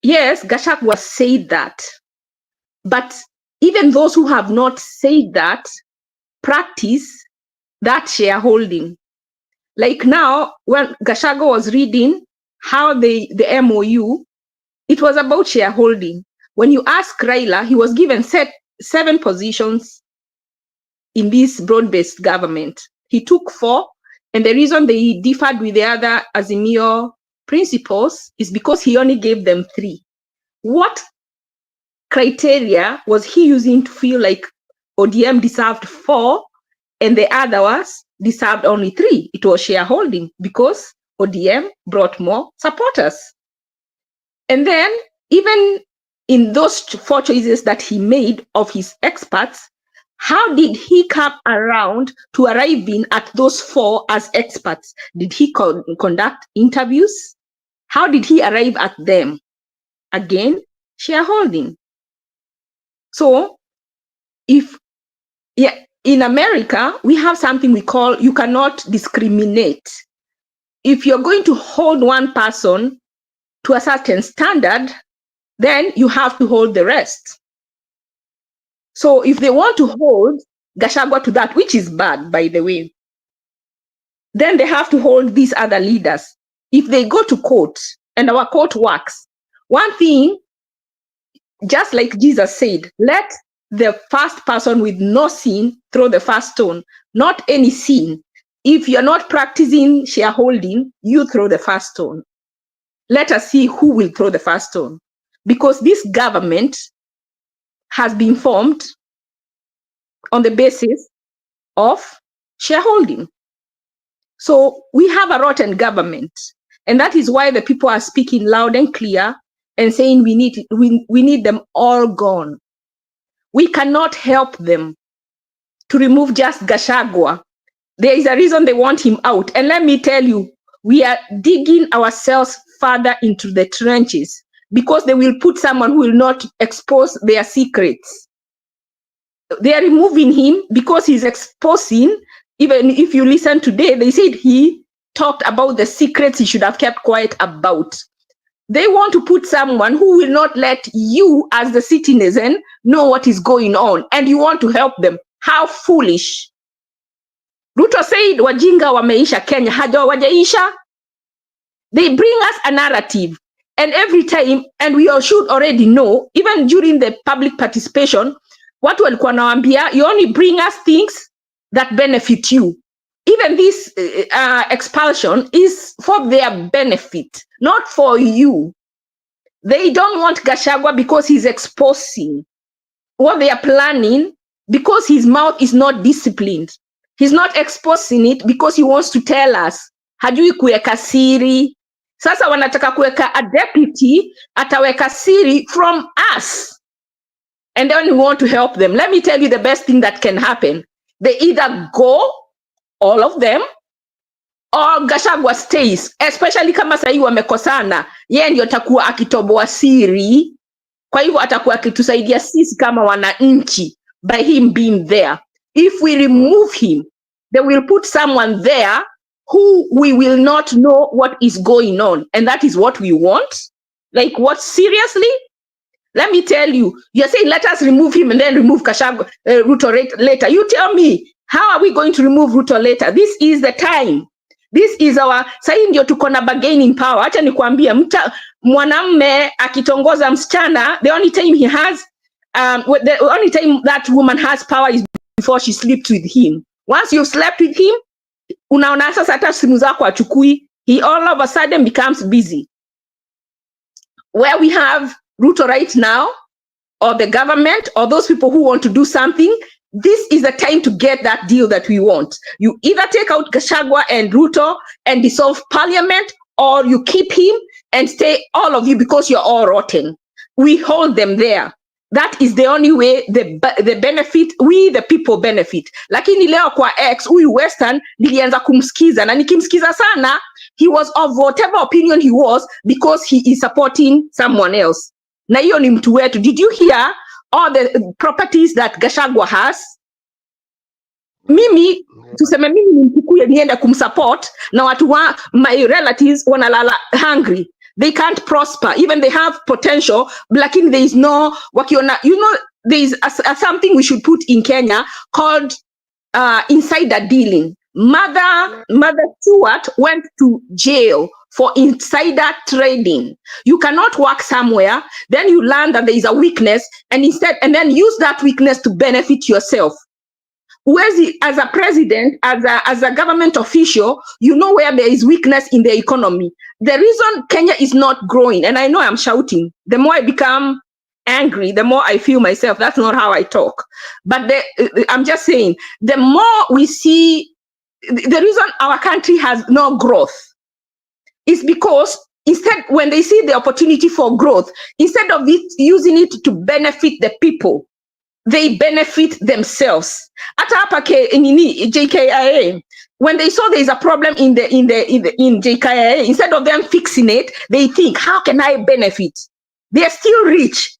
Yes, Gachagua said that, but even those who have not said that practice that shareholding. Like now, when Gachagua was reading how the MOU, it was about shareholding. When you ask Raila, he was given 7 positions in this broad-based government. He took 4, and the reason they differed with the other Azimio principles is because he only gave them 3. What criteria was he using to feel like ODM deserved 4 and the others deserved only 3? It was shareholding because ODM brought more supporters. And then even in those 4 choices that he made of his experts, how did he come around to arriving at those 4 as experts? Did he conduct interviews? How did he arrive at them? Again, shareholding. So in America, we have something we call, you cannot discriminate. If you're going to hold one person to a certain standard, then you have to hold the rest. So if they want to hold Gachagua to that, which is bad, by the way, then they have to hold these other leaders. If they go to court and our court works, one thing, just like Jesus said, let the first person with no sin throw the first stone, not any sin. If you're not practicing shareholding, you throw the first stone. Let us see who will throw the first stone. Because this government has been formed on the basis of shareholding. So we have a rotten government. And that is why the people are speaking loud and clear and saying we need them all gone. We cannot help them to remove just Gachagua. There is a reason they want him out. And let me tell you, we are digging ourselves further into the trenches because they will put someone who will not expose their secrets. They are removing him because he's exposing. Even if you listen today, they said he talked about the secrets he should have kept quiet about. They want to put someone who will not let you as the citizen know what is going on, and you want to help them. How foolish. Ruto said wajinga wameisha Kenya, hawajaisha. They bring us a narrative, and every time, and we all should already know, even during the public participation, watu walikuwa nawaambia, you only bring us things that benefit you. Even this expulsion is for their benefit, not for you. They don't want Gachagua because he's exposing what they are planning, because his mouth is not disciplined. He's not exposing it because he wants to tell us. Hajui kuweka siri. Sasa wanataka kuweka a deputy, ataweka siri from us. And then we want to help them. Let me tell you the best thing that can happen. They either go, all of them, or Gachagua stays, especially kama sahi wamekosana. Yeye ndio atakuwa akitoboa siri. Kwa hivyo atakuwa akitusaidia sisi kama wananchi by him being there. If we remove him, they will put someone there who we will not know what is going on. And that is what we want. Like what, seriously? Let me tell you, you're saying let us remove him and then remove Gachagua, Ruto later. You tell me, how are we going to remove Ruto later? This is the time. This is our, sahi ndio tuko na bargaining power. Acha nikwambie, mwanamme akitongoza msichana, the only time he has, the only time that woman has power is before she sleeps with him. Once you've slept with him, unaona sasa hata simu zako achukui, he all of a sudden becomes busy. Where we have Ruto right now, or the government, or those people who want to do something, this is the time to get that deal that we want. You either take out Gachagua and Ruto and dissolve parliament, or you keep him and stay, all of you, because you're all rotten. We hold them there. That is the only way the benefit, we the people benefit. Lakini leo kwa X, huyu Western, nilianza kumsikiza, na nikimsikiza sana, he was of whatever opinion he was, because he is supporting someone else. Na hiyo ni mtu wetu. Did you hear all the properties that Gachagua has? Mimi, tuseme mimi ni mkikuye nienda kumsupport, na watu wa, my relatives wanalala hungry. They can't prosper. Even they have potential, lakini there is no, wakiona, you know, there is something we should put in Kenya called insider dealing. Mother Stewart went to jail for insider trading. You cannot work somewhere, then you learn that there is a weakness, and then use that weakness to benefit yourself. Whereas as a president, as a government official, you know where there is weakness in the economy. The reason Kenya is not growing, and I know I'm shouting, the more I become angry, the more I feel myself. That's not how I talk. But I'm just saying, the more we see, the reason our country has no growth is because instead, when they see the opportunity for growth, instead of using it to benefit the people, they benefit themselves. Ata hapa JKIA, when they saw there is a problem in JKIA, instead of them fixing it, they think, how can I benefit? They are still rich.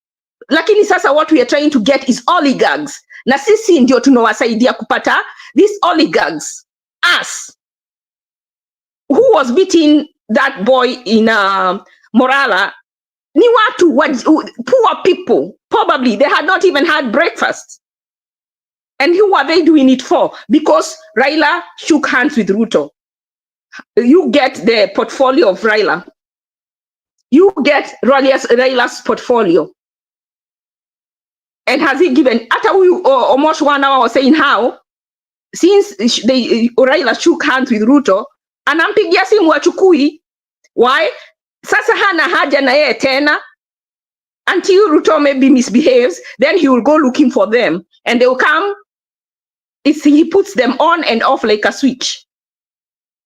Lakini sasa what we are trying to get is oligarchs. Na sisi ndio tunawasaidia kupata these oligarchs. Us, who was beating that boy in Morala, Ni watu, poor people, probably they had not even had breakfast. And who are they doing it for? Because Raila shook hands with Ruto. You get the portfolio of Raila. You get Raila's portfolio. And has he given, after we almost 1 hour was saying how, since Raila shook hands with Ruto, anampigia simu achukui. Why? Sasa hana haja na yeye tena. Until Ruto maybe misbehaves, then he will go looking for them. And they will come, he puts them on and off like a switch.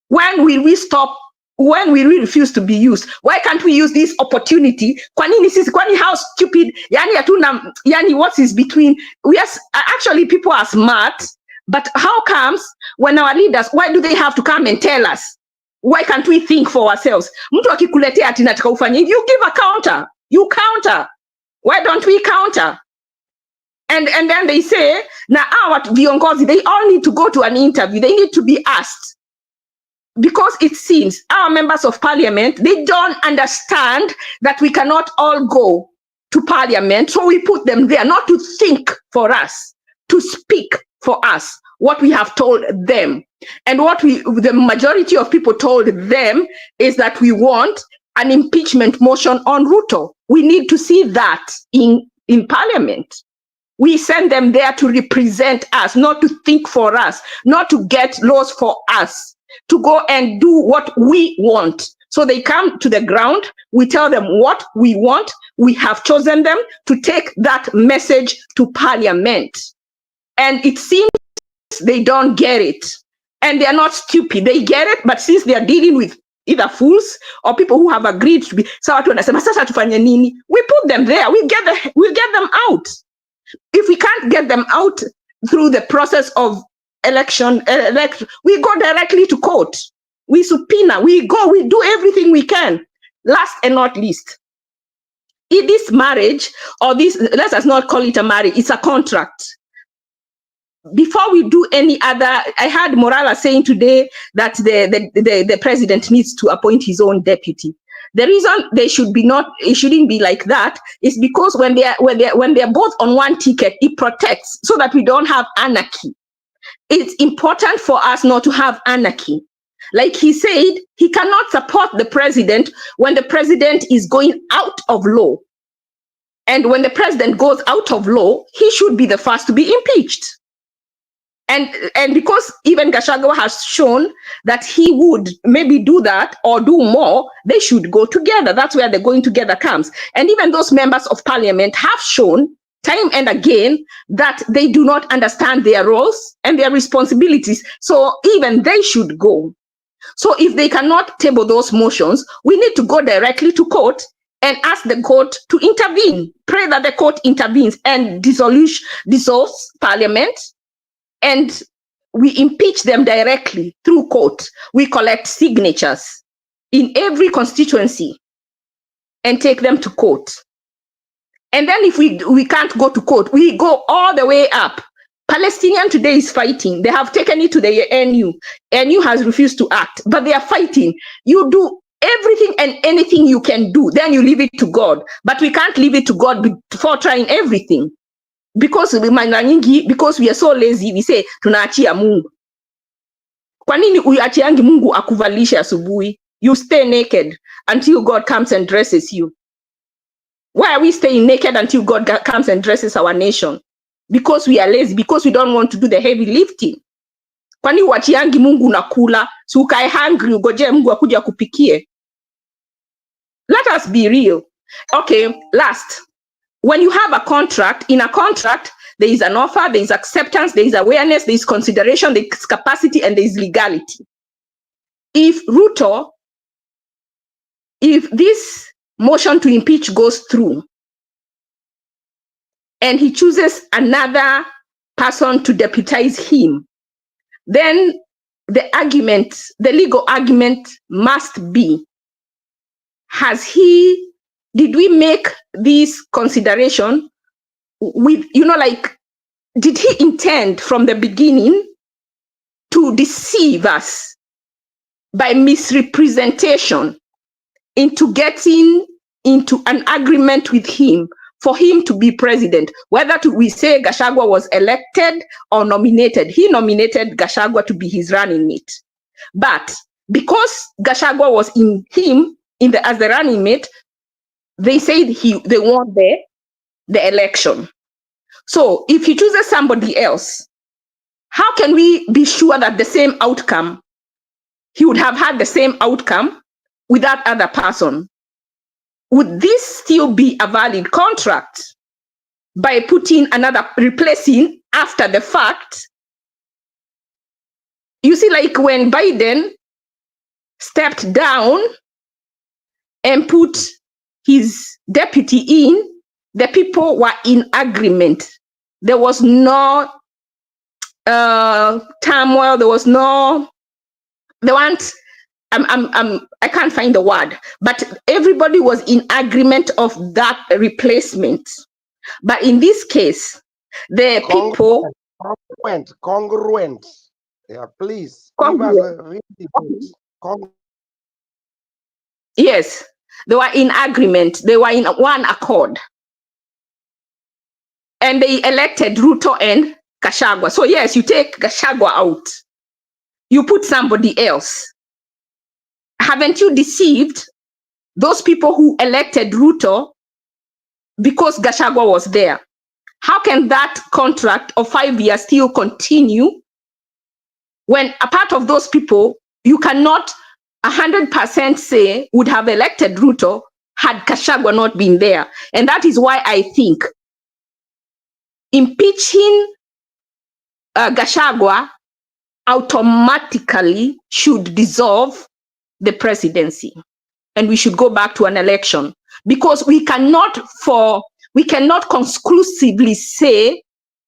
When will we stop? When will we refuse to be used? Why can't we use this opportunity? Kwani how stupid? Yani what is between? Yes, actually people are smart, but how comes when our leaders, why do they have to come and tell us? Why can't we think for ourselves? Mtu akikuletea ati nataka ufanye, you give a counter. You counter. Why don't we counter? And then they say, now our viongozi, they all need to go to an interview. They need to be asked. Because it seems our members of parliament, they don't understand that we cannot all go to parliament. So we put them there, not to think for us, to speak for us, what we have told them. And what the majority of people told them is that we want an impeachment motion on Ruto. We need to see that in parliament. We send them there to represent us, not to think for us, not to get laws for us, to go and do what we want. So they come to the ground, we tell them what we want, we have chosen them to take that message to parliament. And it seems they don't get it. And they are not stupid, they get it, but since they are dealing with either fools or people who have agreed to be, we put them there, we get them out. If we can't get them out through the process of election, we go directly to court. We subpoena, we do everything we can. Last and not least, in this marriage, or this, let us not call it a marriage, it's a contract. Before we do any other, I heard Morala saying today that the president needs to appoint his own deputy. The reason it shouldn't be like that is because when they're both on one ticket, it protects so that we don't have anarchy. It's important for us not to have anarchy. Like he said, he cannot support the president when the president is going out of law. And when the president goes out of law, he should be the first to be impeached. And because even Gachagua has shown that he would maybe do that or do more, they should go together. That's where the going together comes. And even those members of parliament have shown time and again that they do not understand their roles and their responsibilities. So even they should go. So if they cannot table those motions, we need to go directly to court and ask the court to intervene. Pray that the court intervenes and dissolves parliament. And we impeach them directly through court. We collect signatures in every constituency and take them to court. And then if we can't go to court, we go all the way up. Palestinian today is fighting. They have taken it to the NU. NU has refused to act, but they are fighting. You do everything and anything you can do, then you leave it to God. But we can't leave it to God before trying everything. Because we are so lazy, we say tunaachia Mungu. Kwa nini uachiangi Mungu akuvalishe asubuhi? You stay naked until God comes and dresses you. Why are we staying naked until God comes and dresses our nation? Because we are lazy, because we don't want to do the heavy lifting. Kwa nini uachiangi Mungu nakula? Si ukae hungry ugoje Mungu akuja kupikie. Let us be real. Okay, last. When you have a contract, in a contract, there is an offer, there is acceptance, there is awareness, there is consideration, there is capacity, and there is legality. If this motion to impeach goes through, and he chooses another person to deputize him, then the legal argument must be, did we make this consideration with, did he intend from the beginning to deceive us by misrepresentation into getting into an agreement with him for him to be president. Whether we say Gachagua was elected or nominated, he nominated Gachagua to be his running mate. But because Gachagua was as the running mate, they said they won the election. So if he chooses somebody else, how can we be sure that the same outcome, he would have had the same outcome with that other person? Would this still be a valid contract by replacing after the fact? You see, like when Biden stepped down and put his deputy in, the people were in agreement. There was no turmoil. There was no, they weren't, I can't find the word, but everybody was in agreement of that replacement. But in this case, the people congruent. Yeah, please give us a real yes, they were in agreement. They were in one accord, and they elected Ruto and Gachagua. So yes, you take Gachagua out, you put somebody else. Haven't you deceived those people who elected Ruto because Gachagua was there? How can that contract of 5 years still continue when a part of those people you cannot 100% say would have elected Ruto had Gachagua not been there? And that is why I think impeaching Gachagua automatically should dissolve the presidency, and we should go back to an election, because we cannot conclusively say,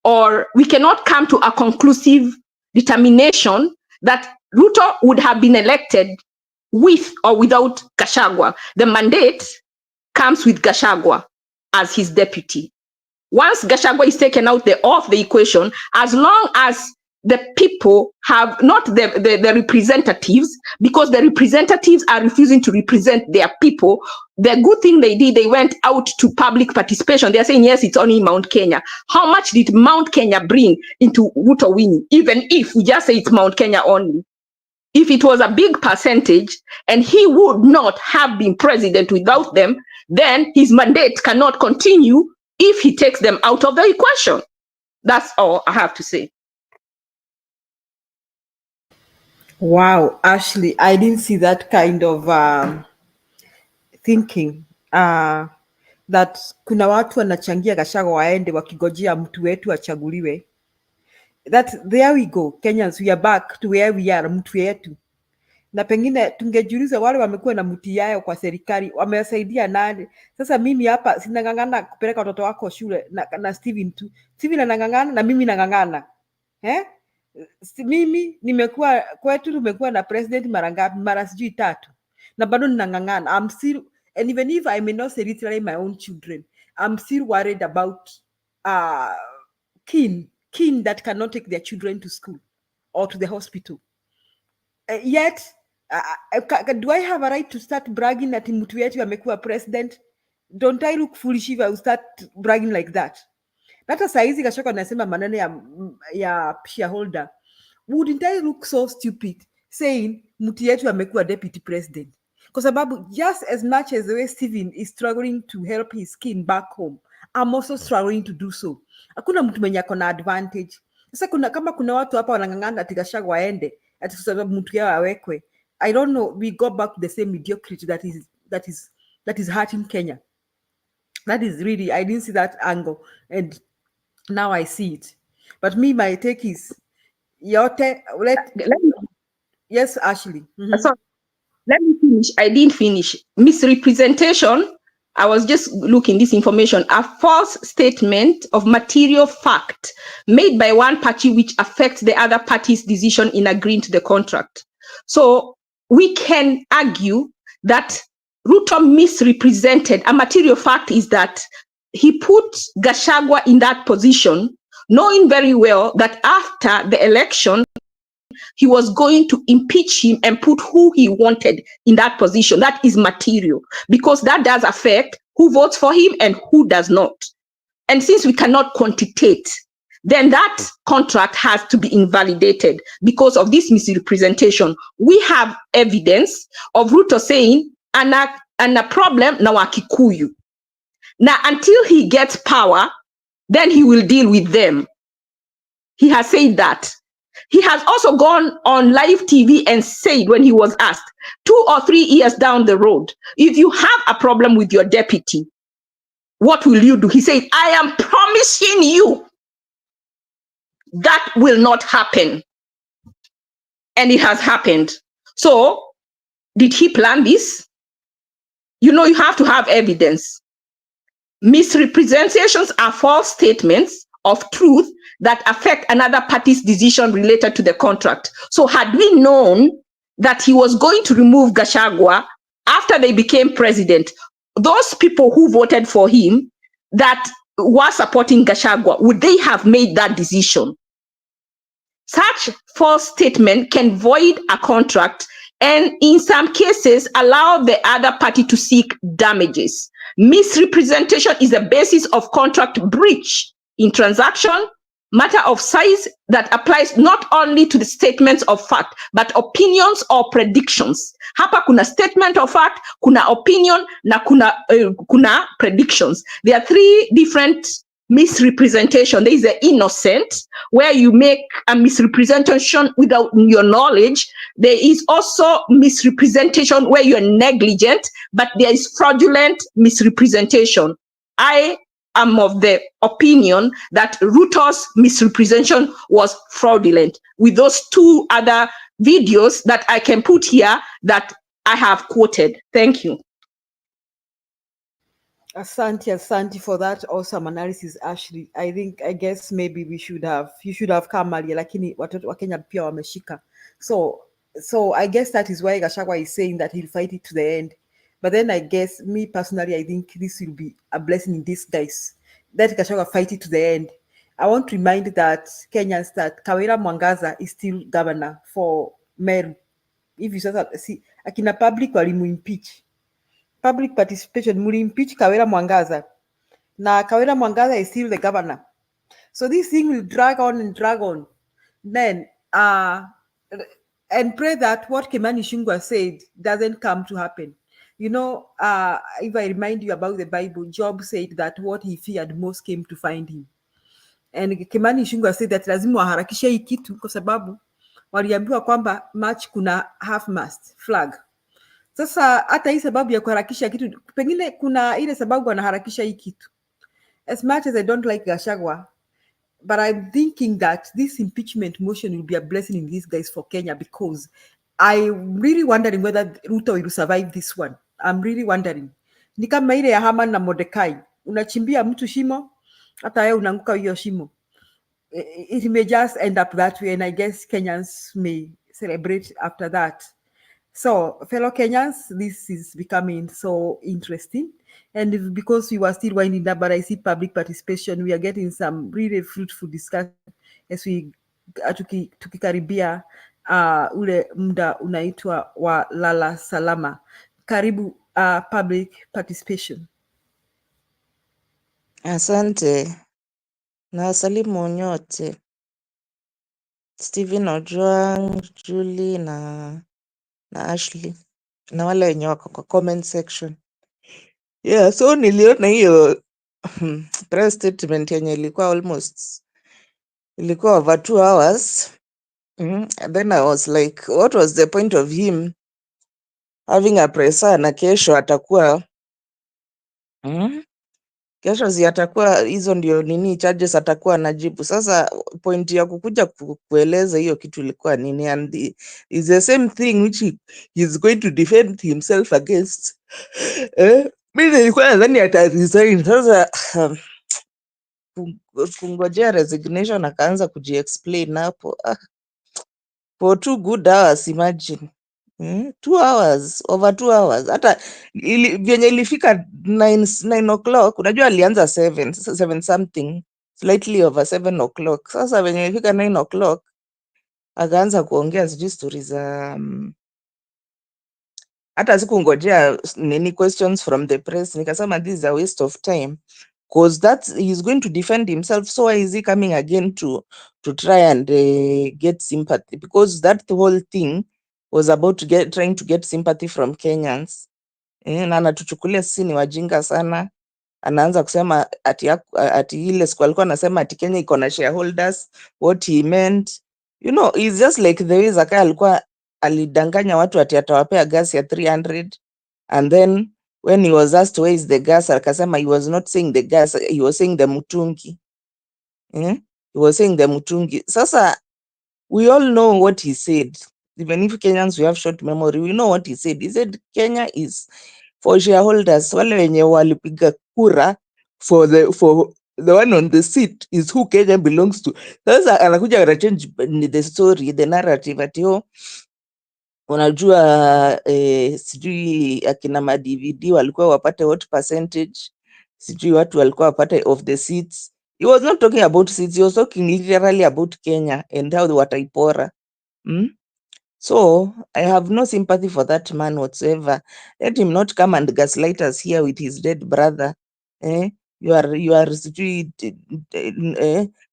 or we cannot come to a conclusive determination that Ruto would have been elected with or without Gachagua. The mandate comes with Gachagua as his deputy. Once Gachagua is taken out of the equation, as long as the people have not the representatives, because the representatives are refusing to represent their people. The good thing they did, they went out to public participation. They're saying, yes, it's only Mount Kenya. How much did Mount Kenya bring into Ruto winning? Even if we just say it's Mount Kenya only. If it was a big percentage and he would not have been president without them, then his mandate cannot continue if he takes them out of the equation. That's all I have to say. Wow, Ashley, I didn't see that kind of thinking that kuna watu wanachangia Gachagua waende wakigojea mtu wetu achaguliwe. There we go. Kenyans, we are back to where we are, mtu yetu. Na pengine tungejiuliza wale wamekuwa na mti yao kwa serikali wamewasaidia nani? Sasa mimi hapa sinang'ang'ana kupeleka watoto wako shule na Steven tu. Steven anang'ang'ana na mimi nang'ang'ana. Mimi nimekuwa kwetu, tumekuwa na president mara ngapi? Mara sijui 3, na bado ninang'ang'ana. I'm still, and even if I may not say literally my own children, I'm still worried about kin that cannot take their children to school or to the hospital. Yet do I have a right to start bragging that mtu yetu amekuwa president? Don't I look foolish if I will start bragging like that? Hata saizi Gachagua anasema maneno ya shareholder. Wouldn't I look so stupid saying mtu yetu amekuwa deputy president? Kwa sababu just as much as the way Steven is struggling to help his kin back home, I'm also struggling to do so. Hakuna mtu mwenye ako na advantage. Sasa kama kuna watu hapa wanang'ang'ana ati Gachagua aende ati sababu mtu yao awekwe, I don't know, we go back to the same mediocrity that is hurting Kenya. That is really, I didn't see that angle, and now I see it. But my take is, yes, Ashley. So, let me finish. I didn't finish. Misrepresentation, I was just looking this information. A false statement of material fact made by one party which affects the other party's decision in agreeing to the contract. So we can argue that Ruto misrepresented. A material fact is that he put Gachagua in that position, knowing very well that after the election, he was going to impeach him and put who he wanted in that position. That is material, because that does affect who votes for him and who does not. And since we cannot quantitate, then that contract has to be invalidated because of this misrepresentation. We have evidence of Ruto saying, ana problem na Wakikuyu. Now, until he gets power, then he will deal with them. He has said that. He has also gone on live TV and said, when he was asked, 2 or 3 years down the road, if you have a problem with your deputy, what will you do? He said, I am promising you that will not happen. And it has happened. So, did he plan this? You know, you have to have evidence. Misrepresentations are false statements of truth that affect another party's decision related to the contract. So had we known that he was going to remove Gachagua after they became president, those people who voted for him that were supporting Gachagua, would they have made that decision? Such false statement can void a contract and in some cases allow the other party to seek damages. Misrepresentation is the basis of contract breach in transaction, matter of size that applies not only to the statements of fact, but opinions or predictions. Hapa kuna statement of fact, kuna opinion, na kuna predictions. There are 3 different misrepresentation. There is the innocent, where you make a misrepresentation without your knowledge. There is also misrepresentation where you're negligent, but there is fraudulent misrepresentation. I am of the opinion that Ruto's misrepresentation was fraudulent, with those 2 other videos that I can put here that I have quoted. Thank you. Asante for that awesome analysis, Ashley. I guess maybe you should have come earlier, lakini watoto wa Kenya pia wameshika. So I guess that is why Gachagua is saying that he'll fight it to the end. But then I guess, me personally, I think this will be a blessing in disguise, that Gachagua fight it to the end. I want to remind that Kenyans that Kawira Mwangaza is still governor for Meru. If you see, akina public walimu-impeach. Public participation, muli-impeach Kawira Mwangaza. Now Kawira Mwangaza is still the governor. So this thing will drag on and drag on. Then, and pray that what Kimani Ichung'wah said doesn't come to happen. You know, if I remind you about the Bible, Job said that what he feared most came to find him. And Kimani Ichung'wah said that lazima waharakishe hii kitu kwa sababu waliambiwa kwamba March kuna half mast flag. Sasa hata hii sababu ya kuharakisha kitu, pengine kuna ile sababu wanaharakisha hii kitu. As much as I don't like Gachagua, but I'm thinking that this impeachment motion will be a blessing in disguise for Kenya, because I'm really wondering whether Ruto will survive this one. I'm really wondering. Ni kama ile ya Haman na Mordecai. Unachimbia mtu shimo, hata yeye unaanguka hiyo shimo. It may just end up that way, and I guess Kenyans may celebrate after that. So, fellow Kenyans, this is becoming so interesting. And because we were still winding up, but I see public participation, we are getting some really fruitful discussion as we tukikaribia ule muda unaitwa wa lala salama. Karibu public participation. Asante na wasalimu nyote, Stephen Ojwang, Julie na Ashley na wale wenye wako kwa comment section. Yeah, so niliona hiyo press statement yenye ilikuwa ilikuwa over 2 hours. And then I was like, what was the point of him having a presser na kesho atakuwa kesho atakuwa hizo ndio nini charges atakuwa anajibu. Sasa point ya kukuja kueleza hiyo kitu ilikuwa nini, and is the same thing which he is going to defend himself against. Mimi nilikuwa nadhani ataresign. Sasa kungojea resignation akaanza kujiexplain hapo for 2 good hours, imagine. 2 hours, over 2 hours. Hata vyenye ilifika 9 o'clock, unajua alianza 7 something, slightly over 7 o'clock. Sasa venye ilifika 9 o'clock, akaanza kuongea sijui stori za hata sikungojea nini questions from the press, nikasema this is a waste of time because that he's going to defend himself, so why is he coming again to try and get sympathy? Because that whole thing was about trying to get sympathy from Kenyans. Na anatuchukulia sisi ni wajinga sana. Anaanza kusema ati ile siku alikuwa anasema ati Kenya iko na shareholders, what he meant, you know, it's just like the way Zakayo alikuwa alidanganya watu ati atawapea gas ya 300 and then when he was asked where is the gas akasema he was not saying the gas, he was saying the mutungi. He was saying the mutungi. Sasa we all know what he said. Even if Kenyans we have short memory, we know what he said. He said Kenya is for shareholders, wale wenye walipiga kura for the one on the seat is who Kenya belongs to. Sasa anakuja ana change the story, the narrative ati unajua sijui akina ma DVD walikuwa wapate what percentage, sijui watu walikuwa wapate of the seats. He was not talking about seats, he was talking literally about Kenya and how wataipora. So I have no sympathy for that man whatsoever. Let him not come and gaslight us here with his dead brother. You are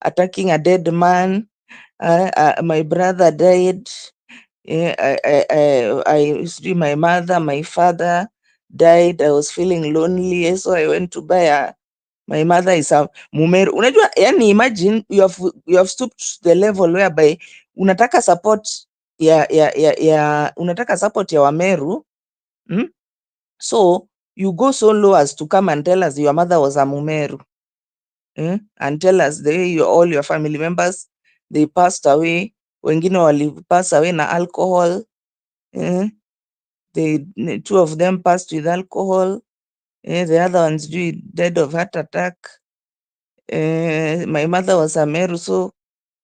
attacking a dead man. My brother died. My mother, my father died. I was feeling lonely, so I went to buy my mother is a Mumeru. Unajua, yani imagine you have stooped to the level whereby unataka support unataka support ya Wameru. So you go so low as to come and tell us your mother was a Mumeru. And tell us the way all your family members they passed away. Wengine wali pass away na alcohol. Two of them passed with alcohol. The other ones died of heart attack. My mother was a Meru, so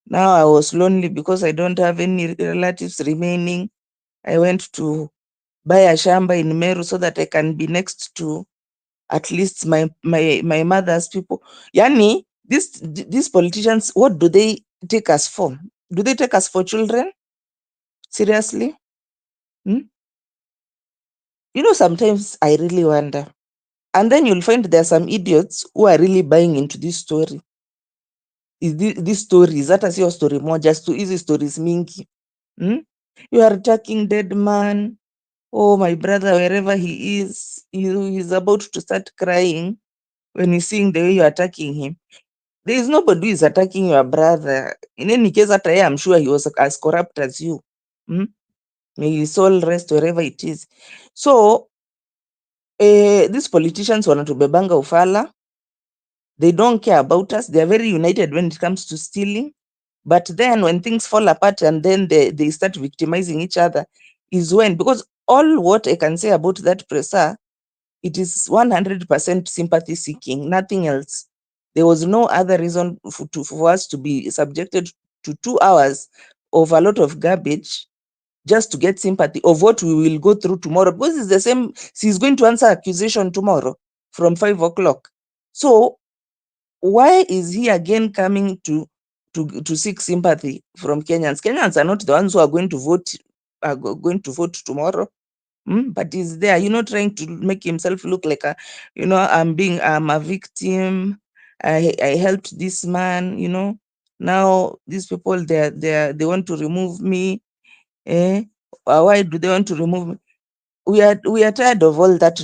now I was lonely because I don't have any relatives remaining. I went to buy a shamba in Meru so that I can be next to at least my mother's people. Yani, these politicians, what do they take us for? Do they take us for children? Seriously? You know, sometimes I really wonder. And then you'll find there are some idiots who are really buying into this story. These stories, hata sio story moja, hizi stories mingi. You are attacking dead man. Oh, my brother, wherever he is, he's about to start crying when he's seeing the way you're attacking him. There is nobody who is attacking your brother. In any case, I'm sure he was as corrupt as you. May his soul rest wherever it is. So, these politicians wanatubebanga ufala. They don't care about us. They are very united when it comes to stealing. But then when things fall apart and then they start victimizing each other is when, because all what I can say about that presser, it is 100% sympathy seeking, nothing else. There was no other reason for us to be subjected to 2 hours of a lot of garbage just to get sympathy of what we will go through tomorrow. Because it's the same, she's going to answer accusation tomorrow from 5 o'clock. So why is he again coming to seek sympathy from Kenyans? Kenyans are not the ones who are going to vote tomorrow. But he's there, trying to make himself look like I'm a victim. I helped this man, Now these people they want to remove me. Why do they want to remove me? We are tired of all that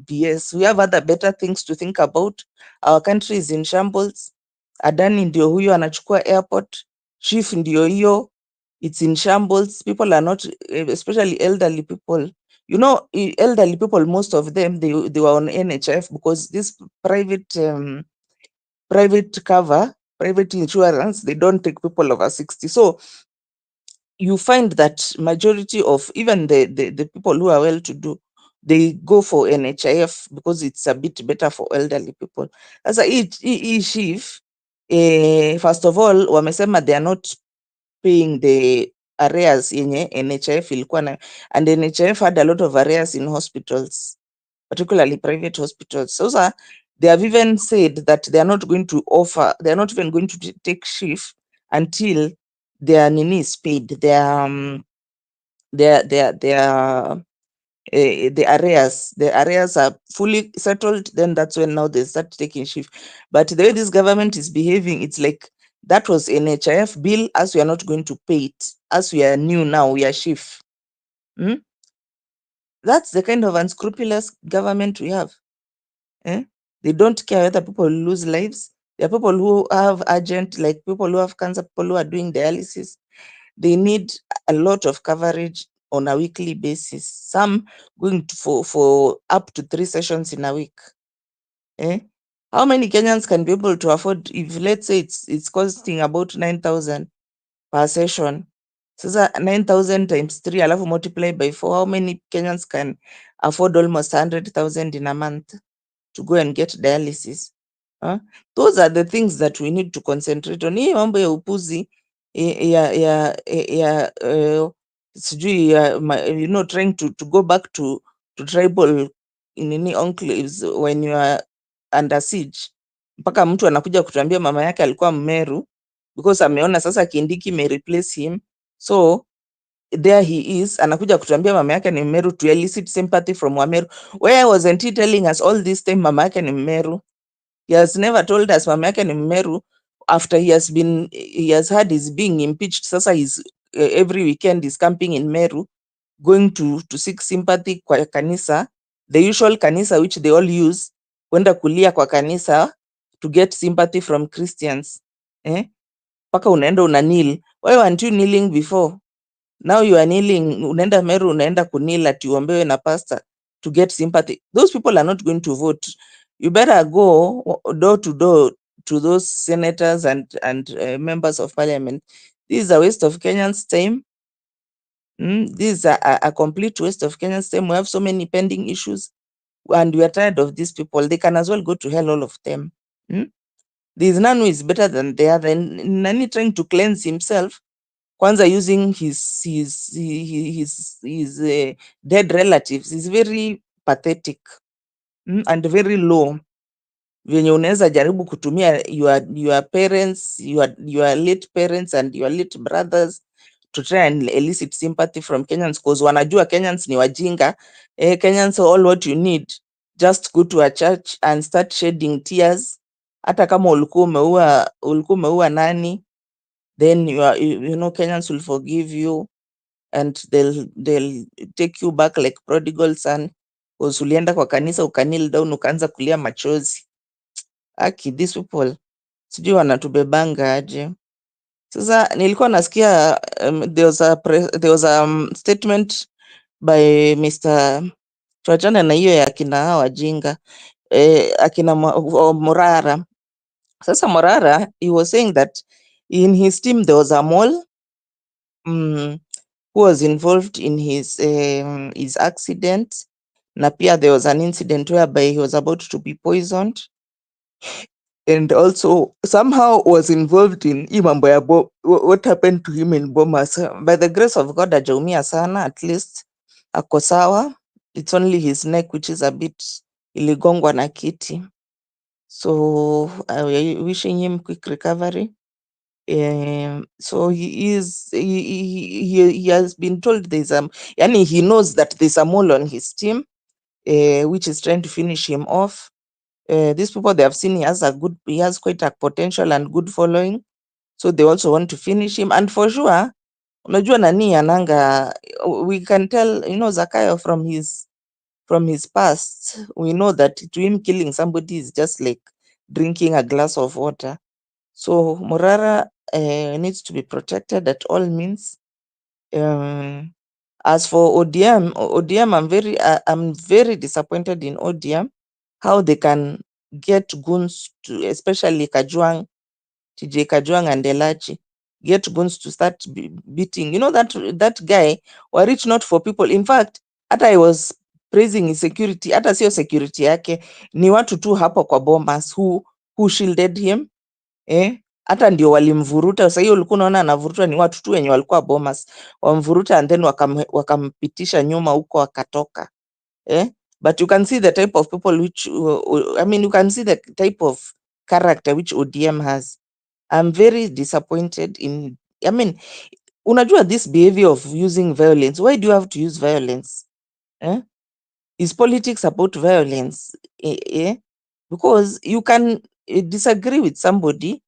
BS. We have other better things to think about. Our country is in shambles. Adani ndio huyo anachukua airport. Chief ndio hiyo. It's in shambles. People are not, especially elderly people. Elderly people, most of them, they were on NHF because this private cover, private insurance, they don't take people over 60. So you find that majority of even the people who are well-to-do, they go for NHIF because it's a bit better for elderly people. As a chief, first of all, wamesema they are not paying the arrears yenye NHIF ilikuwa na, and NHIF had a lot of arrears in hospitals, particularly private hospitals. So they have even said that they are not even going to take shift until their nini is paid, their the arrears are fully settled, then that's when now they start taking shift. But the way this government is behaving, it's like that was an NHIF bill, as we are not going to pay it, as we are new now, we are shift. That's the kind of unscrupulous government we have. They don't care whether people lose lives. There are people who have urgent, like people who have cancer, people who are doing dialysis. They need a lot of coverage on a weekly basis. Some going for up to 3 sessions in a week. How many Kenyans can be able to afford, if let's say it's costing about 9,000 per session? So 9,000 times 3, alafu multiply by 4. How many Kenyans can afford almost 100,000 in a month to go and get dialysis? Those are the things that we need to concentrate on. Hii mambo ya upuzi sijui trying to go back to tribal nini enclaves when you are under siege, mpaka mtu anakuja kutuambia mama yake alikuwa Mmeru because ameona sasa Kindiki may replace him, so there he is, anakuja kutuambia mama yake ni Mmeru to elicit sympathy from Wameru. Where wasn't he telling us all this time mama yake ni Mmeru? He has never told us mama yake ni Mmeru. After he has had his being impeached, sasa he's every weekend is camping in Meru, going to seek sympathy kwa kanisa, the usual kanisa which they all use, kwenda kulia kwa kanisa to get sympathy from Christians. Paka unaenda una kneel. Why weren't you kneeling before? Now you are kneeling, unaenda Meru, unaenda kunil ati uombewe na pastor to get sympathy. Those people are not going to vote. You better go door to door to those senators and members of parliament. This is a waste of Kenyans' time. This is a complete waste of Kenyans' time. We have so many pending issues and we are tired of these people. They can as well go to hell, all of them. There is none who is better than the other. Nani trying to cleanse himself, kwanza using his dead relatives is very pathetic and very low. Venye unaweza jaribu kutumia your parents, your late parents and your late brothers to try and elicit sympathy from Kenyans, because wanajua Kenyans ni wajinga. Kenyans are all what you need. Just go to a church and start shedding tears. Hata kama ulikuwa umeua nani, then Kenyans will forgive you and they'll take you back like prodigal son, because ulienda kwa kanisa ukanil down ukaanza kulia machozi. Aki, these people sijui wanatubebanga aje. Sasa nilikuwa nasikia there was a statement by Mr. tuachane na hiyo ya kina hawa wajinga, akina Morara. Sasa Morara, he was saying that in his team there was a mole who was involved in his accident, na pia there was an incident whereby he was about to be poisoned and also somehow was involved in mambo ya what happened to him in Bomas. By the grace of God hajaumia sana, at least ako sawa. It's only his neck which is a bit iligongwa na kiti. So we're wishing him quick recovery. So he has been told there's he knows that there's a mole on his team which is trying to finish him off. These people, they have seen he has quite a potential and good following, so they also want to finish him. And for sure, unajua nani ananga, we can tell, Zakayo from his past, we know that to him killing somebody is just like drinking a glass of water. So Morara needs to be protected at all means. As for ODM, I'm very disappointed in ODM, how they can get goons to, especially Kajwang, TJ Kajwang and Elachi, get goons to start beating. That guy were rich not for people. In fact, hata I was praising his security, hata sio security yake, ni watu tu hapo kwa Bomas who shielded him. Hata ndio walimvuruta. Sasa hiyo ulikuwa unaona anavuruta ni watu tu wenye walikuwa Bomas, wamvuruta and then wakampitisha nyuma huko akatoka. But you can see the type of people which you can see the type of character which ODM has. I'm very disappointed in I mean, unajua this behavior of using violence, why do you have to use violence? Is politics about violence? Because you can disagree with somebody,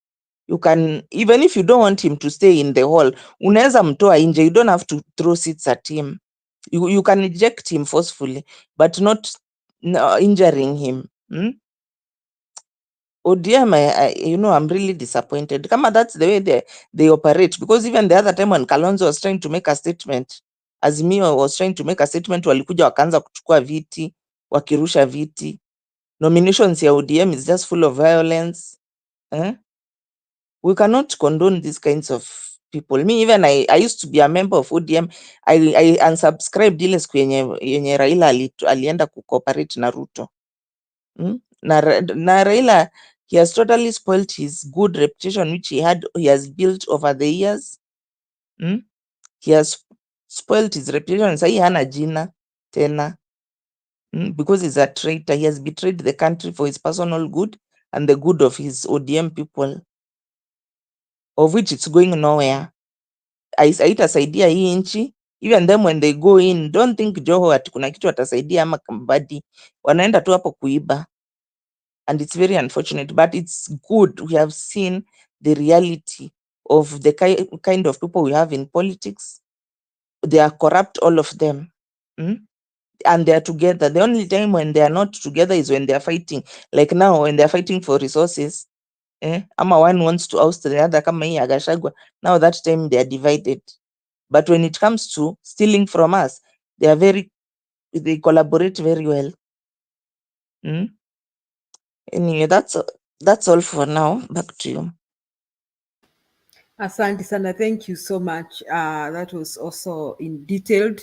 you can, even if you don't want him to stay in the hall, unaweza mtoa nje, you don't have to throw seats at him. You can eject him forcefully, but not injuring him. ODM, I'm really disappointed. Kama that's the way they operate, because even the other time when Kalonzo was trying to make a statement, Azimio was trying to make a statement, walikuja wakaanza kuchukua viti, wakirusha viti. Nominations ya ODM is just full of violence. We cannot condone these kinds of people. Me, even I used to be a member of ODM. I unsubscribed ile siku yenye Raila alienda kucooperate na Ruto. Na Raila, he has totally spoiled his good reputation which he has built over the years. He has spoiled his reputation. Sahi hana jina tena. Because he's a traitor. He has betrayed the country for his personal good and the good of his ODM people, of which it's going nowhere. Haitasaidia hii nchi. Even them when they go in, don't think Joho ati kuna kitu atasaidia ama Kambadi. Wanaenda tu hapo kuiba. And it's very unfortunate, but it's good. We have seen the reality of the kind of people we have in politics. They are corrupt, all of them. And they are together. The only time when they are not together is when they are fighting. Like now, when they are fighting for resources. Ama one wants to oust the other, kama hii ya Gachagua. Now that time they are divided. But when it comes to stealing from us, they collaborate very well. Anyway, that's all for now. Back to you. Asante sana, thank you so much. That was also in detailed.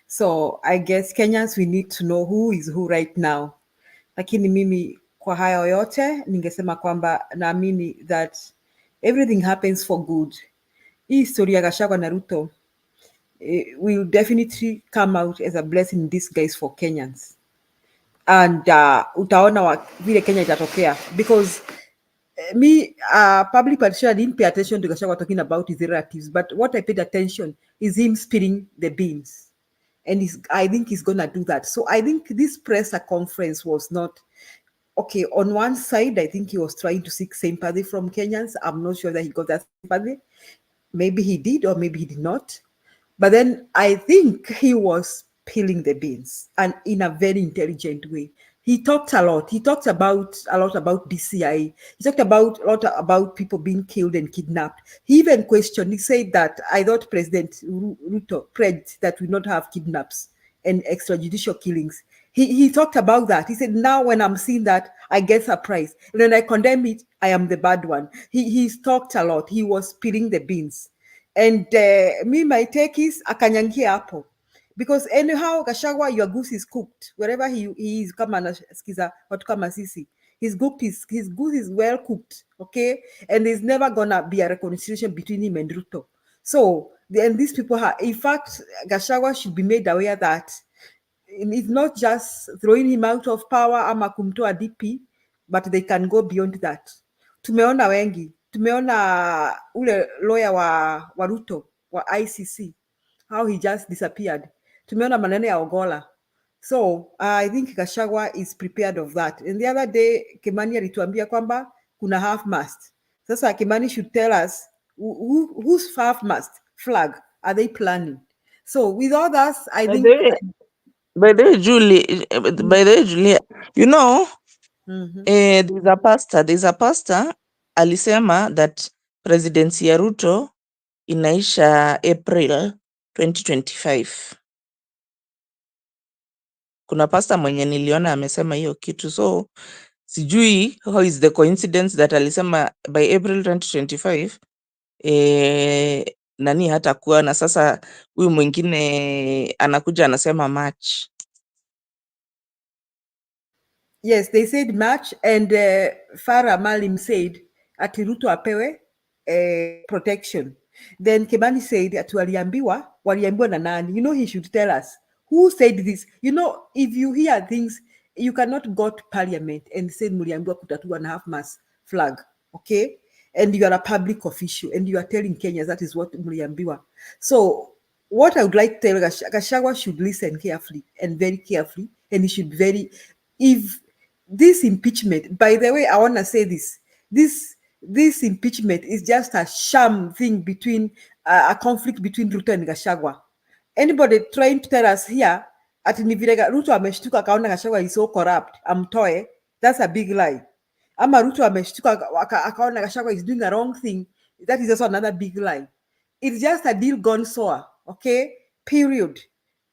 So I guess Kenyans, we need to know who is who right now. Lakini mimi kwa hayo yote ningesema kwamba naamini that everything happens for good. Hii story ya Gachagua na Ruto will definitely come out as a blessing in disguise for Kenyans. And utaona vile Kenya itatokea, because public participation, I didn't pay attention to Gachagua talking about his relatives, but what I paid attention is him spilling the beans. And I think he's going to do that. So I think this press conference was not, okay, on one side, I think he was trying to seek sympathy from Kenyans. I'm not sure that he got that sympathy. Maybe he did, or maybe he did not. But then I think he was peeling the beans, and in a very intelligent way. He talked a lot. He talked a lot about DCI. He talked a lot about people being killed and kidnapped. He even questioned, he said that I thought President Ruto prayed that we not have kidnaps and extrajudicial killings. He talked about that. He said, now when I'm seeing that, I get surprised. And when I condemn it, I am the bad one. He's talked a lot. He was peeling the beans. And my take is akanyangia hapo. Because anyhow, Gachagua, your goose is cooked. Wherever he is, kama anasikiza watu kama sisi. His goose is well cooked, okay? And there's never gonna be a reconciliation between him and Ruto. So, and these people in fact, Gachagua should be made aware that it's not just throwing him out of power ama kumtoa DP, but they can go beyond that. Tumeona wengi. Tumeona ule lawyer wa Ruto wa ICC, how he just disappeared. Tumeona maneno ya Ogola. So I think Gachagua is prepared of that. And the other day, Kimani alituambia kwamba kuna half mast. Sasa Kimani should tell us whose half mast flag are they planning? So with all that, I think... By the way, Julie, you know, there's a pastor alisema that presidency ya Ruto inaisha April 2025. Kuna pastor mwenye niliona amesema hiyo kitu, so sijui how is the coincidence that alisema by April 2025 nani hata kuwa na sasa huyu mwingine anakuja anasema March. Yes, they said March, and Farah Malim said ati Ruto apewe protection. Then Kimani said ati waliambiwa na nani? You know, he should tell us who said this. You know, if you hear things, you cannot go to parliament and say muliambiwa kutatua na half-mast flag, okay? and you are a public official and you are telling Kenyans that is what mliambiwa. So what I would like to tell Gachagua should listen carefully and very carefully, and he should be very, if this impeachment, by the way, I want to say this impeachment is just a sham thing between a conflict between Ruto and Gachagua. Anybody trying to tell us here at Ruto ameshtuka akaona Gachagua is so corrupt, amtoe, that's a big lie. Ama Ruto ameshtuka akaona Gachagua is doing a wrong thing, that is also another big lie. It's just a deal gone sour, okay? Period.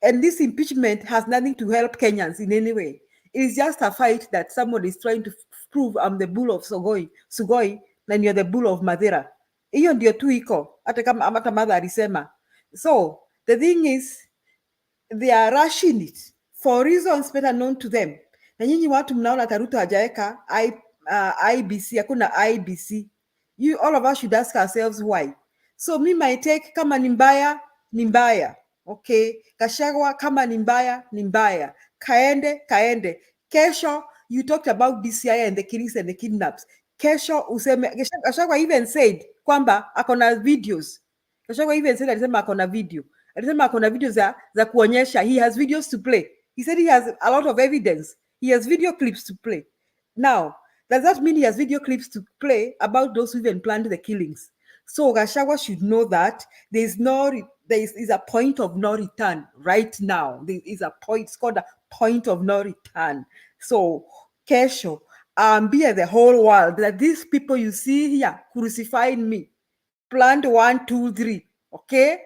And this impeachment has nothing to help Kenyans in any way. It is just a fight that somebody is trying to prove I'm the bull of Sugoi, and you're the bull of Madeira. Hiyo ndio tu iko, hata kama hata mother alisema. So the thing is, they are rushing it for reasons better known to them. Na nyinyi watu mnaona Ruto hajaeka IBC, hakuna IBC. All of us should ask ourselves why. So me my take, kama ni mbaya, okay? Gachagua kama ni mbaya, kaende. Kesho, you talked about DCI and the killings and the kidnaps. Kesho useme, Gachagua even said kwamba akona videos. Gachagua even said alisema akona video. Alisema akona videos za kuonyesha. He has videos to play. He said he has a lot of evidence. He has video clips to play. Now, does that mean he has video clips to play about those who even planned the killings? So Gachagua should know that there is a point of no return right now. There is a point, it's called a point of no return. So kesho, be the whole world that these people you see here crucifying me, planned 1, 2, 3, okay?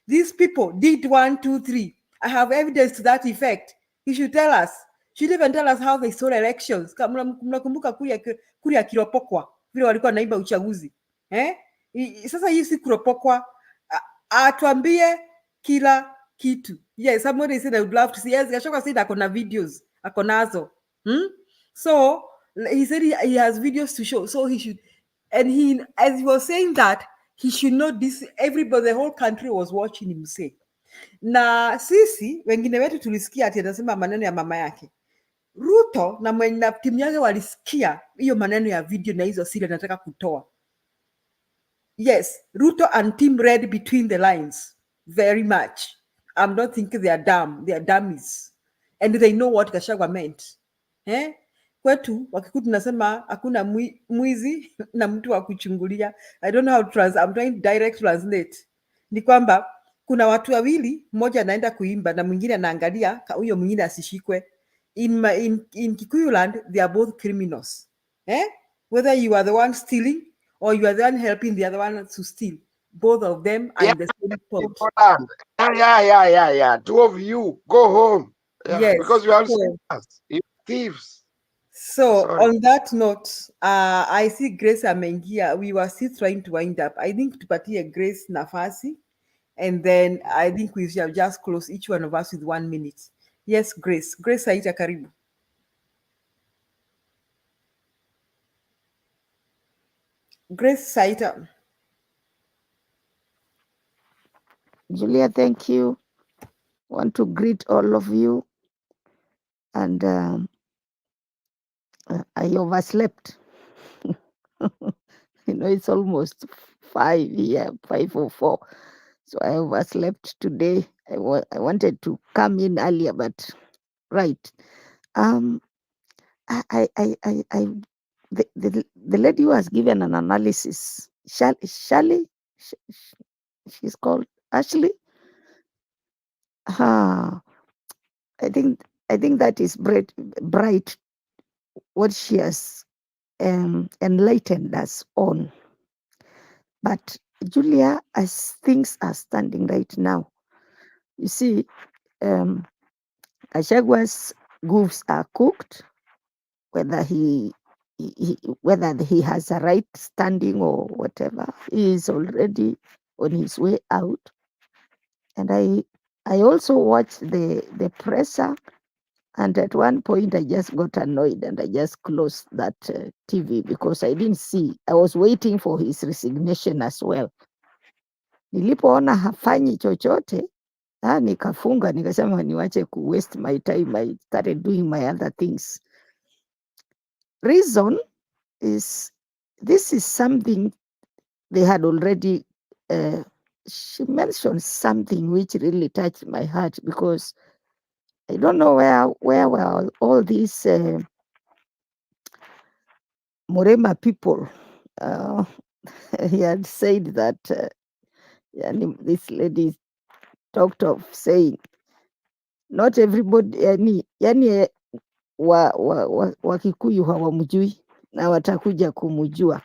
These people did 1, 2, 3. I have evidence to that effect. He should tell us. Should even tell us how they stole elections. Mnakumbuka kuri ya Kiropokwa vile walikuwa naiba uchaguzi. Sasa hii si Kiropokwa. Atuambie kila kitu. Yes, somebody said I would love to see. Yes, Gachagua said akona videos. Akonazo. So he said he has videos to show. So he should, and he, as he was saying that, he should know this. Everybody, the whole country was watching him say. Na sisi wengine wetu tulisikia ati anasema maneno ya mama yake. Ruto na mwenye timu yake walisikia hiyo maneno ya video na hizo siri anataka kutoa. Yes, Ruto and team read between the lines very much. I'm not thinking they are dumb. They are dummies. And they know what Gachagua meant. Kwetu wakikutu tunasema hakuna mwizi na mtu wa kuchungulia. I don't know how to I'm trying to direct translate. Ni kwamba kuna watu wawili, mmoja anaenda kuimba na mwingine anaangalia huyo mwingine asishikwe. In Kikuyu land, they are both criminals. Whether you are the one stealing or you are the one helping the other one to steal, both of them are in the same pot. Yeah. 2 of you go home. Yeah, yes, because you are thieves. So on that note, I see Grace ameingia. We were still trying to wind up. I think tupatie Grace nafasi, and then I think we shall just close each one of us with 1 minute. Yes, Grace. Grace Saita, karibu. Grace Saita. Julia, thank you. Want to greet all of you. And I overslept. It's almost 5 here, 5:04. So I overslept today. I wanted to come in earlier, but right. The lady who has given an analysis, Shally, she's called Ashley. I think that is bright what she has enlightened us on. But Julia, as things are standing right now, you see, Gachagua's goose are cooked, whether he has a right standing or whatever. He is already on his way out. And I also watched the presser, and at one point I just got annoyed and I just closed that TV because I didn't see. I was waiting for his resignation as well. Nilipoona hafanyi chochote, nikafunga, nikasema niwache ku waste my time. I started doing my other things. Reason is this is something they had already. She mentioned something which really touched my heart, because I don't know where were all these Murema people. He had said that this lady talked of saying not everybody, yani Wakikuyu hawamjui na watakuja kumjua.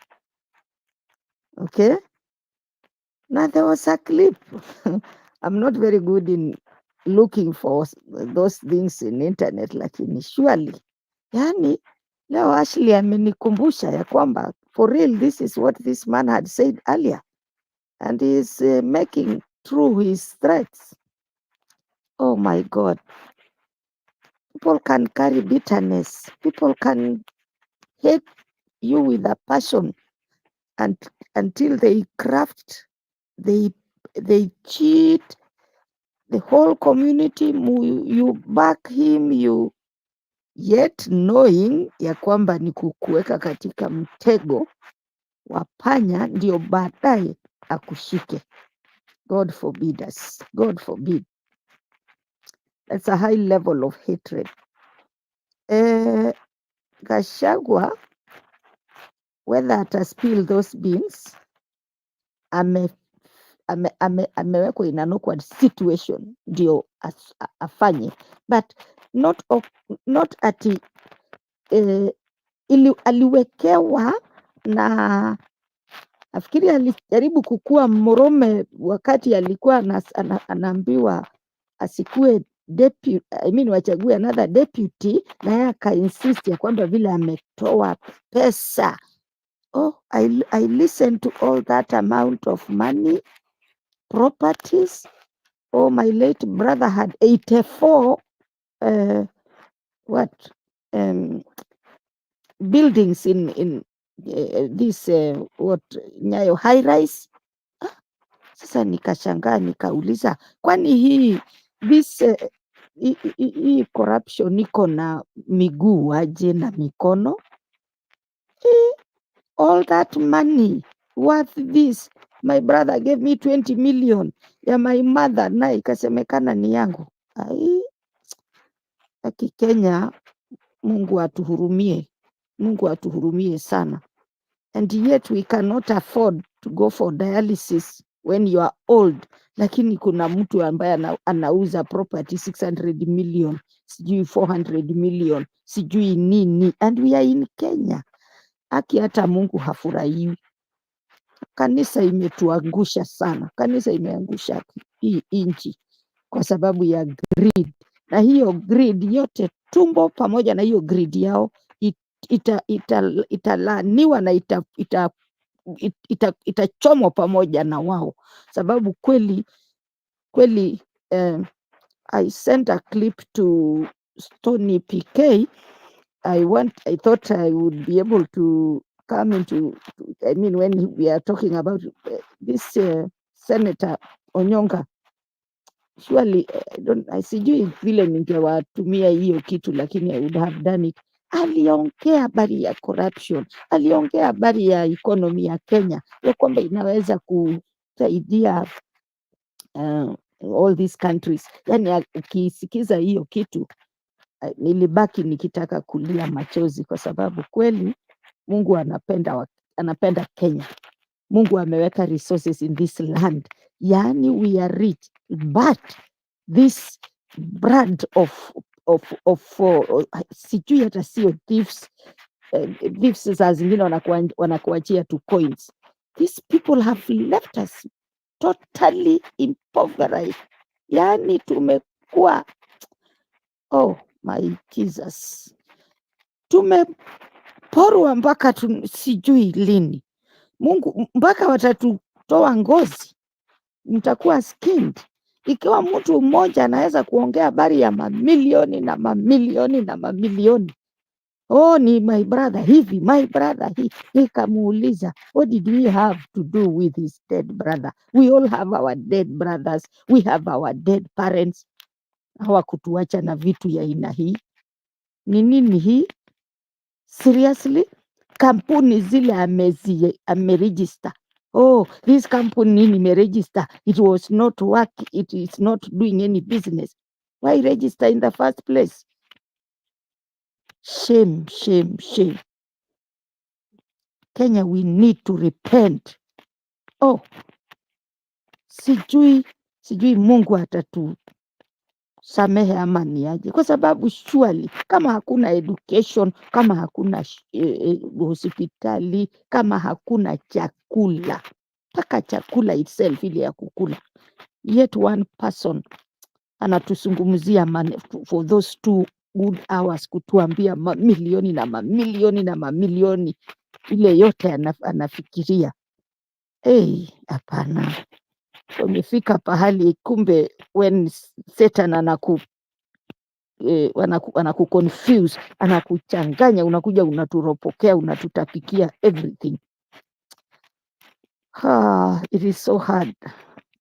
Okay? Now there was a clip. I'm not very good in looking for those things in internet, lakini surely, yani leo Ashley amenikumbusha ya kwamba for real this is what this man had said earlier, and he is making true his threats. Oh my God. People can carry bitterness. People can hate you with a passion, and until they craft, they cheat the whole community. You back him, you yet knowing ya kwamba ni kukuweka katika mtego wa panya, ndio baadaye akushike. God forbid us. God forbid. That's a high level of hatred. Gachagua, whether ataspill those beans, amewekwa in an awkward situation ndio afanye, but not ati aliwekewa, na nafikiri alijaribu kukua Mrome wakati alikuwa anaambiwa asikue deputy, wachague another deputy, na yeye akainsist ya kwamba vile ametoa pesa. Oh, I listened to all that amount of money, properties. Oh, my late brother had 84 buildings in this Nyayo high rise. Sasa nikashangaa nikauliza, kwani hii corruption iko na miguu aje na mikono? All that money worth this, my brother gave me 20 million ya my mother, na ikasemekana ni yangu. Aki Kenya, Mungu atuhurumie. Mungu atuhurumie sana. And yet we cannot afford to go for dialysis when you are old. Lakini kuna mtu ambaye anauza property 600 million, sijui 400 million, sijui nini, and we are in Kenya. Aki hata Mungu hafurahiwi. Kanisa imetuangusha sana. Kanisa imeangusha hii nchi kwa sababu ya greed. Na hiyo greed yote, tumbo pamoja na hiyo greed yao italaniwa na itachomwa pamoja na wao, sababu kweli I sent a clip to Stony PK. I thought I would be able to come into, when we are talking about this Senator Onyonga, surely sijui vile ningewatumia hiyo kitu, lakini I would have done it. Aliongea habari ya corruption, aliongea habari ya economy ya Kenya, ya kwamba inaweza kusaidia all these countries. Yani ukisikiza hiyo kitu, nilibaki nikitaka kulia machozi, kwa sababu kweli Mungu anapenda Kenya. Mungu ameweka resources in this land. Yani we are rich, but this brand of sijui hata sio thieves. Thieves saa zingine wanakuachia tu coins. These people have left us totally impoverished. Yani tumekuwa, oh my Jesus, tumeporwa mpaka sijui lini. Mungu, mpaka watatutoa ngozi, mtakuwa skinned. Ikiwa mtu mmoja anaweza kuongea habari ya mamilioni na mamilioni na mamilioni, oh, ni my brother hivi, my brother hii, nikamuuliza, what did we have to do with his dead brother? We all have our dead brothers, we have our dead parents. Hawakutuacha na vitu ya aina hii. Ni nini hii? Seriously? kampuni zile ameregister. Oh, this company nimeregister, it was not working, it is not doing any business. Why register in the first place? Shame, shame, shame. Kenya, we need to repent. Oh, sijui Mungu atatusamehe ama ni aje, kwa sababu surely kama hakuna education, kama hakuna hospitali, kama hakuna chakula, mpaka chakula itself ile ya kukula, yet one person anatuzungumzia for those 2 good hours kutuambia mamilioni na mamilioni na mamilioni, ile yote anafikiria. Hapana. Wamefika pahali kumbe when Satan anakuconfuse, anakuchanganya, unakuja unaturopokea, unatutapikia everything. It is so hard.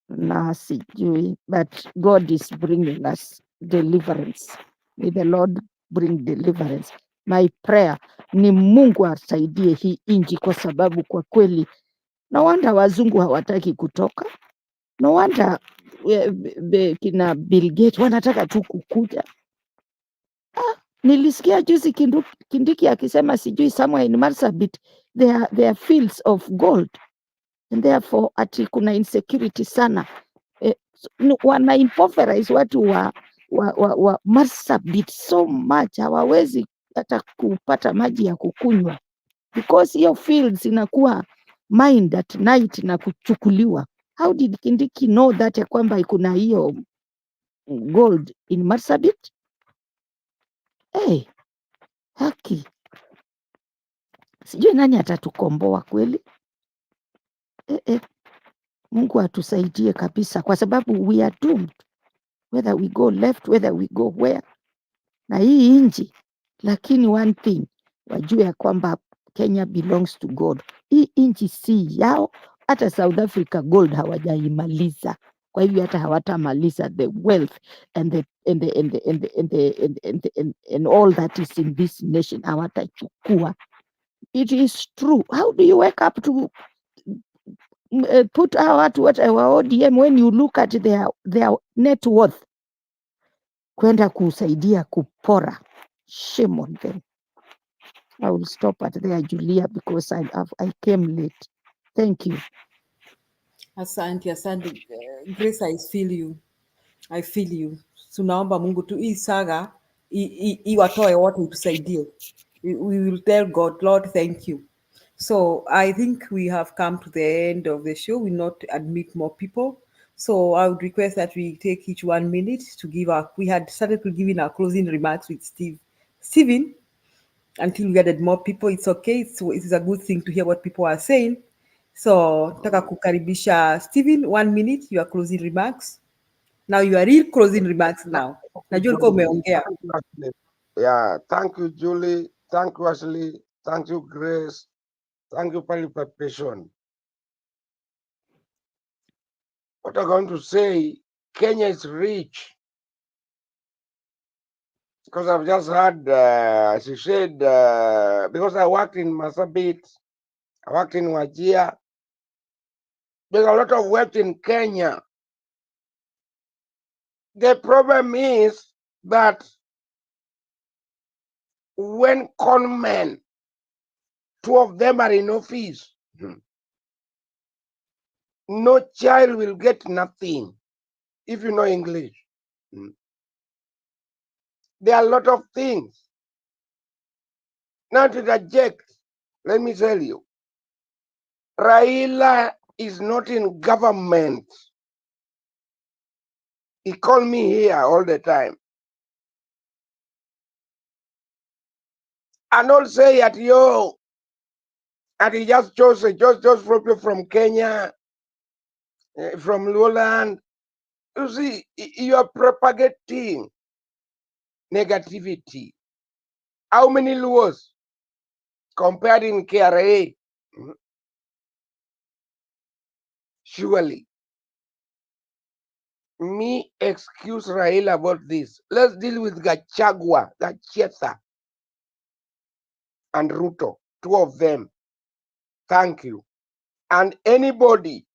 Na sijui, but God is bringing us deliverance. May the Lord bring deliverance. My prayer ni Mungu asaidie hii inji, kwa sababu kwa kweli no wonder wazungu hawataki kutoka. No wonder kina Bill Gates wanataka tu kukuja. Nilisikia juzi Kindiki akisema sijui somewhere in Marsabit there are fields of gold, and therefore ati kuna insecurity sana. Wana impoverize watu wa Marsabit so much, hawawezi hata kupata maji ya kukunywa because hiyo fields inakuwa mined at night na kuchukuliwa. How did Kindiki know that ya kwamba kuna hiyo gold in Marsabit? Haki, sijui nani atatukomboa kweli. Mungu atusaidie kabisa, kwa sababu we are doomed, whether we go left, whether we go where, na hii inji. Lakini one thing wajue ya kwamba Kenya belongs to God. Hii inji si yao, hata South Africa gold hawajaimaliza. Kwa hivyo hata hawatamaliza the wealth and all that is in this nation, hawatachukua. It is true. How do you wake up to put our ODM when you look at their net worth, kwenda kusaidia kupora? Shame on them. I will stop at there, Julia, because I came late. Thank you. Asante. Grace, I feel you. Tunaomba Mungu tu hii saga iwatoe wote, utusaidie. We will tell God, Lord, thank you. So I think we have come to the end of the show. We will not admit more people. So I would request that we take each 1 minute to give we had started to giving our closing remarks with Stephen, until we added more people. It's okay. It is a good thing to hear what people are saying. So nataka kukaribisha Stephen, 1 minute, your closing remarks. Now your real closing remarks now. Najua ulikuwa umeongea. Yeah, thank you, Julie. Thank you, Ashley. Thank you, Grace. Thank you, participation. What I'm going to say, Kenya is rich. Because I've just heard, as you said, because I worked in Marsabit, I worked in Wajir. There's a lot of wealth in Kenya. The problem is that when con men, 2 of them are in office, no child will get nothing, if you know English. There are a lot of things. Now to reject, let me tell you, Raila is not in government. He called me here all the time. And all say at yo, and he just chose people from Kenya, from Lowland. You see, you are propagating negativity. How many Luos compared in KRA? Surely. Me excuse Raila about this. Let's deal with Gachagua, Gacheta, and Ruto. two of them. Thank you. And anybody,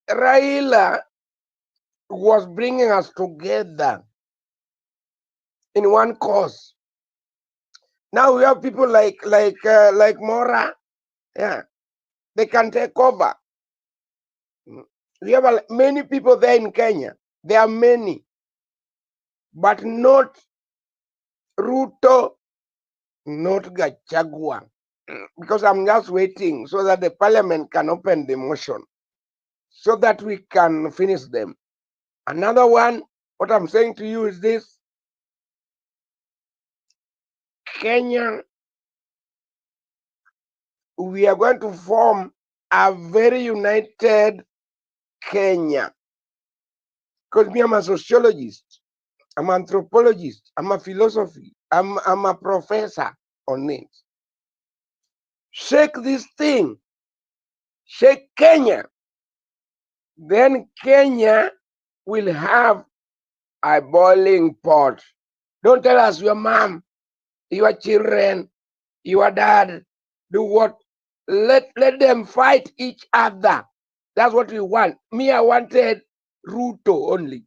Raila was bringing us together in one cause. Now we have people like Mora, yeah, they can take over. We have many people there in Kenya. There are many, but not Ruto, not Gachagua, because I'm just waiting so that the parliament can open the motion so that we can finish them. Another one, what I'm saying to you is this: Kenya, we are going to form a very united Kenya. Because me, I'm a sociologist, I'm an anthropologist, I'm a philosophy, I'm a professor on it. Shake this thing, shake Kenya. Then Kenya will have a boiling pot. Don't tell us your mom, your children, your dad, do what? Let them fight each other. That's what we want. Me, I wanted Ruto only.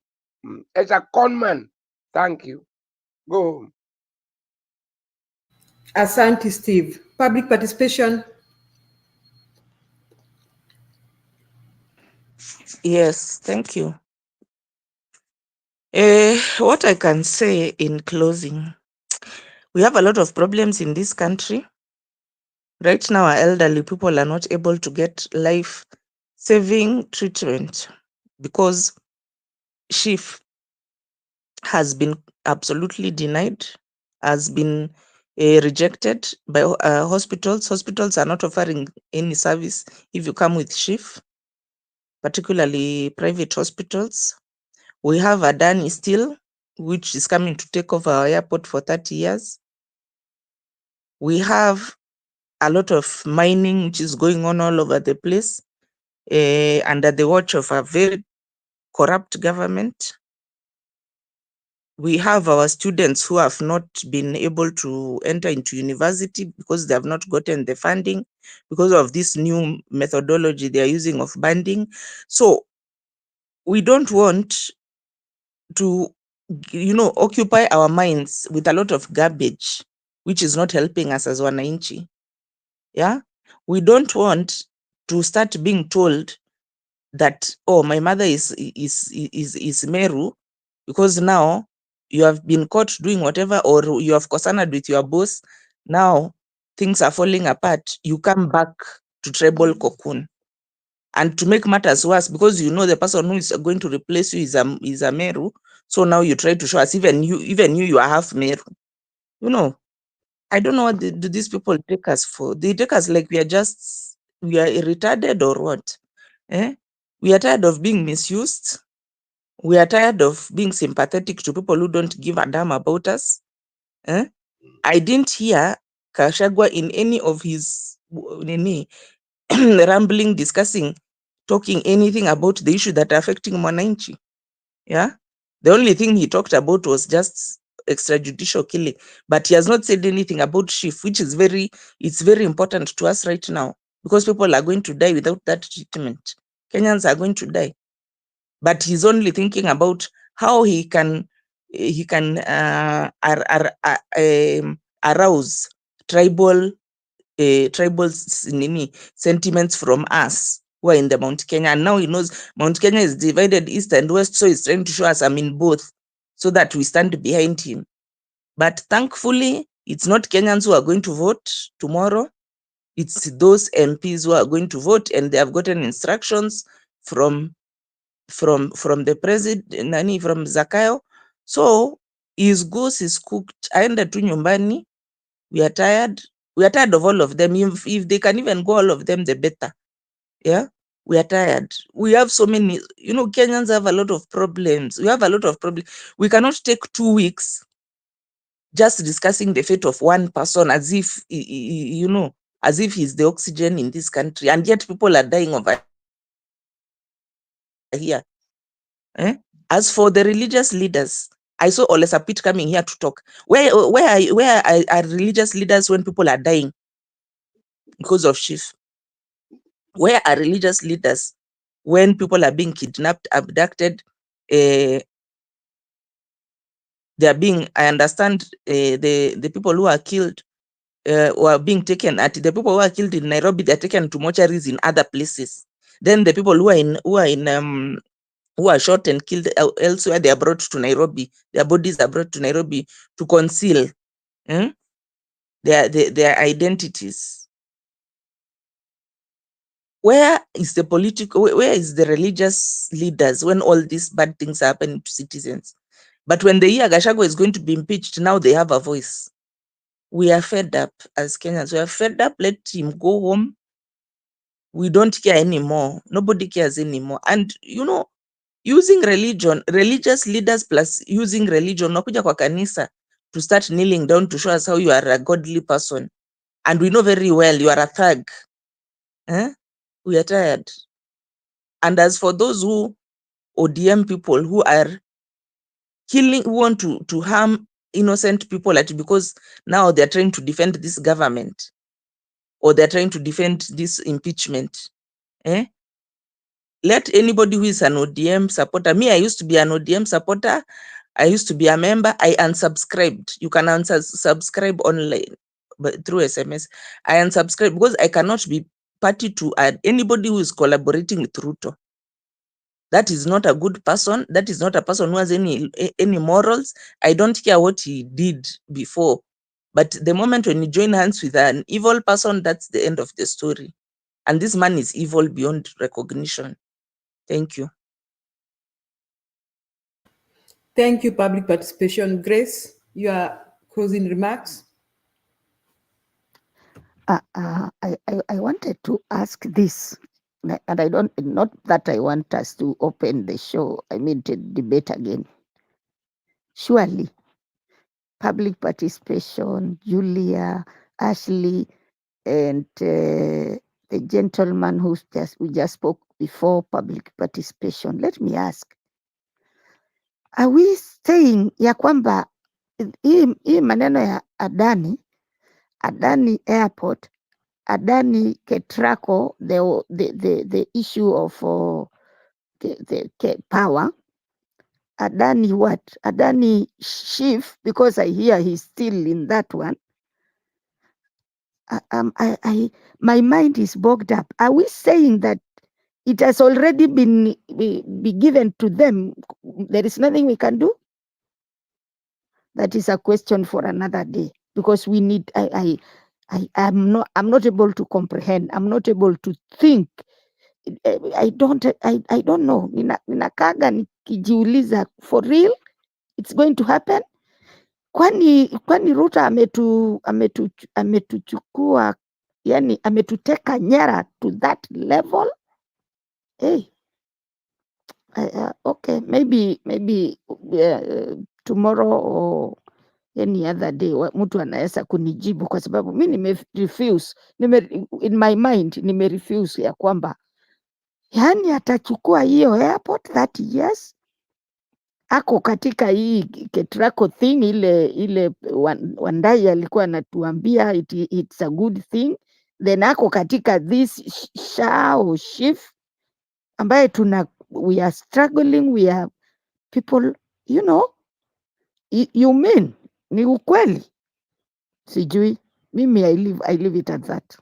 As a conman. Thank you. Go home. Asante, Steve. Public participation. Yes, thank you. What I can say in closing, we have a lot of problems in this country. Right now, our elderly people are not able to get life-saving treatment because SHIF has been absolutely denied, has been rejected by hospitals. Hospitals are not offering any service if you come with SHIF, particularly private hospitals. We have Adani still, which is coming to take over our airport for 30 years. We have a lot of mining which is going on all over the place under the watch of a very corrupt government. We have our students who have not been able to enter into university because they have not gotten the funding because of this new methodology they are using of banding. So we don't want to, occupy our minds with a lot of garbage, which is not helping us as wananchi. Yeah, we don't want to start being told that, oh, my mother is Meru, because now you have been caught doing whatever, or you have cosaned with your boss. Now things are falling apart. You come back to tribal cocoon. And to make matters worse, because you know the person who is going to replace you is a Meru, so now you try to show us even you are half Meru. I don't know what do these people take us for. They take us like we are retarded or what? We are tired of being misused. We are tired of being sympathetic to people who don't give a damn about us. I didn't hear Gachagua in any of his rambling, talking anything about the issue that are affecting Mwananchi. Yeah. The only thing he talked about was just extrajudicial killing, but he has not said anything about SHIF, which is very important to us right now, because people are going to die without that treatment. Kenyans are going to die. But he's only thinking about how he can arouse tribal sentiments from us who are in the Mount Kenya. And now he knows Mount Kenya is divided east and west, so he's trying to show us I'm in both so that we stand behind him. But thankfully, it's not Kenyans who are going to vote tomorrow. It's those MPs who are going to vote, and they have gotten instructions from the president, from Zakayo. So his goose is cooked. Aenda tu nyumbani. We are tired. We are tired of all of them. If they can even go all of them, the better. Yeah, we are tired. We have so many, Kenyans have a lot of problems. We have a lot of problems. We cannot take 2 weeks just discussing the fate of one person as if, as if he's the oxygen in this country. And yet people are dying over here. As for the religious leaders, I saw Ole Sapit coming here to talk. Where are religious leaders when people are dying because of shift? Where are religious leaders when people are being kidnapped, abducted? They are being, I understand, the people who are killed who are being taken at the people who are killed in Nairobi, they're taken to mortuaries in other places. Then the people who are shot and killed elsewhere, they are brought to Nairobi. Their bodies are brought to Nairobi to conceal their identities. Where is the political, where is the religious leaders when all these bad things are happening to citizens? But when they hear Gachagua is going to be impeached, now they have a voice. We are fed up as Kenyans. We are fed up. Let him go home. We don't care anymore. Nobody cares anymore. And you know, using religion, religious leaders plus using religion, unakuja kwa kanisa to start kneeling down to show us how you are a godly person. And we know very well you are a thug. We are tired. And as for those who ODM people who are killing, who want to harm innocent people because now they're trying to defend this government or they're trying to defend this impeachment. Let anybody who is an ODM supporter, me, I used to be an ODM supporter. I used to be a member. I unsubscribed. You can unsubscribe online, but through SMS. I unsubscribed because I cannot be party to anybody who is collaborating with Ruto. That is not a good person. That is not a person who has any morals. I don't care what he did before. But the moment when you join hands with an evil person, that's the end of the story. And this man is evil beyond recognition. Thank you. Thank you, public participation. Grace, your closing remarks? I wanted to ask this, and I don't, not that I want us to open the show, I mean to debate again. Surely, public participation, Julia, Ashley, and the gentleman who just spoke before public participation, let me ask, are we saying ya kwamba hii maneno ya Adani Airport, Adani Ketraco, the issue of the power, Adani what? Adani Chief, because I hear he's still in that one. My mind is bogged up. Are we saying that it has already been be given to them? There is nothing we can do? That is a question for another day, because we need, I'm not able to comprehend. I'm not able to think. I don't know. Ninakaga nikijiuliza, for real it's going to happen? Kwani Ruto ametuchukua, yani ametuteka nyara to that level? Hey, okay, maybe tomorrow or any other day mtu anaweza kunijibu, kwa sababu mi refuse, in my mind refuse ya kwamba yani atachukua hiyo airport that yes, ako katika hii Ketraco thing, ile Wandai alikuwa anatuambia it's a good thing, then ako katika this shao shift ambaye we are struggling, we are people, you know, you mean ni ukweli? Sijui, mimi I leave it at that.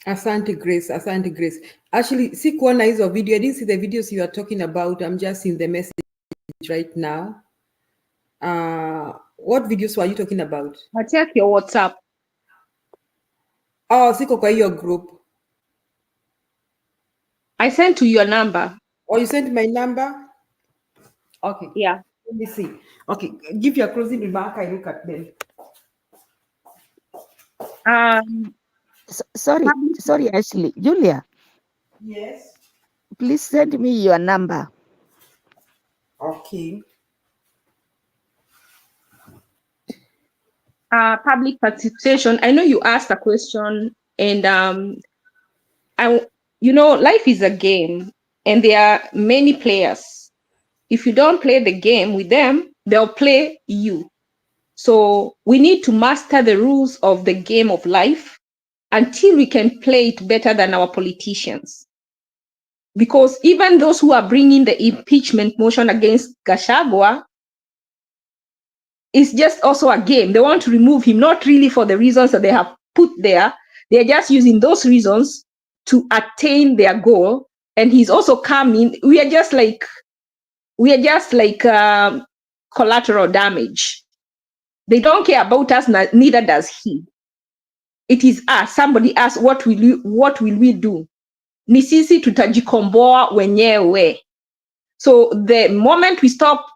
Asante Grace, asante Grace. Actually, sikuona hizo video. I didn't see the videos you are talking about. I'm just in the message right now. What videos were you talking about? I'll check your WhatsApp. Oh, siko kwa hiyo group. I sent to your number. Oh, you sent my number? Okay. Yeah. Let me see. Okay, give your closing remark. I look at them. Sorry, Ashley. Julia. Yes. Please send me your number. Okay. Public participation. I know you asked a question, and life is a game, and there are many players If you don't play the game with them, they'll play you. So we need to master the rules of the game of life until we can play it better than our politicians. Because even those who are bringing the impeachment motion against Gachagua, it's just also a game. They want to remove him, not really for the reasons that they have put there. They're just using those reasons to attain their goal. And he's also coming. We are just like collateral damage. They don't care about us, neither does he. It is us. Somebody asked, what will we do? Ni sisi tutajikomboa wenyewe. So the moment we stop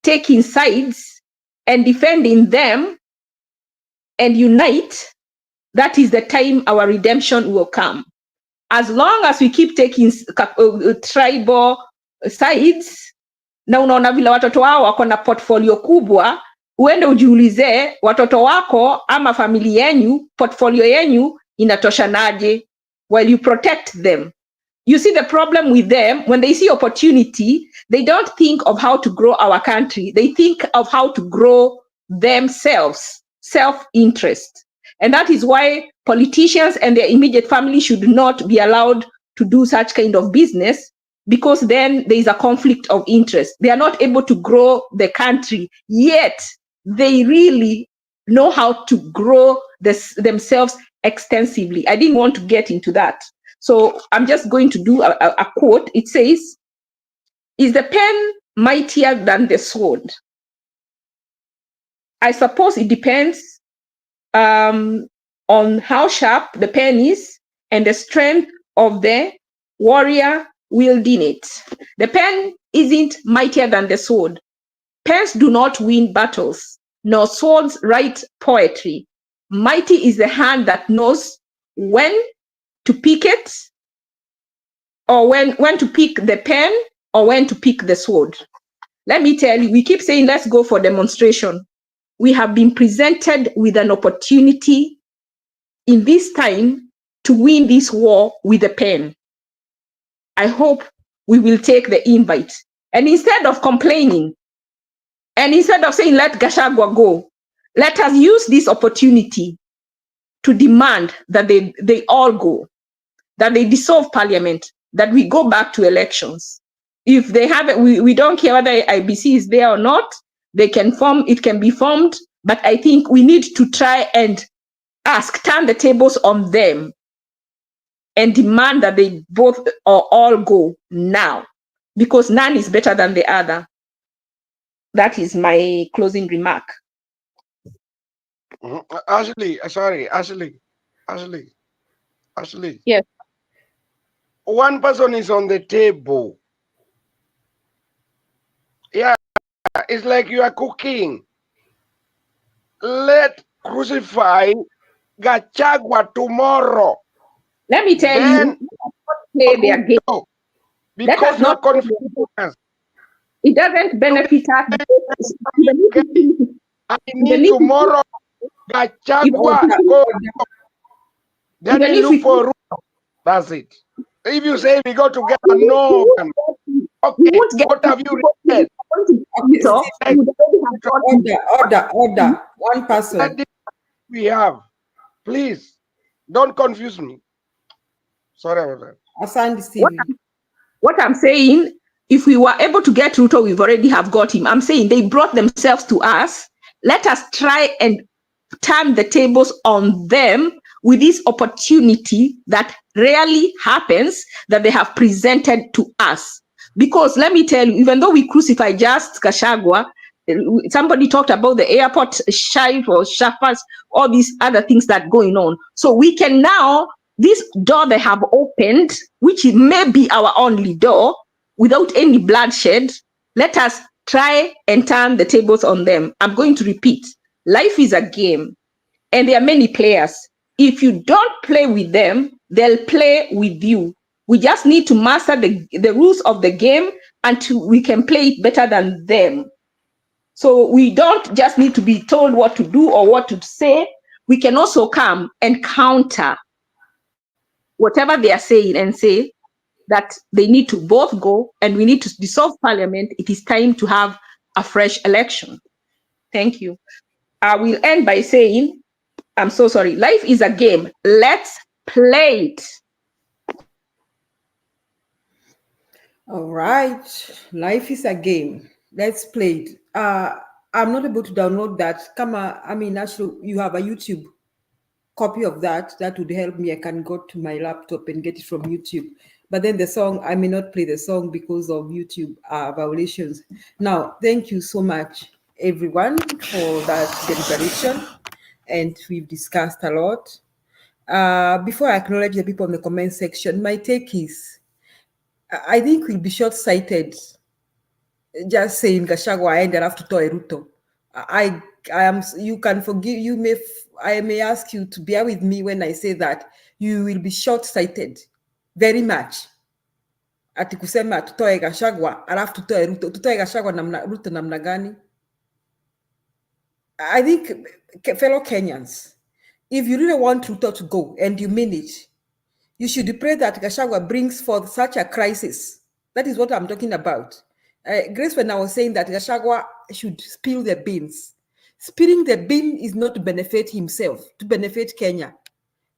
taking sides and defending them and unite, that is the time our redemption will come. As long as we keep taking tribal sides, na unaona vile watoto wao wako na portfolio kubwa, uende ujiulize watoto wako ama familia yenu, portfolio yenu inatoshanaje while you protect them. You see the problem with them, when they see opportunity, they don't think of how to grow our country. They think of how to grow themselves, self-interest. And that is why politicians and their immediate family should not be allowed to do such kind of business, because then there is a conflict of interest. They are not able to grow the country, yet they really know how to grow themselves extensively. I didn't want to get into that. So I'm just going to do a quote. It says, "Is the pen mightier than the sword?" I suppose it depends on how sharp the pen is and the strength of the warrior wielding it. The pen isn't mightier than the sword. Pens do not win battles, nor swords write poetry. Mighty is the hand that knows when to pick it, or when to pick the pen, or when to pick the sword. Let me tell you, we keep saying, let's go for demonstration. We have been presented with an opportunity in this time to win this war with a pen. I hope we will take the invite. And instead of complaining, and instead of saying, let Gachagua go, let us use this opportunity to demand that they all go, that they dissolve parliament, that we go back to elections. If they have it, we don't care whether IBC is there or not, they can form, it can be formed, but I think we need to try and turn the tables on them and demand that they both or all go now, because none is better than the other. That is my closing remark. Ashley. Yes. One person is on the table. Yeah, it's like you are cooking. Let crucify Gachagua tomorrow. Let me tell you, play their game. Because you are confusing us. It doesn't benefit us. I need tomorrow Gachagua go. Then we look for Ruto. That's it. If you say we go together, no. Okay, what have you read? Order. One person. We have. Please, don't confuse me. Sorry about that. What I'm saying, if we were able to get Ruto, we've already have got him. I'm saying they brought themselves to us. Let us try and turn the tables on them with this opportunity that rarely happens, that they have presented to us. Because let me tell you, even though we crucify just Gachagua, somebody talked about the airport shift or shafas, all these other things that are going on. So we can now, this door they have opened, which may be our only door, without any bloodshed, let us try and turn the tables on them. I'm going to repeat, life is a game and there are many players. If you don't play with them, they'll play with you. We just need to master the rules of the game until we can play it better than them. So we don't just need to be told what to do or what to say. We can also come and counter whatever they are saying and say, that they need to both go, and we need to dissolve parliament. It is time to have a fresh election. Thank you. I will end by saying, I'm so sorry. Life is a game. Let's play it. All right. Life is a game. Let's play it. I'm not able to download that. Come on. I mean, actually, you have a YouTube copy of that. That would help me. I can go to my laptop and get it from YouTube. But then the song, I may not play the song because of YouTube violations. Now, thank you so much, everyone, for that deliberation. And we've discussed a lot. Before I acknowledge the people in the comment section, my take is, I think we'll be short-sighted just saying Gachagua and have to toy Ruto. I am. You can forgive. You may. I may ask you to bear with me when I say that you will be short-sighted, very much. Ati kusema tutoe Gachagua alafu tutoe Ruto. Tutoe Gachagua namna Ruto namna gani? I think, fellow Kenyans, if you really want Ruto to go and you mean it, you should pray that Gachagua brings forth such a crisis. That is what I'm talking about. Grace, when I was saying that Gachagua should spill the beans, spilling the bean is not to benefit himself, to benefit Kenya.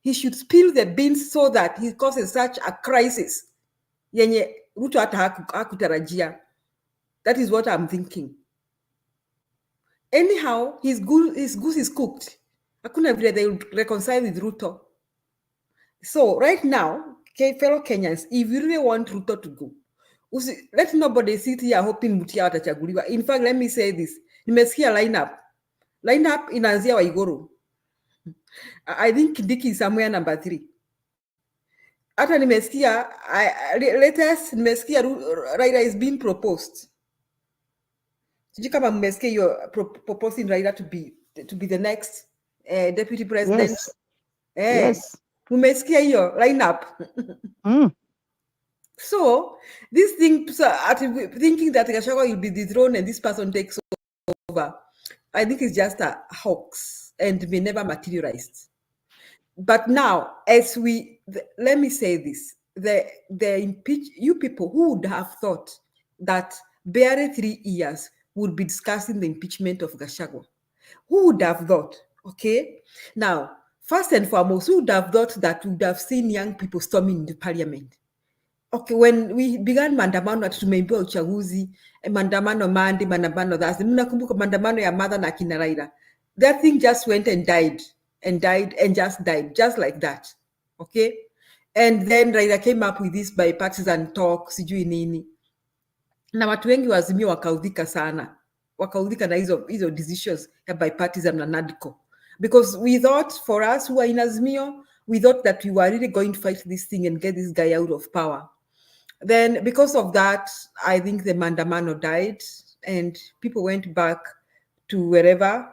He should spill the beans so that he causes such a crisis. Yenye Ruto hata hakutarajia. That is what I'm thinking. Anyhow, his goose is cooked. Hakuna vile they will reconcile with Ruto. So right now, fellow Kenyans, if you really want Ruto to go, let nobody sit here hoping Mutia atachaguliwa. In fact, let me say this. Nimesikia lineup inaanzia Waiguru. I think Kindiki is somewhere number 3. Hata nimesikia latest nimesikia Raila is being proposed. Sijui kama mmesikia hiyo proposing Raila to be the next deputy president. Yes. Yes. Mmesikia hiyo lineup. So this thing, thinking that Gachagua will be dethroned and this person takes over, I think it's just a hoax and may never materialized. But now, let me say this: you people who would have thought that barely 3 years would be discussing the impeachment of Gachagua? Who would have thought? Okay, now first and foremost, who would have thought that we would have seen young people storming the parliament? Okay, when we began maandamano ati tumeambiwa uchaguzi, maandamano Monday, maandamano Thursday. Mnakumbuka maandamano ya Martha na kina Raila? That thing just went and died and just died, just like that. Okay? And then Raila came up with this bipartisan talk, sijui nini. Na watu wengi wa Azimio wakaudhika sana. Wakaudhika na hizo decisions ya bipartisan na NADCO. Because we thought, for us who are in Azimio, we thought that we were really going to fight this thing and get this guy out of power. Then, because of that, I think the Mandamano died and people went back to wherever.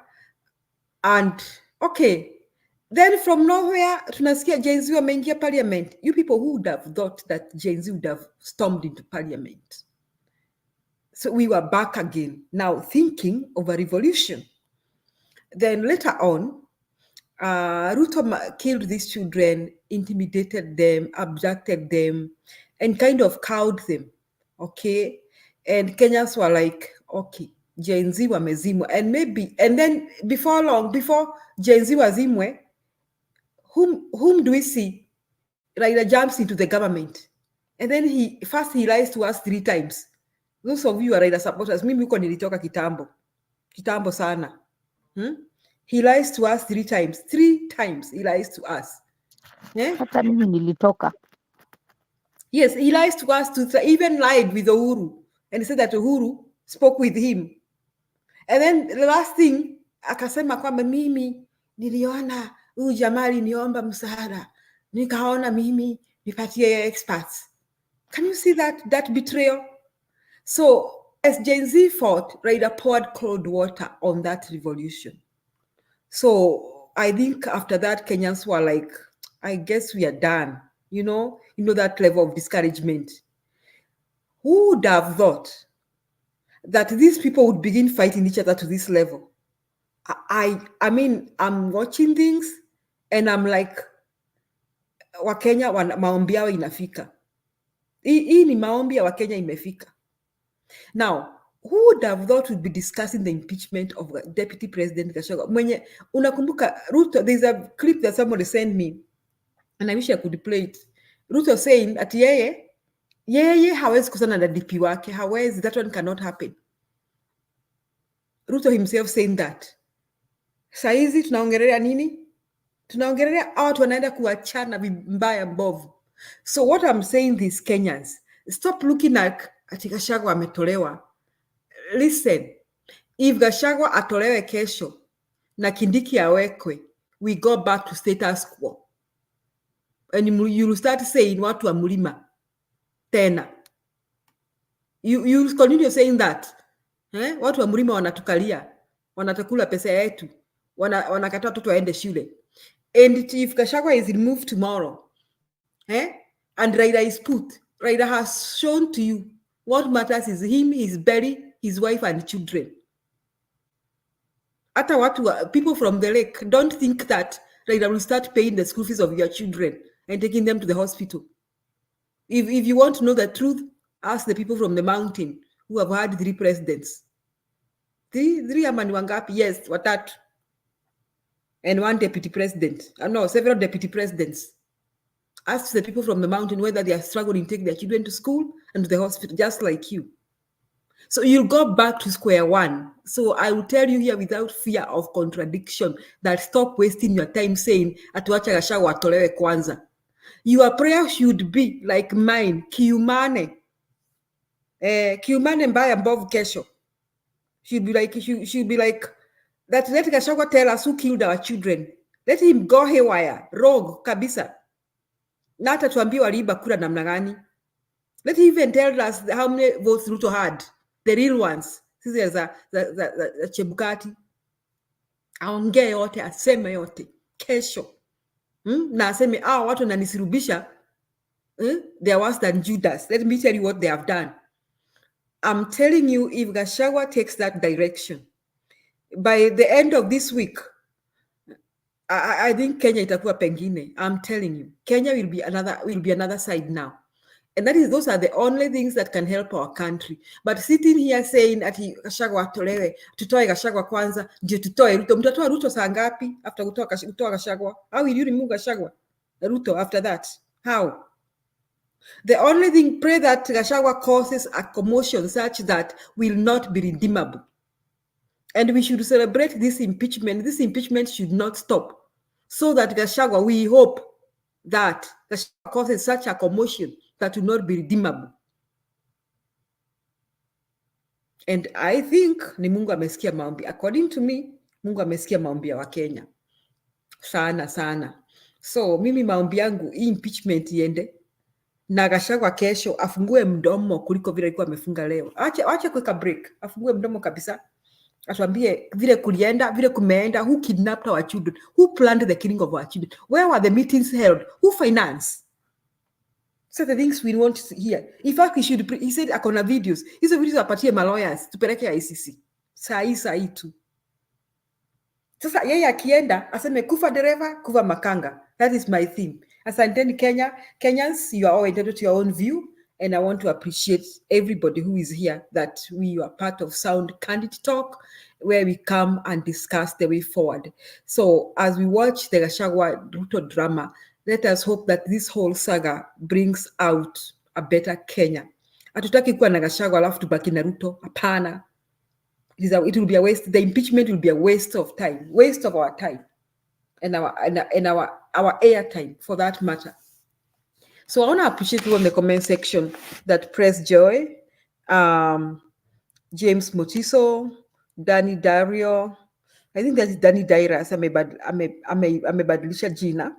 And, okay, then from nowhere, tunasikia Gen Z wameingia parliament. You people who would have thought that Gen Z would have stormed into parliament. So we were back again, now thinking of a revolution. Then later on, Ruto killed these children, intimidated them, abducted them, and kind of cowed them, okay? And Kenyans were like, okay, Gen Z wamezimwe. And then before long, before Gen Z wazimwe, whom do we see? Raila jumps into the government. And then he lies to us 3 times. Those of you are Raila supporters, mimi huko nilitoka kitambo sana. He lies to us 3 times. 3 times he lies to us. Hata mimi nilitoka. Yes, he lies to us. Even lied with Uhuru and said that Uhuru spoke with him. And then the last thing, akasema kwamba mimi niliona huyu jamaa aliniomba msaada, nikaona mimi nipatie experts. Can you see that betrayal? So as Gen Z fought, Raila poured cold water on that revolution. So I think after that, Kenyans were like, I guess we are done. You know that level of discouragement. Who would have thought that these people would begin fighting each other to this level? I mean, I'm watching things and I'm like, Wakenya maombi yao inafika. Hii ni maombi ya Wakenya imefika. Now, who would have thought we'd be discussing the impeachment of Deputy President Gachagua? Mwenye, unakumbuka Ruto, there's a clip that somebody sent me, and I wish I could play it. Ruto saying at yeye hawezi kusana na DP wake, hawezi, that one cannot happen. Ruto himself saying that. Saizi tunaongelea nini? Tunaongelea watu wanaenda kuachana mbaya mbovu. So what I'm saying this, Kenyans, stop looking at Gachagua ametolewa. Listen, if Gachagua atolewe kesho na Kindiki awekwe, we go back to status quo. And you will start saying watu wa mlima tena. You continue saying that. Watu wa mlima wanatukalia, wanatakula pesa yetu, wanakataa watoto waende shule. And if Gachagua is removed tomorrow, and Raila is put, Raila has shown to you what matters is him, his belly, his wife and children. Hata watu, people from the lake, don't think that Raila will start paying the school fees of your children and taking them to the hospital. If you want to know the truth, ask the people from the mountain who have had 3 presidents. Three ama ni wangapi? Yes, watatu. And 1 deputy president. No, several deputy presidents. Ask the people from the mountain whether they are struggling to take their children to school and to the hospital, just like you. So you'll go back to square one. So I will tell you here without fear of contradiction that stop wasting your time saying, atuacha Gachagua atolewe kwanza. Your prayer should be like mine, kiumane. Kiumane mbaya mbovu kesho. Should be like that. Let Gachagua tell us who killed our children. Let him go haywire, rogue kabisa. Na hata tuambie waliiba kura namna gani. Let him even tell us how many votes Ruto had, the real ones. Sisi za Chebukati. Aongee yote, aseme yote kesho. Na aseme watu wananisirubisha. They are worse than Judas. Let me tell you what they have done. I'm telling you, if Gachagua takes that direction, by the end of this week, I think Kenya itakuwa pengine. I'm telling you, Kenya will be another side now. And those are the only things that can help our country. But sitting here saying ati Gachagua atolewe, tutoe Gachagua kwanza, ndio tutoe Ruto. Mtatoa Ruto saa ngapi after kutoa Gachagua? How will you remove Gachagua? Ruto after that? How? The only thing, pray that Gachagua causes a commotion such that will not be redeemable. And we should celebrate this impeachment. This impeachment should not stop. So that Gachagua, we hope that Gachagua causes such a commotion that will not be redeemable. And I think ni Mungu amesikia maombi. According to me, Mungu amesikia maombi ya Wakenya. Sana sana. So mimi maombi yangu hii impeachment iende. Na Gachagua kesho afungue mdomo kuliko vile alikuwa amefunga leo. Acha kuweka break. Afungue mdomo kabisa. Atuambie vile kulienda, vile kumeenda, who kidnapped our children, who planned the killing of our children, where were the meetings held, who financed. So the things we want to hear. In fact, he said akona videos. Hizo videos apatie ma lawyers, tupeleke ICC. Saa hii tu. Sasa yeye akienda, aseme kufa dereva, kufa makanga. That is my theme. Asanteni Kenyans, you are all entitled to your own view. And I want to appreciate everybody who is here, that we are part of Sound Candid Talk, where we come and discuss the way forward. So as we watch the Gachagua Ruto drama, let us hope that this whole saga brings out a better Kenya. Hatutaki kuwa na Gachagua alafu tubaki na Ruto. Hapana. It will be a waste. The impeachment will be a waste of time, waste of our time, and our air time for that matter. So I want to appreciate you in the comment section that Press Joy, James Motiso, Danny Dario, I think that is Danny Dairas, amebadilisha jina,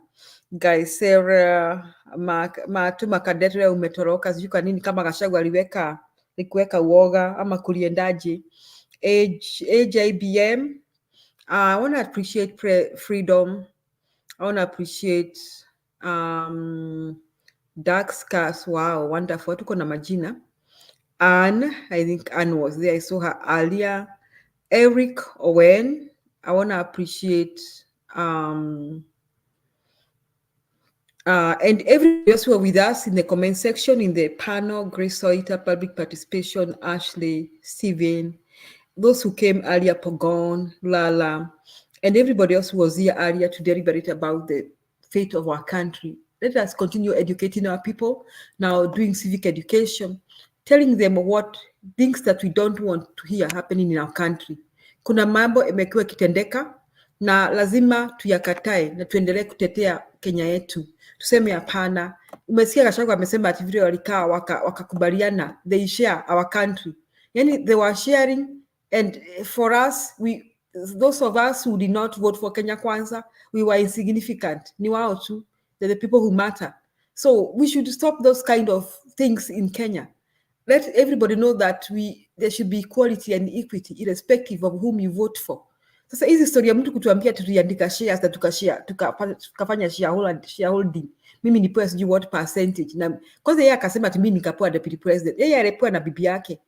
Guy Sarah, Matuma Kadetre umetoroka, sijui kwa nini kama Gachagua alikuweka uoga ama kuliendaje. AJBM, I want to appreciate Freedom. I want to appreciate Dark Scars. Wow, wonderful. Tuko na majina. Anne, I think Anne was there. I saw her earlier. Eric Owen, I want to appreciate And everybody else who were with us in the comment section, in the panel, Grace Soita, public participation, Ashley, Stephen, those who came earlier, Pogon, Lala, and everybody else who was here earlier to deliberate about the fate of our country. Let us continue educating our people, now doing civic education, telling them what things that we don't want to hear happening in our country. Kuna mambo imekuwa kitendeka na lazima tuyakatae na tuendelee kutetea Kenya yetu. Tuseme hapana. Umesikia Gachagua amesema ati vile walikaa wakakubaliana they share our country. Yani they were sharing, and for us, those of us who did not vote for Kenya Kwanza, we were insignificant. Ni wao tu. They're the people who matter. So we should stop those kind of things in Kenya. Let everybody know that there should be equality and equity irrespective of whom you vote for. Sasa hizi story ya mtu kutuambia tuliandika shares na tukafanya shareholding. Mimi nipewa sijui what percentage. Na kwanza yeye akasema ati mimi nikapewa deputy president. Yeye alipewa na bibi yake.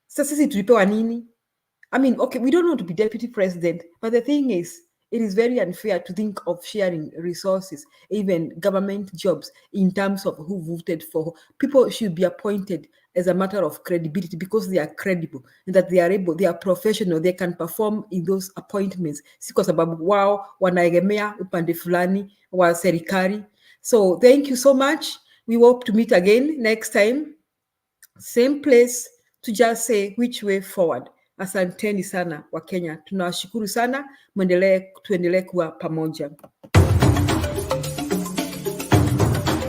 Sasa sisi tulipewa nini? I mean, okay, we don't want to be deputy president, but the thing is, it is very unfair to think of sharing resources, even government jobs, in terms of who voted for. People should be appointed as a matter of credibility because they are credible and that they are able, they are professional, they can perform in those appointments. Si kwa sababu wao wanaegemea upande fulani wa serikali. So thank you so much. We hope to meet again next time. Same place to just say which way forward. Asanteni sana wa Kenya. Tunawashukuru sana. Tuendelee kuwa pamoja.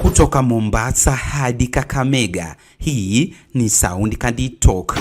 Kutoka Mombasa hadi Kakamega, hii ni Sound Candid Talk.